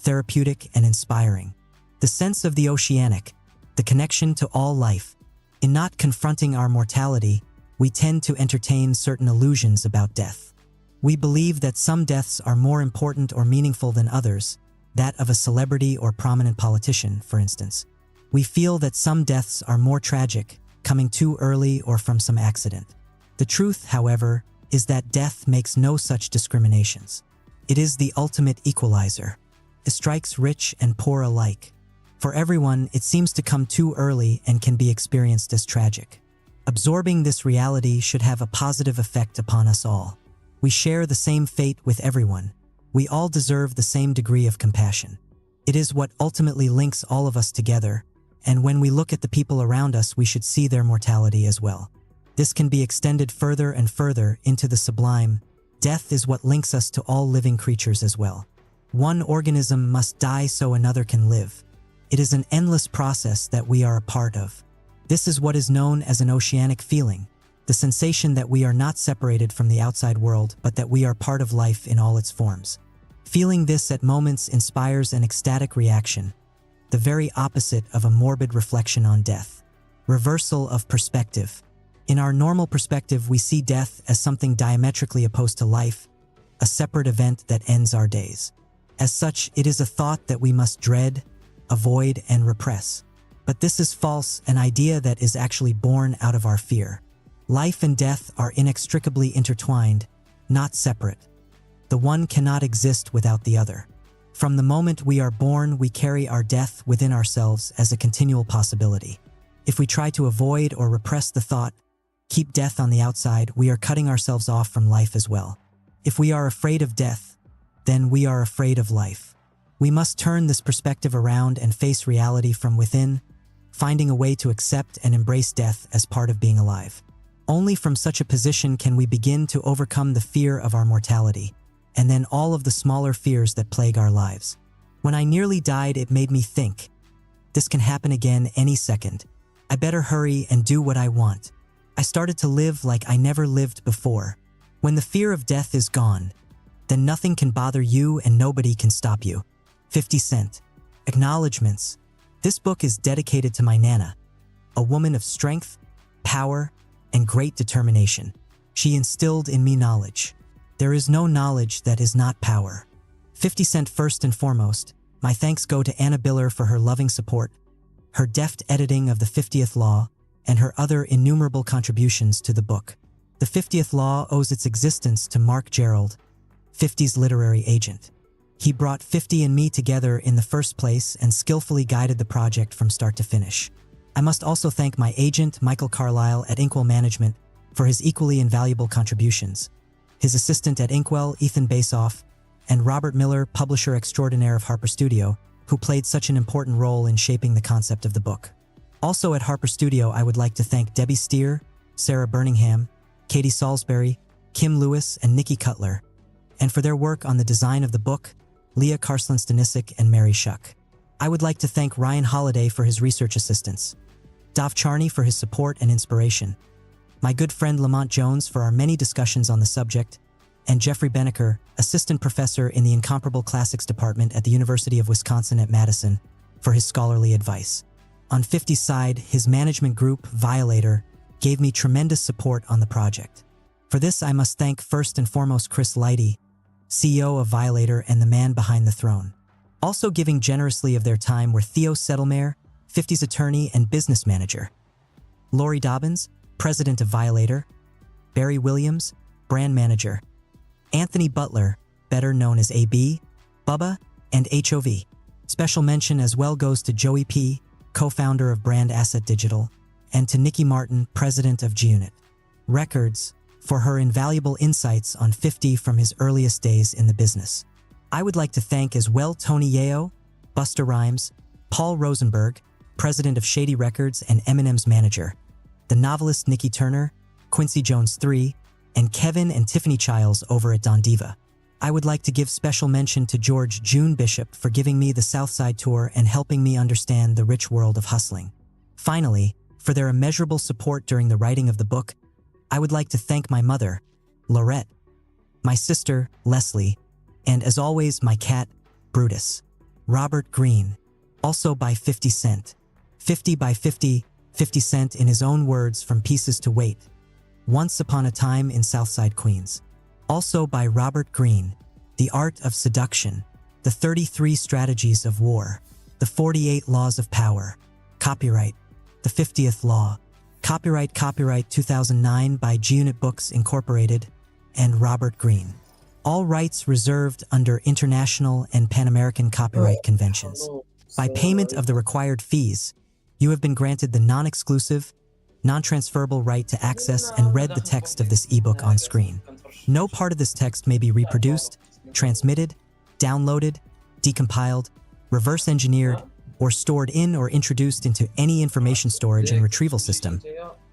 therapeutic and inspiring. The sense of the oceanic, the connection to all life. In not confronting our mortality, we tend to entertain certain illusions about death. We believe that some deaths are more important or meaningful than others, that of a celebrity or prominent politician, for instance. We feel that some deaths are more tragic, coming too early or from some accident. The truth, however, is that death makes no such discriminations. It is the ultimate equalizer. It strikes rich and poor alike. For everyone, it seems to come too early and can be experienced as tragic. Absorbing this reality should have a positive effect upon us all. We share the same fate with everyone. We all deserve the same degree of compassion. It is what ultimately links all of us together, and when we look at the people around us, we should see their mortality as well. This can be extended further and further into the sublime. Death is what links us to all living creatures as well. One organism must die so another can live. It is an endless process that we are a part of. This is what is known as an oceanic feeling, the sensation that we are not separated from the outside world, but that we are part of life in all its forms. Feeling this at moments inspires an ecstatic reaction, the very opposite of a morbid reflection on death. Reversal of perspective. In our normal perspective, we see death as something diametrically opposed to life, a separate event that ends our days. As such, it is a thought that we must dread, avoid, and repress. But this is false, an idea that is actually born out of our fear. Life and death are inextricably intertwined, not separate. The one cannot exist without the other. From the moment we are born, we carry our death within ourselves as a continual possibility. If we try to avoid or repress the thought, keep death on the outside, we are cutting ourselves off from life as well. If we are afraid of death, then we are afraid of life. We must turn this perspective around and face reality from within, finding a way to accept and embrace death as part of being alive. Only from such a position can we begin to overcome the fear of our mortality, and then all of the smaller fears that plague our lives. When I nearly died, it made me think, this can happen again any second. I better hurry and do what I want. I started to live like I never lived before. When the fear of death is gone, then nothing can bother you and nobody can stop you. 50 Cent. Acknowledgements. This book is dedicated to my Nana, a woman of strength, power, and great determination. She instilled in me knowledge. There is no knowledge that is not power. 50 Cent. First and foremost, my thanks go to Anna Biller for her loving support, her deft editing of the 50th Law, and her other innumerable contributions to the book. The 50th Law owes its existence to Mark Gerald, 50's literary agent. He brought 50 and me together in the first place and skillfully guided the project from start to finish. I must also thank my agent, Michael Carlisle at Inkwell Management, for his equally invaluable contributions, his assistant at Inkwell, Ethan Basoff, and Robert Miller, publisher extraordinaire of Harper Studio, who played such an important role in shaping the concept of the book. Also at Harper Studio, I would like to thank Debbie Steer, Sarah Birmingham, Katie Salisbury, Kim Lewis, and Nikki Cutler, and for their work on the design of the book, Leah Karslin-Stanisic and Mary Shuck. I would like to thank Ryan Holiday for his research assistance, Dov Charney for his support and inspiration, my good friend Lamont Jones for our many discussions on the subject, and Jeffrey Beneker, assistant professor in the Incomparable Classics Department at the University of Wisconsin at Madison, for his scholarly advice. On 50's side, his management group, Violator, gave me tremendous support on the project. For this, I must thank first and foremost Chris Lighty, CEO of Violator and the man behind the throne. Also giving generously of their time were Theo Settlemare, 50's attorney and business manager, Lori Dobbins, president of Violator, Barry Williams, brand manager, Anthony Butler, better known as AB, Bubba, and HOV. Special mention as well goes to Joey P., co-founder of Brand Asset Digital, and to Nikki Martin, president of G-Unit Records, for her invaluable insights on 50 from his earliest days in the business. I would like to thank as well Tony Yeo, Busta Rhymes, Paul Rosenberg, president of Shady Records and Eminem's manager, the novelist Nikki Turner, Quincy Jones III, and Kevin and Tiffany Childs over at Don Diva. I would like to give special mention to George June Bishop for giving me the Southside tour and helping me understand the rich world of hustling. Finally, for their immeasurable support during the writing of the book, I would like to thank my mother, Laurette, my sister, Leslie, and as always, my cat, Brutus. Robert Greene, also by 50 Cent. 50 by 50, 50 Cent in his own words from Pieces to Weight. Once Upon a Time in Southside Queens. Also by Robert Greene, The Art of Seduction, The 33 Strategies of War, The 48 Laws of Power, Copyright, The 50th Law, Copyright 2009 by G-Unit Books Incorporated, and Robert Greene. All rights reserved under international and Pan-American copyright conventions. By payment of the required fees, you have been granted the non-exclusive, non-transferable right to access and read the text of this ebook on screen. No part of this text may be reproduced, transmitted, downloaded, decompiled, reverse engineered, or stored in or introduced into any information storage and retrieval system,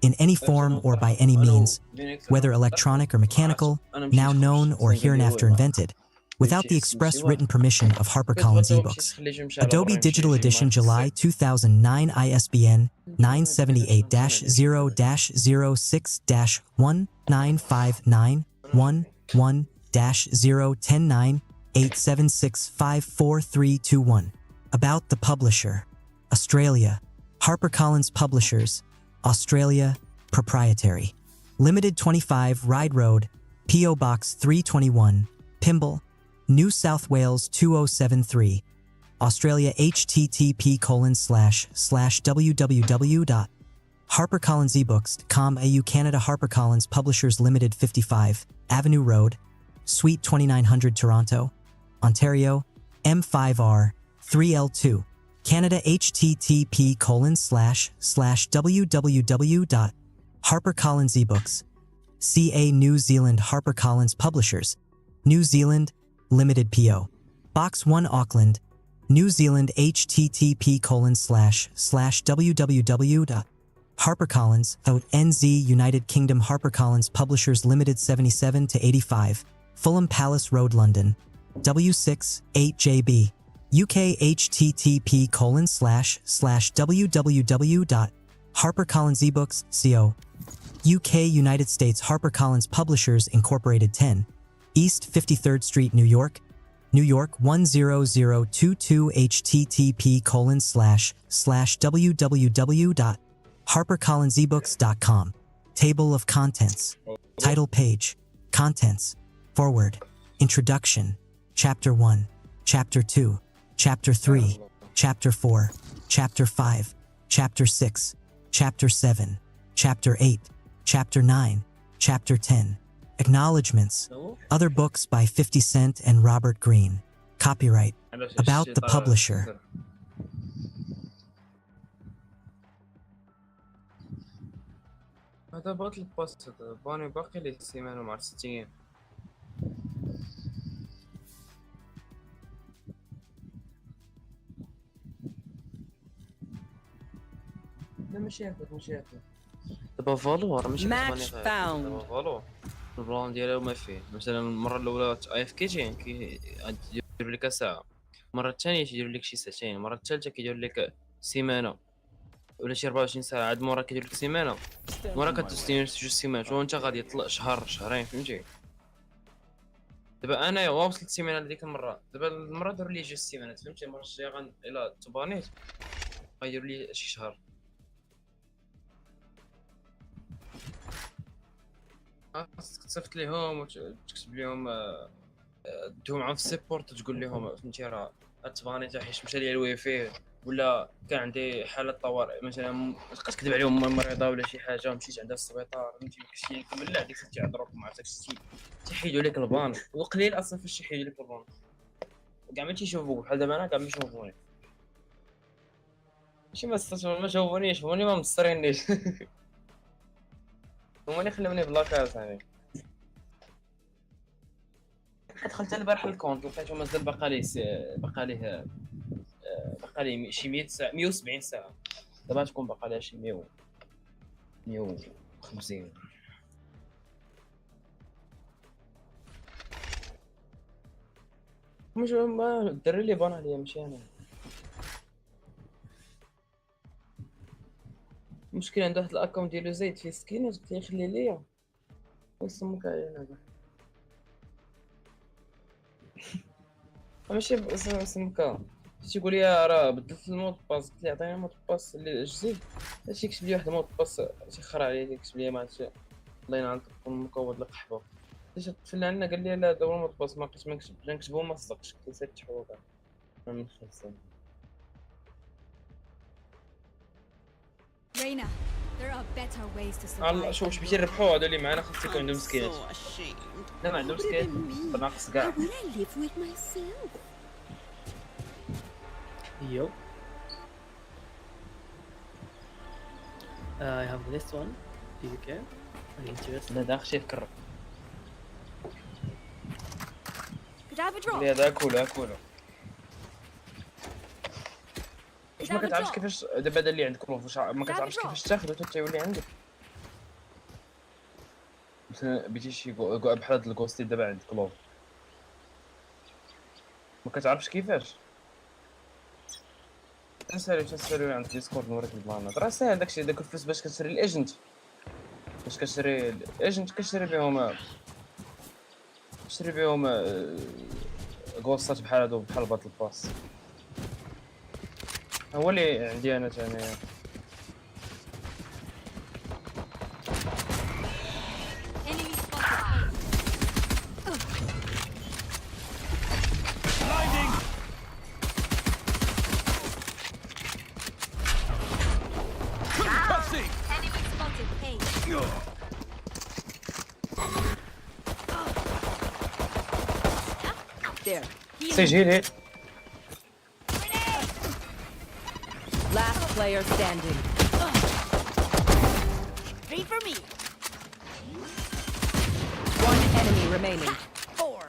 in any form or by any means, whether electronic or mechanical, now known or hereinafter invented, without the express written permission of HarperCollins eBooks. Adobe Digital Edition July 2009 ISBN 978-0-06-1-1-0-109-876544321. About the publisher. Australia. HarperCollins Publishers. Australia. Proprietary. Limited 25 Ryde Road, P.O. Box 321, Pymble, New South Wales 2073. Australia http://www.harpercollinsebooks.com AU Canada HarperCollins Publishers Limited 55 Avenue Road, Suite 2900 Toronto, Ontario, M5R 3L2. Canada http://www.harpercollins ebooks. CA New Zealand HarperCollins Publishers. New Zealand, Limited P.O. Box 1 Auckland, New Zealand http://www.harpercollins.nz United Kingdom HarperCollins Publishers Limited 77 to 85, Fulham Palace Road London, W6 8JB. UK http://www.harpercollinsebooks.co. UK United States HarperCollins Publishers Incorporated 10, East 53rd Street, New York, New York 10022 http://www.harpercollinsebooks.com. Table of Contents. Title page. Contents. Forward. Introduction. Chapter 1. Chapter 2. Chapter 3. Chapter 4. Chapter 5. Chapter 6. Chapter 7. Chapter 8. Chapter 9. Chapter 10. Acknowledgements. Other books by 50 Cent and Robert Greene. Copyright. About the publisher. هذا بطل البوست هذا باني باقي لي سيمانة مع 60. لا ماشي هكاك دابا فالو راه ماشي Match found. دابا فالو البلان ديالها ما فيه مثلا المره الاولى اي اف كي تي كيدير لك ساعه، المره الثانيه تيدير لك شي ساعتين، المره الثالثه كيدير لك سيمانه ولا شي 24 ساعه، عاد مورا كيدير لك سيمانه، مورا كتستنى جوج سيمانات وانت غادي يطلع شهر شهرين فهمتي. دابا انا وصلت سيمانه لديك المره، دابا المره داروا لي جوج سيمانات فهمتي، المره الجايه الا تبانيت غيديروا لي شي شهر. خاصك تصيفط ليهم وتكتب لهم تدوم معاهم في السيبورت وتقول لهم فهمتي راه تباني حتى حيت مشى ليا الواي فاي ولا كان عندي حاله طوارئ مثلا، مابقاش كذب عليهم مريضه ولا شي حاجه مشيت عندها السبيطار فهمتي كشي كمل عليك تيعذروك مع داكشي تيحيدوا لك البان، وقليل اصلا فاش تيحيدوا لك البان كاع ما تيشوفوك بحال دابا انا كاع ما يشوفوني ماشي ما شوفونيش هوني ما مصرينيش هما اللي خلاوني بلاكا ثاني. دخلت البارح الكونت لقيتو مازال باقي ليه شي 100 ساعه 170 ساعه، دابا تكون باقي لها شي 150. مش ما الدري اللي بان عليا ماشي انا، المشكل عنده واحد الاكونت ديالو زايد فيه سكينات قلت ليه خلي ليا ويسموك علينا هذا ماشي اسمك تيقول لي راه بدلت المود باس، قلت ليه عطيني المود باس اللي جديد هادشي كتب لي واحد المود باس تيخرع عليا كتب لي ما عرفتش الله ينعم المكود القحبه باش تفل عندنا قال لي لا دابا المود باس ما بقيتش نكتبو ما صدقش قلت له تحوا كاع من خلص. Reina, there are better ways to الله survive. شوف باش يربحوا هادو اللي معانا خاص يكون عندهم سكينات، لا ما عندهم سكين بناقص كاع. Will I live with myself? Yo. I have this one. Do you care? Are you interested? لا داخل شي فكر Could I have a drop? اللي هذا كولو Could واش I ما have a كتعرفش drop? كيفاش دابا هذا اللي عندك كلوف واش ما كتعرفش كيفاش تاخذ حتى تيولي عندك مثلا بيتي شي بحال هاد الكوستي دابا عند كلوف ما كتعرفش كيفاش تنسالي عند ديسكورد نوريك البلانات راه ساهل داكشي داك الفلوس باش كتشري الايجنت باش كتشري الايجنت كتشري بهم غوصات بحال هادو بحال باتل باس هو اللي عندي انا ثاني Enemy spotted. Blinding. Concussing. Enemy spotted. Hey. There. سيج هيل Last player standing. Three for me. One enemy remaining. Four.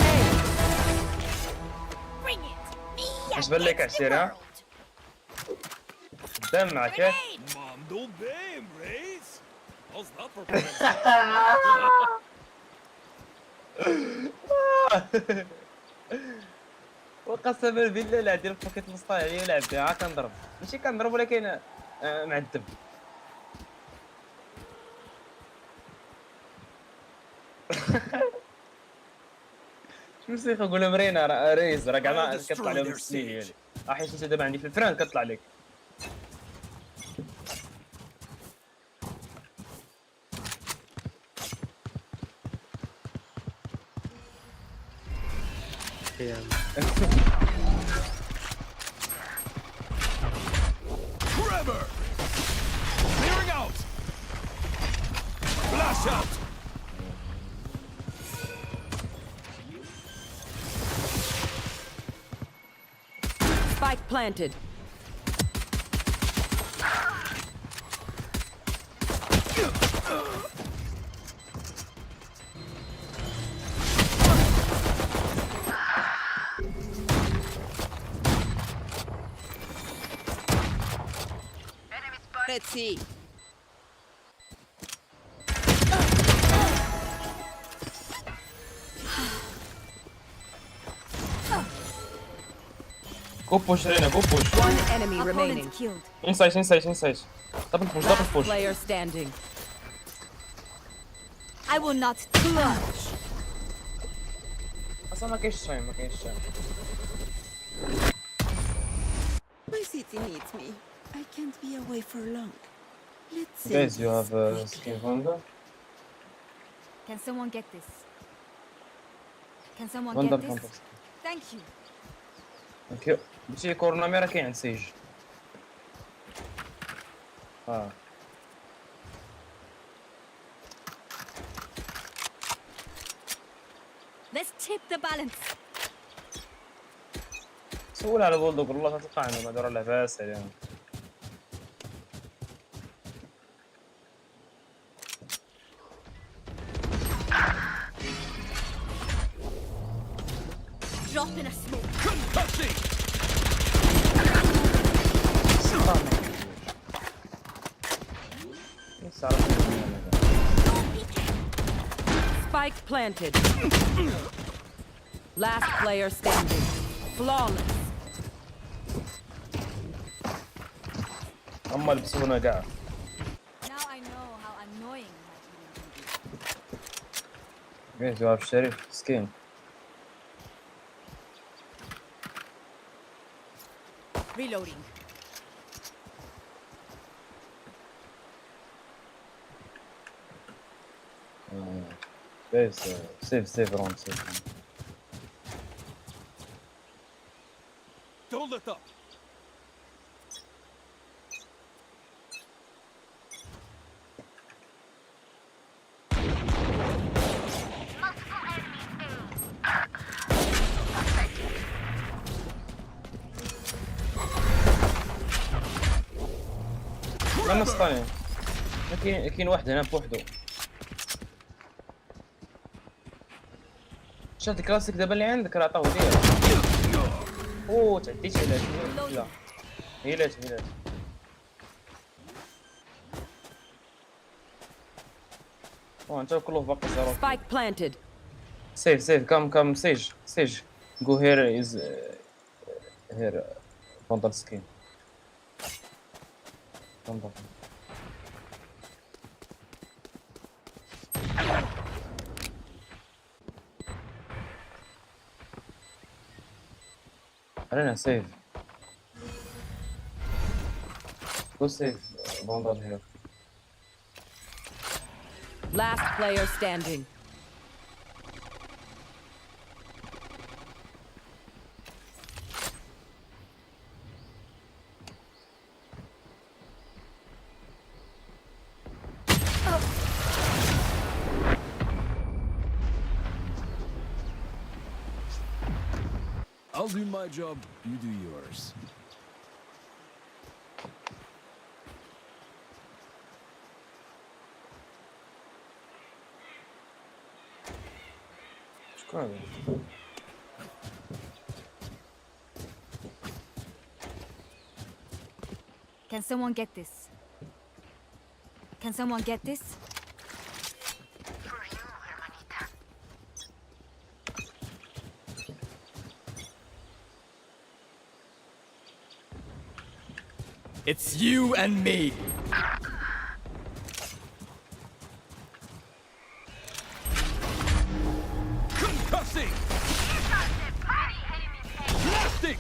Bring it. Me. اش بان لك عشيرة قدام معاك ياك Mando bem, Race. How's that for وقسما بالله لا دير الباكيت مسطال عليا ولعب بها كنضرب ماشي كنضرب ولكن معذب شنو سيخ نقول مرينا راه ريز راه كاع ما كطلع لهم السنين ديالي حيت انت دابا عندي في الفران كطلع لك Trevor. Clearing out. Flash out. Spike planted. Let's see. Go push Reyna go push One enemy remaining. Killed. inside double push Last player standing. I will not clutch. اصلا ما كاينش شايم My city needs me. I can't be away for long. Let's see. guys you have skin Vandal Can someone get this? Can someone Vandal get this? Thank you. اوكي بشي كورونا ميرا كاين عند سيج Let's tip the balance. سول على بولدوغ والله تلقى عنده هذا راه لاباس عليهم Drop in a smoke. Concussing. Spike planted. Last player standing. Flawless. هم لبسونا كاع Now I know how annoying my guys you have شريف سكين Reloading. guys save round save Don't let up. لا مسطاني كاين واحد هنا بوحدو شاد الكلاسيك دابا اللي عندك راه عطاوه ليا اوه تعديت هيلات لا هيلات انت كله باقي زيرو Spike planted. سيف كم سيج go here is هير فوندال سكين فوندال أنا سيف go save فوندال هير. Last player standing. I'll do my job, you do yours. شكون هذا؟ Can someone get this? Can someone get this? It's you and me. Concussing! Plastic!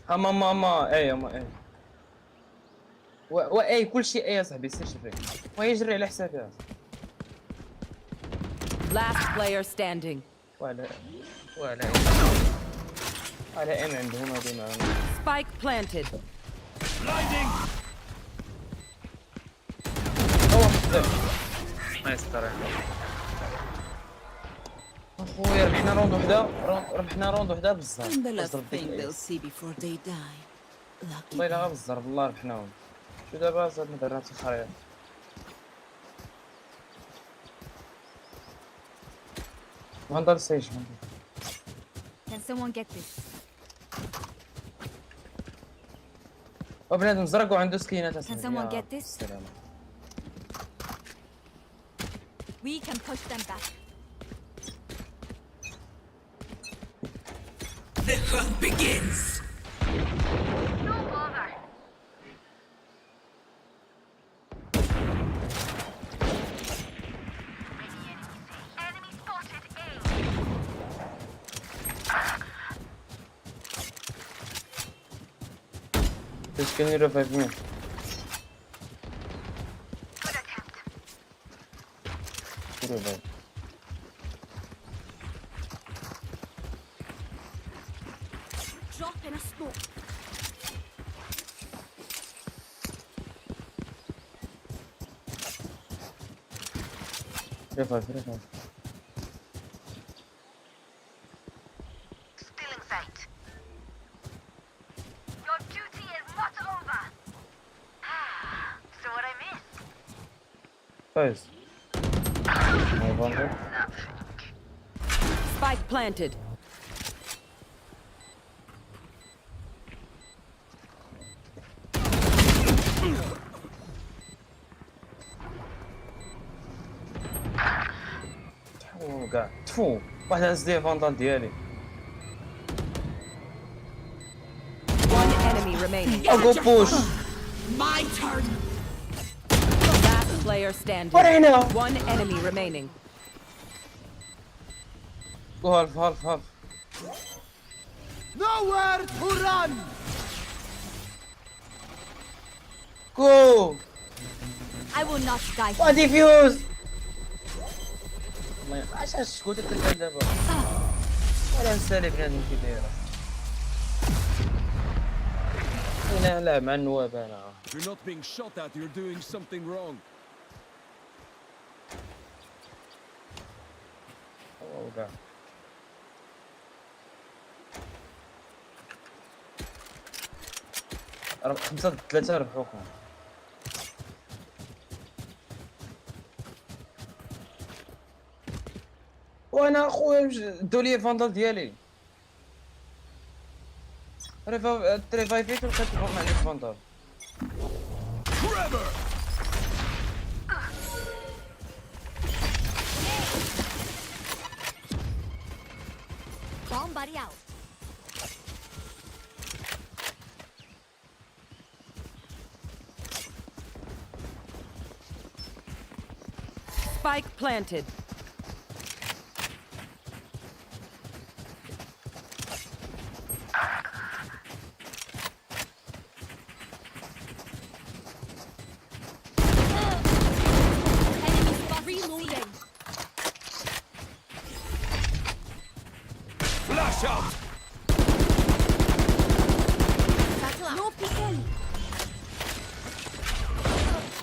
ماما ايه يا ايه ايه كل شيء ايه يا صاحبي سير شوفي ويجري على حسابي يا Last player standing. ولا ام عندهم هذه Spike planted. Blinding! نايس ترى اخويا ربحنا روند وحده بزاف And the last thing they'll see before they die. Lucky. والله الا بالزرب والله ربحناهم. شو دابا زادنا درنا الخريطه فاندال سيج Can someone get this? وبنادم زرق وعنده سكينات Can someone get this? السلامة. We can push them back. The hunt begins. Can you revive me? Revive. Drop in a smoke. Revive. Still in sight. Your duty is not over. So what I miss? Guys. My bundle. Spike planted. تفو كاع تفو واحد هز لي فاندال ديالي. One enemy remaining. او جو بوش. My turn. Last player standing. ورينا. One enemy remaining. جو هالف. Nowhere to run! جو. I will not die. وديفيوز. والله علاش السكوت تلقى دابا. ولا نسالي بنادم كي دايره. انا نلعب مع النواب انا. You're not being shot at, you're doing something wrong. او كاع. خمسة ضد ثلاثة ربحوكم. وانا اخويا دو لي فاندال ديالي. ريفايفيت ولقيت ما عنديش فاندال. Bomb buddy out. Spike planted. Enemy spot reloading. Flash out! Battle out. No peeking.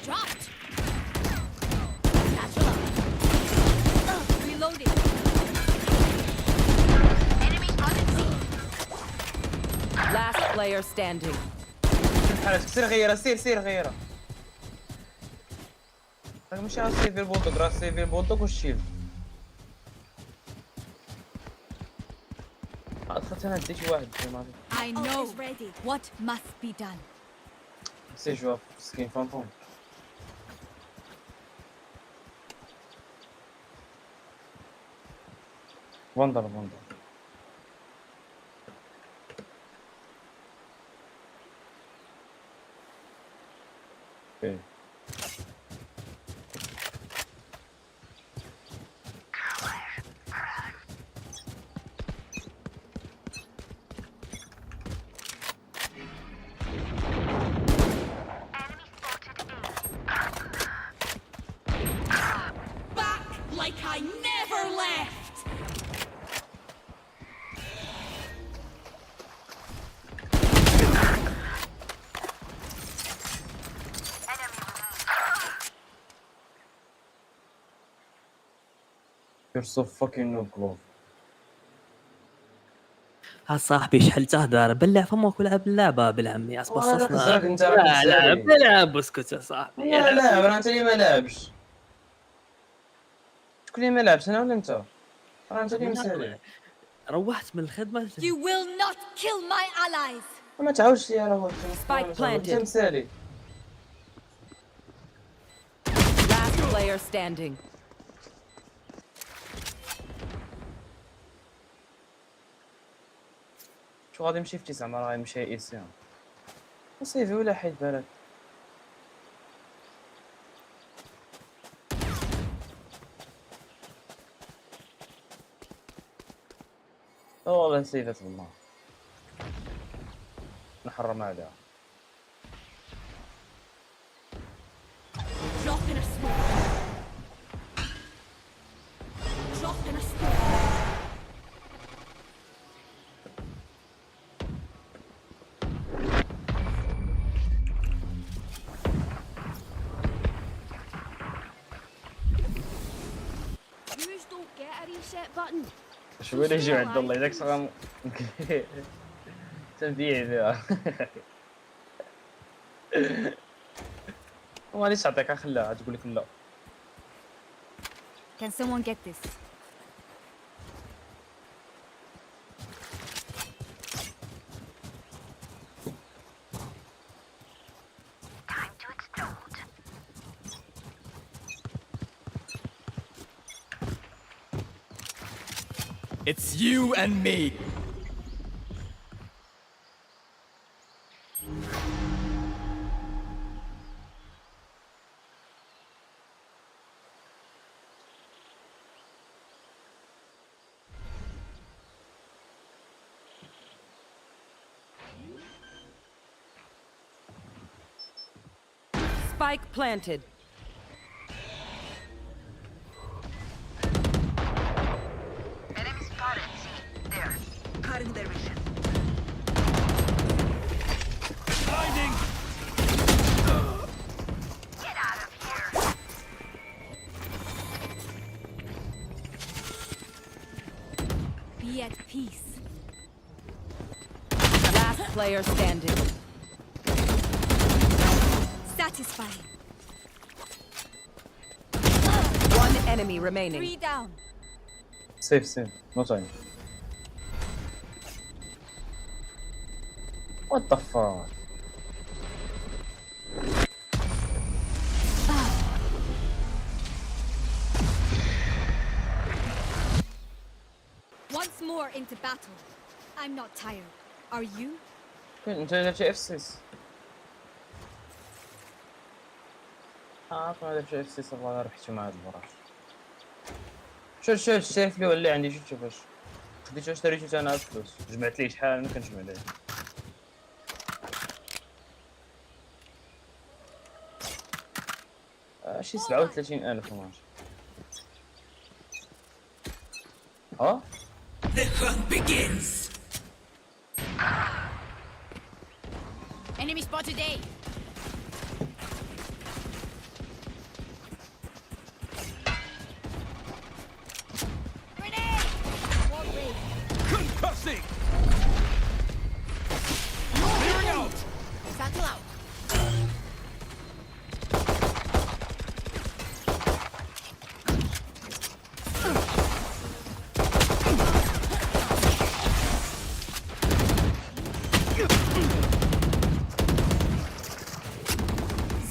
Dropped. Battle out. Reloading. Enemy spotted C. Last player standing. حالك سير غيره سير غيره راك ماشي على سيفي البولدوك راه سيفي البولدوك والشيلد دخلت انا ديت واحد ما I know. Ready. What must be done? سي جوا مسكين فانتوم فندر اوكي Back like I never left. You're so fucking noob clove. ها صاحبي شحال تهدر بلع فمك ولعب اللعبه بالعمي والله اصبر خسرك انت لا لا بلعب اسكت يا صاحبي لا لا راه انت اللي ما لعبش شكون اللي ما لعبش انا ولا انت راه انت اللي مسالي روحت من الخدمه You will not kill my allies. ما تعاودش ليا راه Spike planted. انت مسالي Last player standing. شو غادي يمشي في 9 راه غيمشي ايسيان وصيفي ولا حيد بالك والله سيفت بالله نحرم عليها Drop in a smoke. Drop in a smoke. Viewers don't get a reset button. شو اللي يجي عند الله اذاك صغام تنبيه فيها وماليش تعطيك خلاها تقول لك لا Can someone get this? It's you and me. Spike planted. Enemy spotted. There. Cutting their vision. Blinding. Get out of here. Be at peace. Last player standing. Satisfying. One enemy remaining. 3 down. سيف نو تايم وات ذا فاك Once more. more into battle. I'm not tired. Are you? انت درتي اف 6. ما درتي اف 6 والله ربحتو مع هاد البراش. شوف اشتريت لي ولا عندي شوف واش خديتو اشتريتو انا الفلوس جمعت ليه شحال انا كنجمع ليه. شي 37,000 ماشي. ها The hunt begins. Enemy spotted A. Grenade! More raid. Concussing! Clearing out! Satchel out.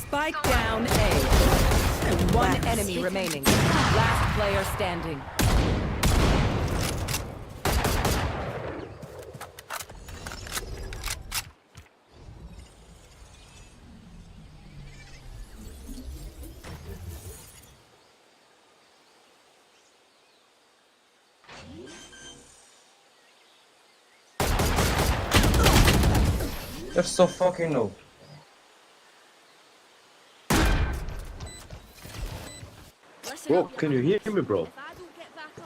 Spike down A. One enemy remaining. Last player standing. You're so fucking noob. Bro, can you hear me, bro?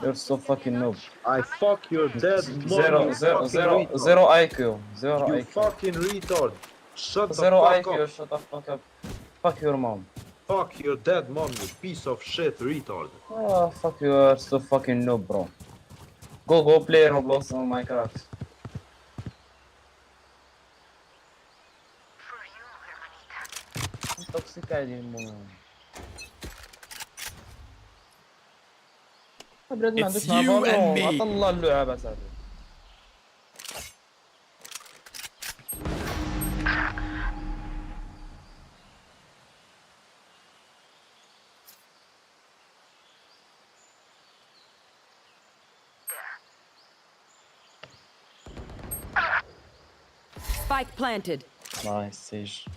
You're so fucking noob. I fuck your dead mom. Zero IQ. Zero You IQ. fucking retard. Shut the Zero fuck IQ. up. Shut the fuck up. Fuck your mom. Fuck your dead mom, you piece of shit retard. Oh, fuck you. You're so fucking noob, bro. Go play Roblox on Minecraft. Toxic هذه المهم. بلاد ما عندوش مع فالورانت عطا اللعبة صاحبي. Spike planted. Nice Sage.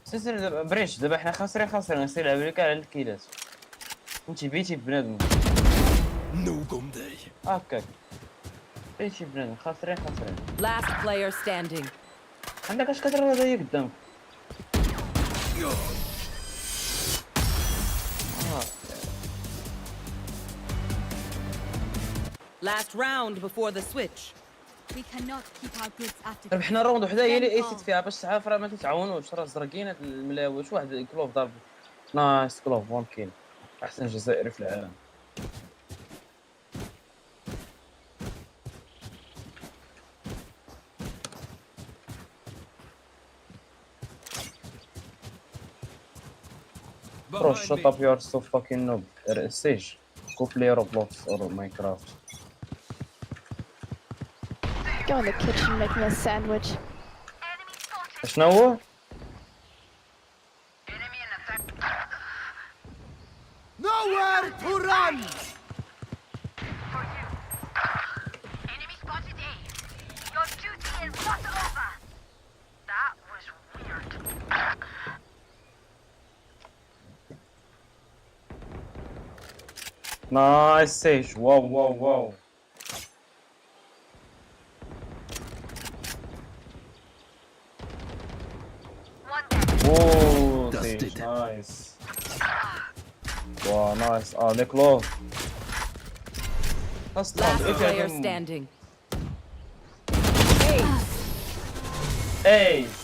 سلسلة دابا بريش دابا حنا خاسرين نصير نلعب لك على الكيلات. انت بيتي بنادم. نوغم داي. هكاك. بيتي بنادم خاسرين. Last player standing. عندك اش كترى هذا قدامك. Last round before the switch. We cannot keep our goods after. ربحنا الراوند وحده هي اللي ايسيت فيها باش تعرف راه ما تتعاونوش راه زرقين هاد الملاوش واحد كلوف ضرب. نايس كلوف 1 كيل. احسن جزائري في العالم. Bro, shut up, you are so fucking noob. Sage, go play Roblox or Minecraft. Go in the kitchen, make me a sandwich. شنو هو؟ Nowhere to run! Enemy spotted A. Your duty is not over. That was weird. Nice Sage. Wow. Oh, Sage, nice. Wow, nice. Oh, the clove. Last player standing. Ace.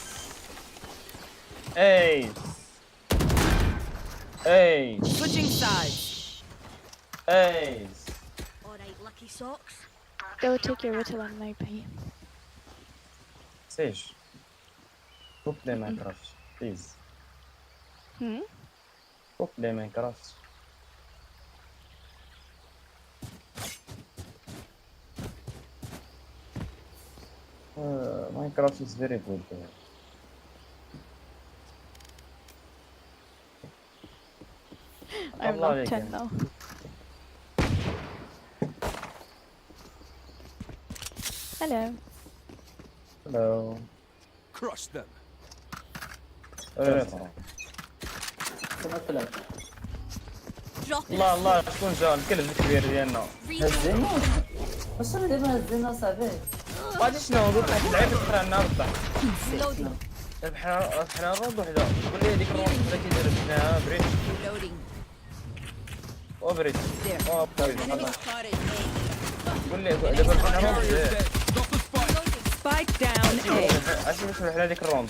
Switching sides. Ace. Alright, lucky socks. Go take your Ritalin, maybe. Sage. Go play Minecraft, please. Go play Minecraft. Minecraft is very good. locked in though. Hello. Hello. Crush them. الله شكون جا الكلب الكبير ديالنا هزينا واش راه دابا هزينا صاحبي غادي شنو قلت لك اللعيبه الاخرى عندنا ربح ربحنا روند وحده قول لي هذيك الروند وحده كيدير بناها بريتش بريتش قول لي دابا ربحنا روند Spike down A. عرفتي باش نروح لهذيك الروند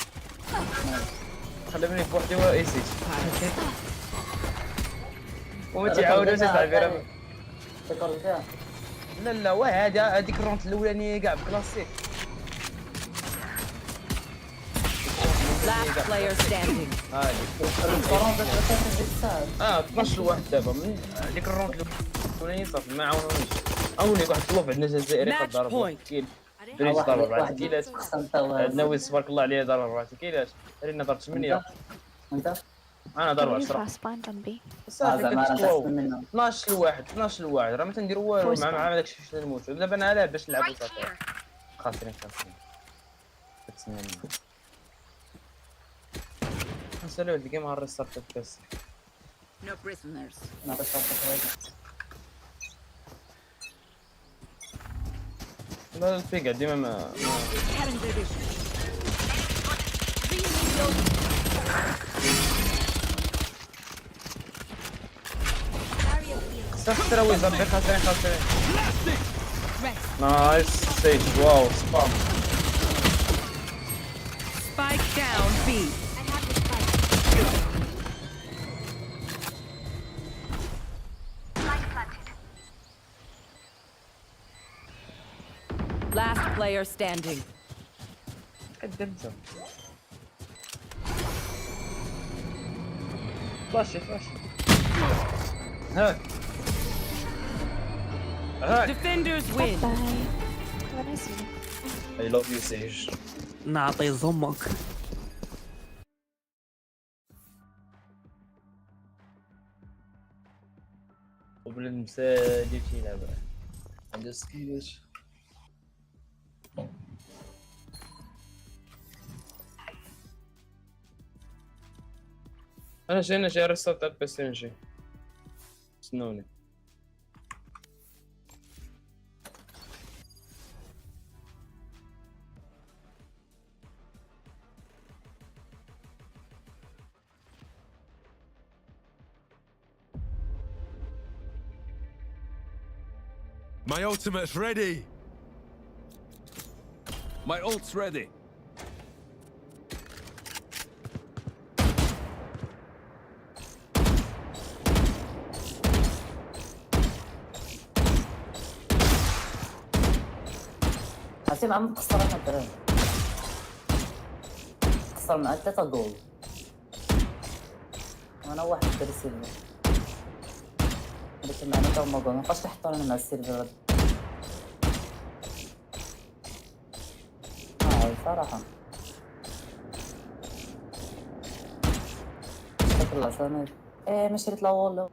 خلي بالك بوحدي هو اي سي وما تعاودوش اصاحبي راه تذكر فيها لا واه هذيك الروند الاولانيه كاع بكلاسيك Last player standing. هادي الفرنسا ديك الساعه 12 واحد دابا من ديك الروند الاولانيه صافي ما عاونونيش عاوني واحد الكلوف عندنا جزائري قد ضرب كيل بريش ضرب 4 كيلات عندنا ويس تبارك الله عليه ضرب 4 كيلات رينا ضرب 8 انت انا ضرب Really 10 fast bind on B. صافي كتكواو 12 لواحد راه ما تنديرو والو مع داكشي فاش نموتو دابا انا علاه باش نلعبو صافي خاسرين كتسناني نسالو هاد الجيم غير ريستارت بس No prisoners. ما تشوف لا البيك ديما ما صافي تراوي زبي خاسرين نايس سيج واو سبام Spike down B. Last player standing. قدمته فلاشي هاك Defenders win. Bye. Have a nice evening. I love you Sage نعطي زمك. قبل المساجد يلعب عنده سكيلز انا جاي ريستارت تاع البيسي نجي استنوني My ultimate's ready. My ult's ready. عرفتي مع مقصر انا الدراري مقصر مع 3 جول وانا واحد دري سيلفر ولكن معنا تا هما جول مابقاش نحطو انا مع السيلفر صراحة شكرا العصامير ما شريت لا والو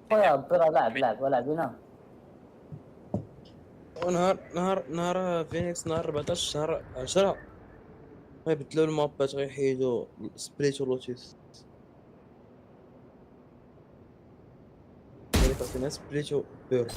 خويا الضرا لعب ولا بينا. نهار فينيكس نهار 14 نهار 10 غيبدلوا المابات غيحيدوا سبليت ولوتيس. عطينا سبليت وبير.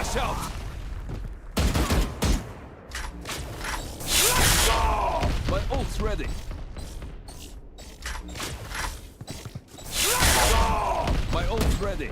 Flash out! My ult's ready. My ult's ready.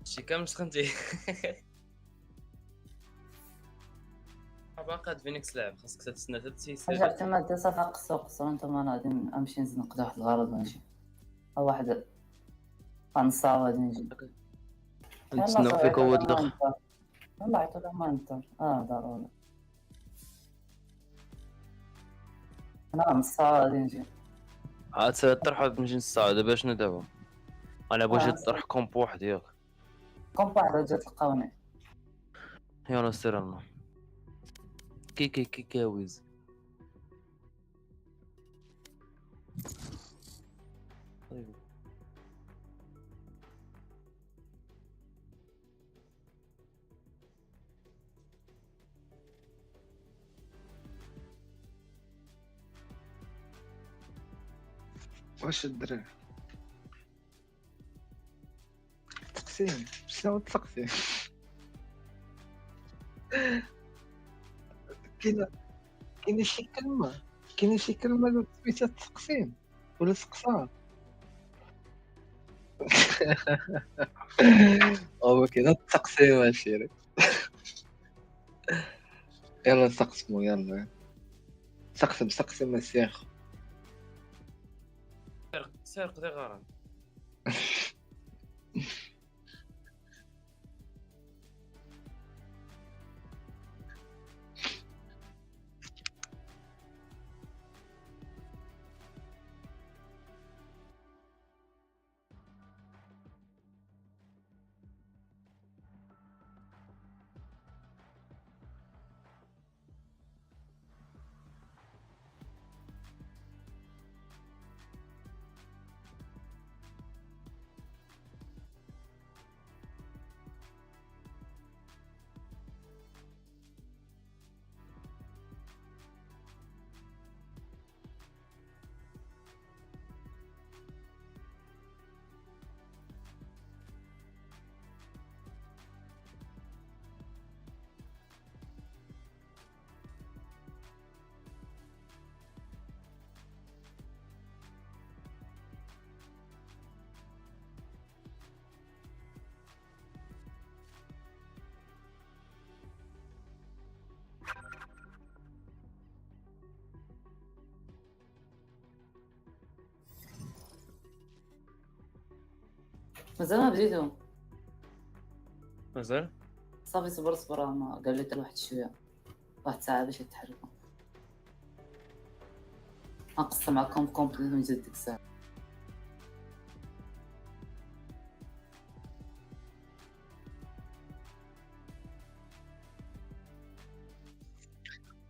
شي كامل سخنتي. باقي هاد فينيكس لعب، خاصك تستنى حتى تيسير. رجعت ما دير صافي قصو انتما انا غادي نمشي نقضي واحد الغرض ونجي. ها واحد غنصاوب غادي نجي. نتسناو فيك هو هاد الاخر. يلاه عيطوا له ما ننطر. ضروري. انا غنصاوب غادي نجي. عاد طرح واحد نمشي نصاوب دابا شنو دابا؟ انا بغيت نطرح كومب واحد ياك. كومب واحد جات تلقاوني. يلا سير الله. كي كاويز. طيب. واش الدراري تقسيم شنو التقسيم؟ كاين شي كلمة سميتها التقسيم ولا سقسار هو كده تقسيم الشيري. يلا نسقسمو يلا. سقسم الشيخ. سرق دي غرض. مازال ما بديتو. مازال صافي صبر ما قال لك واحد شويه، واحد ساعه باش يتحركوا. نقص معكم كومبليت ونزيد ديك الساعه.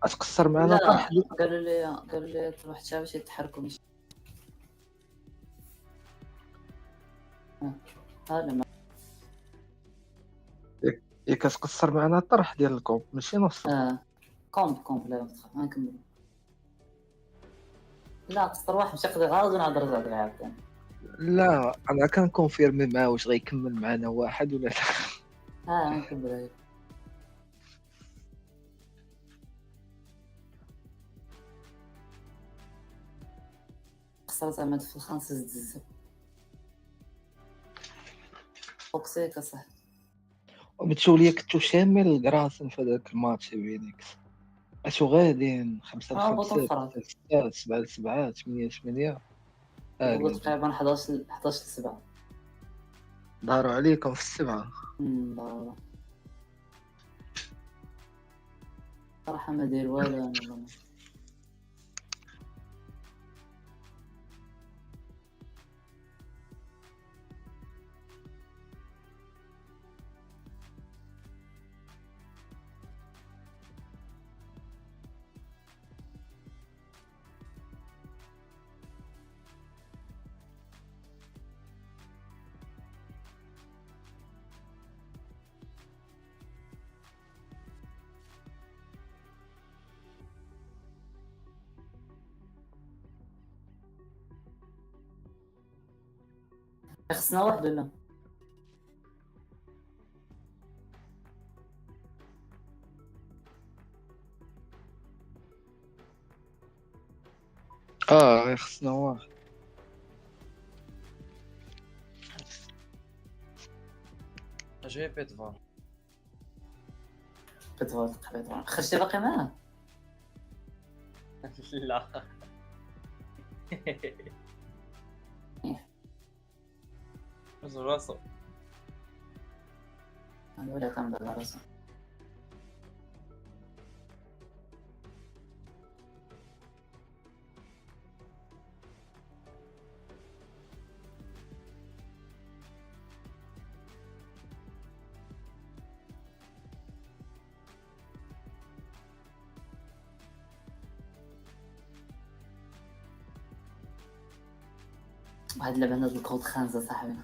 اتقصر معنا لا طرح قالوا لي واحد الساعه باش يتحركوا مش هذا. ياك تقصر معنا الطرح ديال الكوب ماشي نص. كومب لا تخاف ما نكمل. لا قصر واحد مشى يقضي غاز ونهضر زاد عاوتاني. لا انا كنكونفيرمي معاه واش غيكمل معنا واحد ولا لا. نكمل. قصر زعما في الخامسة زد الزب فوكسيك اصاحبي. وبتشوف لي كنتو شامل الكراسن في هذاك الماتش فينيكس. اشو غاديين 5-5 6-7 8-8. قلت تقريبا 11 7 داروا عليكم في السبعة. صراحة ما داير والو انا والله. خصنا واحد ولا خصنا واحد. جاي بيتفال خرجتي باقي معاه؟ لا راسو انا ولا تنضل راسو. واحد اللعبة هاد الكود خانزة صاحبي.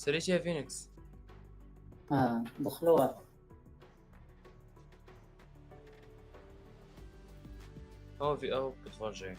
ساليتيها فينيكس. دخلوها. في كتفرجي.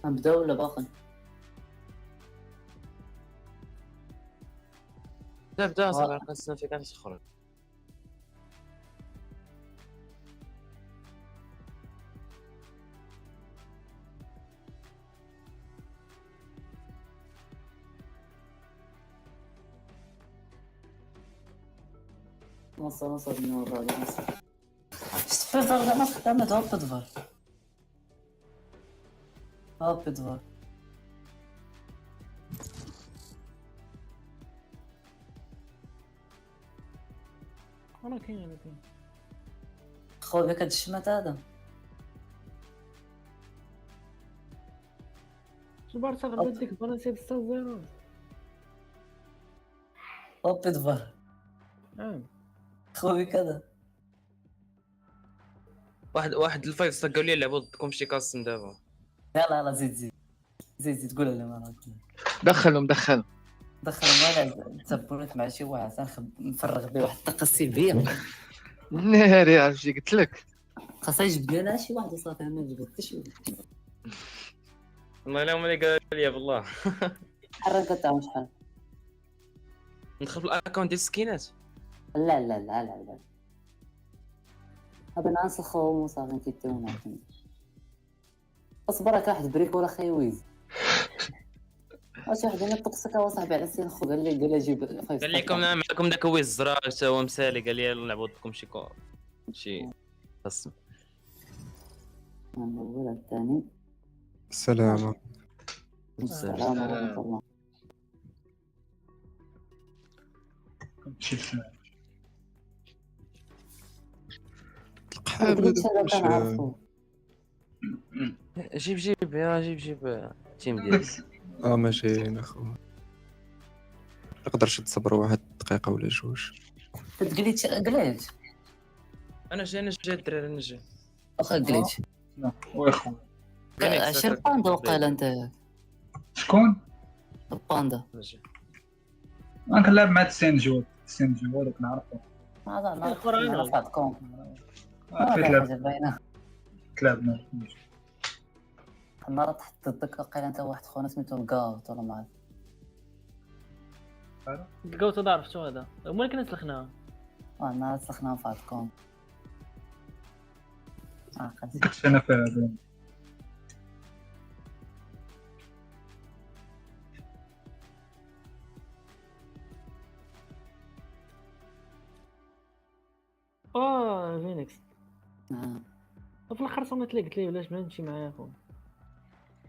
نبدا ولا باقي؟ بدا صافي كنستنى فيك حتى تخرج. نص النور هذا نص استفاد هذا ما خدامة هوب دفر هوب دفر انا كاين خو بك هاد الشمات هذا البارسا غدا ديك فرنسا 6-0. طبيت فار خوي كذا. واحد الفايف ستار قالوا لي لعبوا ضدكم شي كاستم دابا. يلا يلا زيد قول لهم انا دخلهم دخلهم غير تسبونت مع شي واحد نفرغ به واحد الطاقه سلبيه. ناري عرفتي قلت لك خاصها يجبد لنا شي واحد وصافي ما جبد حتى شي واحد. والله الا هما اللي قالوا لي بالله. حرك تاعهم شحال ندخل في الاكونت ديال السكينات. لا لا لا لا لا هذا ناس الخوم وصافي تيتونا. اصبر راك واحد بريك ولا خيويز. واش واحد انا طقسك وصاحبي على سين خو قال لي جيب قال لكم معكم داك ويز الزرار حتى هو مسالي قال لي يلا نلعبوا ضدكم شي قسم. الاول الثاني. السلام. السلام ورحمه الله. جيب يا جيب تيم ديالك. ماشي اخو نقدرش تصبر واحد دقيقه ولا جوج. تقليت انا جاي الدراري انا جاي. واخا قليت واخا 10 باندا وقيلا انت. شكون الباندا كنلعب مع السينجو هذاك نعرفو. هذا نعرف بعضكم تلعب معاه النهار تحت ضدك وقيلا انت واحد خونا سميتو الكاوت ولا ما عرفت. الكاوت هذا عرفتو هذا هما اللي كنا سلخناها. النهار سلخناها في بعضكم. كنت انا في هذا. فينيكس في الاخر صمت لي قلت لي علاش ما نمشي معايا اخو.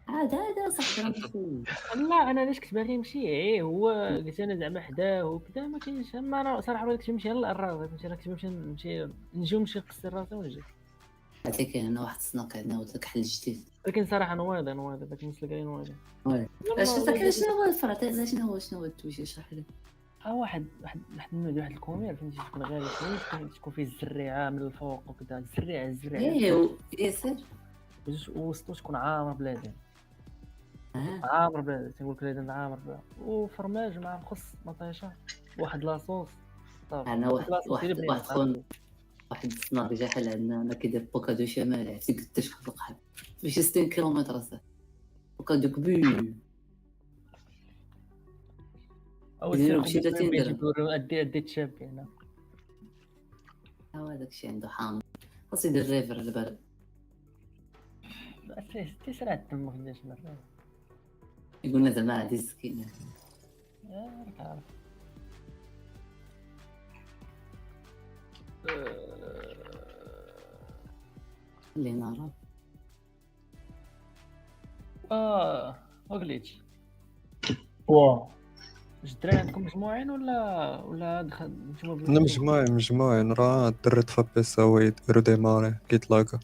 هذا صاحبي لا انا علاش كنت باغي نمشي هو قلت انا زعما حداه وكذا ما كاينش. اما انا صراحه بغيت نمشي على الراس نمشي نمشي نقصر راسي ونجي. حتى كاين انا واحد السناك عندنا قلت لك حل جديد. ولكن صراحه نواضي داك الناس اللي قايلين نواضي. شنو هو الفرع شنو هو التويش اشرح لي. واحد النوع واحد الكومير فهمتي تكون غالي شويه تكون فيه الزريعه من الفوق وكذا الزريعه ياسر وسطو تكون عامر بلادين. عامر بلادين تنقول لك بلادين عامر بلادين وفرماج مع الخص مطيشه واحد لاصوص. انا واحد السناك جا حل عندنا انا كيدير بوكادو شمالي عرفتي قداش في القحط في شي 60 كيلومتر صافي بوكادو كبير. أول شيء أديت شاب هنا. هذاك الشيء عنده حامض خاص يدير ريفر على بالك. تسرع الدم ما فهمناش مرة. يقولنا زعما عادي السكينة. راك عارف. اللي نعرف. وقليتش. واو. الدراري عندكم مجموعين ولا نتوما مجموعين راه الدري تفبيسا هو يديرو ديماري كيتلاقا.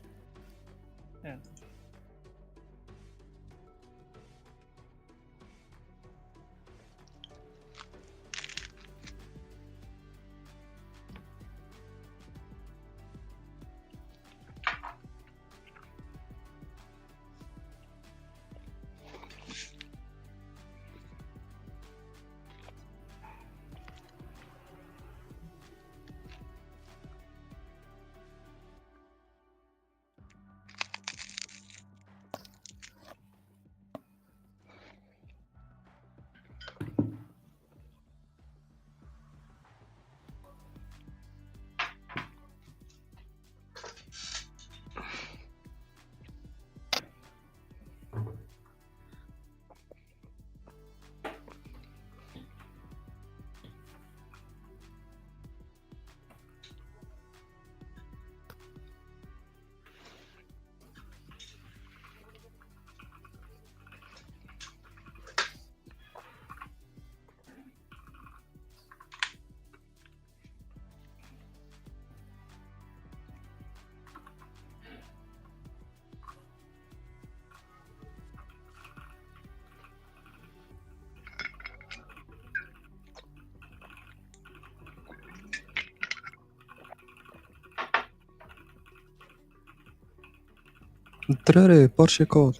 الدراري بارشي كود.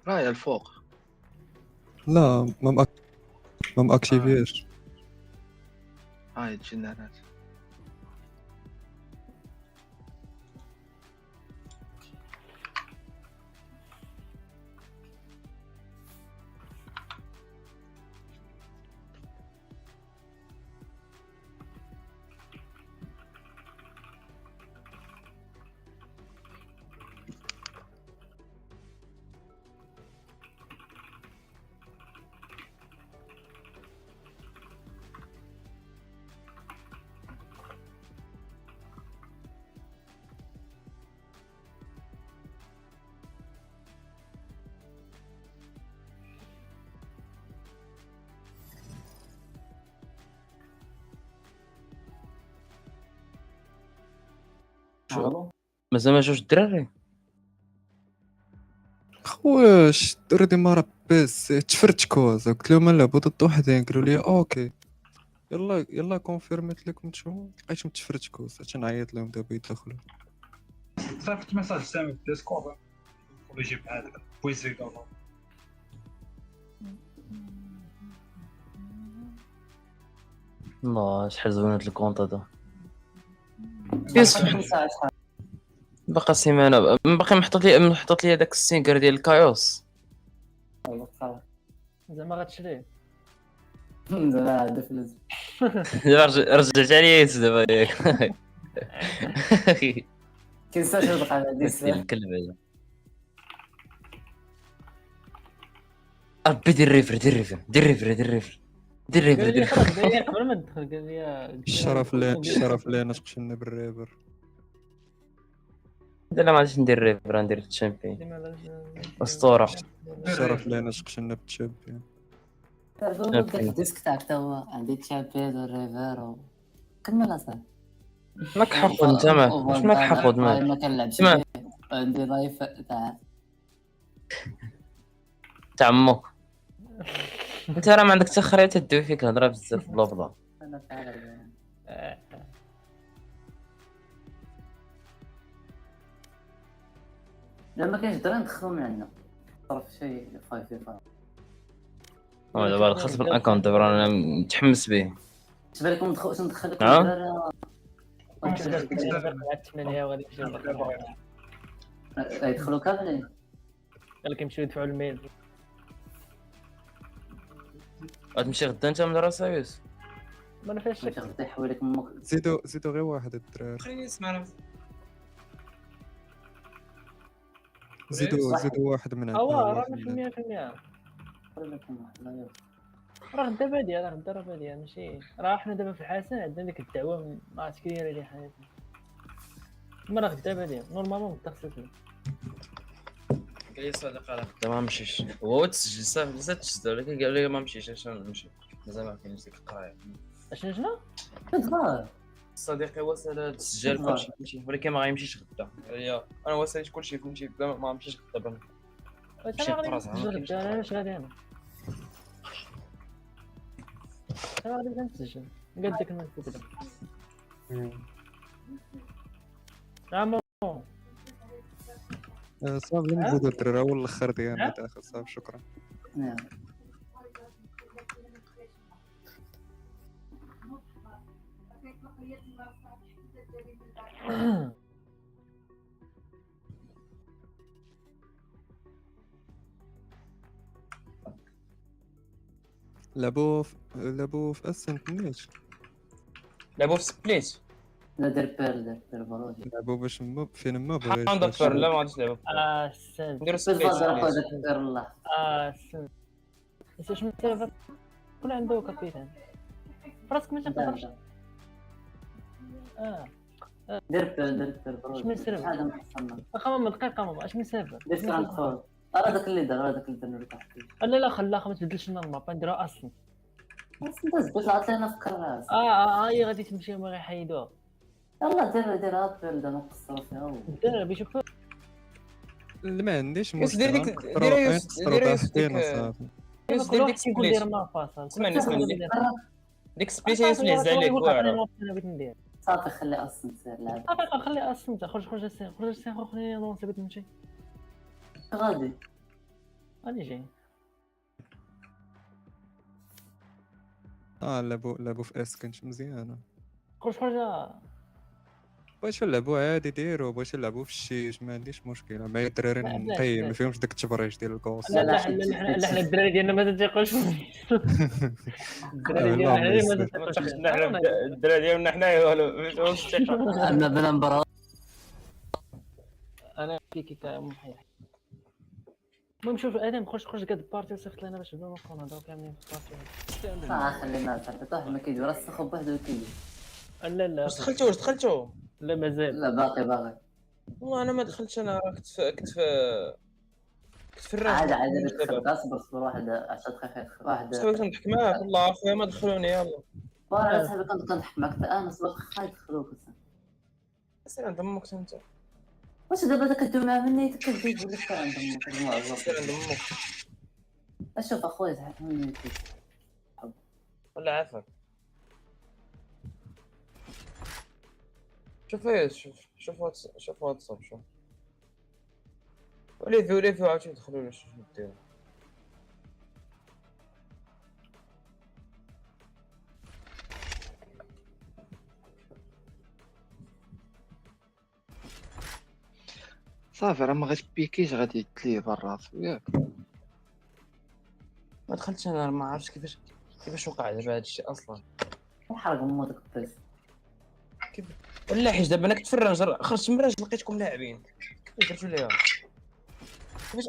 راهي الفوق. لا ما ماكتيفيش. هاي الجنرات. مازال ما جوج الدراري. خويا الدراري دي مرة بس تفرتكوا قلت لهم نلعبوا ضد وحدين قالوا لي اوكي يلا كونفيرميت لكم نتوما لقيتهم تفرتكوا تنعيط لهم دابا يدخلوا. صيفط ميساج سامي في الديسكورد ولا يجيب بحال هكا بويزي دابا. الله شحال زوينة الكونط هذا. باقا سيمانه باقي محطوط لي هذاك السينكر ديال الكايوس. زعما غتشريه. زعما هذا فلوس. دابا رجعت عليا دابا ياك. كنساش هاد القناه ديال الكلب هذا. ربي دير ريفر دير ريفر دير ريفر دير ريفر دير ريفر قال لي دير خلاص قبل ما تدخل قال لي الشرف لينا تقشلنا بالريفر. لا ما غاديش ندير ريفر ندير الشامبيون اسطوره. الشرف لينا تقشلنا بالتشامبيون. داك الديسك تاعك تا هو عندي تشامبيون والريفر كمل اصاحبي. ماك حافظ انت واش ماك حافظ ما كنلعبش عندي لايف تاع عمو. انت راه ما عندك حتى خريطه تدوي فيك الهضره بزاف بلا بلا. انا فعلا لما كاينش درا ندخلو من عندنا صرف شي 5 في 5. دابا دخلت بالاكونت دابا انا متحمس به. بالنسبه لكم ندخل لكم الدراري يدخلوا كاملين. قال لك يمشيو يدفعوا الميل. غتمشي غدا انت المدرسه يوسف؟ ما انا فيهاش شك. غدا يحول لك امك. زيدوا غير واحد الدراري. خليني نسمع. زيدوا واحد من عندنا. رانا في 100%. راه غدا باديه راه غدا باديه ماشي راه حنا دابا في الحسن عندنا ديك الدعوه ما عرفتش كي دايره لي حياتنا. ما راه غدا باديه نورمالمون غدا خصها تبدا. قال لي صديق راه غدا ما نمشيش هو تسجل صافي تسجل ولكن قال لي ما نمشيش علاش نمشي مازال ما كاينش ديك القرايه. شنو كتبغى صديقي وصل تسجل كلشي فهمتي ولكن ما غيمشيش غدا. قال لي انا وصلت كلشي فهمتي ما نمشيش غدا ماشي علاش غادي انا غادي نسجل قد داك المكتوب عمو صافي نزيدو الدراري هو الاخر ديالنا داخل صافي شكرا. لعبوا في اسنت نيش. لعبوا في سبليت. لا دير برودي. لعبوا باش فين ما بغيت. لا ما غاديش نلعبوا. سنت نديرو سبليت. الله. سنت. بس شنو السيرفر كل عنده كابيتان فراسك ما تقدرش. دير برودي. شنو السيرفر هذا محصلنا. خمم دقيقه اش من سيرفر ديفرنت فور. داك اللي دار لا خلاها ما تبدلش لنا المابا نديروها اصلا. بس انت عطينا في كراس. هي غادي تمشي ما غيحيدوها. يلا ديرها بيلد انا نقصر فيها. دير بيشوف ما عنديش مشكل. دير ديك سمعني ديك سبليت اللي هز عليك واعره. صافي خلي اصلا تصير لعبه. خلي اصلا خرج السيخ خليني نونسي بغيت نمشي. غادي راني جاي. لعبوا في اس كانت مزيانه. خرج بغيت نلعبوا عادي ديروا، بغيت نلعبوا في الشيش ما عنديش مشكله، مع الدراري نقي ما فيهمش داك التبريج ديال الكوس. لا حنا الدراري ديالنا ما تنتيقوش. الدراري ديالنا ما تنتيقوش. الدراري ديالنا حنايا والو ما فيهمش الثقه. انا بلا مباراه انا كيكي محيح. المهم شوف ادم خرج كاد بارتي وصيفط لنا باش نبداو نهضروا كاملين في البارتي. خلينا صافي واحد ما كيدير الصخب بوحدو كيدير. لا واش دخلتو لا مازال. لا باقي والله انا ما دخلتش، انا كنت في الراس. عادي اصبر واحد 10 دقائق واحد صافي كنضحك معاك والله اخويا ما دخلوني يلاه. وانا صاحبي كنت كنضحك معاك انا صبر خا يدخلوك. سير عند امك انت. واش دابا كدوي مع مني كدير يقول لك سير عند امك. سير عند امك. اشوف اخويا زعما مني ولا عافاك. شوف واتساب شوف ولي في عاوتاني يدخلوا لنا شنو ديروا. صافي راه ما غاتبيكيش غادي يتليه براسو ياك. ما دخلتش انا ما عرفتش كيفاش وقع دابا هادشي اصلا. حرق امو داك البيس كيف ولا حيت دابا انا كنت في الرنجر خرجت من الرنجر لقيتكم لاعبين درتو ليها. كيفاش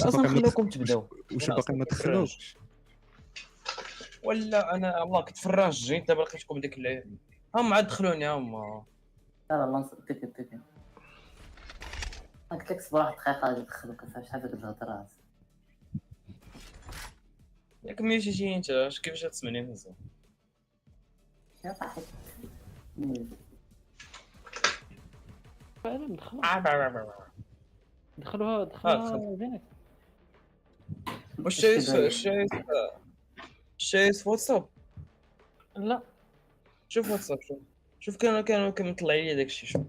اصلا خلوكم تبداو واش باقي ما دخلوكش ولا انا والله كنت في الرنجر جيت دابا لقيتكم ديك اللعيبه هم عاد دخلوني هم. لا نص بيبي قلت لك صبر واحد دقيقه غادي يدخلوك شحال ديك الهضره ياك ماشي انت كيفاش تسمعني مزيان يا صاحبي فعلا دخلوها زينك. واش شايف واتساب؟ لا شوف واتساب شوف كانوا كمطلعين لي داكشي. شوف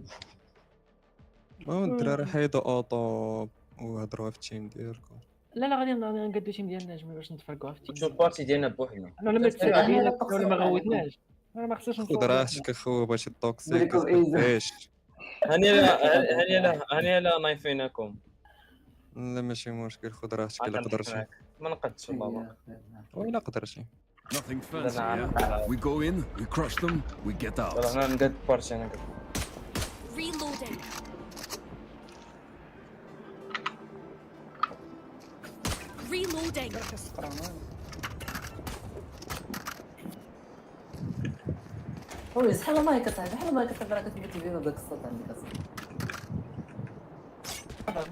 الدراري حيدوا اوطو وهضروا في التيم ديالكم. لا غادي نقادو التيم ديالنا جميع باش نتفرقوا في التيم. شوف البارتي ديالنا بوحدنا. انا لما تسالي ولا ما غوتناش انا ما خصناش خذ راحتك اخويا باش التوكسيك ايش. هاني لا نايفينكم. لا ماشي مشكل خذ راحتك الا قدرتي. ما نقدش والله ولا قدرتي. Nothing fancy, yeah? We go in, we crush them, we get out. انا نقاد بارتي انا Reloading. Reloading. هو شحال المايك صاحبي شحال المايك صاحبي راه كتبت لي بداك الصوت عندك اصاحبي.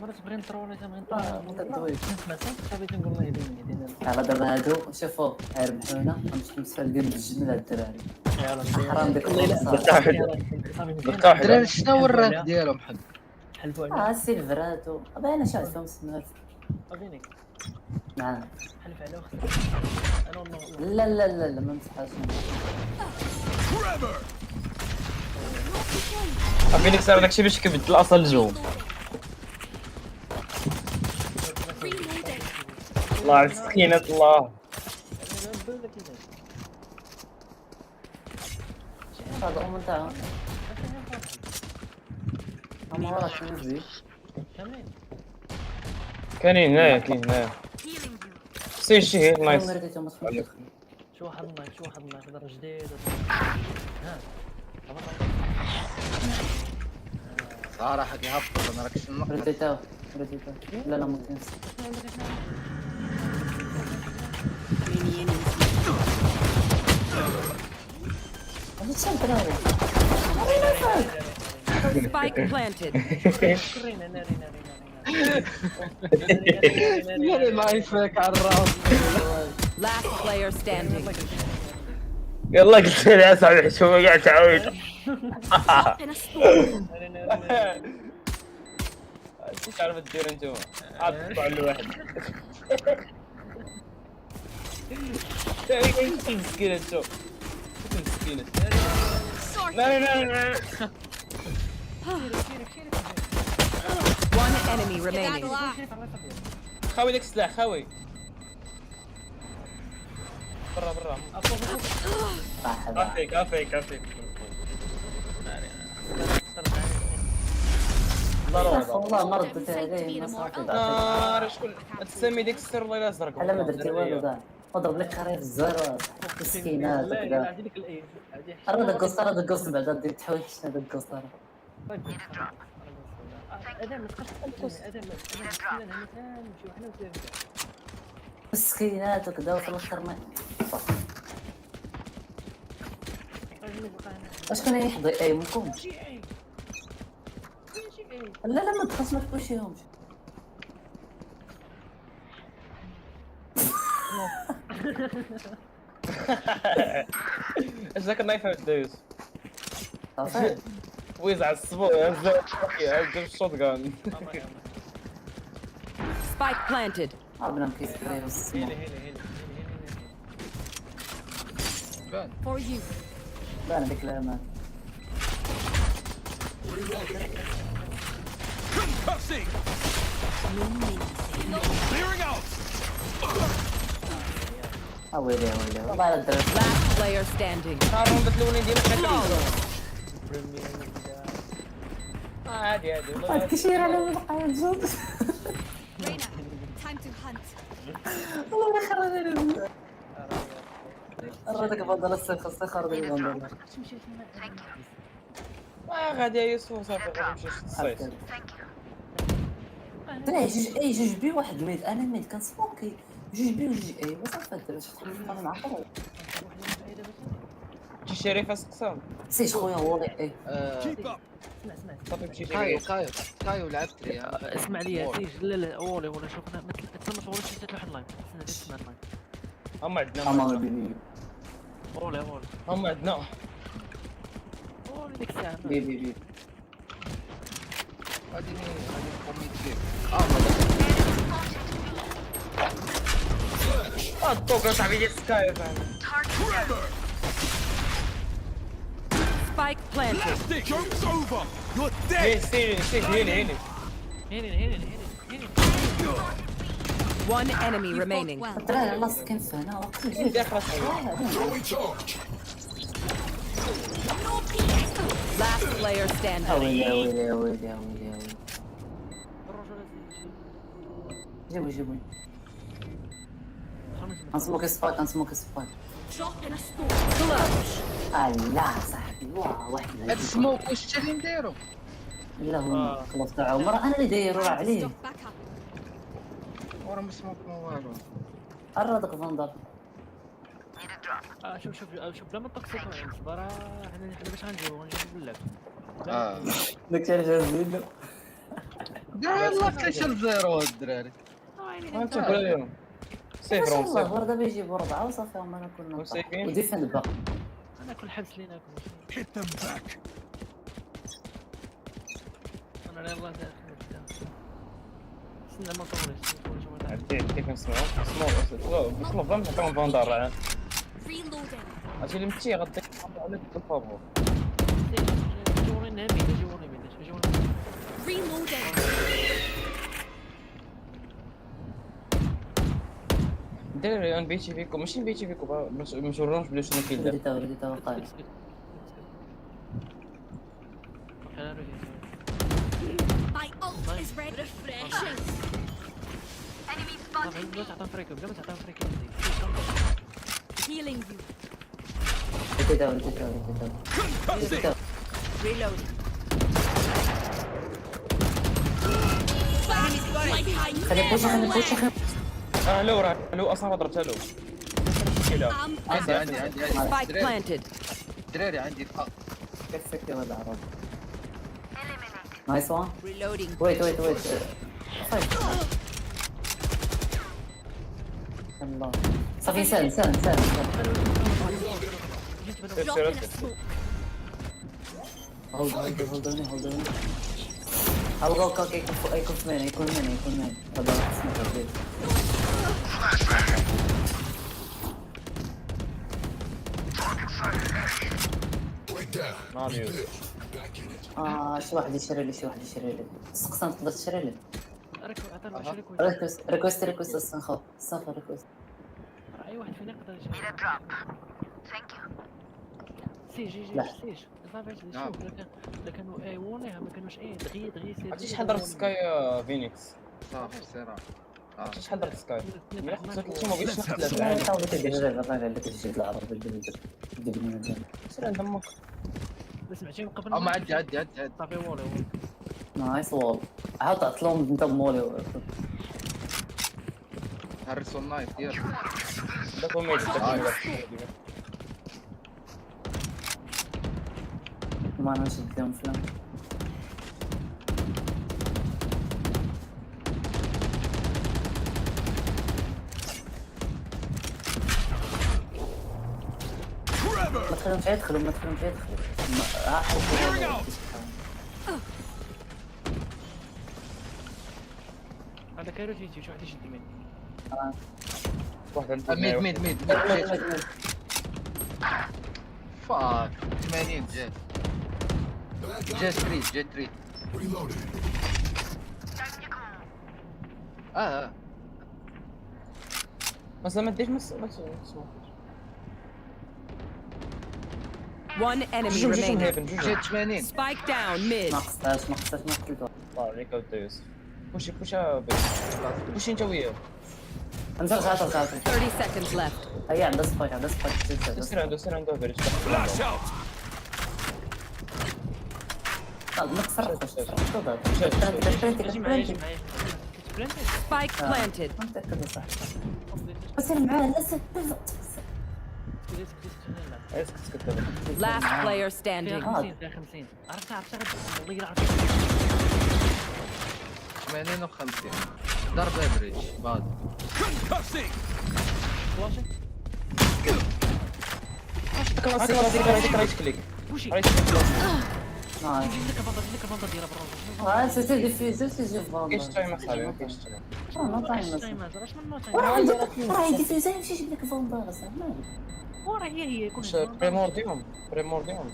مرات بغي نطروني تما نطروني نسمع صافي تنقول الله يدينا على دابا هادو شوفوا يربحونا غنمشيو نسفل ديال الجمل هاد الدراري. حرام ديك الدراري شنو هو الرانك ديالهم حق حلفوا عليهم السيلفرات باينه شي عندهم سمير اغينيك نعم حلف على اختي انا والله لا ما نصحاش عرفتي صار داكشي باش كيبدل اصلا الجو. الله على سكينة الله. هذا أم تاعهم كاين هنايا سير شي نايس. شو واحد النايف هذا جديد صراحه كيهبط انا راكش نقدر. رديتها لا ما كاينش. Spike planted. Last player standing. يلا قلت لي يا صاحبي شو قاعد تعاود. ايش تعرف تدير انتم؟ عطوا على واحد. تاريخ مسكين انتم. مسكين. لا لا لا One enemy remaining. خاوي ديك السلاح خاوي برا كافي والله ما ردت عليه ما صافي نار شكون تسمي ديك السر الله لا زرق انا ما درتي والو كاع نضرب لك كاري في الزهر مسكينات وكذا عندي لك الايم عندي راه داك القص بعدا دير تحويش شنو داك القص راه ادم ما تبقاش ادم نمشيو حنا وسير مسكينات وكذا وفي الاخر ما اش كان يحضر اي منكم لا ما تخص ما تبوشيهمش اش ذاك النايف دايز صافي ويز على الصبور هزا الشوت جان Spike planted. بنام كيسكري السمو For you. بان ديك الامان Concussing. Clearing out. ويلي والله على الدرب Last player standing. صاروا بدلوني ديما عادي هاد كشير على البقايا الجود Time to hunt. والله ما خرجني الردك بفضل السخر ديال البندر غادي يوسف صافي غادي نمشي الصيد اي جوج بي واحد ميد انا ميد كنسموكي جوج بي وجوج اي وصافي درت شحال مع عقل شي شريفه سقسام سيش خويا هو اي صافي مشي كايو لعبت لي اسمع لي سيج لا اولي ولا شوف انا مثل ما صورت شي تلوح اللايف استنى تسمع اللايف هم عندنا اولي هم عندنا اولي ديك الساعه بي غادي نكوميت فيك الطوق صاحبي ديال سكاي Spike planted. Joke's over. You're dead. هيني One enemy remaining. الدراري الله سكن فينا وقت جوج Last player standing. ويلي جيبوا نسموك سبايك لا صاحبي واحد هاد السموك واش انت اللي نديرو لا هو خلاص تاع عمر انا اللي دايرو راه عليه ورا ما سموك ما والو الردك فندر شوف بلا ما تقصد صبر حنا باش غنجيبو بالله داك الشيء اللي جاز له يلاه 3-0 الدراري انت قول لهم صفر والله غير دابا يجيبوا 4 وصافي هما كنا وديفند باقي انا كل حبس لينا كل Hit them back. انا يلاه داخل استنى ما طولش عديت نسمعو اسمعو فهم نعطيهم فاندار Reloading. اجي المتي غادي عليك بالفابور جوني نامي Reloading. دير نبيتي فيكم ماشي نبيتي فيكم ما نورونش بلي شنو كاين دابا ولدي تا وقال My ult is ready. Refreshing. Enemy spotted me. تعطيهم فريكو بلا ما تعطيهم فريكو Healing you. انت Reloading. خلي بوشي لو اصلا ما ضربتها له مشكله عندي Spike planted. الدراري عندي كيفك يا ولد عرب نايس وان Reloading. ويت الله صافي سال Drop in a smoke. هولد اون الغوكا يكون مان هذا اسمه Point down. شي واحد يشري لي سقسان تقدر تشري لي ريكوست ريكوست السنخو صافي ريكوست اي واحد فينا يقدر يجي Need a drop. Thank you. سيج لا. سيج شوف الا كانوا ايوونيها ما كانوش دغيا سير عرفتي شحال ضربت سكاي فينيكس؟ صافي سير عرفتي شحال ضربت سكاي؟ ملي خصك لا، شي ما بغيتش نقتل لا العالم. تعاود تدير الرجال اللي كتجي العرب بالبلد سير عند امك. سمعتي من قبل اما عدي صافي وولي نايس وول عاود عطلهم انت بمولي هرسوا النايف ديالك داك هو ميت ما نشد لهم فلان ما تخليهمش يدخلوا هذا كايرو تيجي شي واحد يشد يمين واحد ميد فاك 80 جات تريد مثلا ما ديش One enemy جوج remaining. هيفن جات 80 Spike down mid. ما قصدهاش ما قتلتو الله عليك اودي يوسف بوشي بوشي انت وياه انزل 30 seconds left. هيا عندها سبايك سير عنده بيرج ما تصرفش اجي معايا Spike planted. بس انا معاه لا اسكت Last player فيها standing. 50 عرفت والله الا عرفت 80 و50 ضربه بريج بعد واش هاك رايت كليك وشي رايت كليك نايس ديك البنطه ديالها برا سيتي ديفيوزر تيجي في كاينش بوندا تايم اصاحبي ما كاينش تايم ما طايمس واش من نوت وراه عندي ديفيوزر يمشي يجيب لك بوندا مالك وراه هي كل واش بريمورديوم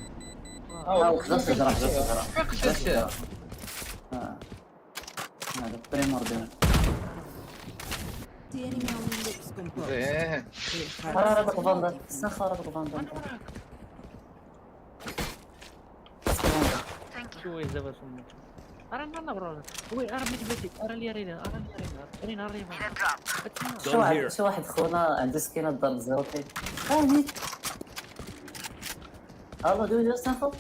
قدرت تهضر قدرت هذا بريمورديال ايه راه داك بوندا سنخ راه داك بوندا شويه دابا سمو راه نانا برا وي راه بليتي راه لي رينا شي واحد خونا عنده سكينه ضرب زيرو كي نيت الله دوي سنخو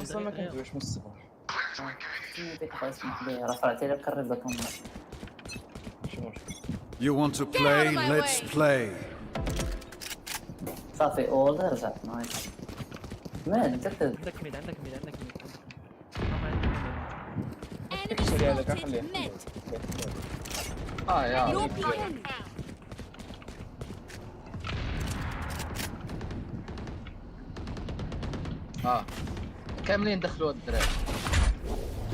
اصلا ما كندويش من الصباح ديك خاص نخليها رفعتي لك قرب داك الماتش ماشي مشكل You want to play? Let's play. صافي اول رجعت نايس مان تكتب عندك ميد كيشري هذاك خليه يا كاملين دخلوا الدراري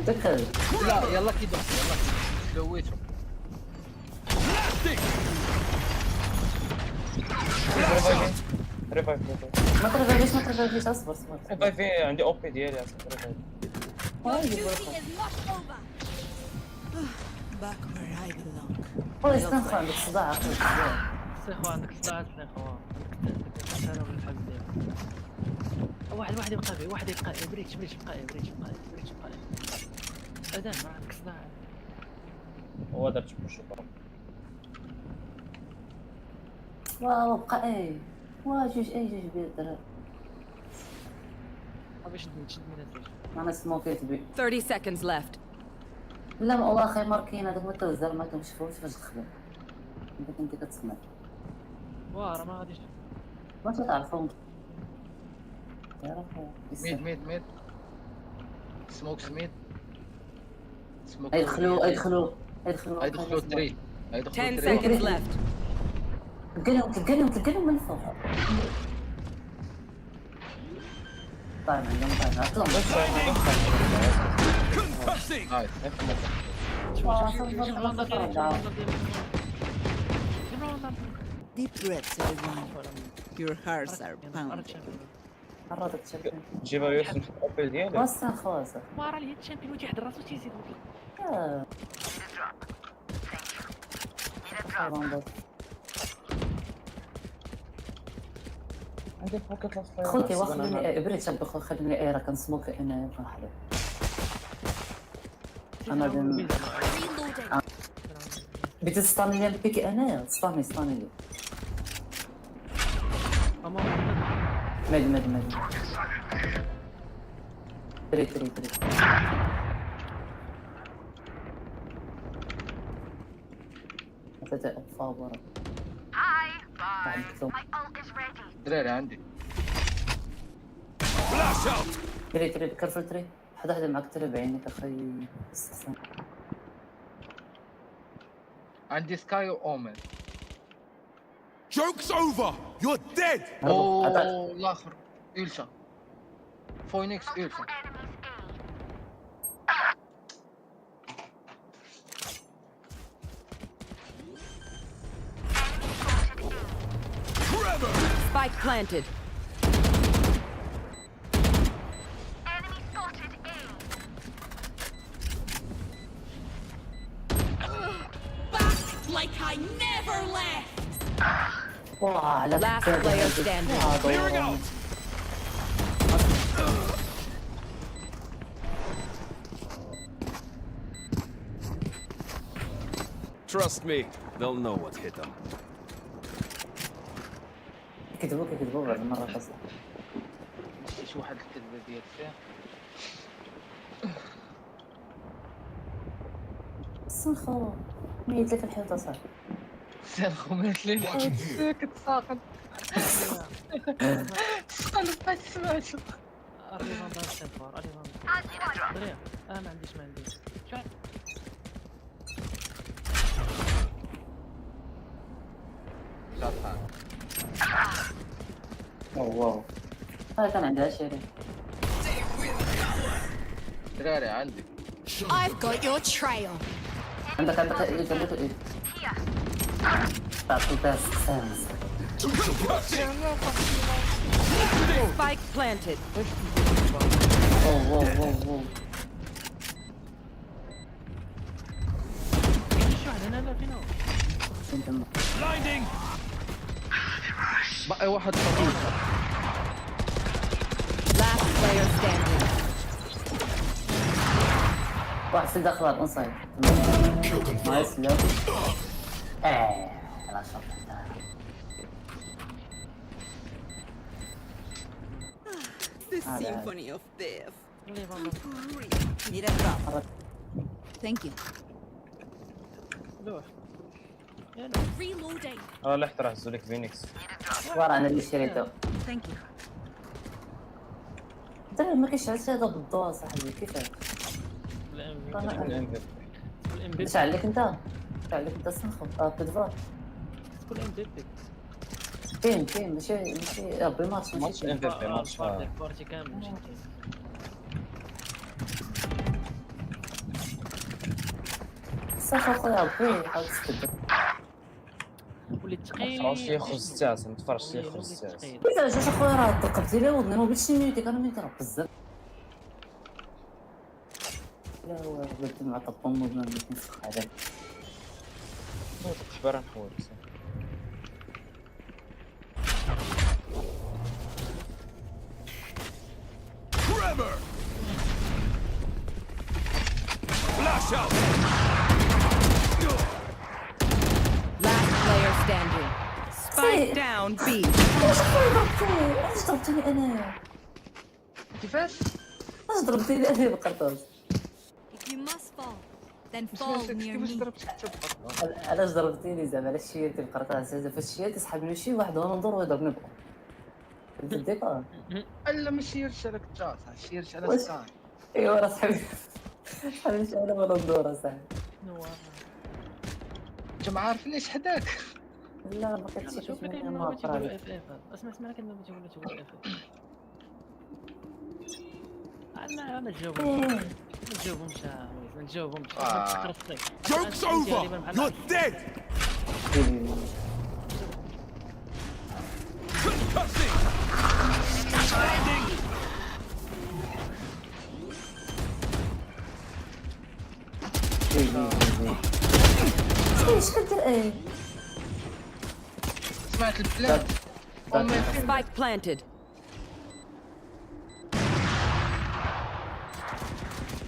دخل لا يلا كي دخل سويتهم ريفايف ما ترجعليش اصبر ريفايف عندي او بي ديالي Back where I belong. والله استنخو عندك صداع سيخو عندك صداع سيخو واحد يبقى به واحد يبقى بريتش بقى اذان ما عندك صداع هو درت بوش واو بقى جوج بيه الدراري باش تشد من انا سموكيت بي 30 seconds left. لا والله اخي ماركين هذوك متوزر ما كنشوفوش فاش دخلوا انت كتسمع راه ما غاديش ما تعرفهم ميد سموكس ميد يدخلوا 3 10 seconds left. تلقاهم من الفوق طيب عندهم عطلهم Deep breaths, everyone. Your hearts are pounding. عرضك تشامبيون جيبها يوسف في الابل ديالك. واسا خواسا ما راه لي الشامبيون وتيحضر راسو تيزيد عندك بوكيت لاست فاير. خوتي واخد لي بريد شامبيون خليني ايرا كنسموك انا بحالي انا بيت ستاني لي بيكي انايا ستاني لي مد تري فتاة فابورة Hi, bye. My ult is ready. دراري عندي تري كرفل تري حدا معك تري بعينك اخي استحسن عندي سكاي واومن. Joke's over! You're dead! اوه الاخر إلشا فوينيكس إلشا. Spike planted. Enemy spotted A. Back like I never left. واه Last player standing. Clearing out! Trust me, they'll know what hit them. كذبوا بعد مرة تصل شي واحد الكذبه ديال فيه سنخو ميت لك الحيطة صاحبي سنخو ميت لي الحيطة كتساقط شقلب ما سمعتو الريفان دار السنفار الريفان دريا ما عنديش واو هذا كان عندها شيري دراري عندي I've got your trail. عندك ايه تعطي بس سامس Spike planted. واو شو عندنا فينا Blinding! بقى واحد طويل. Last player standing. واحد في الداخل انصايد نايس لا على شرط The symphony of death. الريفان Need a drop. Thank you. لوح Reloading. لا احترح زولك فينيكس. ورا انا اللي شريته Thank you. انت ما كيشعلش هذا بالضوء صاحبي كيفاش شعل لك انت سنخو بتدفع كل ام بي فين ماشي ربي ماتش ام في بي ماتش بارتي كامل ماشي سنخو خويا ربي حاول تستبدل ولي ثقيل تفرجش لي خرج التاس ما تفرجش لي خرج التاس. كيفاش اخويا راه تقبتي لي ودني ما بغيتش نميوتي كان ميوتي راه بزاف لا هو بدي مع طبون ما بغيتش نسخ عليك خبر نحول Tremor! Flash out! Last player standing. Spike down B. اش ضربتيني انايا كيفاش؟ اش ضربتيني انايا بالقرطاس If you must fall, then fall near me. علاش ضربتيني زعما علاش شيرتي بالقرطاس فاش شيرتي سحبني شي واحد وانا ندور ويضربني بقى الديكور لا ما شيرتش على التاس شيرت على سكاي. ايوا راه صاحبي شي انا وانا ندور اصاحبي انت ما عارفنيش حداك. لا ما كنتش شوف كيفاش كاين ما ما تيقولوا عرفت اف اف اسمع كاين ما تيقولوا اف اف ما تجاوبهمش ما تجاوبهمش Joke's over! You're dead! Concussing! Standing! سمعت البلاد Spike planted.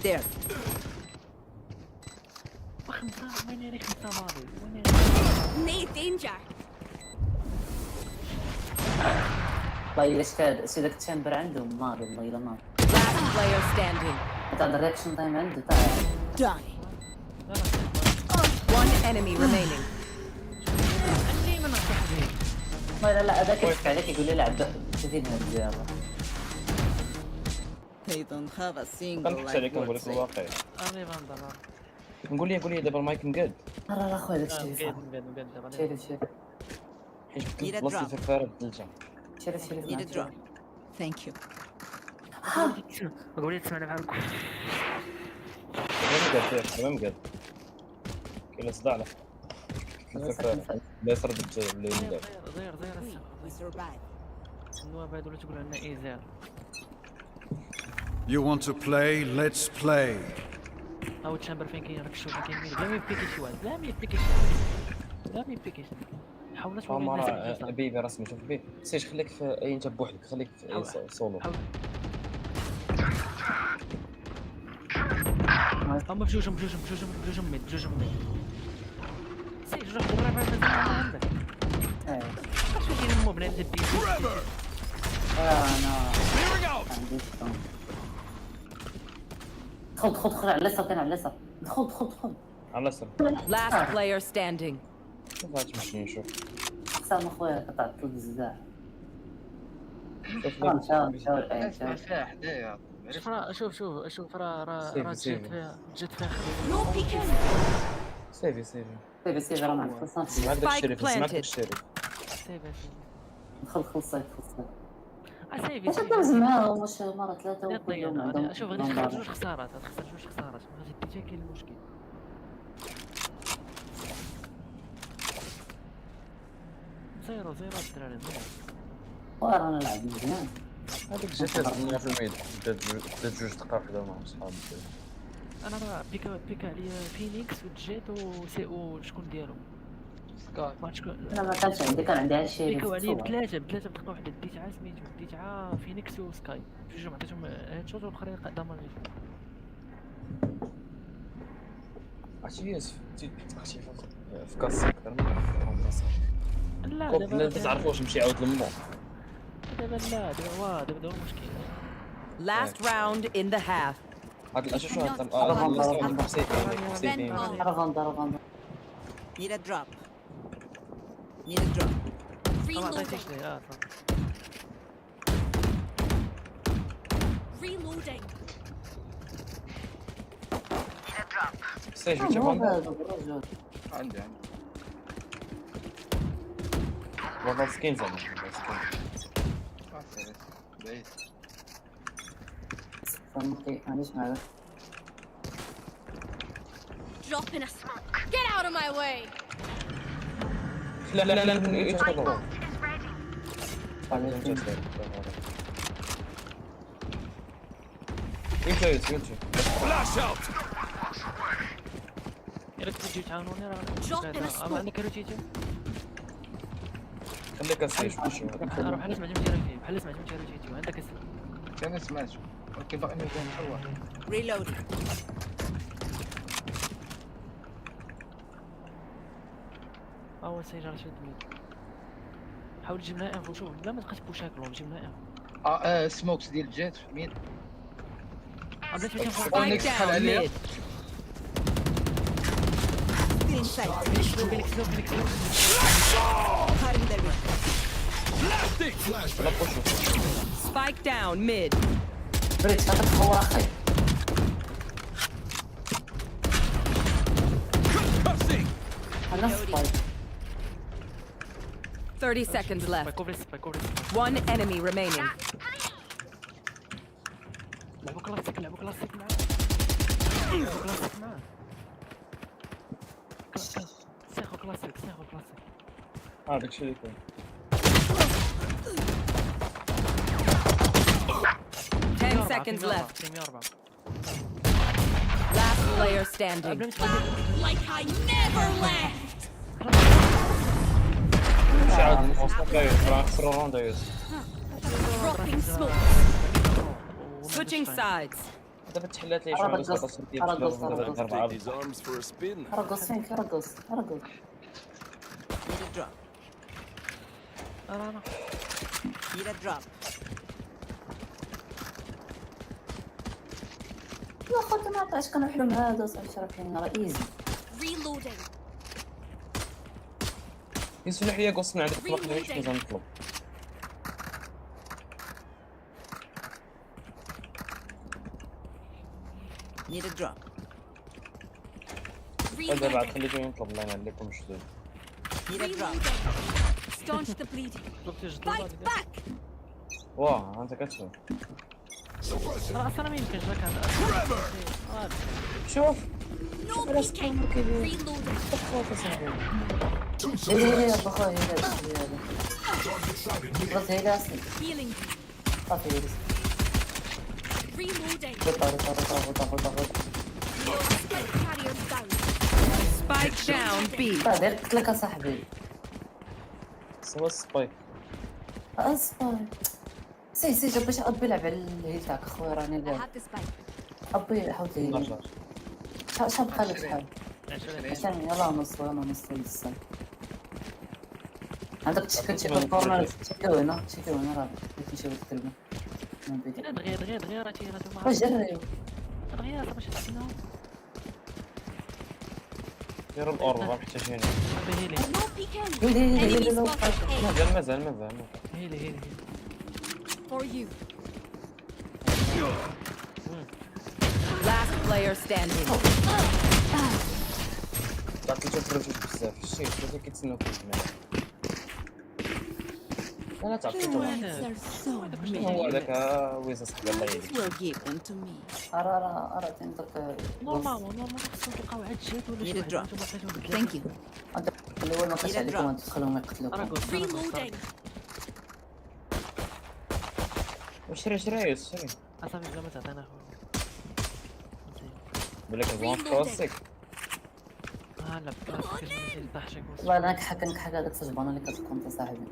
There. Need danger. والله الا شي داك التشامبر عندهم ناضي والله الا ناضي. Last player standing. تاع الرياكشن تايم عنده Die. One enemy remaining. لا هذاك يضحك عليك يقول لي لعب 30 هاد They don't have a single كنحكي عليك نقول لك الواقع. قول لي دابا المايك مقاد. لا خويا داكشي مقاد دابا. شيري حيت بدلت بلاصه الفرفاره بدلتها. شيري Need a drop. Thank you. قول لي تسمعنا معاكم. تمام مقاد كاين صداع له الفرفاره لا يسرد بالليل. غير We survive. النواب هادو اللي تقول لنا ايزير. You want to play? Let's play. او تشامبر فين كاين راك تشوف كاين مين. لا ما يبيكيش شي واحد. لا ما يبيكيش حاول تشوف مرة بيبي رسمي شوف بيه سيش خليك في اي انت بوحدك خليك في اي سولو. هما بجوجهم ميد سير روح دبر مازال ما عندك. شنو كاين مو بنادم دي انا دخل على اليسار كان على اليسار دخل على اليسار. Last player standing. ما غاديش نمشي نشوف حسام اخويا قطعت البزاف فيها حدايا شوف راه جات فيها No peeking. سيفي راه ما عرفتش معك داك الشريف معك داك الشريف. دخل صيف سيفي واش دوز معاهم واش مره ثلاثه وكلهم عندهم شوف غادي تخسر جوج خسارات غادي ديجا كاين المشكل. زيرو الدراري وانا نلعب مزيان هذيك جات 100% بدات جوج دقائق حدا معهم صحاب. انا راه بيكا عليا فينيكس وجيت وشكون ديالو ما شكون. انا ما كانش عندي كان عندي هادشي بيكاو عليا بثلاثه بدقيقه واحده ديت عا سميتو ديت عا فينيكس وسكاي جوج عطيتهم هاد شوط والاخرين قدام عرفتي يوسف عرفتي في كاس اكثر من كاس. لا دابا تعرفوش نمشي عاود لمو دابا دابا المشكل. Last round in the half. هاد الاشياء شو هاد Need a drop. Need a drop. Reloading. سيج وتشوفون عندي والله سكين زعما بعيد Drop in a smoke. Get out of my way. لا يتفضل يمشي Flash out. ياك تجيو تعاونوني راه ما عندك روتيتي. خليك اسيج راه بحال سمعت روتيتي وعندك اسم. كان سمعت ولكن باقي ما كاين حتى واحد. Reloading. هو سيجاره شد ميد حاول تجيب لنا انفو. شوف بلا ما تبقاش بوشاكلهم جيب لنا انفو. سموكس ديال جيت مين Spike down mid. Still inside. Cutting the ring. Spike down mid. بريت هذاك هو اخي 30 seconds left. One enemy remaining. لعبوا كلاسيك معاه سيخو كلاسيك هذاك الشيء اللي كاين. 10 seconds left. Last player standing. Like I never left. عاود نخسروا الراوند يا يوسف. Dropping smoke. Switching sides. دابا تحلات لي شويه رقص Take these arms for a spin. رقص فينك رقص. Need a drop. Need a drop. لا خوت ما عرفتش كنروحلو مع هذا صافي شرفين راه ايزي. Reloading. يسمح لي قص من عندك ما خلينيش نزيد نطلب. Need a drop. دابا عاد خليتوني نطلب الله يعليكم شدود. Need a drop. Staunch the bleeding. Fight back. واه انت كتشوف. اصلا ما يمكنش هكا. شوف No peeking. Reloading. هي بخويا هذا بس هي لاسن Healing. صافي هي Reloading. طاف Spike carriers down. Spike down B. صافي قلت لك اصاحبي سوا السبايك. اصبر سي جا باش ابي يلعب على الهيل تاعك اخويا راني I لا have the spike. ابي حاول تهيل شحال بقى لك شحال عشان يلا نص لسه عندك تشكل الكورنر تشكل هنا راه نمشيو للتلفون دغيا راه تي واش جري دغيا باش تسناو ديروا الاورب محتاجين. هيلي No peeking. هيلي Enemy spotted A. مازال هيلي For you. Last player standing. تعرف تشوف رجلك بزاف الشيء اللي كيتسناو فيه. لا تعرف They're so هو هذاك ويز صاحبي الله يهديك. were given to me. راه تنطق نورمالمون خصنا نلقاو عاد جات ولا Need شي a drop. حاجه. Thank you. الاول ما كاش عليكم تدخلوا ما يقتلوكم Reloading. شري اصاحبي بلا ما تعطينا بلك البلان كلاسيك. لا بلاصه كاين طاح شي والله انا كنحك هذاك الزبانه اللي كتكون انت صاحبي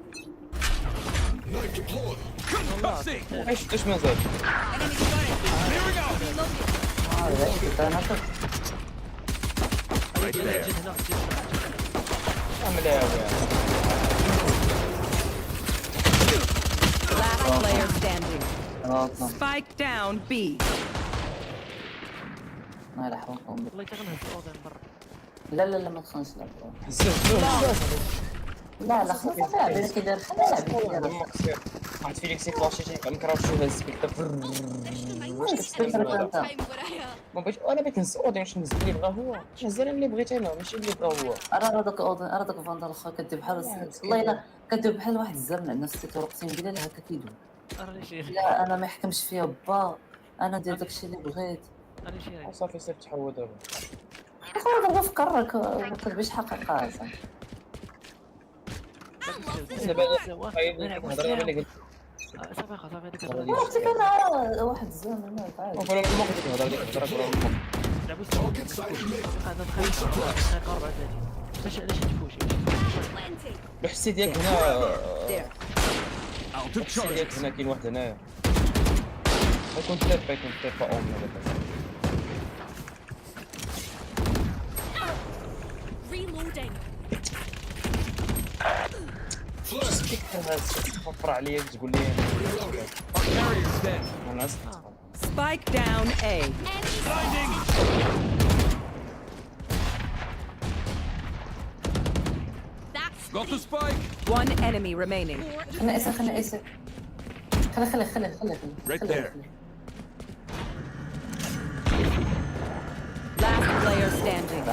ايش مازال Last player standing. Spike down B. ما يلحقوكم والله كنهز الاوضه من برا. لا ما تخونش لا خلاص صافي بلا كيدير خلينا نلعب واحد فيليكس يفلاشي شي نكراو شويه السبيكتر ما بغيتش انا بغيت نسقط واش نهز اللي بغا هو نهز انا اللي بغيت انا ماشي اللي بغا هو راه داك فاندال اخا كدير بحال والله الا كدير بحال واحد الزرنع نفسيتو اقسم بالله لا هكا كيدوي لا انا ما يحكمش فيا با انا ندير داكشي اللي بغيت صافي سير تحول دابا اخويا دابا فكرك ما كتبيش حقيقه صافي صافي هذيك عرفتي انا واحد الزمن ما عاد ولا ما قلت تهضر ديك الهضره كره لعبوا سوا هذا دخل 34 علاش تفوشي الحسي ديالك هنا الحسي ديالك هنا كاين واحد هنايا يكون تيبا اون هذاك Reloading. شتيك تفرع عليا تقول لي انا Spike down A. Got the spike. One enemy remaining. خلنا اسف خلي Right there. Last player standing.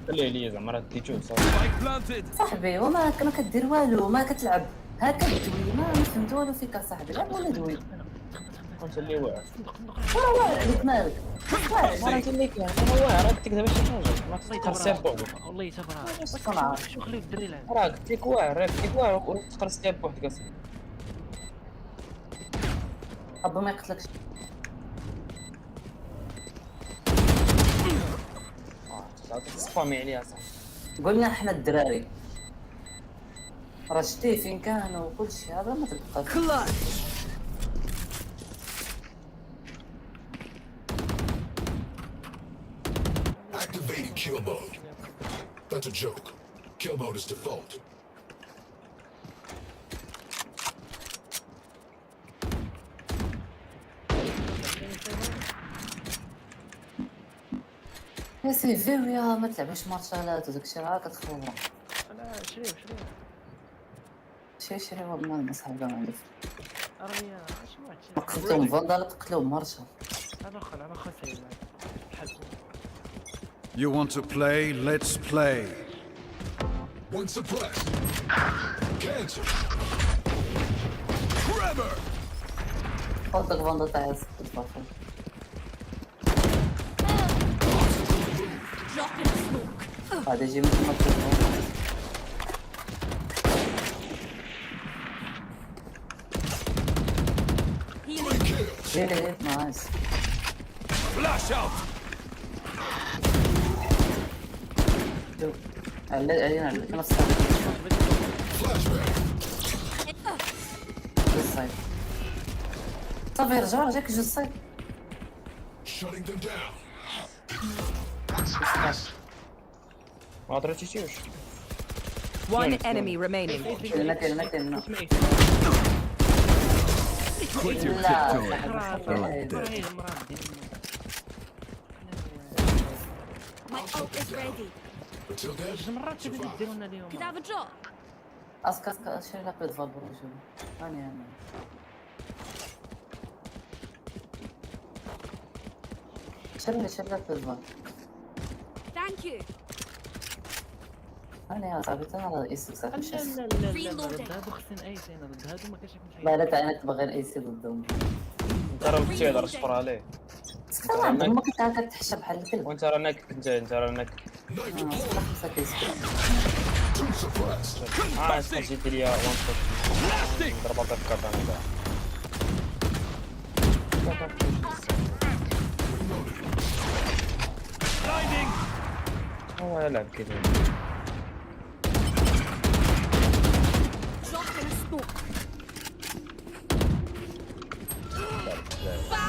خليه لي زعما راه ديتو Spike planted. صاحبي وما كدير والو ما كتلعب هكا دوي ما فهمت والو فيك اصاحبي لعب ولا دوي كنت اللي واعر واعر عليك مالك انا قلت لك انا واعر راك تكذب شي حاجه ما تقدر سير بوحدك والله تبرا شكون عارف شو خليو الدري يلعب راه قلت لك واعر وتقدر سير بوحدك اصاحبي ابا ما يقتلكش سبامي عليها صاحبي قلنا احنا الدراري راه شتيه فين كان وكل شيء هذا ما تبقى Clutch. Activating kill mode. That's a joke. Kill mode is default. يا سيفيو يا ما تلعبش مارشالات وداك الشيء راه كتخوف. لا شريو شري والله ما صاحبي ما عندي. ارميا شنو هادشي قتلتهم فاندال قتلهم مارشال. انا خا سايب بحال You want to play? Let's play. One suppressed. Cancel. Trevor. خذ داك فاندال تاع الفاخر. هذا يجي من تما. Really nice. Flash out. علينا نفس الصيد. صافي رجع جاك جوج الصيد. Shutting them down. ما درتي شي واش One enemy remaining. كلنا Quit your لا tiptoeing. They're dead. My ult is ready. Until then, جوج مرات تبدا ديروا لنا اليوم Could I have a drop? اسكا شري لك بيت فالبر شوف انا شري لك بيت فالبر Thank you. انا يا صاحبي انا اي سي صافي لا ضد هادو خصني اي سي انا ضد هادو ما كاينش شي لا لا تاع انا تبغي الاي سي ضدهم انت راه قلتي هذا صفر عليه ما كنت كتحشى بحال الكلب وانت رانك انت رانك خمسة كيس two suppressed. جيت ليا وان شوت ضربات الكارت انا كاع Blinding. هو يلعب كذا Drop in a smoke.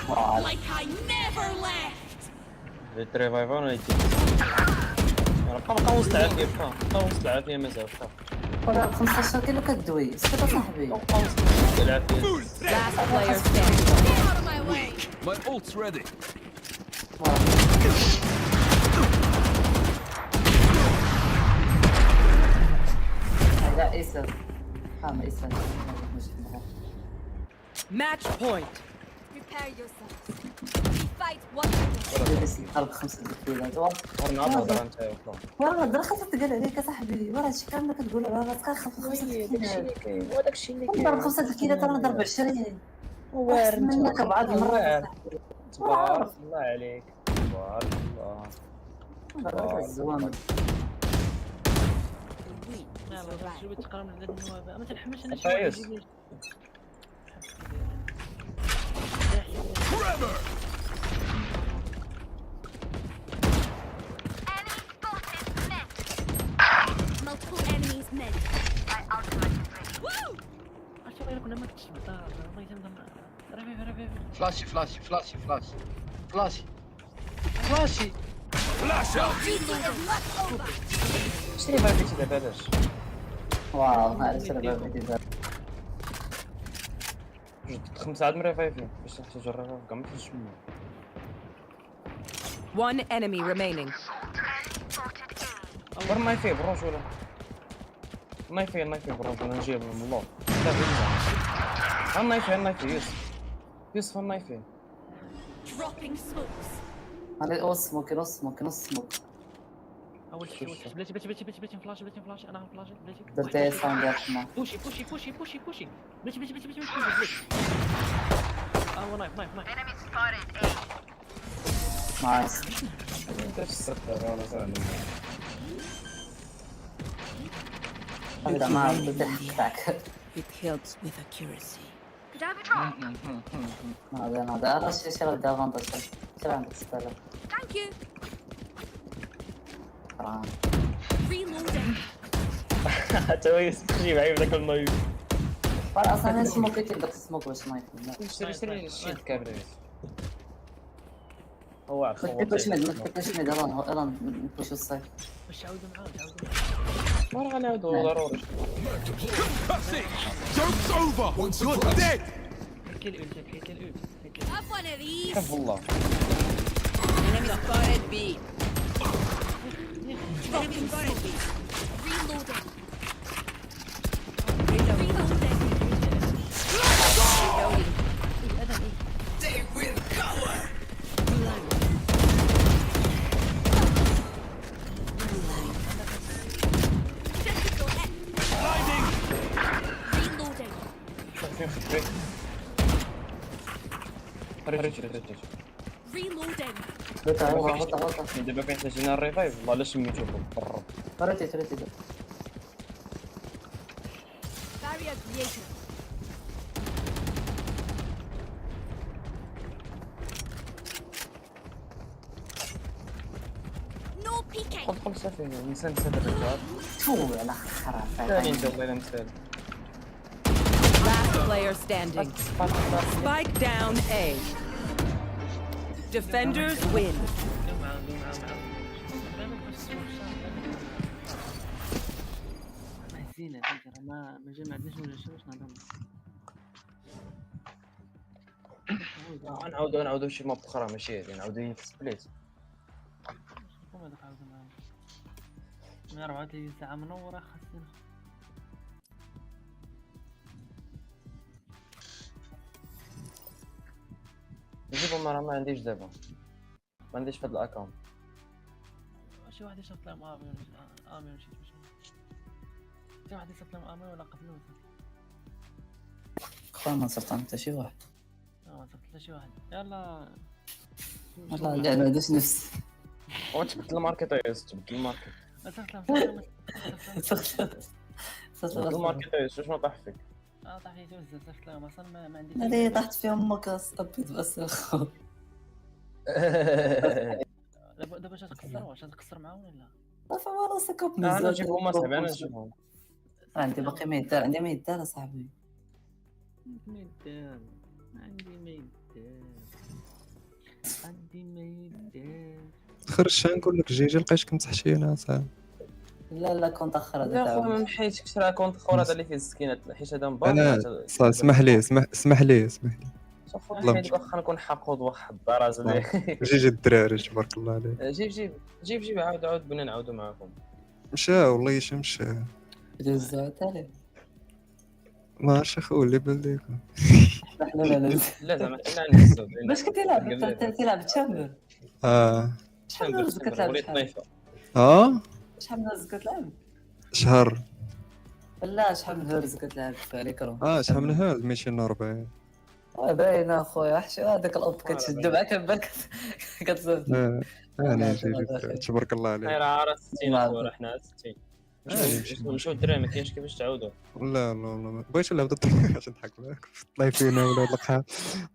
Wow. Like I never left. جيت ريفايف انا يجي بقى وسط العافيه بقى وسط العافيه مازال ولا 15 كيلو كدوي سكت صاحبي العافيه Last player standing. Get out of my way. My ult's ready. هذا ايسر ما ايسر Match point. Prepare yourselves. We fight once again. بس الحرب 5 كيلوات ورنا نهضر انت والله الهضره خاصها تقال عليك اصاحبي وراه هادشي كامل كتقول على راسك خاصك 5 كيلوات وداك الشيء اللي نضرب 5 كيلوات انا نضرب 20 وارد منك بعض المرات تبارك الله عليك تبارك الله الزوامل شو بتقرا من هذا النواب ما تنحملش انا فايز. Trevor. Enemy spotted mid. Multiple enemies mid. My ultimate is ready. Woo! عرفتي غير كنا ما كنتش بالدار الله يسلمك رافي فلاشي فلاشي فلاشي فلاشي فلاشي فلاشي Flash out. Duty is not over. شري بقى فيك دابا علاش واو هذا السبب بدي جبت 5 عاد مريفايفين باش تحتاج الريفايف كاع ما فيش منه One enemy remaining. بر نايفيه بالرجوله نايفيه بالرجوله نجيب من الله لا بالله النايفيه يوسف النايفيه Dropping smokes. هذا نص سموك اول شيء بلاتي فلاش انا فلاش بلاتي درت ساوند رحمه بوشي بلاتي هو نايف Enemy spotted A. نايس انت في السكر انا زعما هذا ما بدي تاعك It helps with accuracy. Could I have a drop? هذا انا شي راه دا فانتاج شي عندك 6000 Thank you. فران Reloading. حتى هو يسقسي معايا بداك النايف. اصلا انا سموك كيبدا السموك باش نايف شري الشيت كامل. هو ما تبقاش مد ما تبقاش مد يلا نبوشو الصيف. باش عاودوا معاه ما راه غنعاودو ضروري. Joke's over! You're dead! حكي الأولت حكيت الأولت. Have one of these. كيف والله. Enemy spotted B. Enemy spotted B. Reloading. Reloading. They will cover. Blinding! Reloading. Reloading. غلطة دابا كنحتاجينا الريفايف والله الا سميتو بالرب. تريتي Barrier created. No peeking. دخل صافي نسى الريفايف. شو على خرا ثاني انت والله الا مثال. Last player standing. Spike down A. Defenders win. زينة ما عندناش ولا شي باش نهضروا. نعاودو شي ماب اخرى ماشي هادي نعاودو هي في سبليت. شكون هذاك عاودو معاهم؟ من 34 ساعة منورة خاصنا. نجيبو راه ما عنديش دابا. ما عنديش في هاد الاكونت. شي واحد يشط لهم امي ولا شي شي واحد يشط لهم امي ولا قتلوه. خويا ما صرت حتى شي واحد. ما صرت لا شي واحد. يلا والله لا ما عندوش نفس. وتبدل الماركت تبدل الماركت. صرت لهم تبدل الماركت شنو طاح فيك؟ طاح فيه توز صرت لهم اصلا ما عنديش. هذه طاحت في امك اصطبيت بس الخو. دابا واش تقصر واش تقصر معاهم ولا؟ صافي ما راسك انا نجيبهم صاحبي انا نجيبهم. عندي باقي ما يدار عندي ما يدار اصاحبي. ما يدار عندي ما يدار. خرج نقول لك جيجي لقيتك متحشينا صاحبي. لا كنت اخر لا خويا ما نحيتكش راه كونت اخر هذا اللي فيه السكينات حيت هذا مبارك. انا اسمح لي اسمح لي والله واخا نكون حاقود واحد الدار ازلي. جيجي الدراري تبارك الله عليك. جيب عاود بنا نعاودو معاكم. مشى والله مشى. دوزو تالي. ما عرفتش اخو اللي بان ليك. لا زعما حنا نهزو. باش كتلعب تشامبر. شحال من رزق كتلعب شحال من رزق كتلعب؟ شهر. لا شحال من هرز كتلعب في الكرو؟ شحال من هرز 240. باين اخويا حشي هذاك الاب كتشدو معاك بالك كتصيفط. انا تبارك الله عليك. راه عارف 60 اخويا حنا 60. نمشيو الدراري ما كاينش كيفاش تعاودوا. لا والله بغيت نلعب ضد باش نضحك معاك. طلع فينا ولا القحه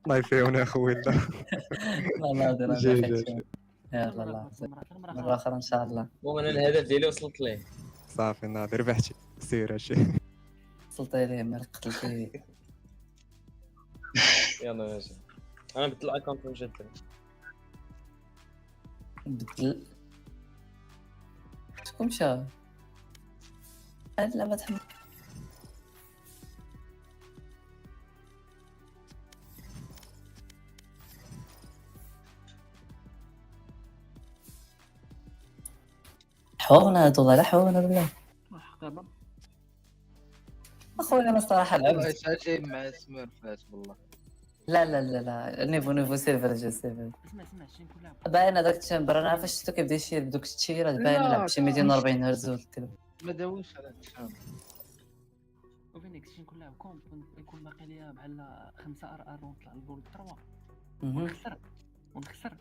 طلع فينا اخويا لا لا يلا مرة أخرى إن شاء الله. المهم أنا الهدف ديالي وصلت ليه. صافي ناضي ربحتي سير هادشي. وصلت ليه ما قتلتي. يلا ماشي. أنا بدل الأكونت من جد. بدل. شكون مشى؟ لا ما تحمل. حورنا هادو والله لا حورنا بالله. اخويا انا الصراحه لعبت جاي مع سميرفات والله. لا نيفو سيرفر جا سيرفر. اسمع كلها باين هذاك التشامبر انا عرفت شفتو كيبدا يشير بدوك التشيرات باين لعب شي 240 هرتز والكلب. ما داوش على التشامبر. وفينيكس شي كلها كومب يكون باقي ليا بحال 5 ار ونطلع الجول 3 ونخسر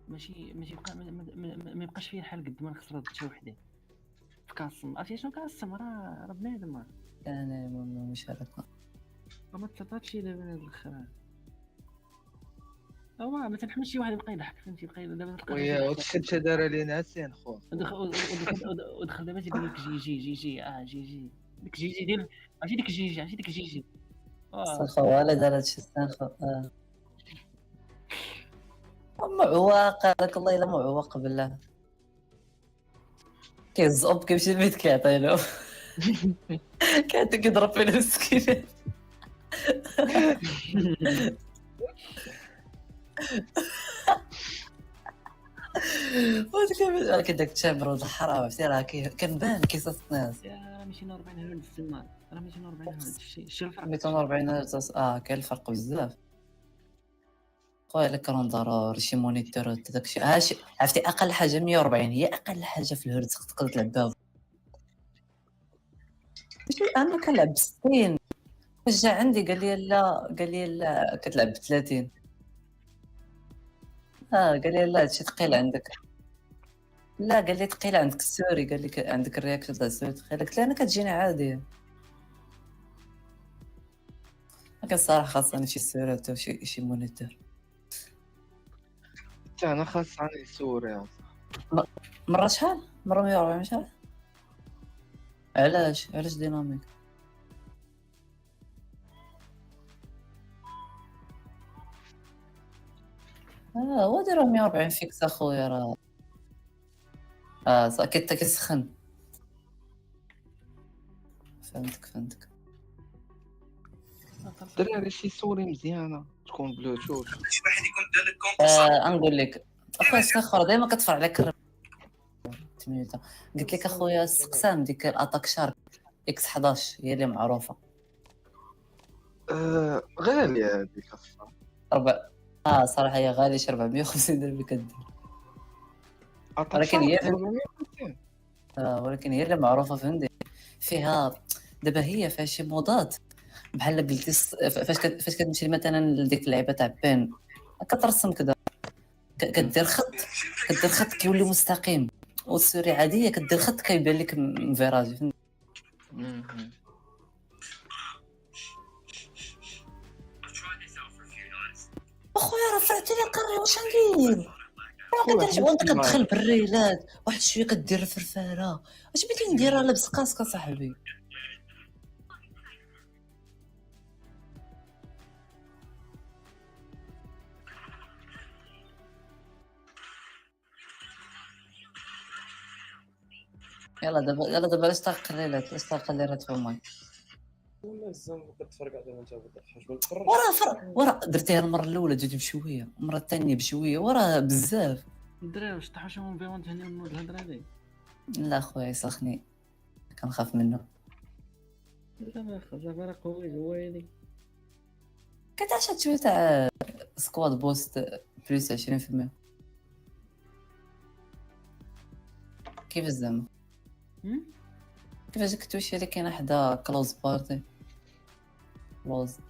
ماشي ما يبقاش فيا الحال قد ما نخسر حتى وحدين في كاصم. عرفتي شنو كاصم؟ راه بنادم انا مش هذاك ما تصدقش دابا هاد الاخر. هو ما تنحملش شي واحد يبقى يضحك فهمتي يبقى دابا تلقى ويا الشبشه دايره لينا سين خو. ودخل دابا تيقول لك جي جي جي جي جي جي ديك جي جي ديال عرفتي ديك جي جي عرفتي ديك جي جي استنخو والد على هادشي استنخو معواق هذاك الله الا معواق بالله كيزقب كيمشي لبيت كيعطي له كيضرب فينا مسكين ولكن داك التامر ولد الحرام عرفتي راه كنبان كيصاص الناس. راه 240 هرتز في النار راه 240 هرتز شي الفرق 240 هرتز كاين الفرق بزاف خويا. الا كانوا نداروا شي مونيتور داكشي عرفتي اقل حاجه 140 هي اقل حاجه في الهرتز تقدر تلعب بها. ماشي انا كنلعب ب 60 واش جا عندي قال لي لا كتلعب ب 30 قال لي لا هادشي ثقيل عندك. لا قال لي ثقيل عندك السوري قال لي عندك الرياكشن تاع السوري ثقيل قلت له انا كتجيني عادي. لكن الصراحه خاصني شي سورات وشي مونيتور. حتى انا خاصني سوري مره شحال مره 140 شحال علاش ديناميك هو داير 140 فيكس اخويا راه صاكيت كيسخن. فهمتك دراري شي سوري مزيانه تكون بلوتوث. شي واحد يكون دار لك كونكور نقول لك اخويا استخر ديما كتفرع عليك قلت لك اخويا السقسام ديك الاتاك شارب اكس 11 هي اللي معروفه. غاليه هذيك الصراحه. صراحه هي غاليه شي 450 درهم كدير ولكن هي اللي معروفه فهمتي. فيها دابا هي فيها شي مودات بحال قلتي فاش كتمشي مثلا لديك اللعيبه تاع بين كترسم كذا كدير خط كيولي مستقيم والسوري عاديه كدير خط كيبان لك مفيراجي فهمتي. اخويا رفعتي لي قري واش ندير كدير وانت كتدخل بالريلات واحد شويه كدير الفرفاره اش بغيتي ندير لابس قاسك صاحبي. يلا دابا لاش تقريلات في الماي لازم كتفرق على انت ورا درتيها المره الاولى جاتي بشويه المره الثانيه بشويه ورا بزاف. الدراري واش طاحوا شي مونفيرونت هنا من الهضره هذه. لا خويا يسخني كنخاف منه. لا ما خاف دابا راه قوي زويني كتعشى شويه تاع سكواد بوست بلس 20%. كيف زعما كيفاش ديك التويشه اللي كاينه حدا كلوز بارتي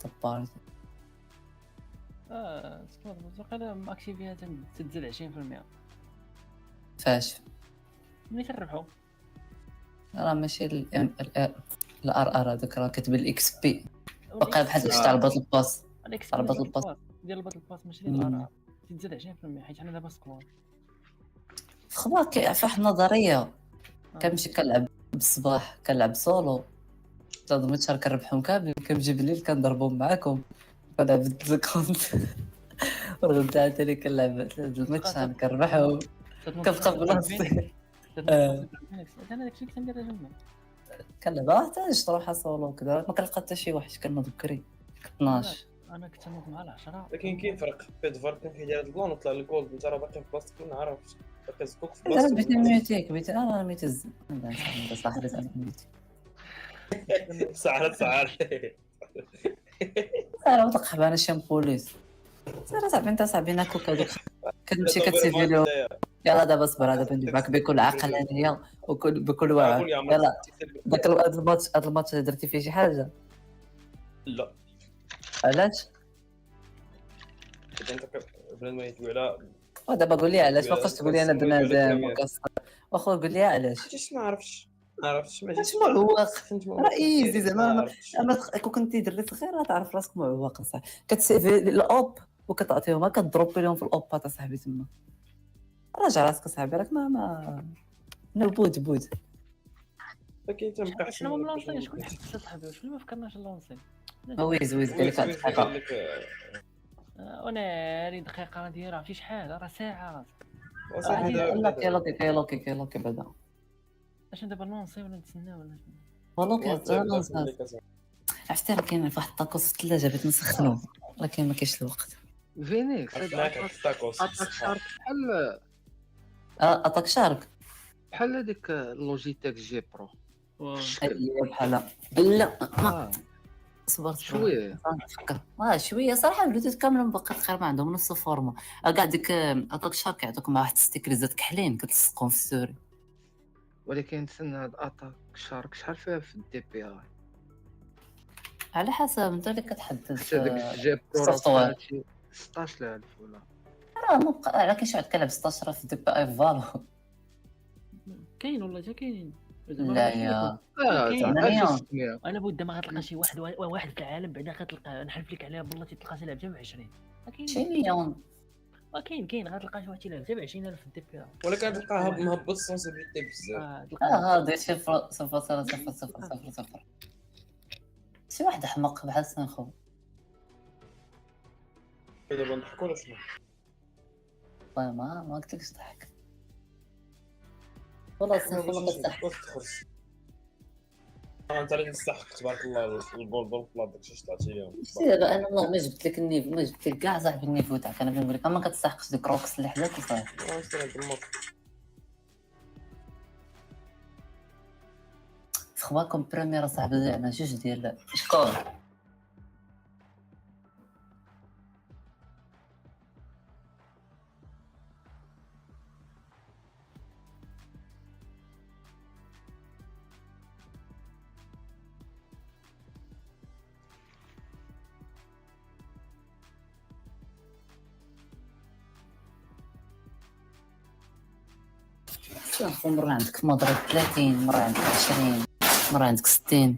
سكواد وقيلا ماكسي فيها تنزل 20%. فاش ملي تربحوا راه ماشي الار هذاك راه كتب الاكس بي وقع بحال داكشي تاع الباتل باس ديال الباتل باس ماشي ديال الار تنزل 20% حيت حنا دابا سكواد في خبار كيعرف واحد النظريه كنمشي كنلعب بالصباح كنلعب سولو تنظم شهر كنربحهم كاملين كنمشي بالليل كنضربهم معاكم كنلعب الكونت والغدا عاوتاني كنلعب الماتش كنربحهم كنبقى بلاصتي. انا داكشي كندير جنبي كنلعب حتى نشطروحها سولو كذا ما كنلقى حتى شي واحد كنوض بكري 12. انا كنت نوض مع 10 لكن كاين فرق بيت فار كان كيدير هاد البلان وطلع الجولد انت راه باقي في بلاصتك ما عرفتش باقي زكوك في بلاصتك. بلاصتك بغيت نميتيك بغيت انا ميتز صاحبي انا ميتي سعر انا مطلق انا شي بوليس صافي انت صاحبي ناكل كذوك كنمشي كتسيفي له. يلا دابا صبر دابا ندير معاك بكل عقلانيه بكل وعي. يلا داك هاد الماتش درتي فيه شي حاجه؟ لا علاش؟ انت بنادم يتبع على ودابا قول لي علاش ما بقاش تقول لي انا بنادم وكسر واخا قول لي علاش. علاش ما عرفتش ماشي معوق راه ايزي زعما اما كون كنتي دري صغير غتعرف راسك معوق صح كتسيفي الاوب وكتعطيهم كضربي لهم في الاوبات اصاحبي تما. راجع راسك اصاحبي راك ما بود. ولكن انت مابقى شنو ما ملونسين شكون حس صاحبي واش ما فكرناش نلونسي. ويز قال لك هاد الحاجه وناري دقيقه ندير عرفتي شحال راه ساعه. كيلوكي بعدا اش دابا نلونسي ولا نتسنى ولا شنو؟ والله عرفتي راه كاين واحد الطاكوس في الثلاجه بغيت نسخنو ولكن ما كاينش الوقت. فينيكس الطاكوس اتاك شارك اتاك شارك بحال هذيك لوجيتيك جي برو بحال لا صبرت شويه نفكر شويه صراحه البلوتوث كامل باقي تقريبا عندهم نفس الفورما كاع ديك اتاك شارك يعطوك مع واحد ستيكريزات كحلين كتلصقهم في السوري. ولكن تسنى هاد اتاك شارك شحال فيها في الدي بي اي على حسب انت اللي كتحدد هذاك جي برو 16000 ولا راه ما بقى على كاين شي واحد كيلعب 16 في دي بي اي فالو كاين ولا جا كاينين لا يا انا بود ما غتلقى شي واحد في العالم بعدا غتلقى نحلف لك عليها بالله تلقى تلعب جا ب 20 شي مليون كاين غتلقى شي واحد تيلعب جا ب 20000 في الدي بي. ولكن تلقاها مهبط السونسيبيليتي بزاف. هذا شي 0.00000 شي واحد حمق بحال سنخو. دابا نضحكوا ولا شنو؟ والله ما قلتلكش ضحك والله سنخو ما كتضحك. انت اللي تستحق تبارك الله البول بلا داكشي شطعتي لهم. دابا انا والله ما جبت لك النيفو ما جبت لك كاع صاحبي النيفو تاعك انا بنقول لك ما كتستحقش ديك روكس اللي حداك وصافي. خواكم بريمير صاحبي زعما جوج ديال شكون مرة عندك مضرب 30 مرة عندك 20 مرة عندك 60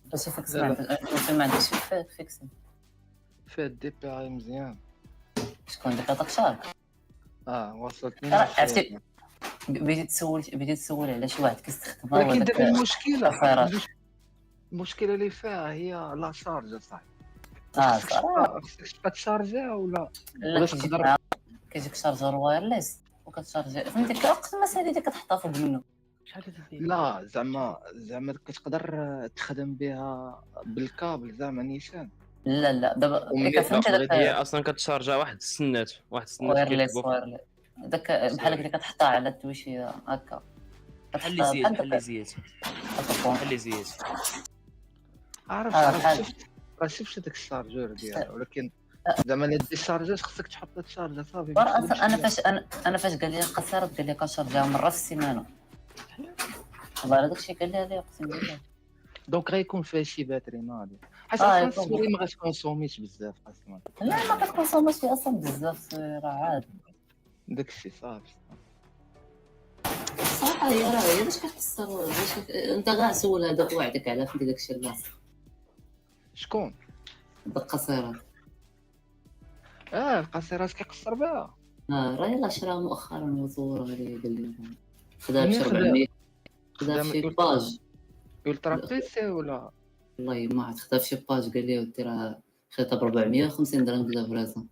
باش فيكس ما عندكش فيكس فيها الدي بي اي مزيان. شكون ديك اتاك شارك وصلتني عرفتي بديتي تسول على شي واحد كيستخدمها ولكن دابا المشكله اللي فيها هي لا شارج صاحبي خصك تبقى تشارجيها ولا تقدر كيجيك شارجر وايرليس وكتشارجي فهمتي وقت ما ساليتي كتحتفظ منه. شحال كتدي؟ لا زعما كتقدر تخدم بها بالكابل زعما نيشان. لا دابا كتفهمتي هي اصلا كتشارجا واحد السنات وايرليس داك بحال هكا كتحطها على التويشيه هكا بحال اللي زيت راه شفت داك الشارجور ديالها ولكن زعما هاد الشارجات خصك تحط تشارجا صافي. انا فاش قال لي قصرت قال لي كنشارجيها مره في السيمانه والله هذاك الشيء قال لي اقسم بالله. دونك غيكون فيها شي باتري ناضي حيت اصلا السوري ما غاتكونسوميش بزاف اصلا. لا ما كتكونسوميش فيه اصلا بزاف راه عادي داكشي صافي صراحه هي راه باش كتحصل انت كاع سول هذاك وعدك على فهمتي داكشي اللاصق شكون القصيرات القصيرات كيقصر بها راه يلاه شراها مؤخرا وزور هذه قال لي خدها ب 400 خدها في باج الترا بيسي ولا والله ما عرفت خدها في شي باج قال لي ودي راه خدها ب 450 درهم بلا فرازه.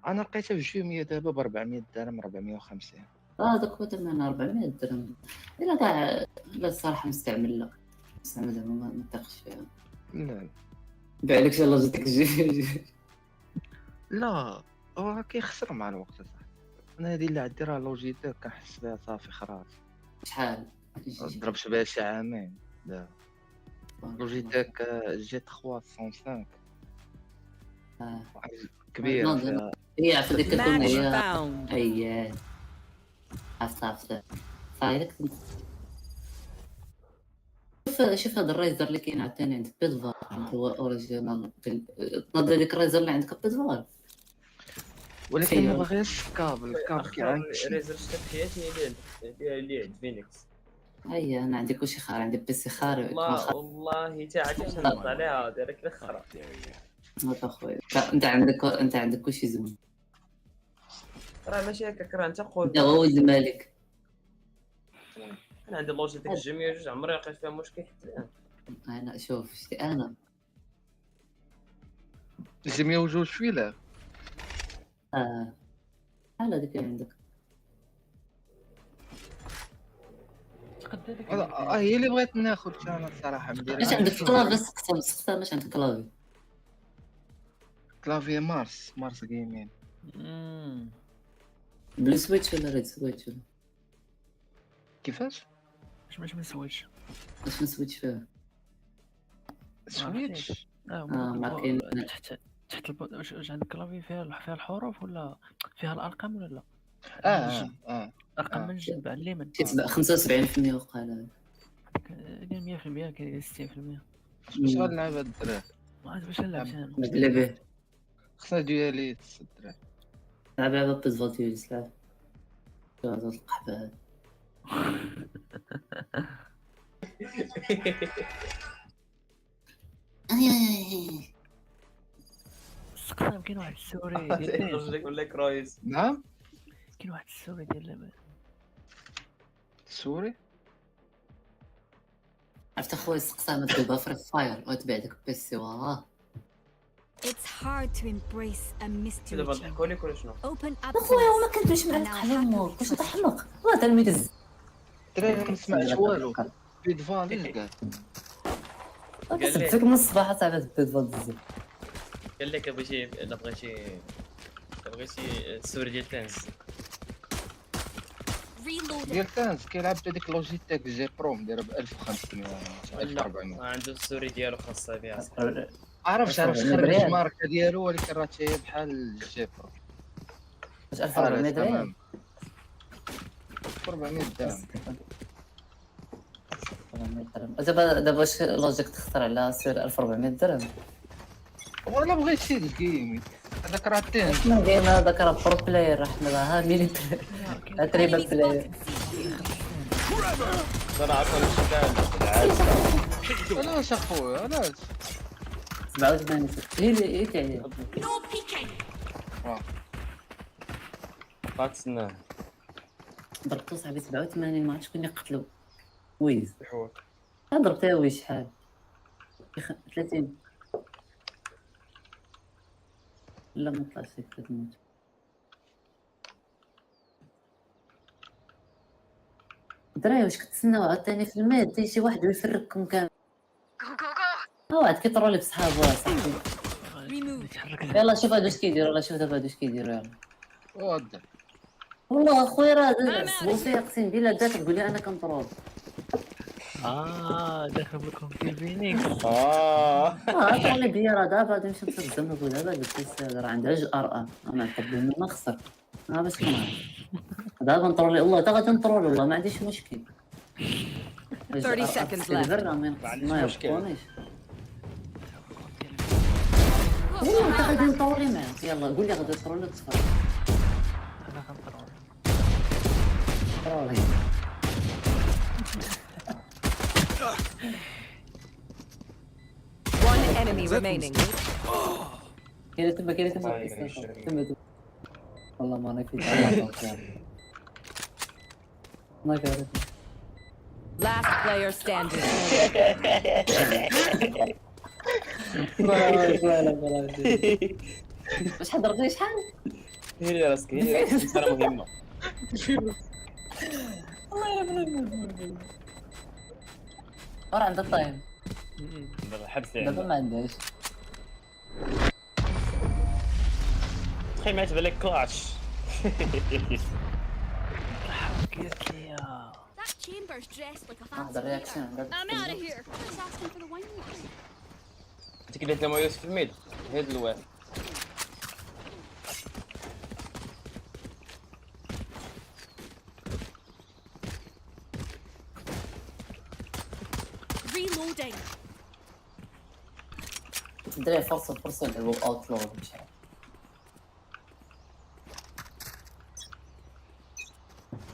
انا لقيتها في جوميه دابا ب 400 درهم 450 داك هو ثمنها 400 درهم الا كاع لا الصراحه مستعمل زعما ما نثقش فيها. لا بيع لك يلاه جاتك جي لا هو كيخسر مع الوقت صاحبي. انا هذه اللي عندي راه لوجيتيك كنحس بها صافي خلاص. شحال ضربت بها شي عامين لا لوجيتيك جي 305 كبير هي عرفت ديك كتكون هي عرفت صايرك شوف هذا الرايزر اللي كاين عاوتاني عندك بيدفار هو اوريجينال تنظر ديك الرايزر اللي عندك بيدفار ولكن ما بغيتش الكابل كيعاني ريزر شتا في حياتي اللي عند فينيكس. هيا انا عندي كلشي خاري عندي بيسي خاري والله حتى عاد نهضر عليها ديريك الاخرى هات اخويا انت عندك كلشي زوين. راه ماشي هكاك، راه انت قول. انت هو ولد الملك. انا عندي لوجيك ديك الجميع جوج عمري لقيت فيها مشكل حتى الان. انا شوف شتي انا جميع وجوج فيلا. بحال هذيك اللي عندك. هي اللي بغيت ناخذ انا الصراحه ندير. اش عندك كلافي؟ سقطها باش عندك كلافي. كلافي مارس جيمين. بلو سويتش ولا ريد سويتش ولا كيفاش؟ باش ما نسويش. اش نسويتش فيها؟ سويتش ما كاين تحت واش عندك كلافي فيها الحروف ولا فيها الارقام ولا لا؟ ارقام من الجنب على اليمين. 75% وقال كاين 100%، كاين 60%. باش غنلعب هاد الدراري؟ ما عرفت باش نلعب انا. لا به خصنا ديالي الدراري. لعب بيز فالتيوز لعب هاد القحبه هاد. سقطنا. كاين واحد السوري ديال يقول لك رايس. نعم كاين واحد السوري ديال اللعبه. سوري عرفت اخويا سقطها ما تبقى فري فاير وتبع داك بيسي. واه It's hard to embrace a mystery. دابا نضحكوا لك ولا شنو؟ Open up. اخويا وما كنتش معاك حلمك واش تحمق. هذا الميدز الدراري ما نسمعش والو. بيد فاليز كاع كتبتك من الصباح صاحبي بيد فاليز. قال لك بغيتي الا بغيتي السوري ديال تنس. ديال كانز كيلعب هذيك لوجيتيك جي برو مدير ب 1500 1400. عنده السوري ديالو خاصه بها. عرفت خرج الماركه ديالو ولكن راه هي بحال الجي برو. واش 1400 درهم؟ 400 درهم. دابا واش لوجيك تختار على سير 1400 درهم؟ ولا بغيت شي الجيم هذاك راه تين. شنو جيم هذاك راه برو بلاير. احنا ها ميلي تريبل بلاير. صراحه علاش اخويا علاش 87 هي تاعي غاتسناه. ضربتو صاحبي 87 ما عرفتش شكون اللي قتلو. ويز الحوار ضربتها وي شحال 30 لا ما طلعش 30. دراري واش كتسناو عاوتاني في الميد حتى شي واحد يفرككم كامل؟ هو عاد كيطرولي بصحابو صاحبي. يلا شوف هادو اش كيديروا. يلا شوف دابا هادو اش كيديروا. يلا ودا والله اخويا راه عصبوا فيا اقسم بالله. داك تقول لي انا كنطرول. داخل بكم في فينيكس. طرولي بيا راه دابا غادي نمشي نصدم نقول دابا قلت راه عندها جوج ار انا نقبل ما نخسر. باش نعرف دابا نطرولي والله حتى غادي نطرول والله ما عنديش مشكل. 30 seconds left. ما يبقونيش والله انت غادي نطوري معاك. يلا قول لي غادي نطرولي تصفر. انا كنطرول. طرولي One enemy remaining. كاين تما والله ما انا كنت ما كان. Last player standing. شحال ضربتي شحال؟ هي راسك هي مسألة مهمة. والله الا راه عندها الطايم. دابا حبس دابا ما عندهاش. تخيل ما تبان لك كلاش. That chamber's dressed like a هذا fancy الرياكشن waiter. I'm out of here. Just asking for the wine list. انت كي درت لما يوسف في الميد هاد الواد. Reloading. الدراري فرصة يلعبوا اوت لو مشان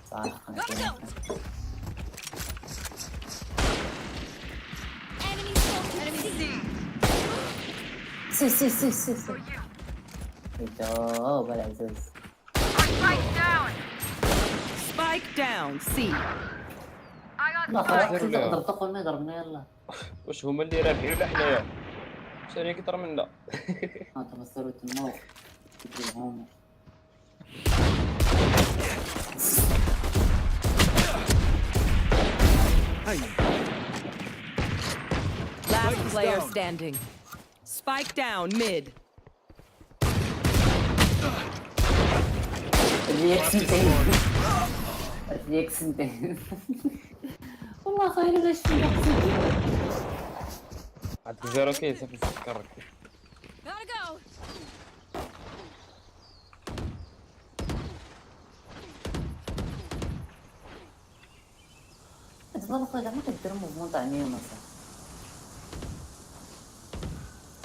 صراحة. Enemy spotted. Enemy C. سي يا العزاز. Spike down. C. لا خلاص تقدر تقول ما يضربنا يلا. واش هما اللي رابحين ولا حنايا؟ شاري كثر منا. انت مسروا تمو. هم. Last player standing. Spike down mid. الرياكسنتين والله خير ليش في عاد زيرو كيس في السكر. Gotta go. تبغى خويا ما كدير موفمون تاع مية مثلا.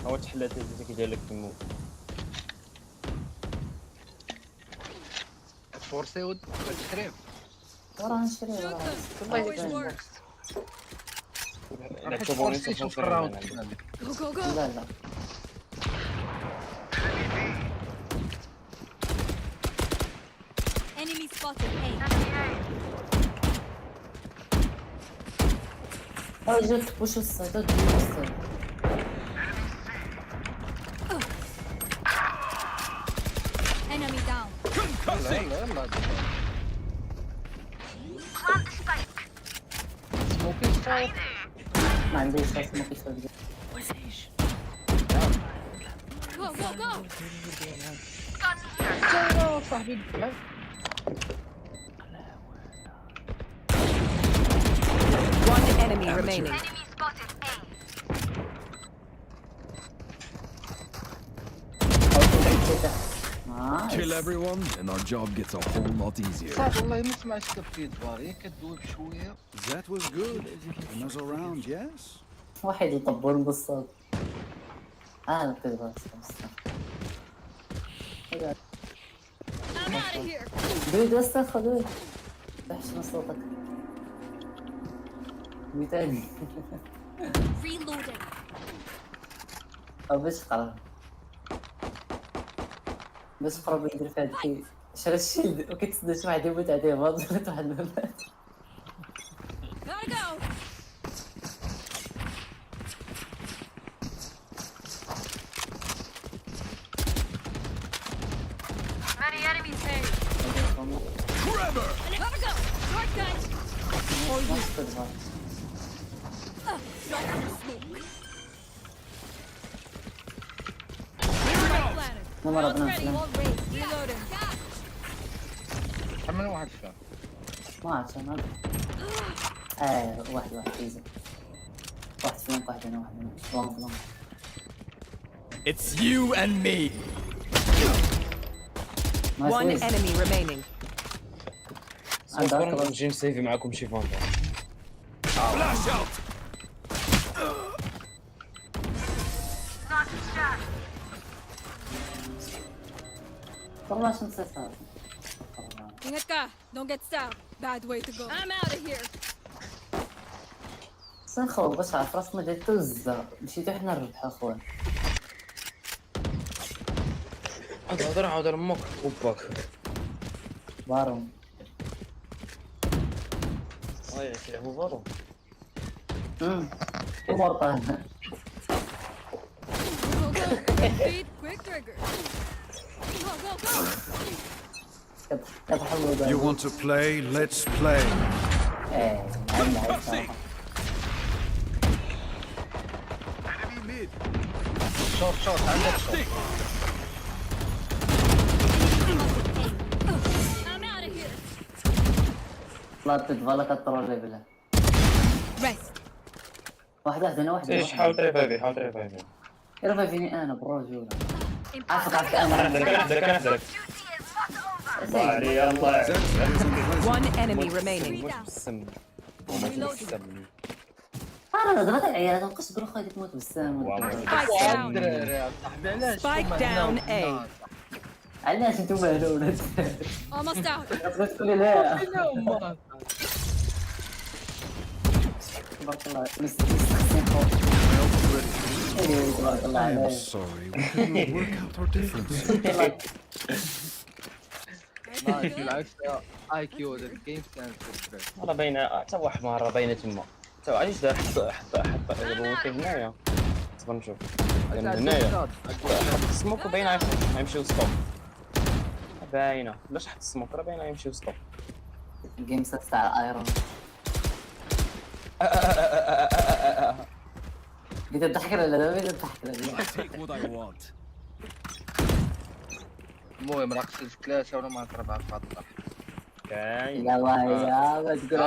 هو تحلات هذيك ديالك تمو. فورسي والتكريم وراه نشري وراه راح تفورسي شوف الراوند. لا لا Enemy spotted. جات بوش الصيد الصيد. Enemy down. يلا ما عنديش اسمه كيف Go go go. صاحبي One enemy remaining. Kill everyone, and our job gets a whole lot easier. صافي والله ما سمعتش كبكيت فاري كدوي بشويه. That was good. Another round, yes? واحد يطبون بالصوت. كذا بس. I'm out of here. دويد استخدم دويد. تحشم صوتك. مثالي. Reloading. باش قرب. باش قرب يدير في هادشي. شرا الشيلد وكيتسدى شي واحد يموت عليه ما ضربت واحد المات. Gotta go. Many enemies here. Forever! Gotta go. Shortcut. ما ضربنا Ready. All raised. Reloading. كم من واحد فيها؟ ما عرفت انا. واحد ايزي. واحد فيهم واحد هنا واحد هنا. لونج. It's you and me. One enemy remaining. صافي نمشي نسيفي معاكم شي فانتا. Flash out. Not shot. والله شنو صار. Ingat ka. Don't get stabbed. Bad way to go. I'm out of here. سنخو باش عرف راسنا ديال توزة مشيتو حنا نربحو اخويا. عاود امك وباك. بارون. كيلعبوا بارون. ورطة. Go go. Quick feet. Quick trigger. Go go go. You want to play? Let's play. Enemy mid. شوت عندك شوت. I'm out of here. طلعت تتفالك الترولي بالله. Rest. واحد هنا واحد. ايش حاول تريفايفي. يرفعني انا بالرجولة. عافاك انا. عندك. الله One enemy remaining. انا ضربت العيال نقص دروخ هذيك تموت بالسام. Spike down. Spike down A. علاش انتوما هنا ولاد؟ Almost out. تقولي لا. تبارك الله. تبارك الله I am عليك. sorry. We could not work out our differences. نايس بالعكس اي كيو ذا جيم سنس. راه باينه حتى هو حمار راه باينه تما. حتى علاش دار حط الروكي هنايا. صبر نشوف من هنايا حط السموك وباينه غيمشيو ستوب. باينه علاش حط السموك راه باينه غيمشيو ستوب. جيم سنس تاع ايرون. بديت تضحك ولا لا؟ بديت تضحك ولا لا؟ I take what I want. المهم راه خصك ثلاثه ولا ما نضرب على الخط. كاين لا وهي ما تقول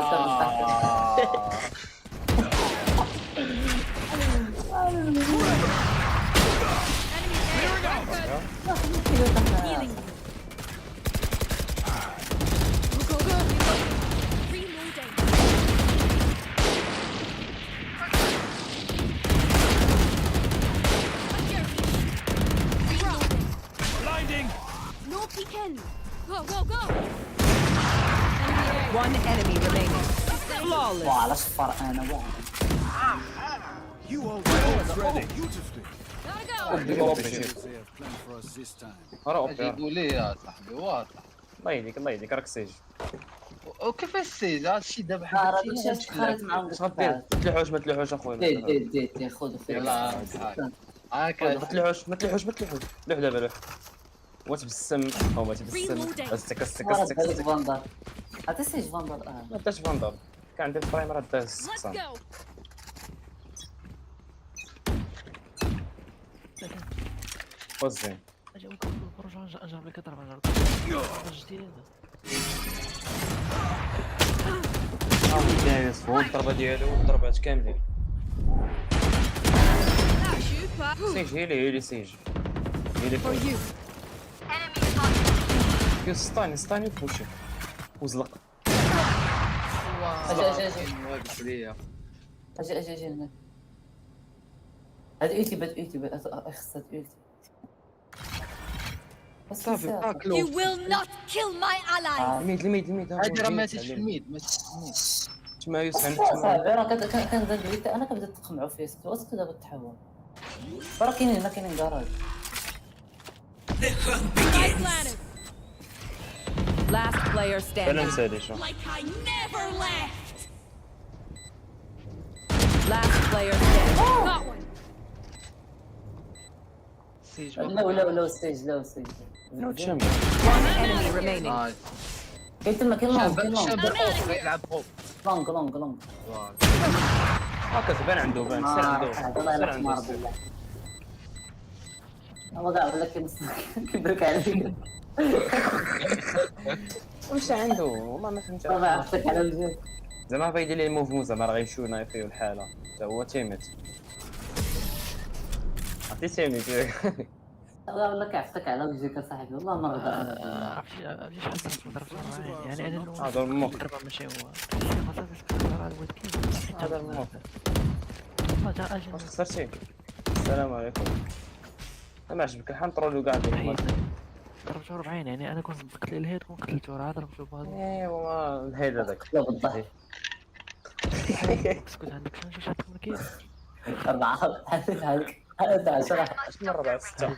Blinding. No peeking. Go, go, go. One enemy remaining. Flawless. على صفر انا You hold my ults ready. Beautifully. Gotta go. They have planned for us this time. اجي يقول لي يا صاحبي واضح. الله يهديك الله يهديك راك سيج. وكيفاش سيج هذا الشيء دابا حنا راه داكشي خرج معاهم. اش غدير؟ ما تلوحوش اخويا. دي خذ هاكا ما تلوحوش لوح دابا لوح. وتبسم او ما تبسم. استك هذاك فاندر. عطي سيج فاندر ما داش فاندر. كان عندي الفرايم راه داز Let's السقسام. go. وزين اجي نخرج اجرب لك ضربه جديده. دايز فوق الضربه ديالو والضربات كاملين. سيج هي لي سيج هي لي فوق. يو ستاني بوشي وزلق. اجي هنا. هذا ايتي خصها ايتي. صافي You will not kill my allies. الميد هذا راه ماشي في الميد ماشي في الميد. تما يوسف صافي راه كان زاد انا كنبدا تقمعوا فيه واسكت دابا تحول. راه كاينين كراج. Spike planted. Last player انا standing. مسالي شو Like I never left. Last player standing. Got one. سيج لا ستيج نوت شامي. One enemy remaining. كاين تما كاين لونغ شاب اوف يلعب اوف لونغ هاكا تبان عنده بان سير عنده الله سير يرحم عنده ربي. هو كاع ولا كيبرك عليك. واش عنده والله ما فهمت. ما عرفتك على الجهه. زعما بغا يدير لي الموفمون زعما راه غيمشيو نايفيو الحاله حتى هو تيميت. عرفتي تيميت ولا كيعفتك على وجهك اصاحبي والله ما رضى. عرفتي شحال صرت ما ضربتش معاه يعني انا هذا الموت ضربه ماشي هو هذا الموت هذا اجي واش خسرتي. السلام عليكم. ما عجبك الحنطرولو كاع ضربته 40 يعني انا كنت قتل الهيد وقتلته راه ضربته بهذا. ايوا الهيد هذاك لا بالضبط. اسكت عندك شنو شحال كيف 4 هذا 10 شنو 4 6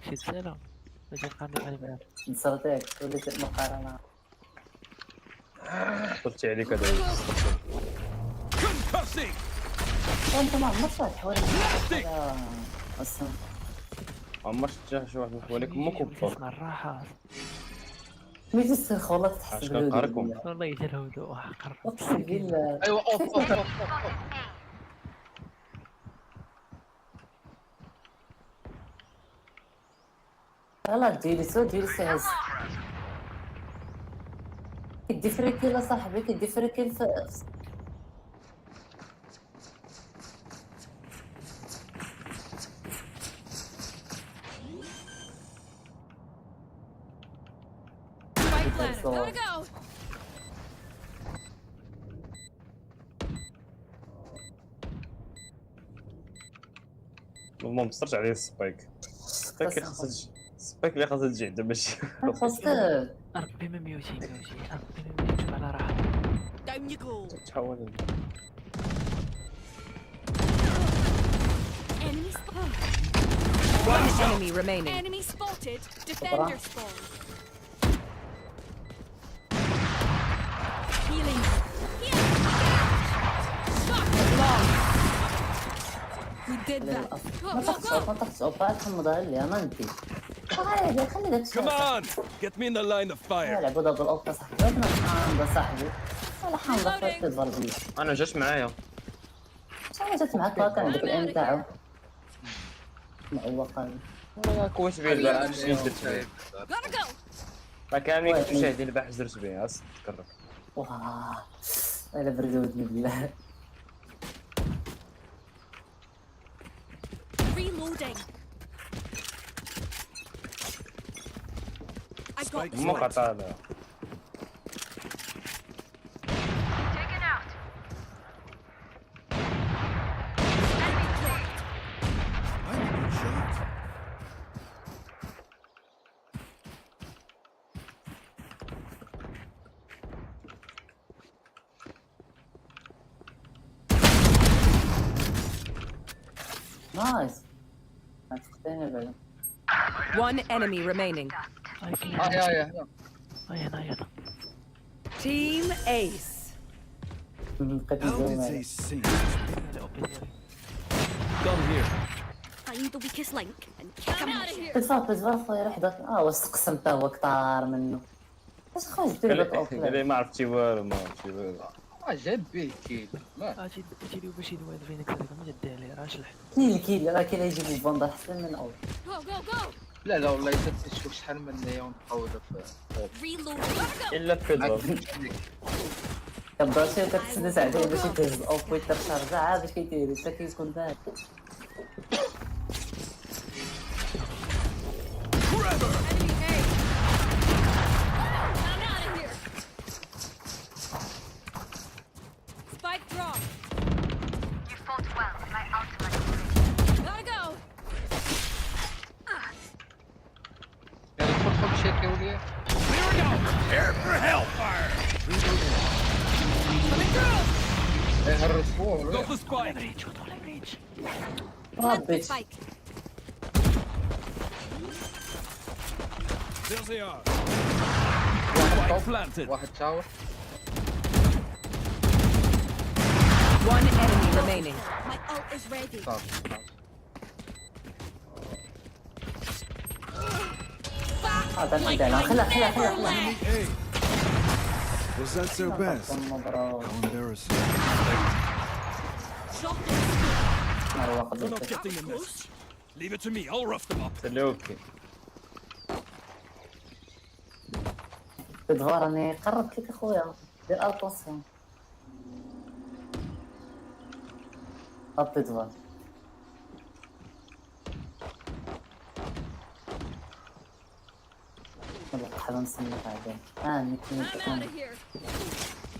شي سنه اجي قامي على بالك نصرتك وليت مقارنه. صرتي عليك هذا انت ما عمرك صالح ولا اصلا عمرك شفتي شي واحد من حواليك امك وبطل. اسمع الراحه ميت السخ والله تحس اش كنقهركم. والله يجي الهدوء حقر اقسم بالله. ايوا اوف يلا ديري سهز. كدي فريكيل صاحبي كدي فريكيل Spike planted. Gotta go. والله مصرش عليه السبايك. السبايك اللي خاصها تجي عندها ماشي خاصك ربي ما ميوتي ربي ما ميوتي على راحه. Down you go. تحول Enemy spotted. One enemy remaining. Enemy spotted. Defender spawn. Healing. We did that. ما تخسر بعد حمضها لي انا انت عادي خلي داك الشيء Come on, get me in the line of fire. نلعبوا دابل اوب صاحبي انا حامضه صاحبي ولا حامضه في تضرب لي انا جات معايا انا جات معاك هكا عندك الام تاعو معوقه انا كويس بيه البارح درت بيه Gotta go. راه كاملين كنتو شاهدين البارح درت بيه اصلا تكرر واه الا بردودني بالله Reloading. I got مو قطع هذا taken out. نايس ما تخطيني بعد One enemy remaining. هيا Team Ace. How did they sing? Come here. Find the weakest link and kick him out of here. صافي خويا روح داك واش تقسم تا هو كثار منه واش خويا دير لك اوفلاين قال ما عرفتي والو جاب به كيل اجي لي باش يدوي فينك هذاك ما جدي عليه راه شلح كيل راه كاين يجيب البوندا احسن من اول Go, go, go. لا والله الا تشوف شحال من نيون مقوده في Reloading. Gotta go. الا في كبدا شي كتسنى ساعتين باش يتهز اوف ويتر شارجا عاد باش كيدير حتى كيكون بارد Enemy A. I'm out of here. Spike drop. You fought well. My ultimate. Gotta go. يعني تدخل شيكي وليه Here we go. Prepare for hellfire. Coming through. هالرسبور Go for spike. Plant the ربيت spike. There they are. واحد Spike توب planted. واحد تاور One enemy remaining. My ult is ready. صافي هذا عندنا خلا Hey. Was that so bad? مبروك How embarrassing. مروق We're not getting the message. Leave it to me. I'll rough them up. سلوكي تدفى راني قربت لك اخويا دير الطونسيون هاد تدفى نلقى حدا نسميك بعدين I'm out of here.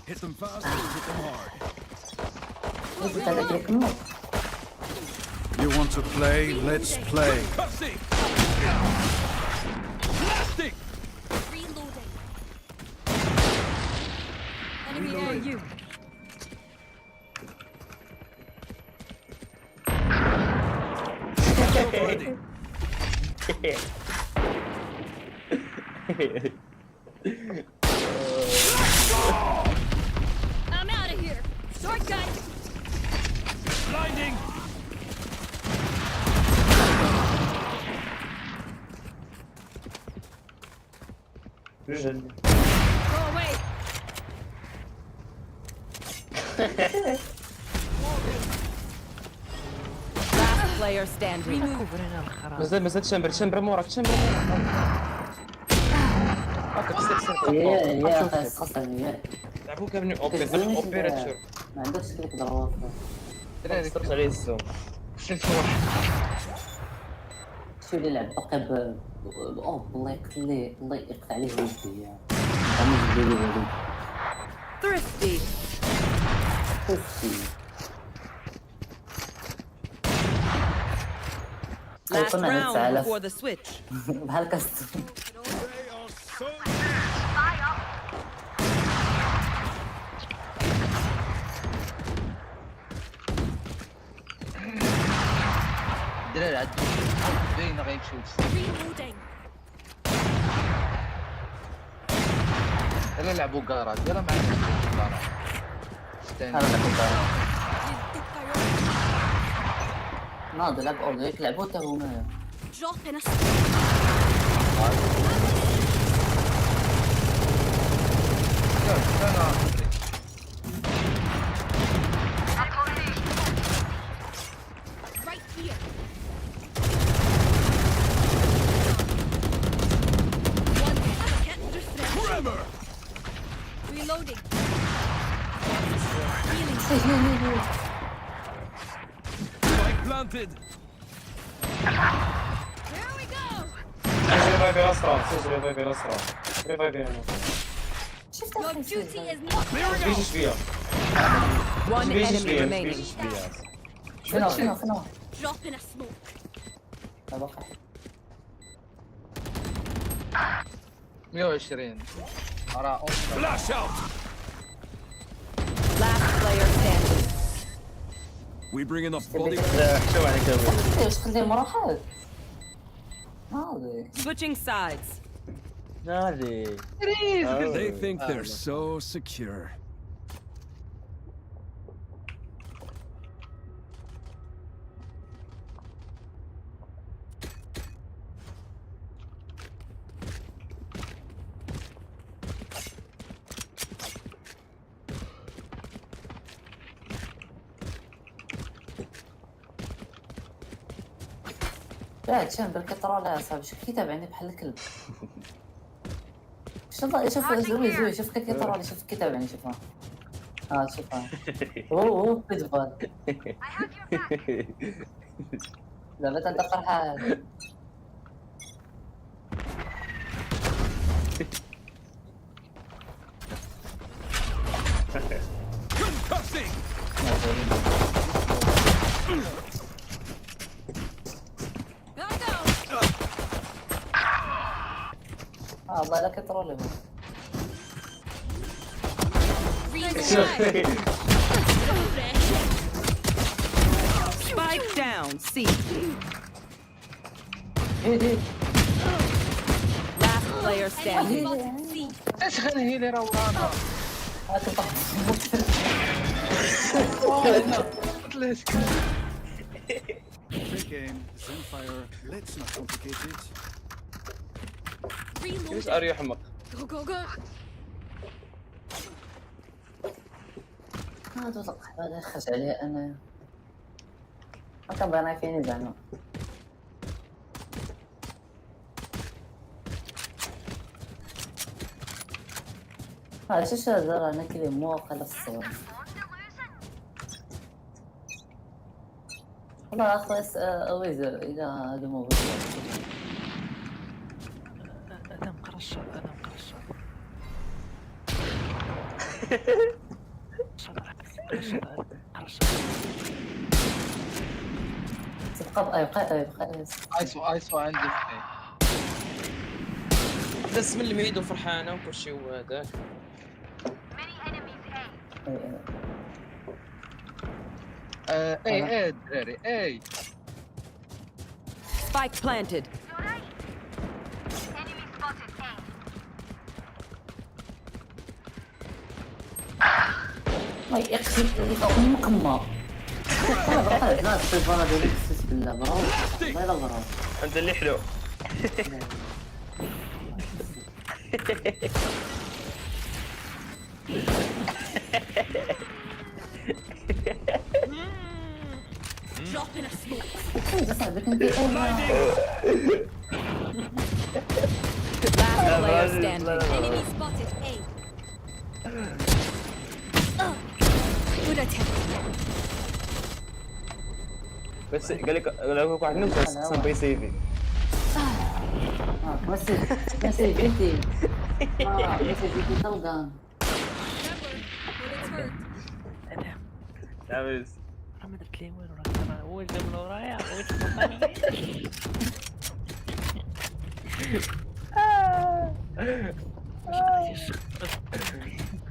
Hit them fast and hit them hard. نزلت هذاك الكمو You want to play? Let's play. Cussing. Plastic. Reloading. Enemy A. You. Ready. I'm out of here. Short gun. Blinding. Go away. Last player standing. مازال تشمبر موراك يا اخي خاصني لعبوا كاملين اوبيراتور ما عندكش كيف ضربات درت عليه الزوم شو اللي لعب بقى الله يقتل الله يقطع عليه ولدي يا Thrifty. Last round before the switch. بحال كاست الدراري عاد باين غيمشيو يلا لعبوا كارات يلا معايا كارات ناضي لعب اورد لعبوا حتى هما Reloading. Spike planted. Here we go. Your duty is not. One enemy remaining. فينا Drop in a smoke. أبقى 120 راه Flash out. Last player standing. We bring in the body. حشو عليك يا ولد. واش كندير مراحل ناضي Switching sides. نادي. They think they're so secure. لا تشام بالكثرة لا صاحبي شوف كي تابعني بحال الكلب شوف زوي شوف كي ترى شوف كي تابعني شوف شوف اوه بيتبال دابا انت فرحان Concussing. والله لا كترول Spike down. C. Last player standing. ايش غنهي لي راه ورانا Take aim, Zenfire. Let's not complicate it. ايش اريو حمق. Go go go. هذا لقح هذا خش عليه انا ما كنبغي فيني زعما شو هذا انا كلي موقع للصور والله اخلص اويزر اذا هذا مو انا مقرش يبقى ايسو عندي دس من الميد وفرحانه وكل شيء وهذاك. اي دراري اي Spike planted. ما يقصد امك ما لا الصيفانه ديالك بسم الله برافو والله لا برافو انت اللي حلو. Drop in a smoke. Last player standing. Enemy spotted. A. Good attempt. بس قال لك واحد منهم خصهم بي سي في. ما سيفيتي ما سيفيتي طلقان لابس محمد درت لي وين راه هو اللي من ورايا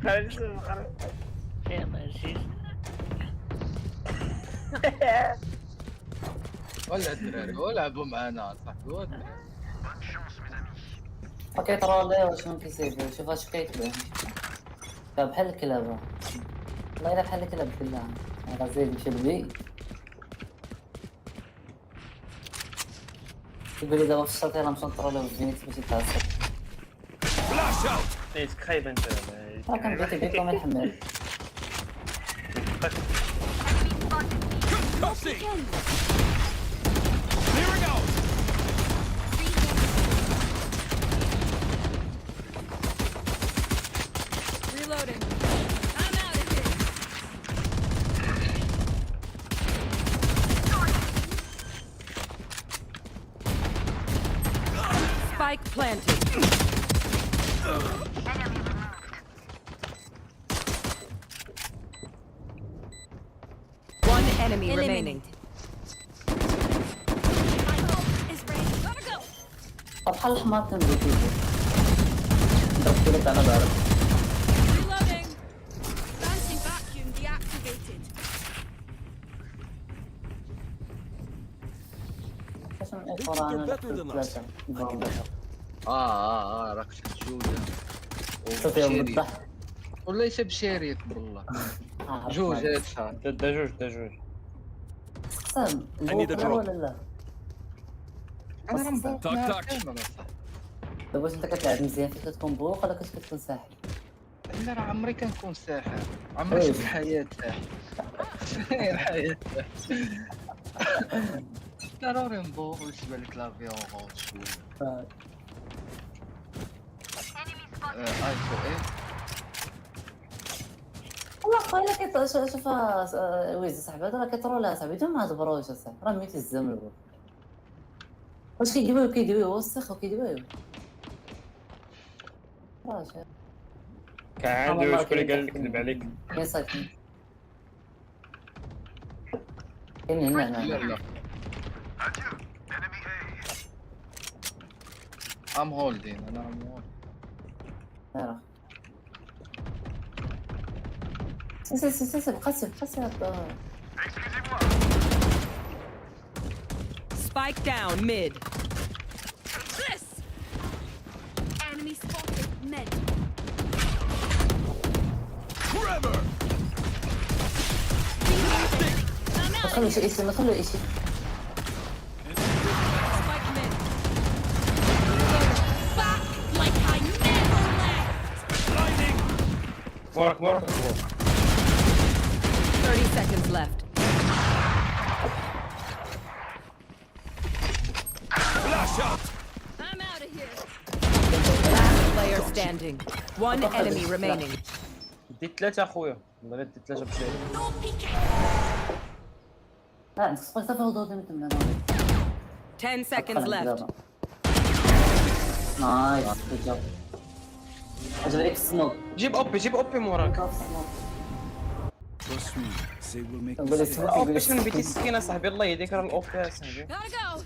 خرج يا ماشي ولا الدراري ولعبوا معنا صاحبي ولا الدراري. كيطرولي واش من كيسيف شوف اش كيكبر بحال الكلاب والله الا بحال الكلاب كلها غزير يمشي لبي يقول لي دابا في الشاطئ راه مشى نطرولي وزينيت باش يتعصب Flash out. نيتك خايب انت راه كنبغي تبيك وما يحمل Concussing. Clearing out. Reloading. I'm out of here. Spike planted. One enemy remaining. بحال الحمار كنبغي كيجي ضربت لك انا بعرف Reloading. Bouncing vacuum deactivated. راك تجوج صوتي بالضح وليس بشريط بالله جوج هاد دا جوج قسم ولا لا انا راه Talk, talk. دابا واش انت كتلعب مزيان فاش كتكون بوق ولا كتكون ساحل لا راه عمري كنكون ساحر عمري شفت الحياة ساحر الحياة ضروري نبوغ بالنسبة لك لافيون غوت شوية ايفو ايه والله خويا شوف ويز صاحبي هذا راه كيطرولها صاحبي انت ما تبروش اصاحبي راه ميت الزمل واش كيدويو وسخ وكيدويو راه كان عنده شكون اللي قال لك كذب عليك كاين ساكن كاين هنا لا ام هولدين انا ام هولدين سي بقى Spike down mid. This! Enemy spotted. Mid. Forever. خلوا شي اسم خلوا شي Spike mid. Back like I never left! Blinding. مورك 30 seconds left. Flash out. I'm out of here. Last player standing. One enemy remaining. ديت 3 اخويا والله ديت 3 بشيء No peeking. لا نسقط حتى في الهضور ديال تما 10 seconds left. نايس جود جوب عجبني السموك جيب اوبي موراك Trust me, they will make نقول لك سموك اوبي شنو بيتي السكينه صاحبي الله يهديك راه الاوبي صاحبي Gotta go.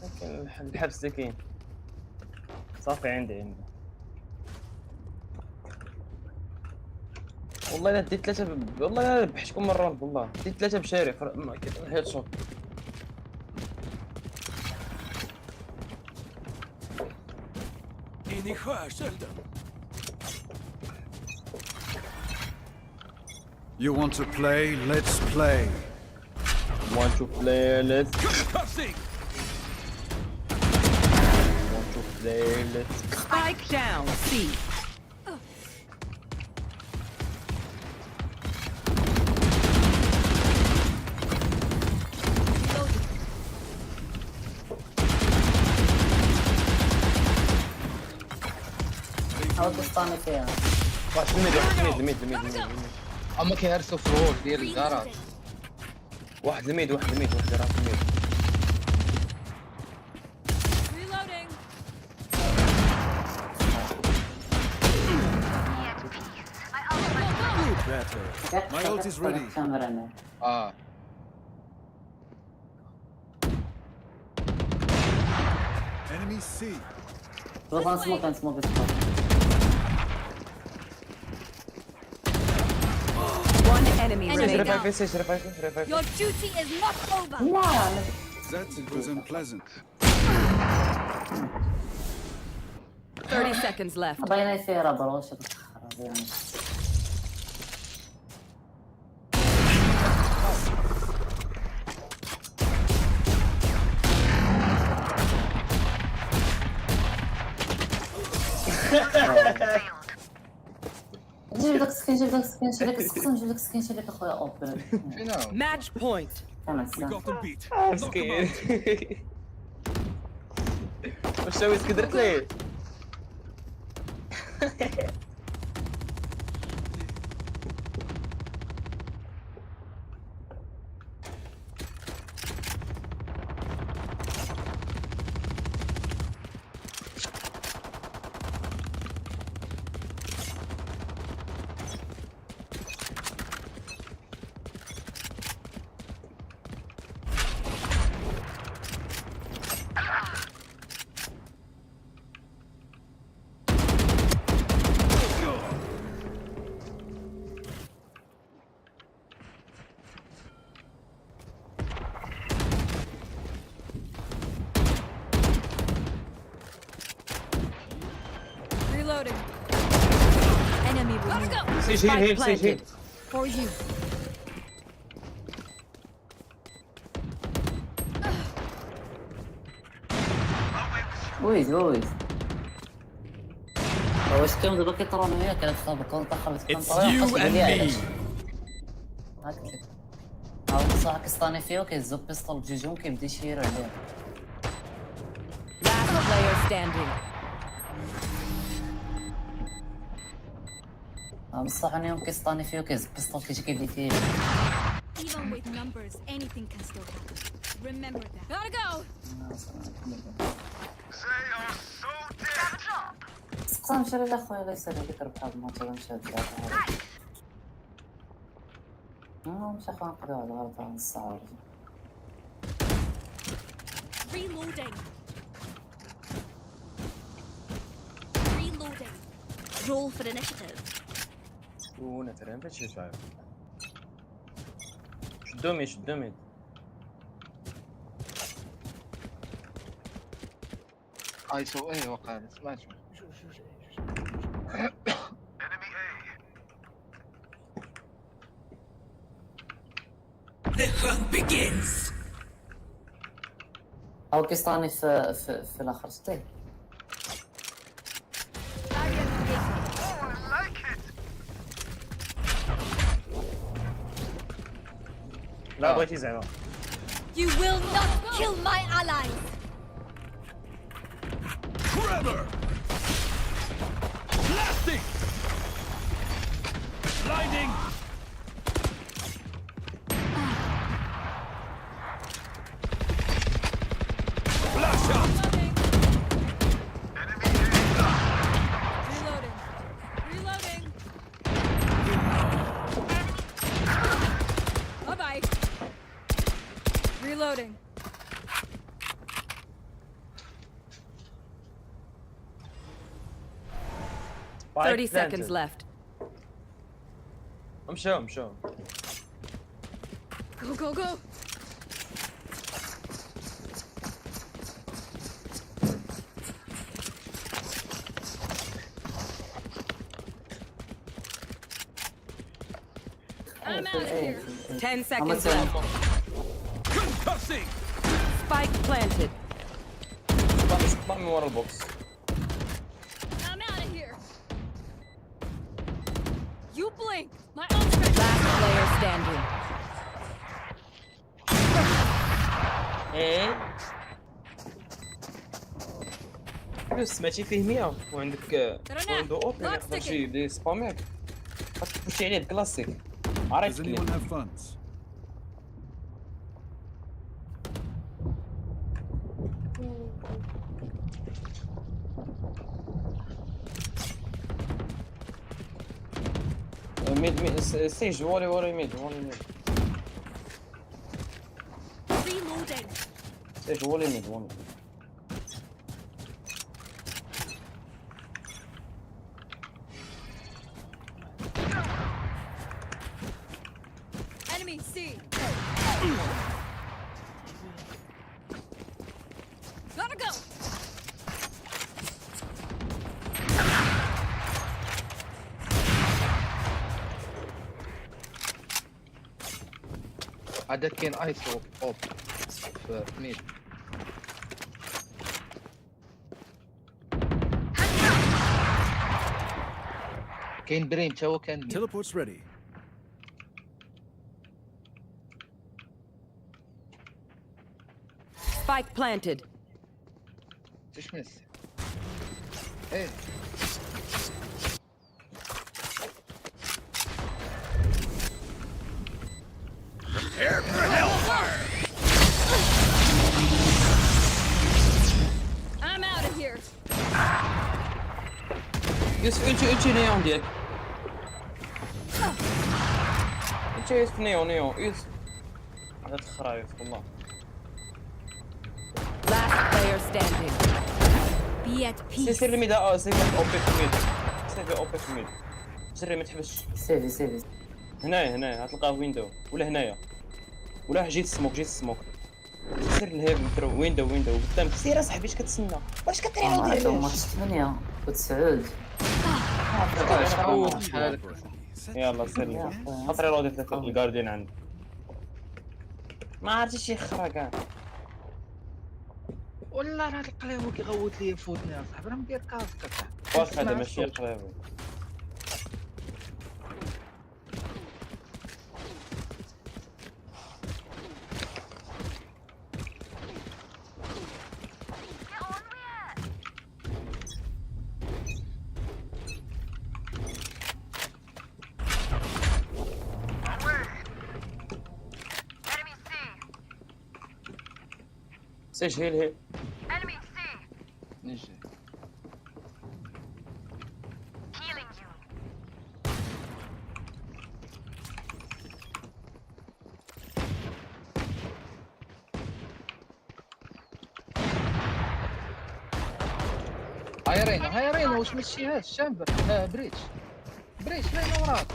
لكن الحبس اللي كاين صافي عندي والله الا ديت 3 والله الا ربحتكم مره والله ديت 3 بشاري هيد شوت You want to play? Let's play. Want to play? Let's. Concussing. Want to play? Let's. Spike down C. حاول تسطاني فيها واحد الميد اما كيهرسوا في الهول ديال الكارات واحد الميد واحد الميد راه في الميد Reloading. My ult is ready. Enemy C. غنسموك غنسموك One enemy remaining. Your duty is not over. That was unpleasant. 30 seconds left. باينه يصير بروش يعني. جيب لك سكين جيب لك سكين شريك السخن جيب لك سكين شريك اخويا اوبر. Match point. مسكين. وش سوي درت ليه؟ Reloading. Enemy removed. Spike planted. For you. ويز واش كانوا دابا كيطرونو هي كانت خابطه دخلت هاك هاو صح كيسطاني فيه وكيهزو بيستول بجوجهم كيبدا يشير عليه. Last player standing. بصح انا يوم كيسطاني فيه وكيهز بيستول كيجي كيبدا يتير. Even with numbers, anything can still happen. Remember that. Gotta go. سقسا مشى لاخويا الله يسهل عليك ربح هاد الماتش غنمشي هاد اللعبة هادي. مشى خويا نقضيو على الغلطة هاد الساعة. Reloading. Reloading. Roll for initiative. وانا ترى فاش يفعل. شدومي. ايسو ايه وقع سمعت. The hunt begins. او كيسطاني في الاخر شتي. لا بغيتي زعما. You will not kill my allies. Trevor! Blasting! Blinding! Flash out! Reloading. Bye-bye. Reloading. Spike 30 planted. seconds left. مشاو Go. I'm out of here. 10 seconds left. Concussing! Spike planted. طلع من ورا البوكس. I'm out of here. You blink. My ultimate. Last player standing. ايه بس ماشي فيه 100 وعنده اوبن يقدر شي يبدا يسباميك خاصك تمشي عليه بكلاسيك عرفت Does anyone have funds? ميد سيج وري ميد Reloading. سيج وري ميد go. عاد كاين ايس اوب في ميد. كاين بريم تا هو كان ميد. Teleport's ready. Spike planted. تشمس ايه Prepare for hellfire! I'm out of here. يوسف انت نيون ديالك. انت يوسف نيون يوسف. هذا الخرايف والله. Last player standing. Be at peace. سير الميدا سير اوبي في الميد. سير اوبي في الميد. سير ما تحبسش. سيفي هنايا غتلقاه ويندو ولا هنايا ولا جيت السموك سير الهيب ويندو قدامك سير اصاحبي اش كتسنى واش كدير هذا ماتش 8 و9 يلا سير خاطري رودي في الجارديان عندي ما عرفتش شي خرا كاع والله هاد القلاوه كيغوت لي فوتني اصاحبي راه مدير كاسكا واخا هذا ماشي قلاوي سيج هي Enemy C. نجي Healing you. هاي رينا واش مشيهاش شامبر بريتش لين وراك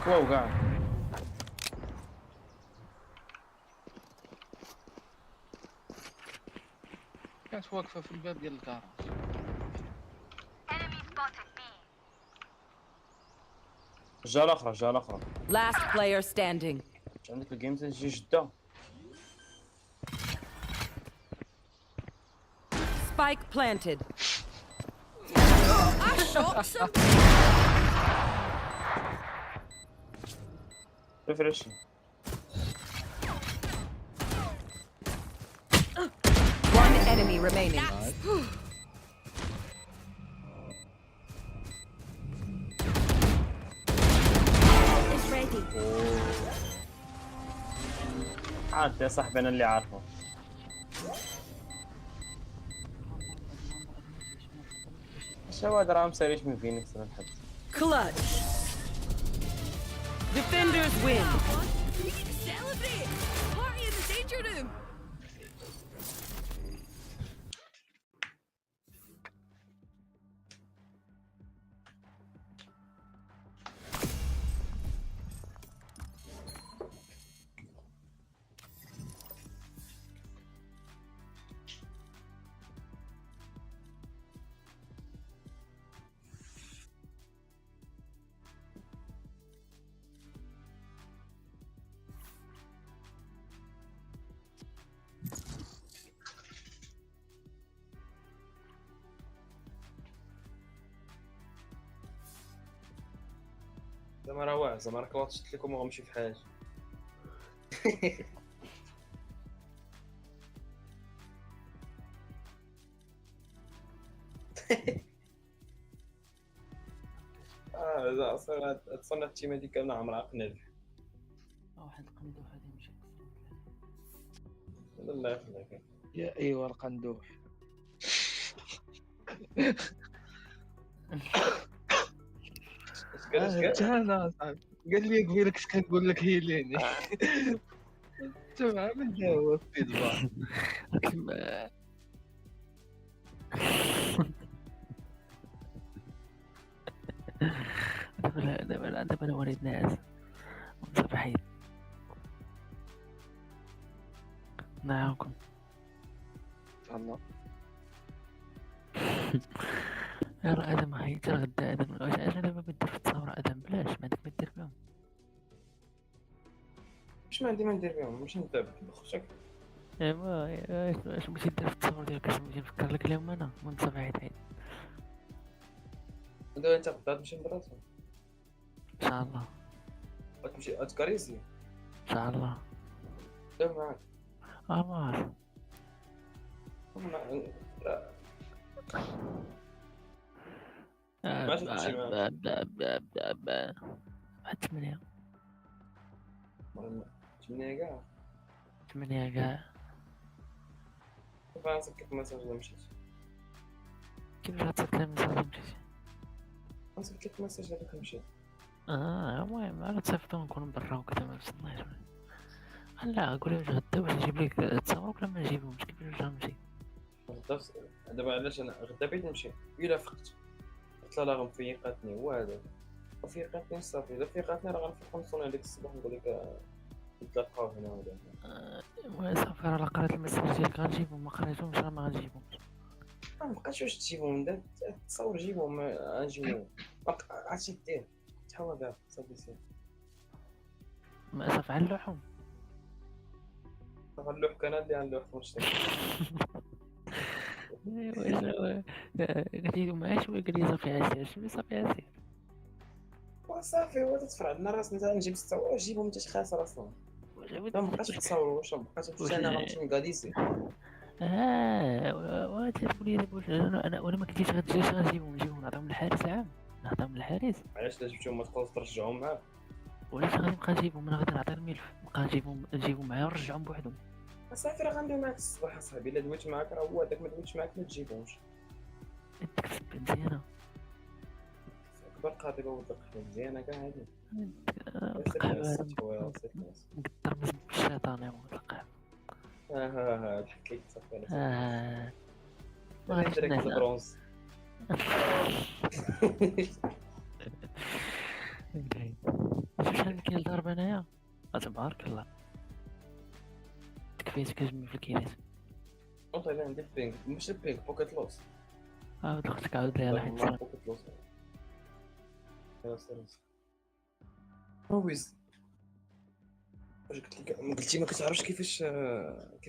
واو كاع كانت واقفه في الباب ديال الكراج. Enemy spotted B. جا الاخرى Last player standing. عندك الجيم تجي جده Spike planted. I shot some. ريفريش One enemy remaining. It's ready. عاد يا صاحبي انا اللي عارفه شو هذا راه مساليش من فينيكس انا نحب Clutch. Defenders win. Celebrate! Party in the danger room! زعما راه واعر زعما راك واطشت لكم وغنمشي في حاجه لا اصلا تصنع التيمه ديك كامله عمرها قنادح واحد القندوح هذه مشى الله يخليك يا ايوا القندوح انا قال لي قبيلك اش كنقول لك هيليني تبع من هو في البار دابا انا وريت ناس ومصبحين نعاكم الله. يلا ادم هاي ترى غدا ادم انا دابا بدير في التصاور ادم بلاش ما عندك ما دير بهم. واش ما عندي ما ندير بهم ماشي ندابك بخشك. ايوا اش بغيتي دير في التصاور ديالك اش بغيتي نفكر لك اليوم انا ومصبحين عيد دابا انت غدا تمشي لدراسة ان شاء الله غتمشي غتكاريسي ان شاء الله. دابا معاك ما عرفت ماشي تمشي معاك واحد 8 8 كاع 8 كاع. دابا نسكت المساج ولا مشيت كيفاش غتصيفط لي ميساج مشيتي؟ نسكت لك المساج هذاك مشيت. المهم انا تصيفطو نكون برا وكذا ما وصلناش. لا قولي واش غدا واش نجيب لك تصاورك ولا ما نجيبهمش كيفاش غنمشي؟ دابا علاش انا غدا بغيت نمشي الا فقت قلت لا راه مفيقاتني هو هذا فيقاتني صافي الا فيقاتني راه غنفيق نصوني عليك الصباح نقول لك نتلاقاو هنا ولا هنا. المهم صافي راه قريت الميساج ديالك غنجيبهم ما قريتهمش راه ما غنجيبهمش. ما بقاش واش تجيبهم تصور جيبهم غنجيبهم عرفتي دير تحاول كاع صافي سير ما صافي على اللحوم غنلوح كان اللي غنلوح ونشتي. ايوا قلت لي معاه شويه قال لي صافي عسير شنو صافي عسير وصافي هو تتفرع لنا راسنا تا نجيب تصور جيبهم انت شي خاسر اصلا ما بقاش تصور واش بقات تمشي انا غنمشي لكاليسي. تقول لي دابا انا وانا ما كنتيش غتجي غنجيبهم نعطيهم للحارس العام نعطيهم للحارس. علاش لا جبتهم ما تقدرش ترجعهم معاك وعلاش غادي نبقى نجيبهم انا غادي نعطي الملف نبقى نجيبهم معايا ونرجعهم بوحدهم. صافي راه غندوي معاك الصباح اصاحبي الا دويت معاك راه هو هذاك ما دويتش معاك ما تجيبهمش. انت كتب مزيانه اكبر قاضي هو القهوه مزيانه كاع هادي القهوه نقدر بالشيطان هو القهوه. ضحك لك صافي ما ندير لك البرونز. شحال كاين ضرب انايا تبارك الله كفيت كتجمع في الكيريس. والله الا عندي البينك ماشي البينك بوكيت لوس عاود اختك عاود ليها واحد السلام بوكيت لوس يا سلام ويز واش قلت لك قلتي ما كتعرفش كيفاش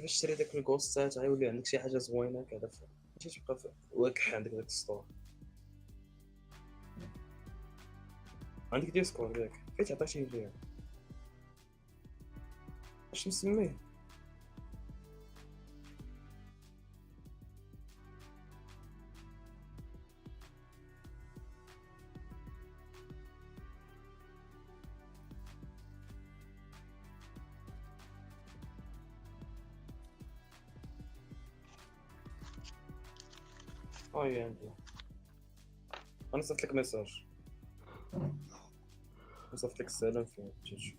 تشري داك الكوستات غيولي عندك شي حاجه زوينه كذا ماشي تبقى واكح عندك داك السطور عندك ديسكورد ياك فين تعطي شي ليا اش نسميه عندي انا صيفط لك ميساج صيفط لك السلام فين تشوف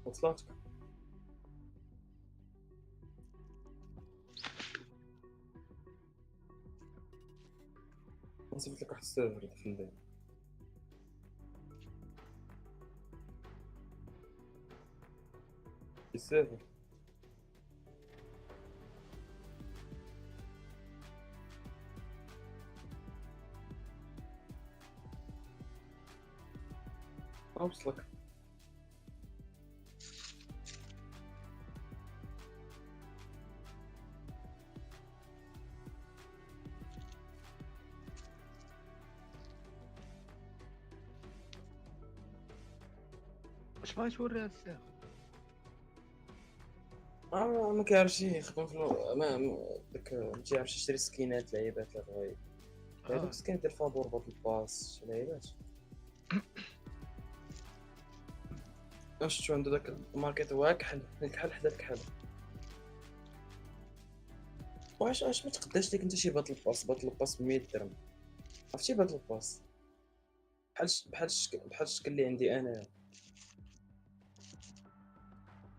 وصلتك نصيفط لك واحد السيرفر في الليل السيرفر اوصلك واش بغا توري هاد الساعه ما كيعرفش يخدم في داك ما تيعرفش يشري سكينات لعيبات لا بغا هذوك سكينات ديال فابور بوط الباس شي لعيبات شفتو عنده داك الماركت هو كحل الكحل حدا الكحل واش ما تقداش ليك انت شي باتل باس ب 100 درهم عرفتي باتل باس بحال الشكل اللي عندي انا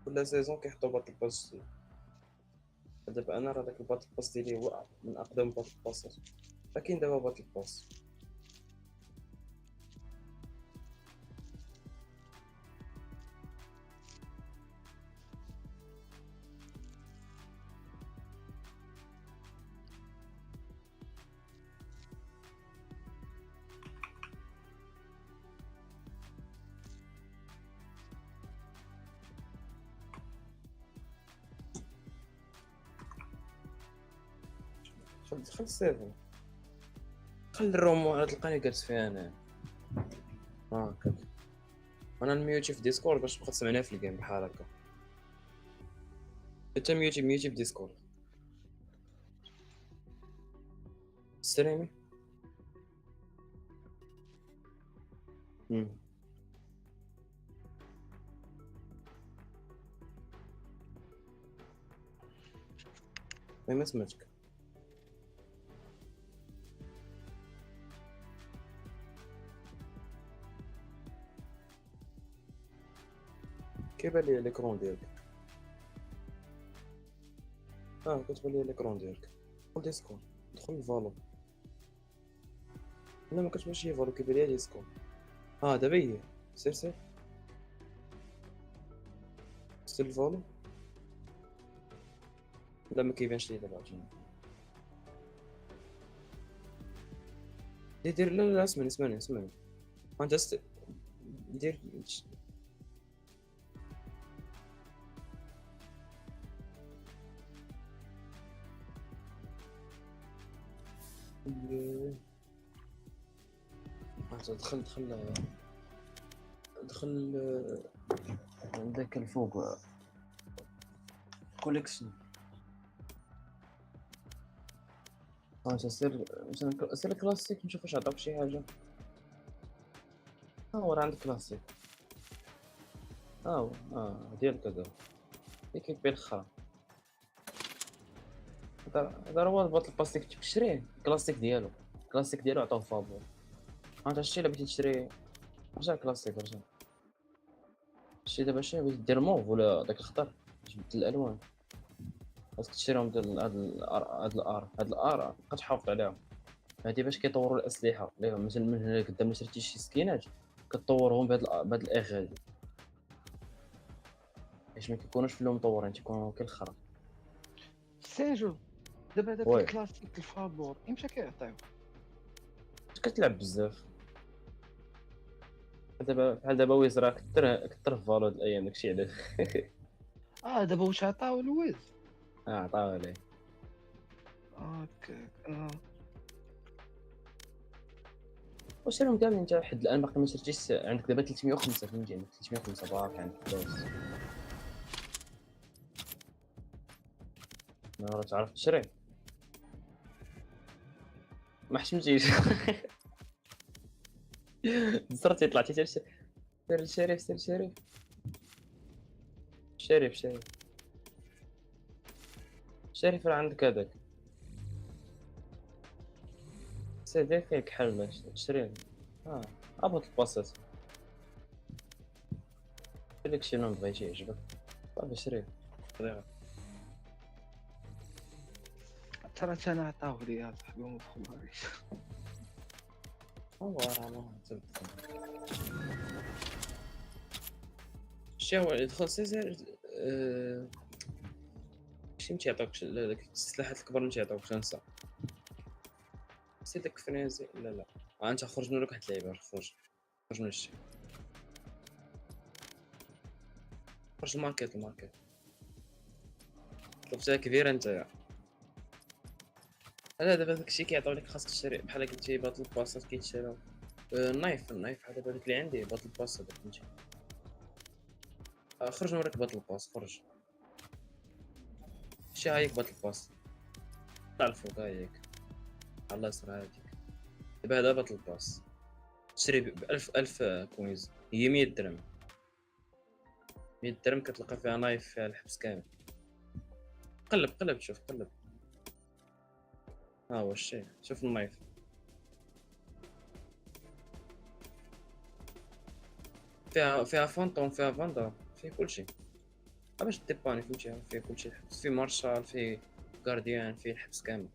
كل سيزون كيحطوا باتل باس جديد دابا انا راه داك الباتل باس ديالي هو من اقدم باتل باسات فكاين دابا باتل باس دخل السيرفر، دخل الروم تلقاني جالس فيها انا. هاكاك انا الميوتي في ديسكورد باش تبقى تسمعني في الجيم بحال هكا. انت ميوتي في ديسكورد ستريمي. ما سمعتك. كيبان لي ليكرون ديالك؟ كتبان لي ليكرون ديالك. دخل ديسكورد، دخل الفالو. لا ما كتبانش لي فالو، كيبان لي ديسكورد. دابا هي سير سير الفالو. لا ما كيبانش لي دابا عاوتاني. دير لا اسمعني انت دير دخل عندك الفوق كوليكشن. سير كلاسيك نشوف واش عطاك شي حاجه. ورا عندك كلاسيك. ديال كذا كيف بين الخرا. هذا هو الباطل باس اللي كنت تشريه. الكلاسيك ديالو عطاو فابور. انت شتي الا بغيتي تشري رجع كلاسيك، رجع شتي دابا شنو بغيتي دير موف ولا داك الخضر باش تبدل الالوان. خاصك تشريهم هاد الار كتحافظ عليهم. هادي باش كيطوروا الاسلحه. مثلا من هنا قدام شريتي شي سكينات كطورهم بهاد الاغ هادي باش ما كيكونوش في المطورين، تيكونوا كالخرا. سيجو دابا هذاك الكلاسيك الفابور امتى كيعطيو؟ كتلعب بزاف دابا ويز راه كثر في فالو هاد الايام داكشي علاش. دابا واش عطاو الويز؟ عطاو عليه. وشريهم كاملين انت لحد الان باقي ما شريتيش. عندك دابا 305 فهمتي، عندك 305 باقي عندك فلوس. ما تعرف تشري ما حشمتيش. صرتي طلعتي حتى سير الشريف راه عندك هذاك سيدي فيه كحل باش تشري. هبط الباصات داك الشيء اللي بغيتي يعجبك صافي شريه. ترى انا عطاوه لي صاحبي وما فهمهاش. شي هو يدخل سير شي متيعطوكش داك السلاحات الكبار متيعطوكش انسى. سي داك فريزي لا انت خرج من واحد اللعيبه. خرج من الشيء. خرج الماركت طلبتها كبيره انت. لا دابا داكشي كيعطيو لك خاصك تشري بحال قلتي باطل باسات كيتشراو. النايف بحال دابا داك اللي عندي باطل باس هذاك فهمتي. خرج نوريك باطل باس. خرج شي هايك باطل باس طلع الفوق هايك على اليسار هاديك. دابا هذا باطل باس تشري ب1000 كوينز. هي 100 درهم. 100 درهم كتلقى فيها نايف فيها الحبس كامل. قلب شوف قلب. هو الشيء شوف النايف فيها فانتوم فيها فاندا فيه كلشي. باش ديباني فهمتي. فيه كلشي الحبس. فيه مارشال فيه غارديان فيه الحبس كامل.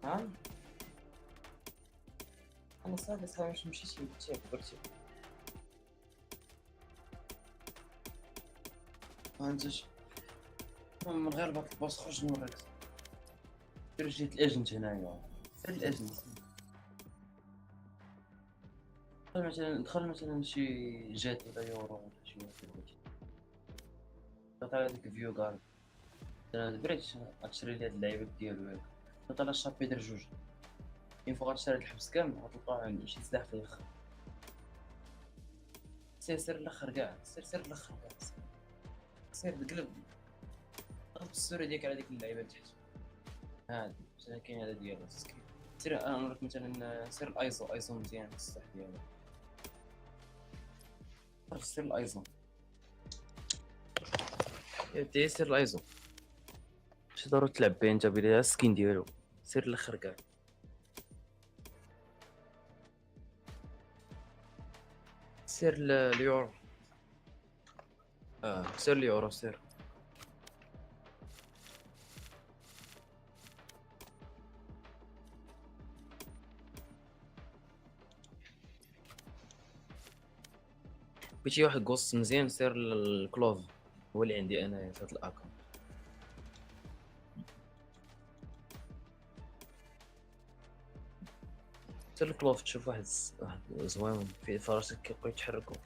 ها انا صافي صافي باش نمشي شي كبرتي ما عنديش من غير باك الباص خرج نوريك سير جيت الاجنت هنايا سير الاجنت دخل مثلا شي جات ولا يورو ولا شي بغيتي طلع هذيك فيو كارد انا دريت غتشري لي هاد اللعيبات ديالو ياك طلع الشابيتر جوج اين فوق غتشري هاد الحبس كامل غتلقى عندي شي سلاح في الاخر سير الاخر كاع سير الاخر كاع سير تقلب ضغط السوري ديالك على ديك اللعيبه تحت هادي مثلا كاين هذا ديالو سكرين سير انا نوريك مثلا سير الايزو مزيان السلاح ديالو سير الايزو يا سير الايزو شي ضروري تلعب بيه انت بلي السكين ديالو سير الاخر كاع سير اليورو سير اليورو سير بغيتي واحد كوست مزيان سير الكلوف هو اللي عندي انا في هاد الاكونت سير الكلوف تشوف واحد زوين فيه فراسك كيبقاو يتحركوا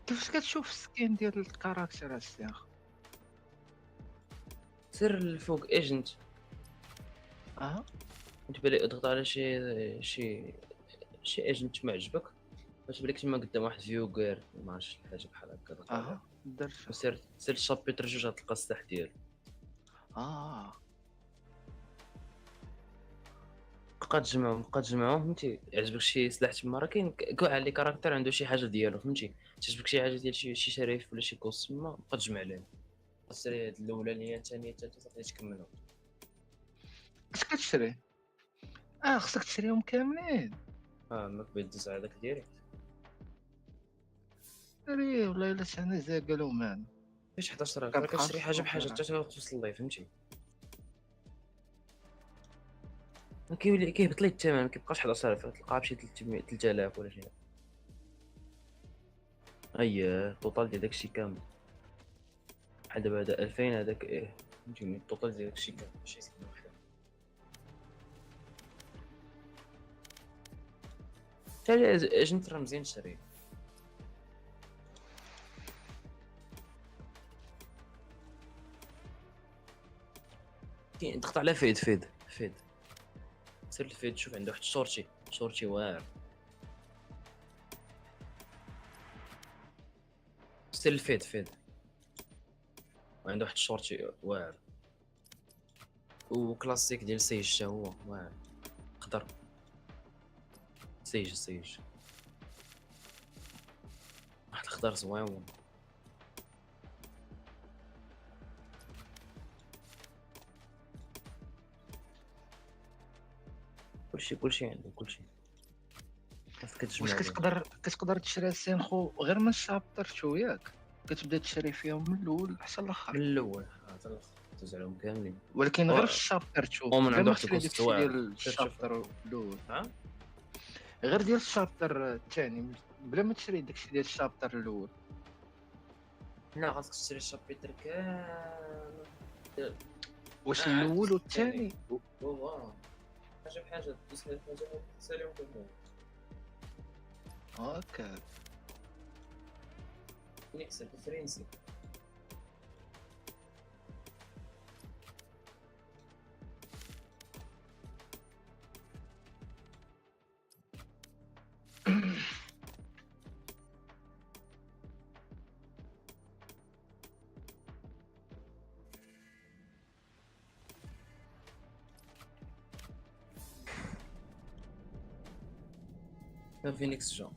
كيفاش كتشوف السكين ديال الكاركتر السياخ سير الفوق ايجنت انت بالي اضغط على شي ايجنت ما عجبك باش بالك تما قدام واحد فيو غير ما عرفتش حاجه بحال هكا ضغط عليها درت سير الشابيتر جوج غتلقى السلاح ديالو بقى تجمعهم فهمتي يعجبك شي سلاح تما راه كاين كاع اللي كاركتر عنده شي حاجه ديالو فهمتي تعجبك شي حاجه ديال شي شريف ولا شي كوس تما بقى تجمع ليه السريه هاد الاولانيه الثانيه الثالثه صافي تكملهم اش كتشري خصك تشريهم كاملين ما قبل دوز على داك ديالي ري والله الا انا زاقلو مان فاش 11 راه كتشري حاجه بحاجه حتى توصل ليه فهمتي كيولي كيهبط ليه الثمن ما كيبقاش 11000 تلقاها بشي 3000 ولا شي اييه التوتال ديال داكشي كامل بحال دابا هذا 2000 هذاك فهمتيني التوتال ديال داكشي كامل ماشي سكين وحده حتى اجنت راه مزيان تشري كاين ضغط على فيد سير الفيد شوف عنده واحد شورتي واعر سير الفيد وعنده واحد شورتي واعر وكلاسيك ديال سيج حتى هو واعر خضر سيج واحد الخضر زوين كلشي عنده كلشي واش كتقدر تشري السين خو غير من الشابتر شو ياك كتبدا تشري فيهم من الاول حتى الاخر من الاول حتى الاخر دوز عليهم كاملين ولكن غير الشابتر تشوف ومن عنده واحد داكشي الكوست ديال الشابتر الاول غير ديال الشابتر الثاني بلا ما تشري داكشي ديال الشابتر الاول لا خاصك تشري الشابتر كامل واش الاول والثاني حاجه بحاجه دوز على الحاجه تساليهم كلهم هكا نكسب فرنسي فينيكس جا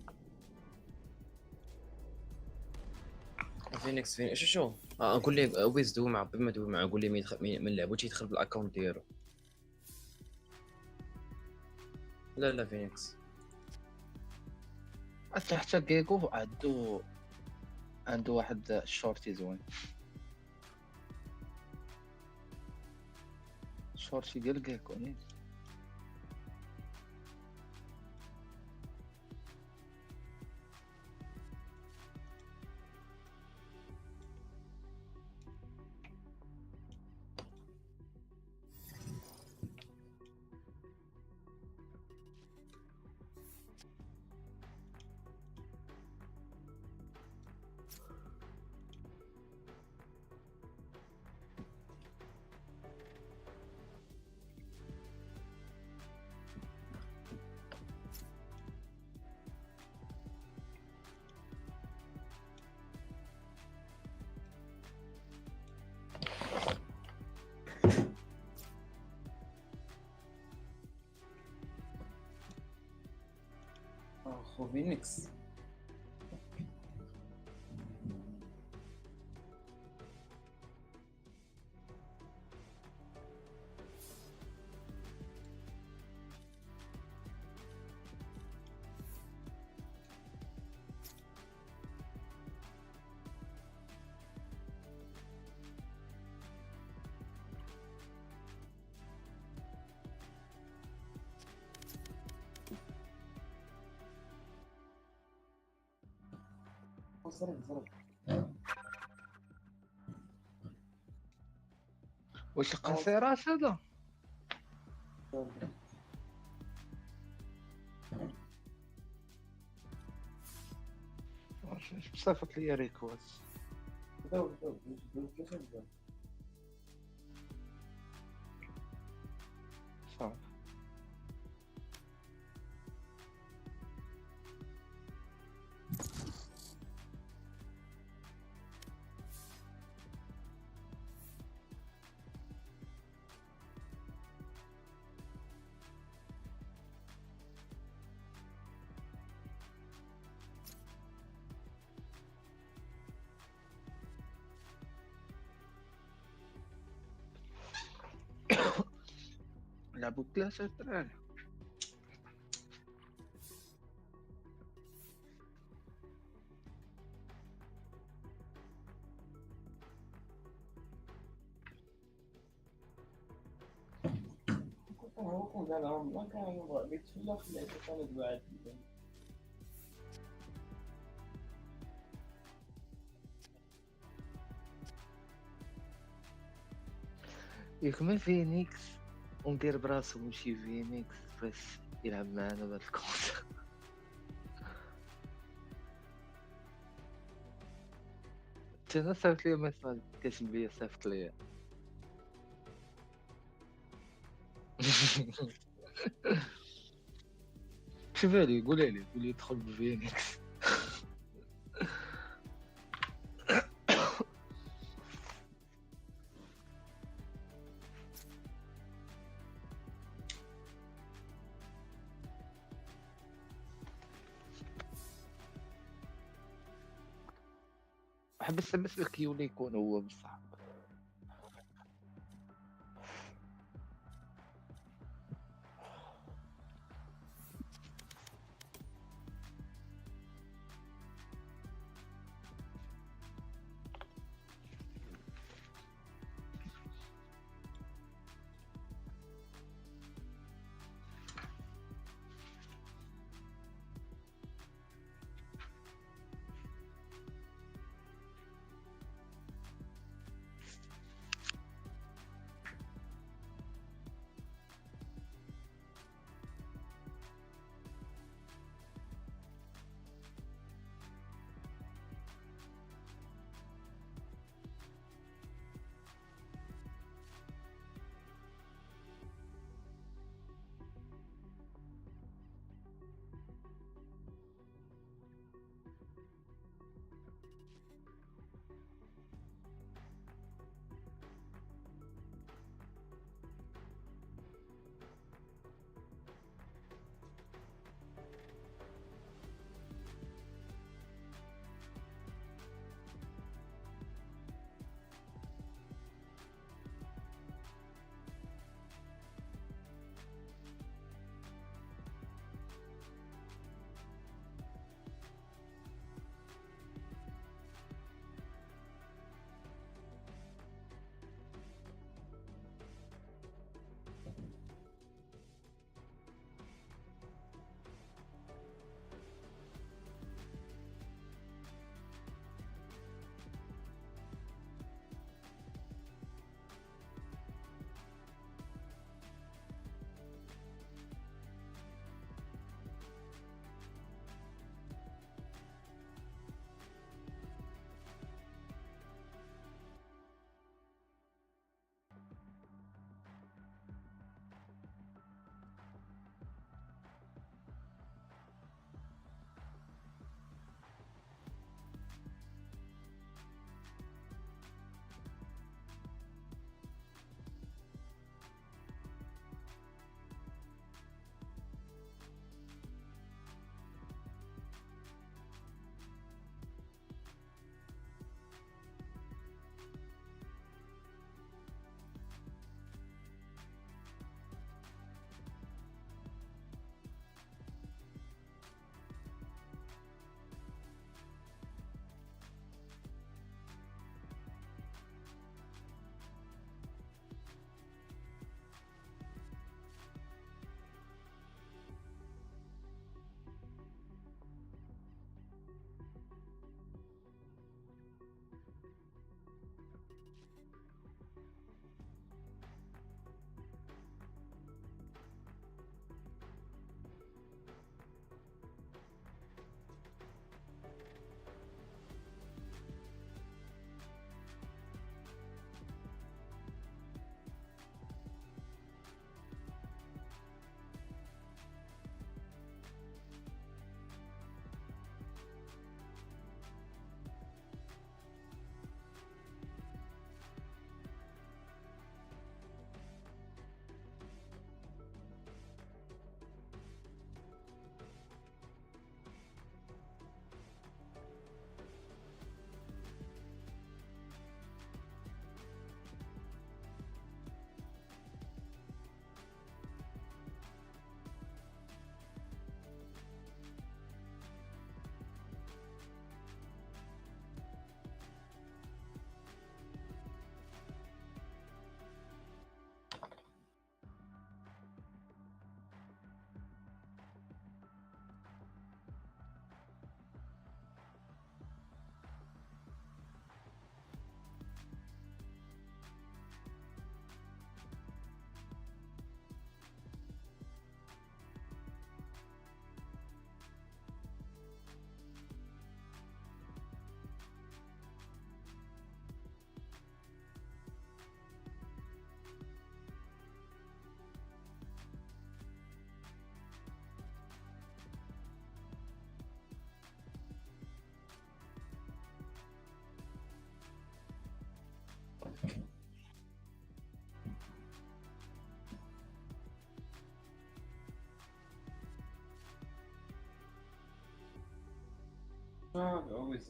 فينيكس شو اقول لك ويز دو مع بما دو مع قول لي من لعبو تيدخل بالاكونت ديالو لا فينيكس حتى كيكو عنده واحد الشورتي زوين شورتي ديال كيكو نيت. اخو فينيكس واش القنصيرات هذا؟ صيفط لي ريكوست. صافي. لعبوا ثلاثة الدراري. ما كان يبغى بيتفلق لعبة كانت بعد ياك ما فينيكس وندير براسو ماشي فينيكس باش يلعب معانا بهاد الكونت. انا صيفط ليه ميساج كاسم بيا صيفط ليه. شوفالي قولي دخل بفينيكس. حبس الكيو اللي يكون هو بصح.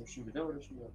باش نبدا ولا شنو؟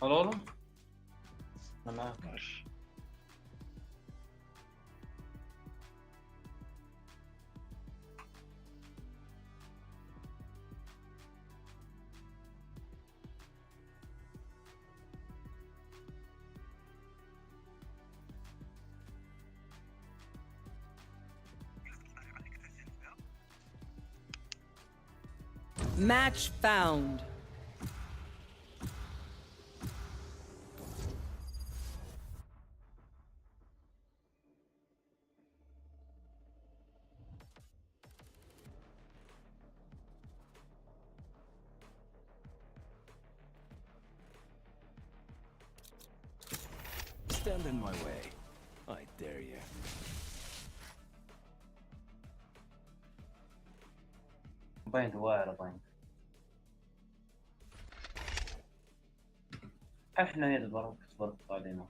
الو انا معاك. Match found. Stand in my way. I dare you. باين واعر باين. احنا هي البركة تبرك علينا.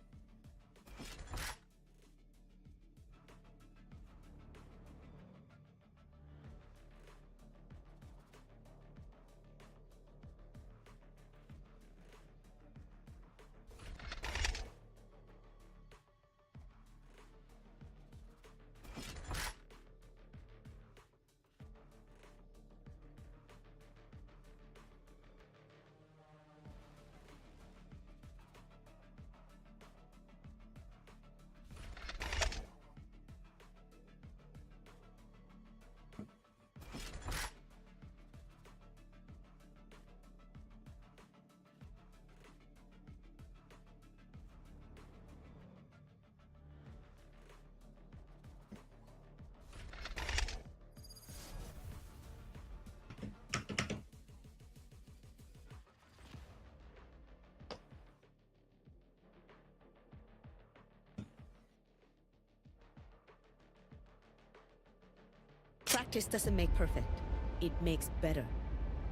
Practice doesn't make perfect. It makes better.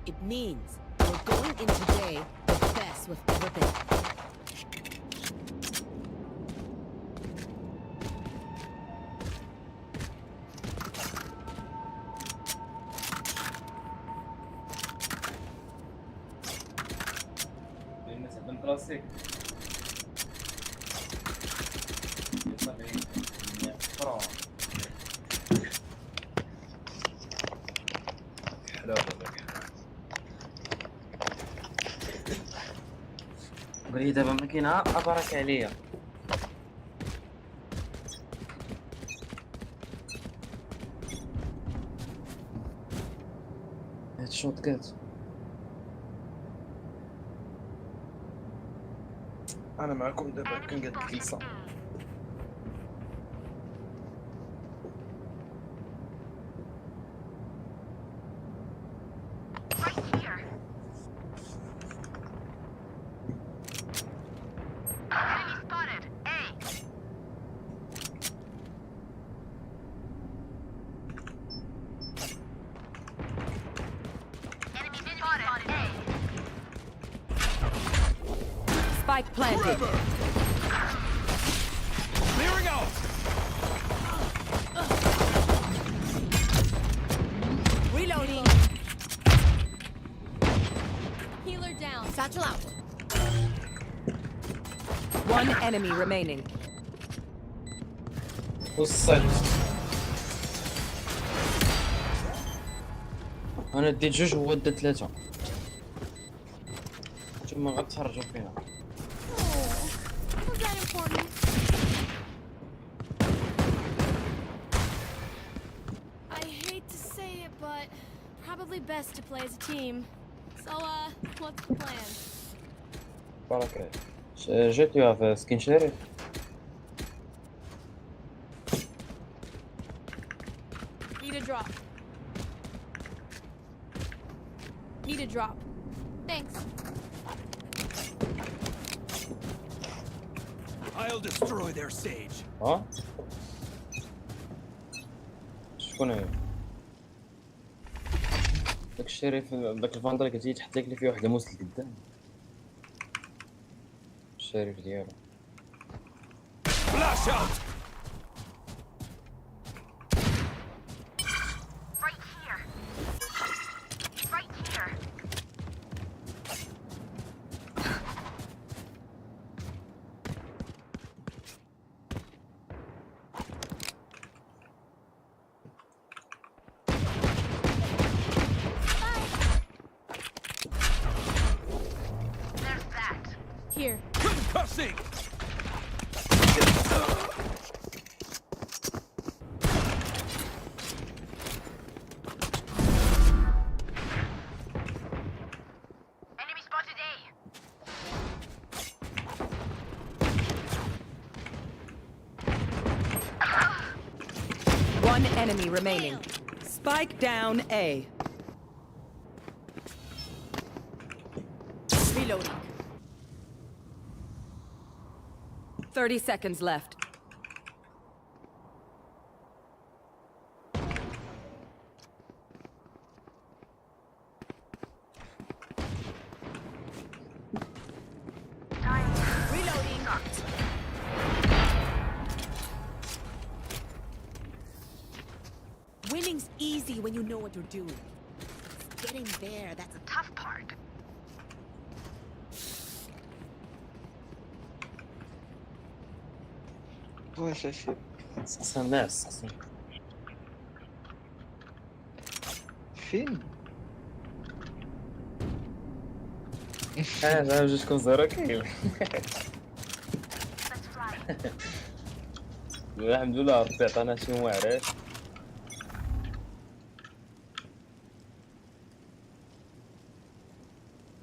It means we're going in today the best we've ever been. من كلاسيك قولي دابا ما كاينه ابارك عليا هاد الشوط كات انا معكم دابا كنقاد الكلسه Spike planted. Clearing out. Reloading. Healer down. Satchel out. One enemy remaining. وصلت انا ديت جوج هو دا ثلاثة نتوما غتفرجوا فينا Was that important? I hate to say it, but probably best to play as a team. So, what's the plan? بارك جيت يو هاف سكين شيري Need a drop. Need a drop. Thanks. I'll destroy their sage. ها شكون هي داك الشريف داك الفاندر اللي كتجي تحط لك اللي فيه واحد الموس لقدام الشريف ديالو Flash out. Right here. Right here. There's that. Here. Concussing. Enemy spotted A. One enemy remaining. Spike down A. Reloading. 30 seconds left. Reloading. Winning's easy when you know what you're doing. It's getting there, that's The tough part. واش هادشي سقسا الناس سقسا فين لا جوج كون زيرو كاين Let's fly. الحمد لله ربي عطانا شي واعرات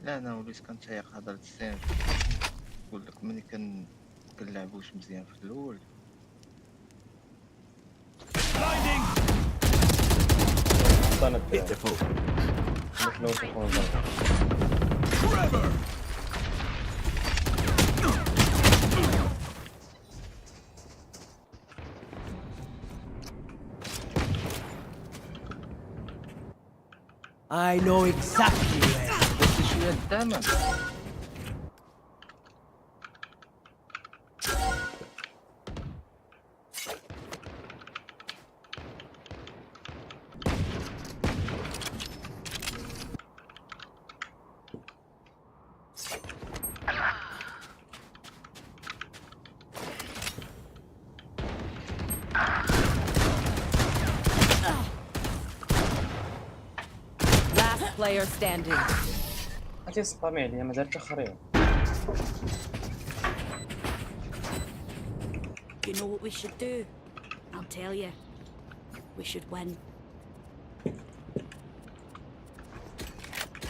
لا انا وليت كنتايق هضره السين نقول لك ملي كنلعبوش مزيان في الاول Blinding. عطانا الدراري Pitiful. نحن نشوفو نضربو Forever. I know exactly where. بس شويه الثمن. Last player standing. هاتي سبامي عليا ما دارت اخرين. You know what we should do? I'll tell you. We should win.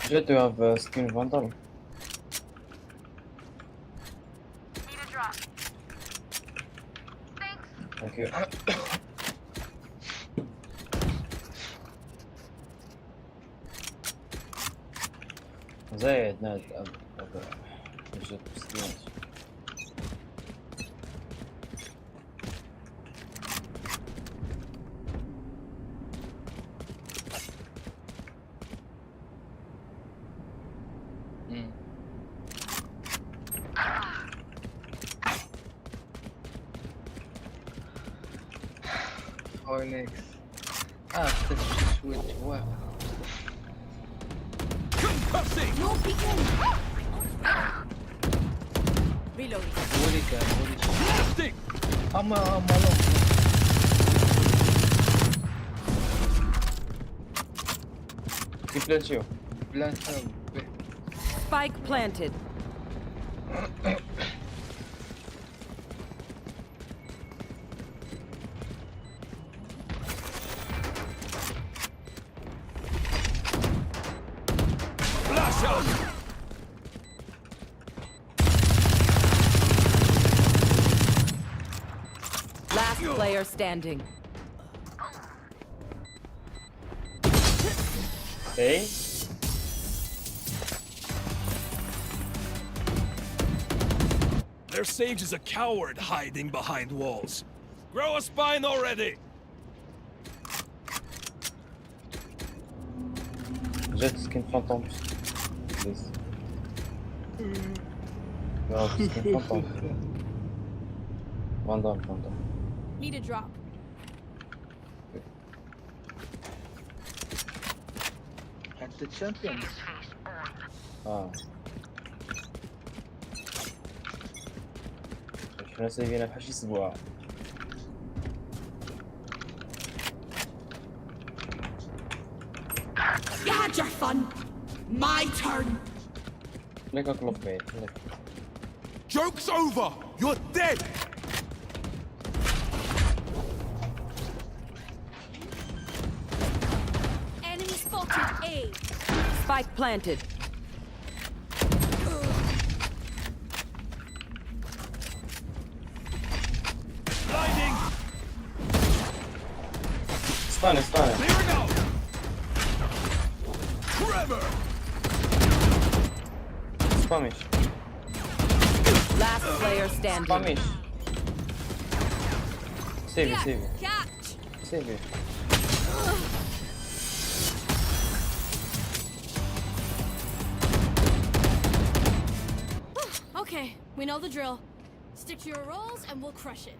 Jet, do you have skin Vandal? Need a drop. Thanks. Thank you. زايد ناد جت سكين. Onyx. اخذت شويه جواب. No peeking. Reload. ولي كان ولي. اما لو. كيف بلانشيو؟ بلانشيو. Spike planted. Flash out! Last player standing. Hey. Their sage is a coward hiding behind walls. Grow a spine already! Jet skin phantom. Please. No, skin phantom. Vandal. Need a drop. At the champion. شنو سايبينها بحال شي اسبوع. You had your fun. My turn. ليك كلوب بعيد. Joke's over. You're dead. Enemy spotted A. Spike planted. Blinding! Stun. Clearing out! Tremor! Spamish. Last player standing. Spamish. Save it. Catch. Save it. Okay, we know the drill. Stick to your roles and we'll crush it.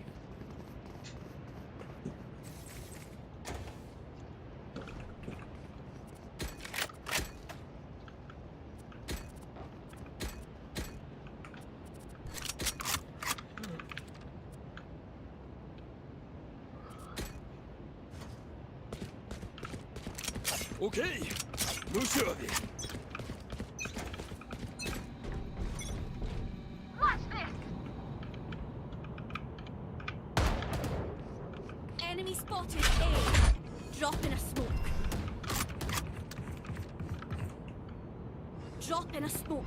Okay, nu kör vi! Watch this. Enemy spotted A. Drop in a smoke. Drop in a smoke.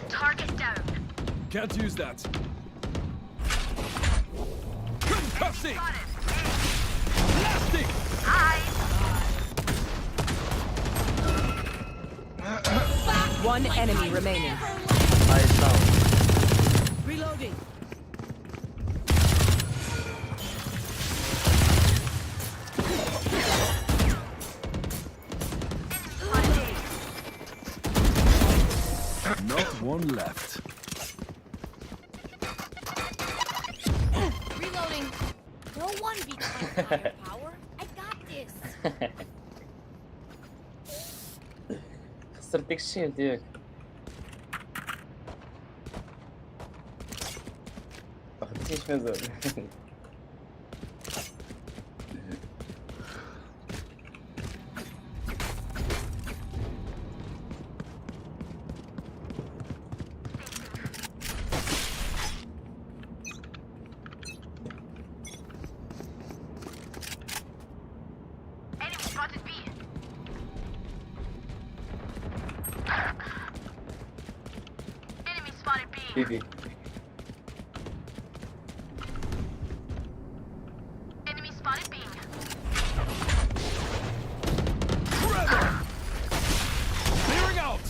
Target down. Can't use that. Concussing! Blasting! Hi. One enemy remaining. Nice down. Reloading. Not one left. Reloading. No one beats my firepower. I got this. خسرت ديك الشيء ديالك. ما خديتيش مازال. Enemy spotted B. Enemy spotted B. بيبي. Enemy spotted B. Clearing out.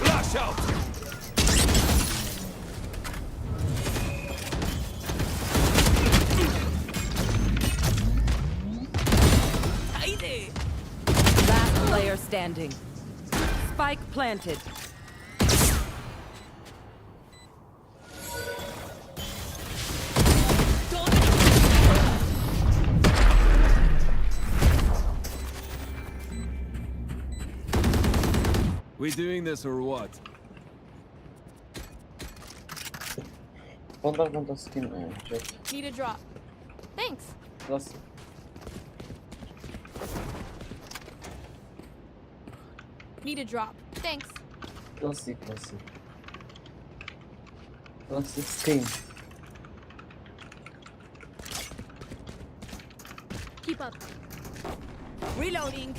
Flash out. Last player standing. Spike planted. We doing this or what? تفضل سكين جاك. Need a drop. Thanks. خلاص. Need a drop. Thanks. كلاسيك. كلاسيك سكين. Keep up. Reloading.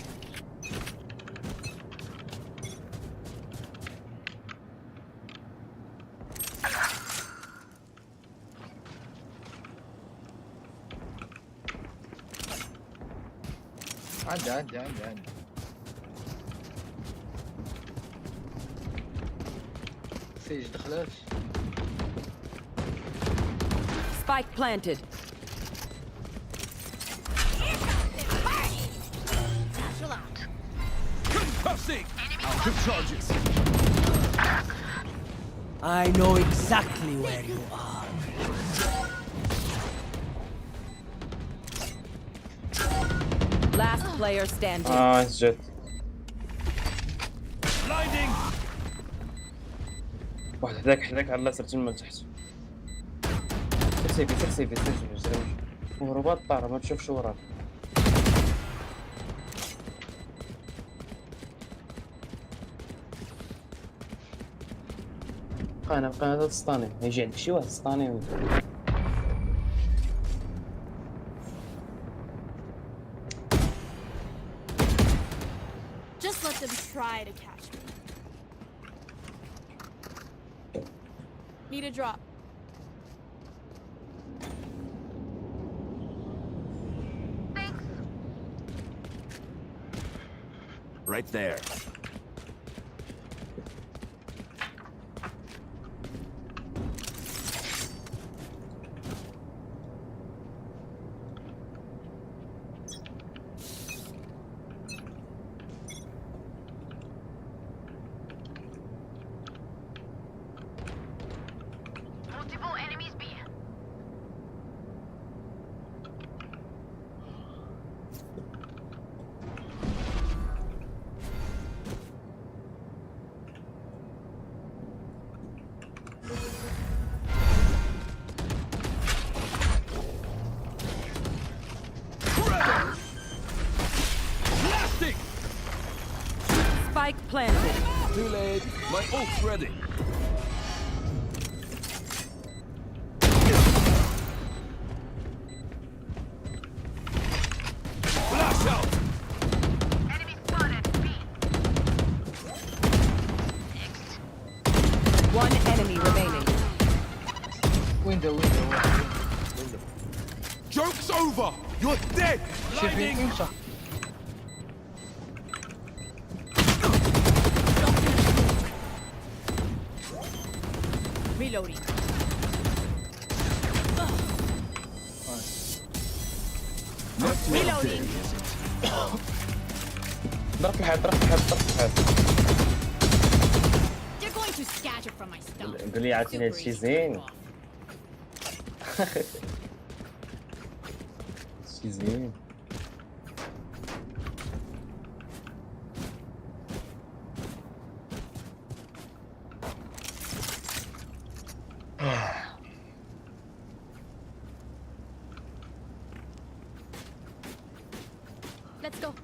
عندي سيج دخلات. Spike planted. Satchel out. Concussing. Out of charges. I know exactly where you are. Last player standing. جت. Blinding. واحد حداك على اليسار تما تحت. سير ورباط طار ما تشوفش وراك. بقى هذا السطاني يجي عندك شي واحد السطاني. Just let them try to catch me. Need a drop. Thanks. Right there. Multiple enemies B. Blasting. Spike planted. Too late. My ult's ready. Flash out. Enemy spotted B. One enemy remaining. ويندو Joke's over! You're dead! شايفين امشى Reloading. Reloading. ضربت الحيط You're going to scatter from my stuff. قول لي عرفتي هادشي زين هادشي زين Let's go.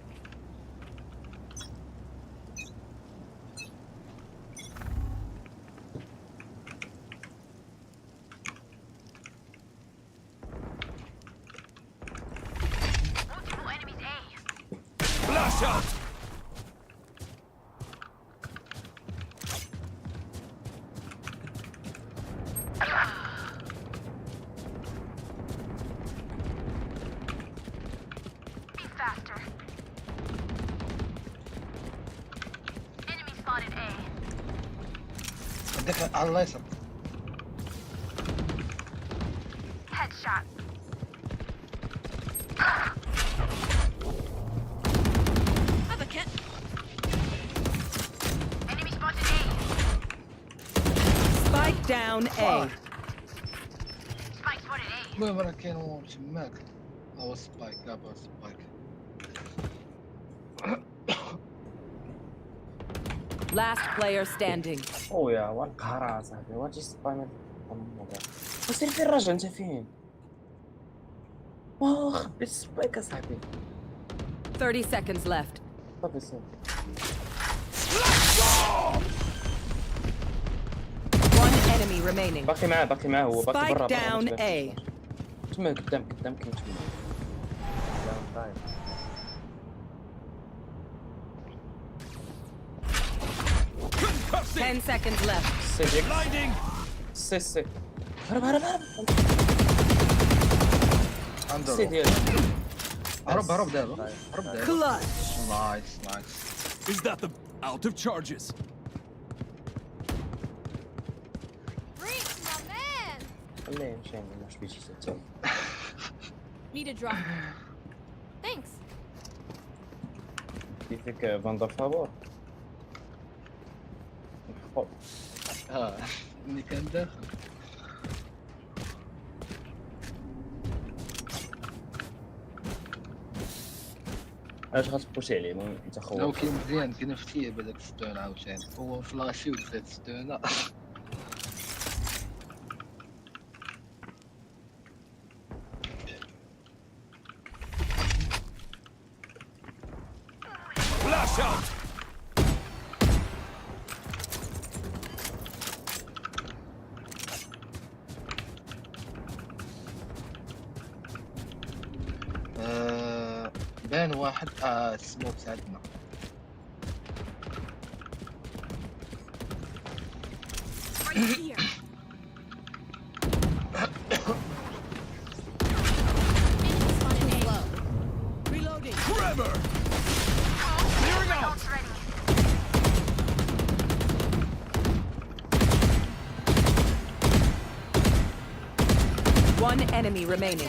Multiple enemies A. Flash out! Be faster. Enemy spotted A. عندك على اليسار Headshot. Have a kit. Enemy spotted A. Spike down A. Spike spotted A. المهم راه كاين هو تماك هو سبايك لعبة سبايك Last player standing. خويا والقهر صاحبي واجي سبايمر وسير فين الراجل انت فين خبي السبايك اصاحبي 30 seconds left. صافي صافي One enemy remaining. باقي معاه هو باقي برا Spike down A. تما قدام كاين تما 10 seconds left. Blinding! سي هرب عنده سي ديالو هرب دابا Clutch. نايس Is that the out of charges? Freak, my man. خليه يمشي ماش بيجي حتى Need a drop. Thanks. كيفك فاندر فابور ملي كان داخل اش غتبوشي عليه انت خويا لو كان مزيان كنا فتيه بهذاك الستون عاوتاني هو فلاشي ودات الستونه Flash out! بان واحد السموك ساعدنا Reloading. Trevor! Clearing out! One enemy remaining.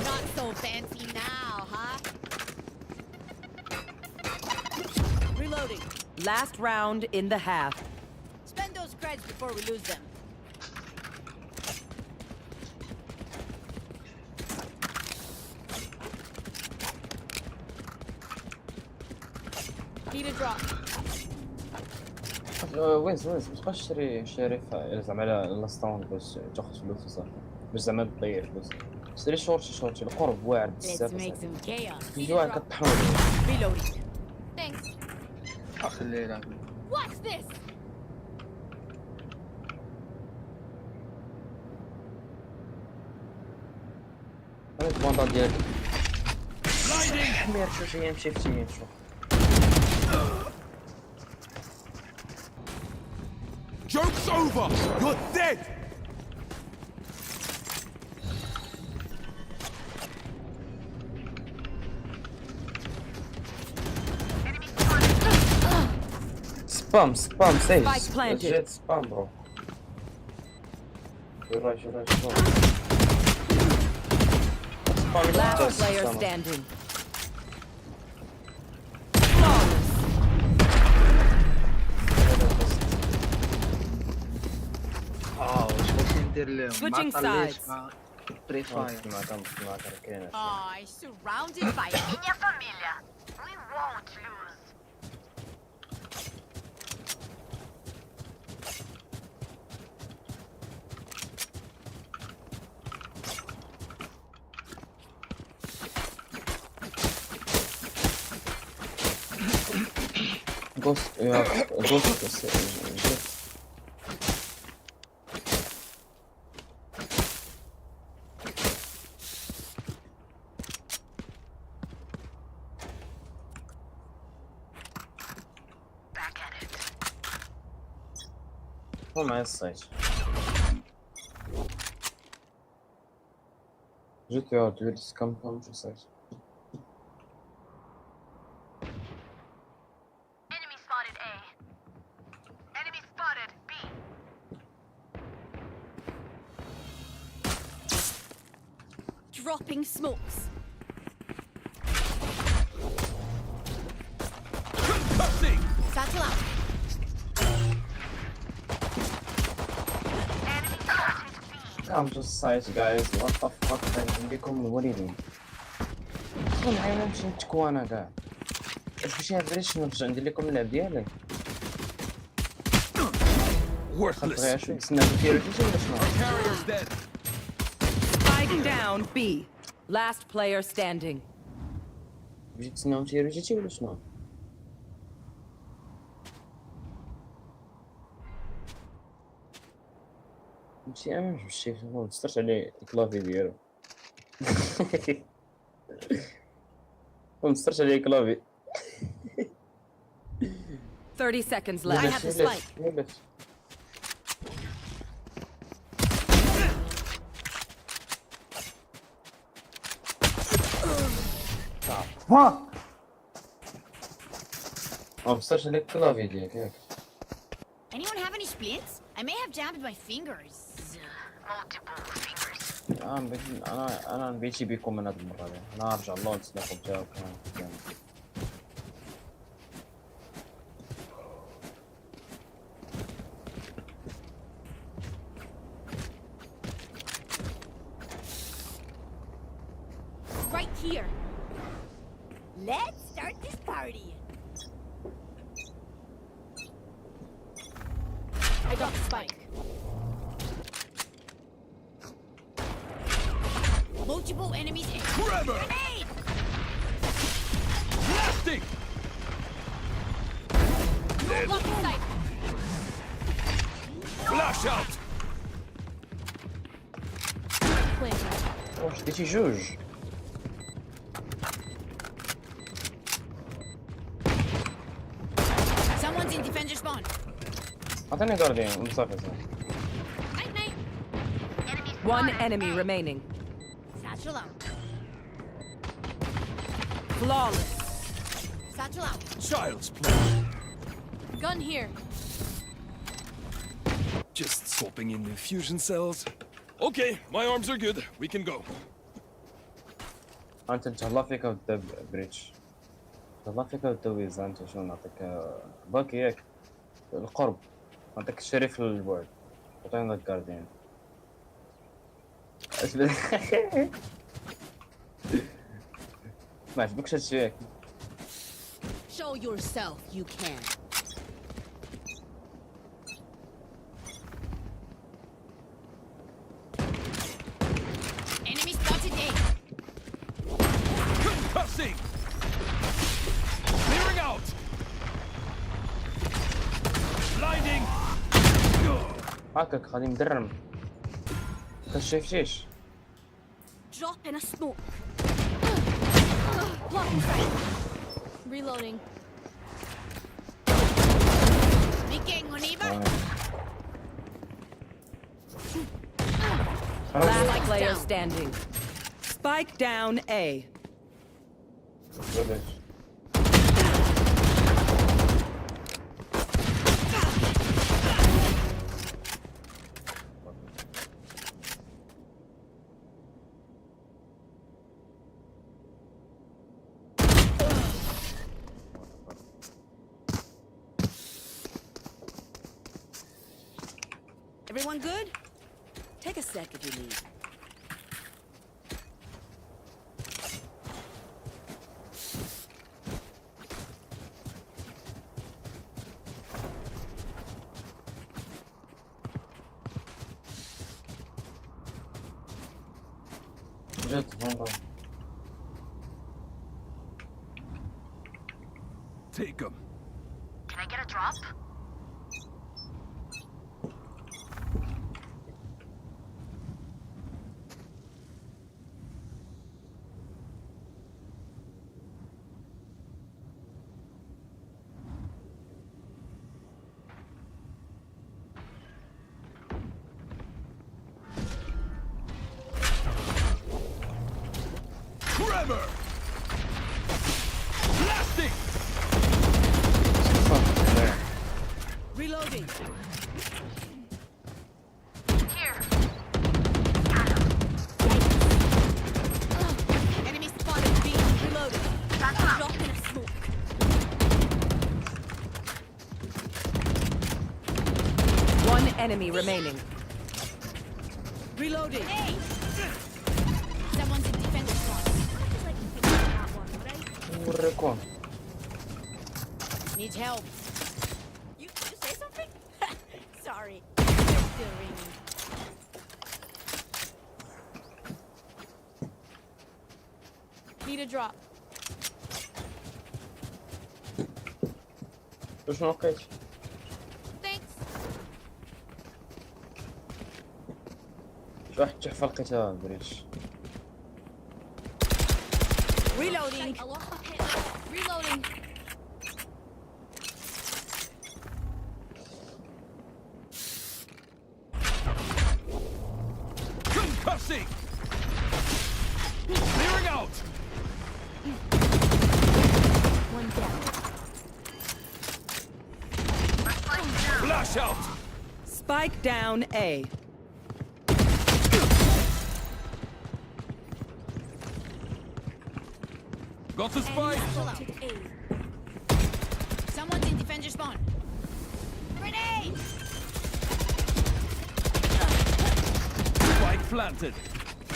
Not so fancy now, huh? Reloading. Last round in the half. Spend those creds before we lose them. Need a drop. وينز متبقاش شري زعما على لاستون باش تاخذ فلوس وصافي باش زعما تضيع فلوس شري شورتي القرب واعر بزاف some chaos. يجي واحد كطحنو Reloading. Thanks. خليه يلعب Watch this. انا البوندا ديالي حمير شو يمشي Joke's over! You're dead! Spam, save. Spike planted. Legit spam, bro. You're right. Last player standing. واش بغيتي ندير لهم Switching ما طليش sides. مع بري فاير Oh, surrounded by minha família. We won't lose. Ghost, ghost. Back at it. هو معي الصيد. جيت يا دويرس كم شو صيد. Enemy spotted A. Enemy spotted B. Dropping smokes. Satchel out. I'm just size guys. What the fuck عندكم الوريدين. شكون معايا نمشي نتكوى انا كاع. اش باش نعرفش نرجع ندير لكم اللعب ديالي. خاطر غير شوي نستنى فيه ولا شنو؟ Spike down B. Last player standing. بجيت تسناو جيتي ولا شنو؟ ماشي انا مشي ما تسترش عليه الكلافي ديالو. ما تسترش عليه الكلافي. 30 seconds left. I have the spike. Fuck! ما تسترش عليه الكلافي ديالك ياك. Anyone have any splints? I may have jammed my fingers. Multiple fingers. انا نبيتي بكم من هاد المره هادي. انا نرجع الله نسلكم تاعو كان. Right here. Let's start this party. I got the spike. Multiple enemies in. Forever! Grenade! Blasting! Blocking sight. Flash out! واش ديتي جوج؟ Someone's in defender spawn. عطيني جارديان وصافي صافي. Night night. One enemy remaining. Satchel out. Flawless. Satchel out. Child's play. Gun here. Just swapping in the fusion cells. Okay, my arms are good. We can go. انت تهلا فيك ودا بريتش. تهلا فيك ودا ويزا انت شنو نعطيك باكي ياك القرب نعطيك الشريف للبعد عطينا الجارديان. اش ما عجبكش هادشي ياك؟ Show yourself you can. Enemy spotted A. Concussing! Clearing out! Blinding! هاكاك غادي مدرم. كشفتيش؟ Drop in a smoke. Blocking sight. Reloading. Last player standing. Spike down A. Everyone good? Take a sec if you need. Take them. Can I get a drop? Tremor! Blasting! Reloading. Here. Enemy spotted B. Reloading. Drop in a smoke. One enemy remaining. Reloading. Hey! Someone's in defender spot. Needs help. You say something? Sorry. Still ringing. Need a drop. Thanks. Reloading. I lost my pit. Reloading. Concussing! Clearing out! One down. Flash out! Spike down A. Got the spike! Someone's in defender spawn. Grenade! Spike planted.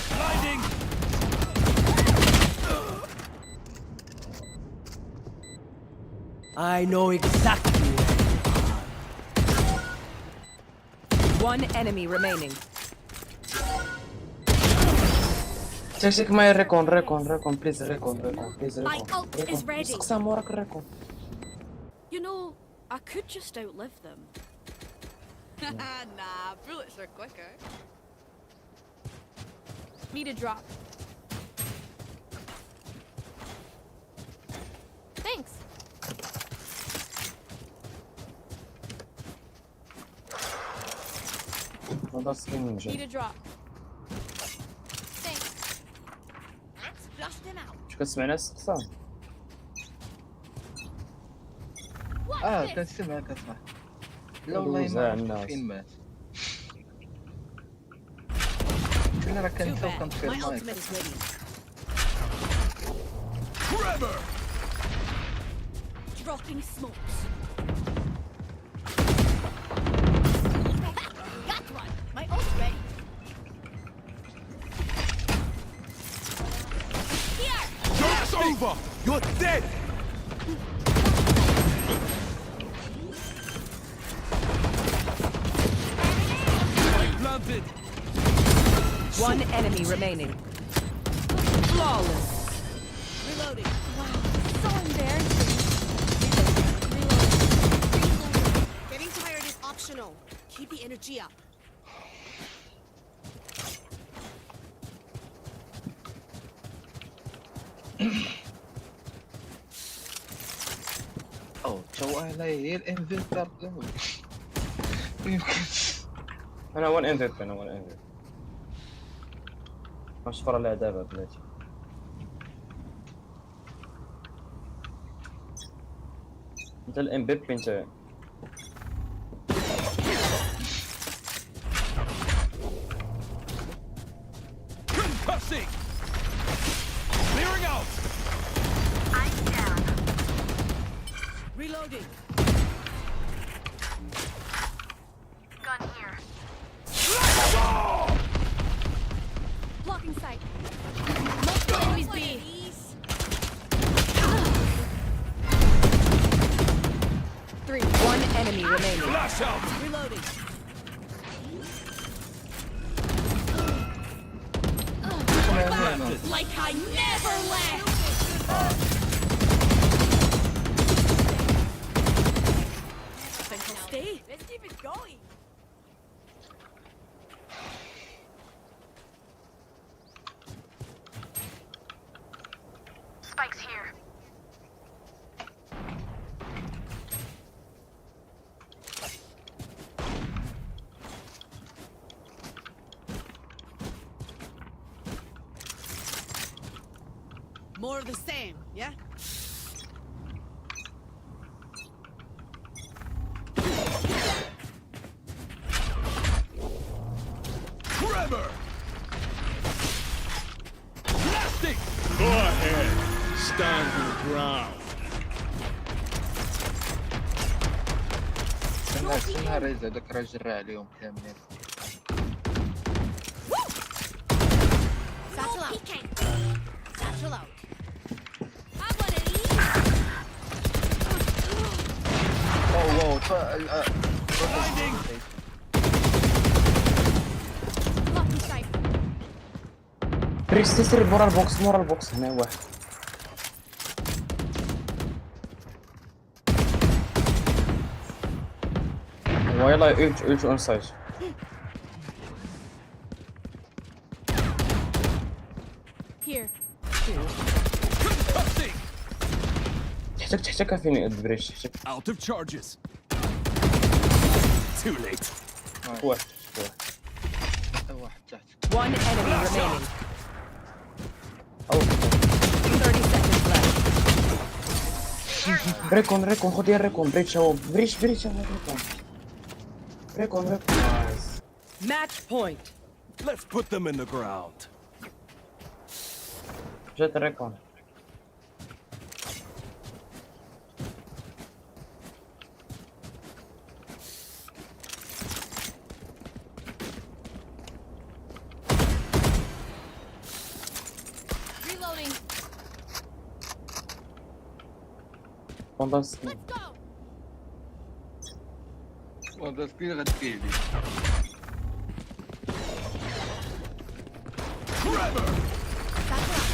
Blinding! I know exactly where. One enemy remaining. Check my recon, please, please, My ult is ready. recon. You know, I could just outlive them. Nah, bullets are quicker. Need a drop. Thanks. Need a drop. Thanks. Let's flush them out. كتسمعنا السقسام كنسمع لا والله ما عرفت فين مات كنا راه كنساو كنطفي المايك Tremor! Dropping smokes. Got one. My ult's ready. Here. Joke's over! You're dead! Spike planted! One enemy remaining. Flawless. Reloading. Wow, so embarrassing. Reloading. Getting tired is optional. Keep the energy up. او واو توه هي الانفنتر يمكنش. انا وان انفيت مشفر على دابا بلاتي. انت الام بي بي انت. Concussing! Clearing out! I'm down. Reloading. Gun here. Blocking sight. Multiple enemies B. One enemy remaining. Flash out! Reloading. Like I never left. Think I'll stay? Let's keep it going. Spike's here. More of the same, yeah? Trevor! Blasting! Go ahead. Stand your ground. استنى ريز هذاك راه جرى عليهم كاملين. Satchel out. Satchel out. Have one of these. واو Blocking sight. بريس تسرب مورا البوكس هنا واحد. ويلا يلت اون سايد. Here. Concussing! تحتك فيني بريش تحتك. Out of charges. Too late. واحد. واحد تحت. One enemy remaining. أو 30 seconds left. ريكون خذ يا ريكون بريش هو بريش ريكون. Match point. Let's put them in the ground. جات ريكون. Reloading. فانتاستيك. Let's go. وهذا سكين غتكيلي. Trevor! Satchel out.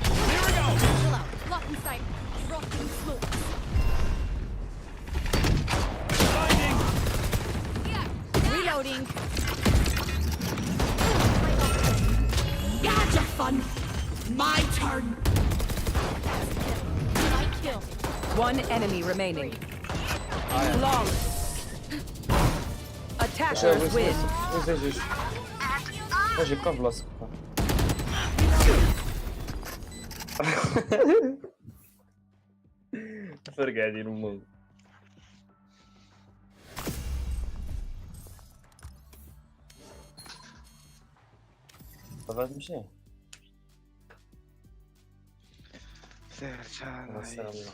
Clearing out! Satchel out. Blocking sight. Dropping smoke. Blinding! Yeah. Reloading. You had your fun. My turn. My kill. One enemy remaining. Long. Attackers win. اجي كم بلاصتك. فرق قاعدين الموضوع. طب تمشي. سير الله.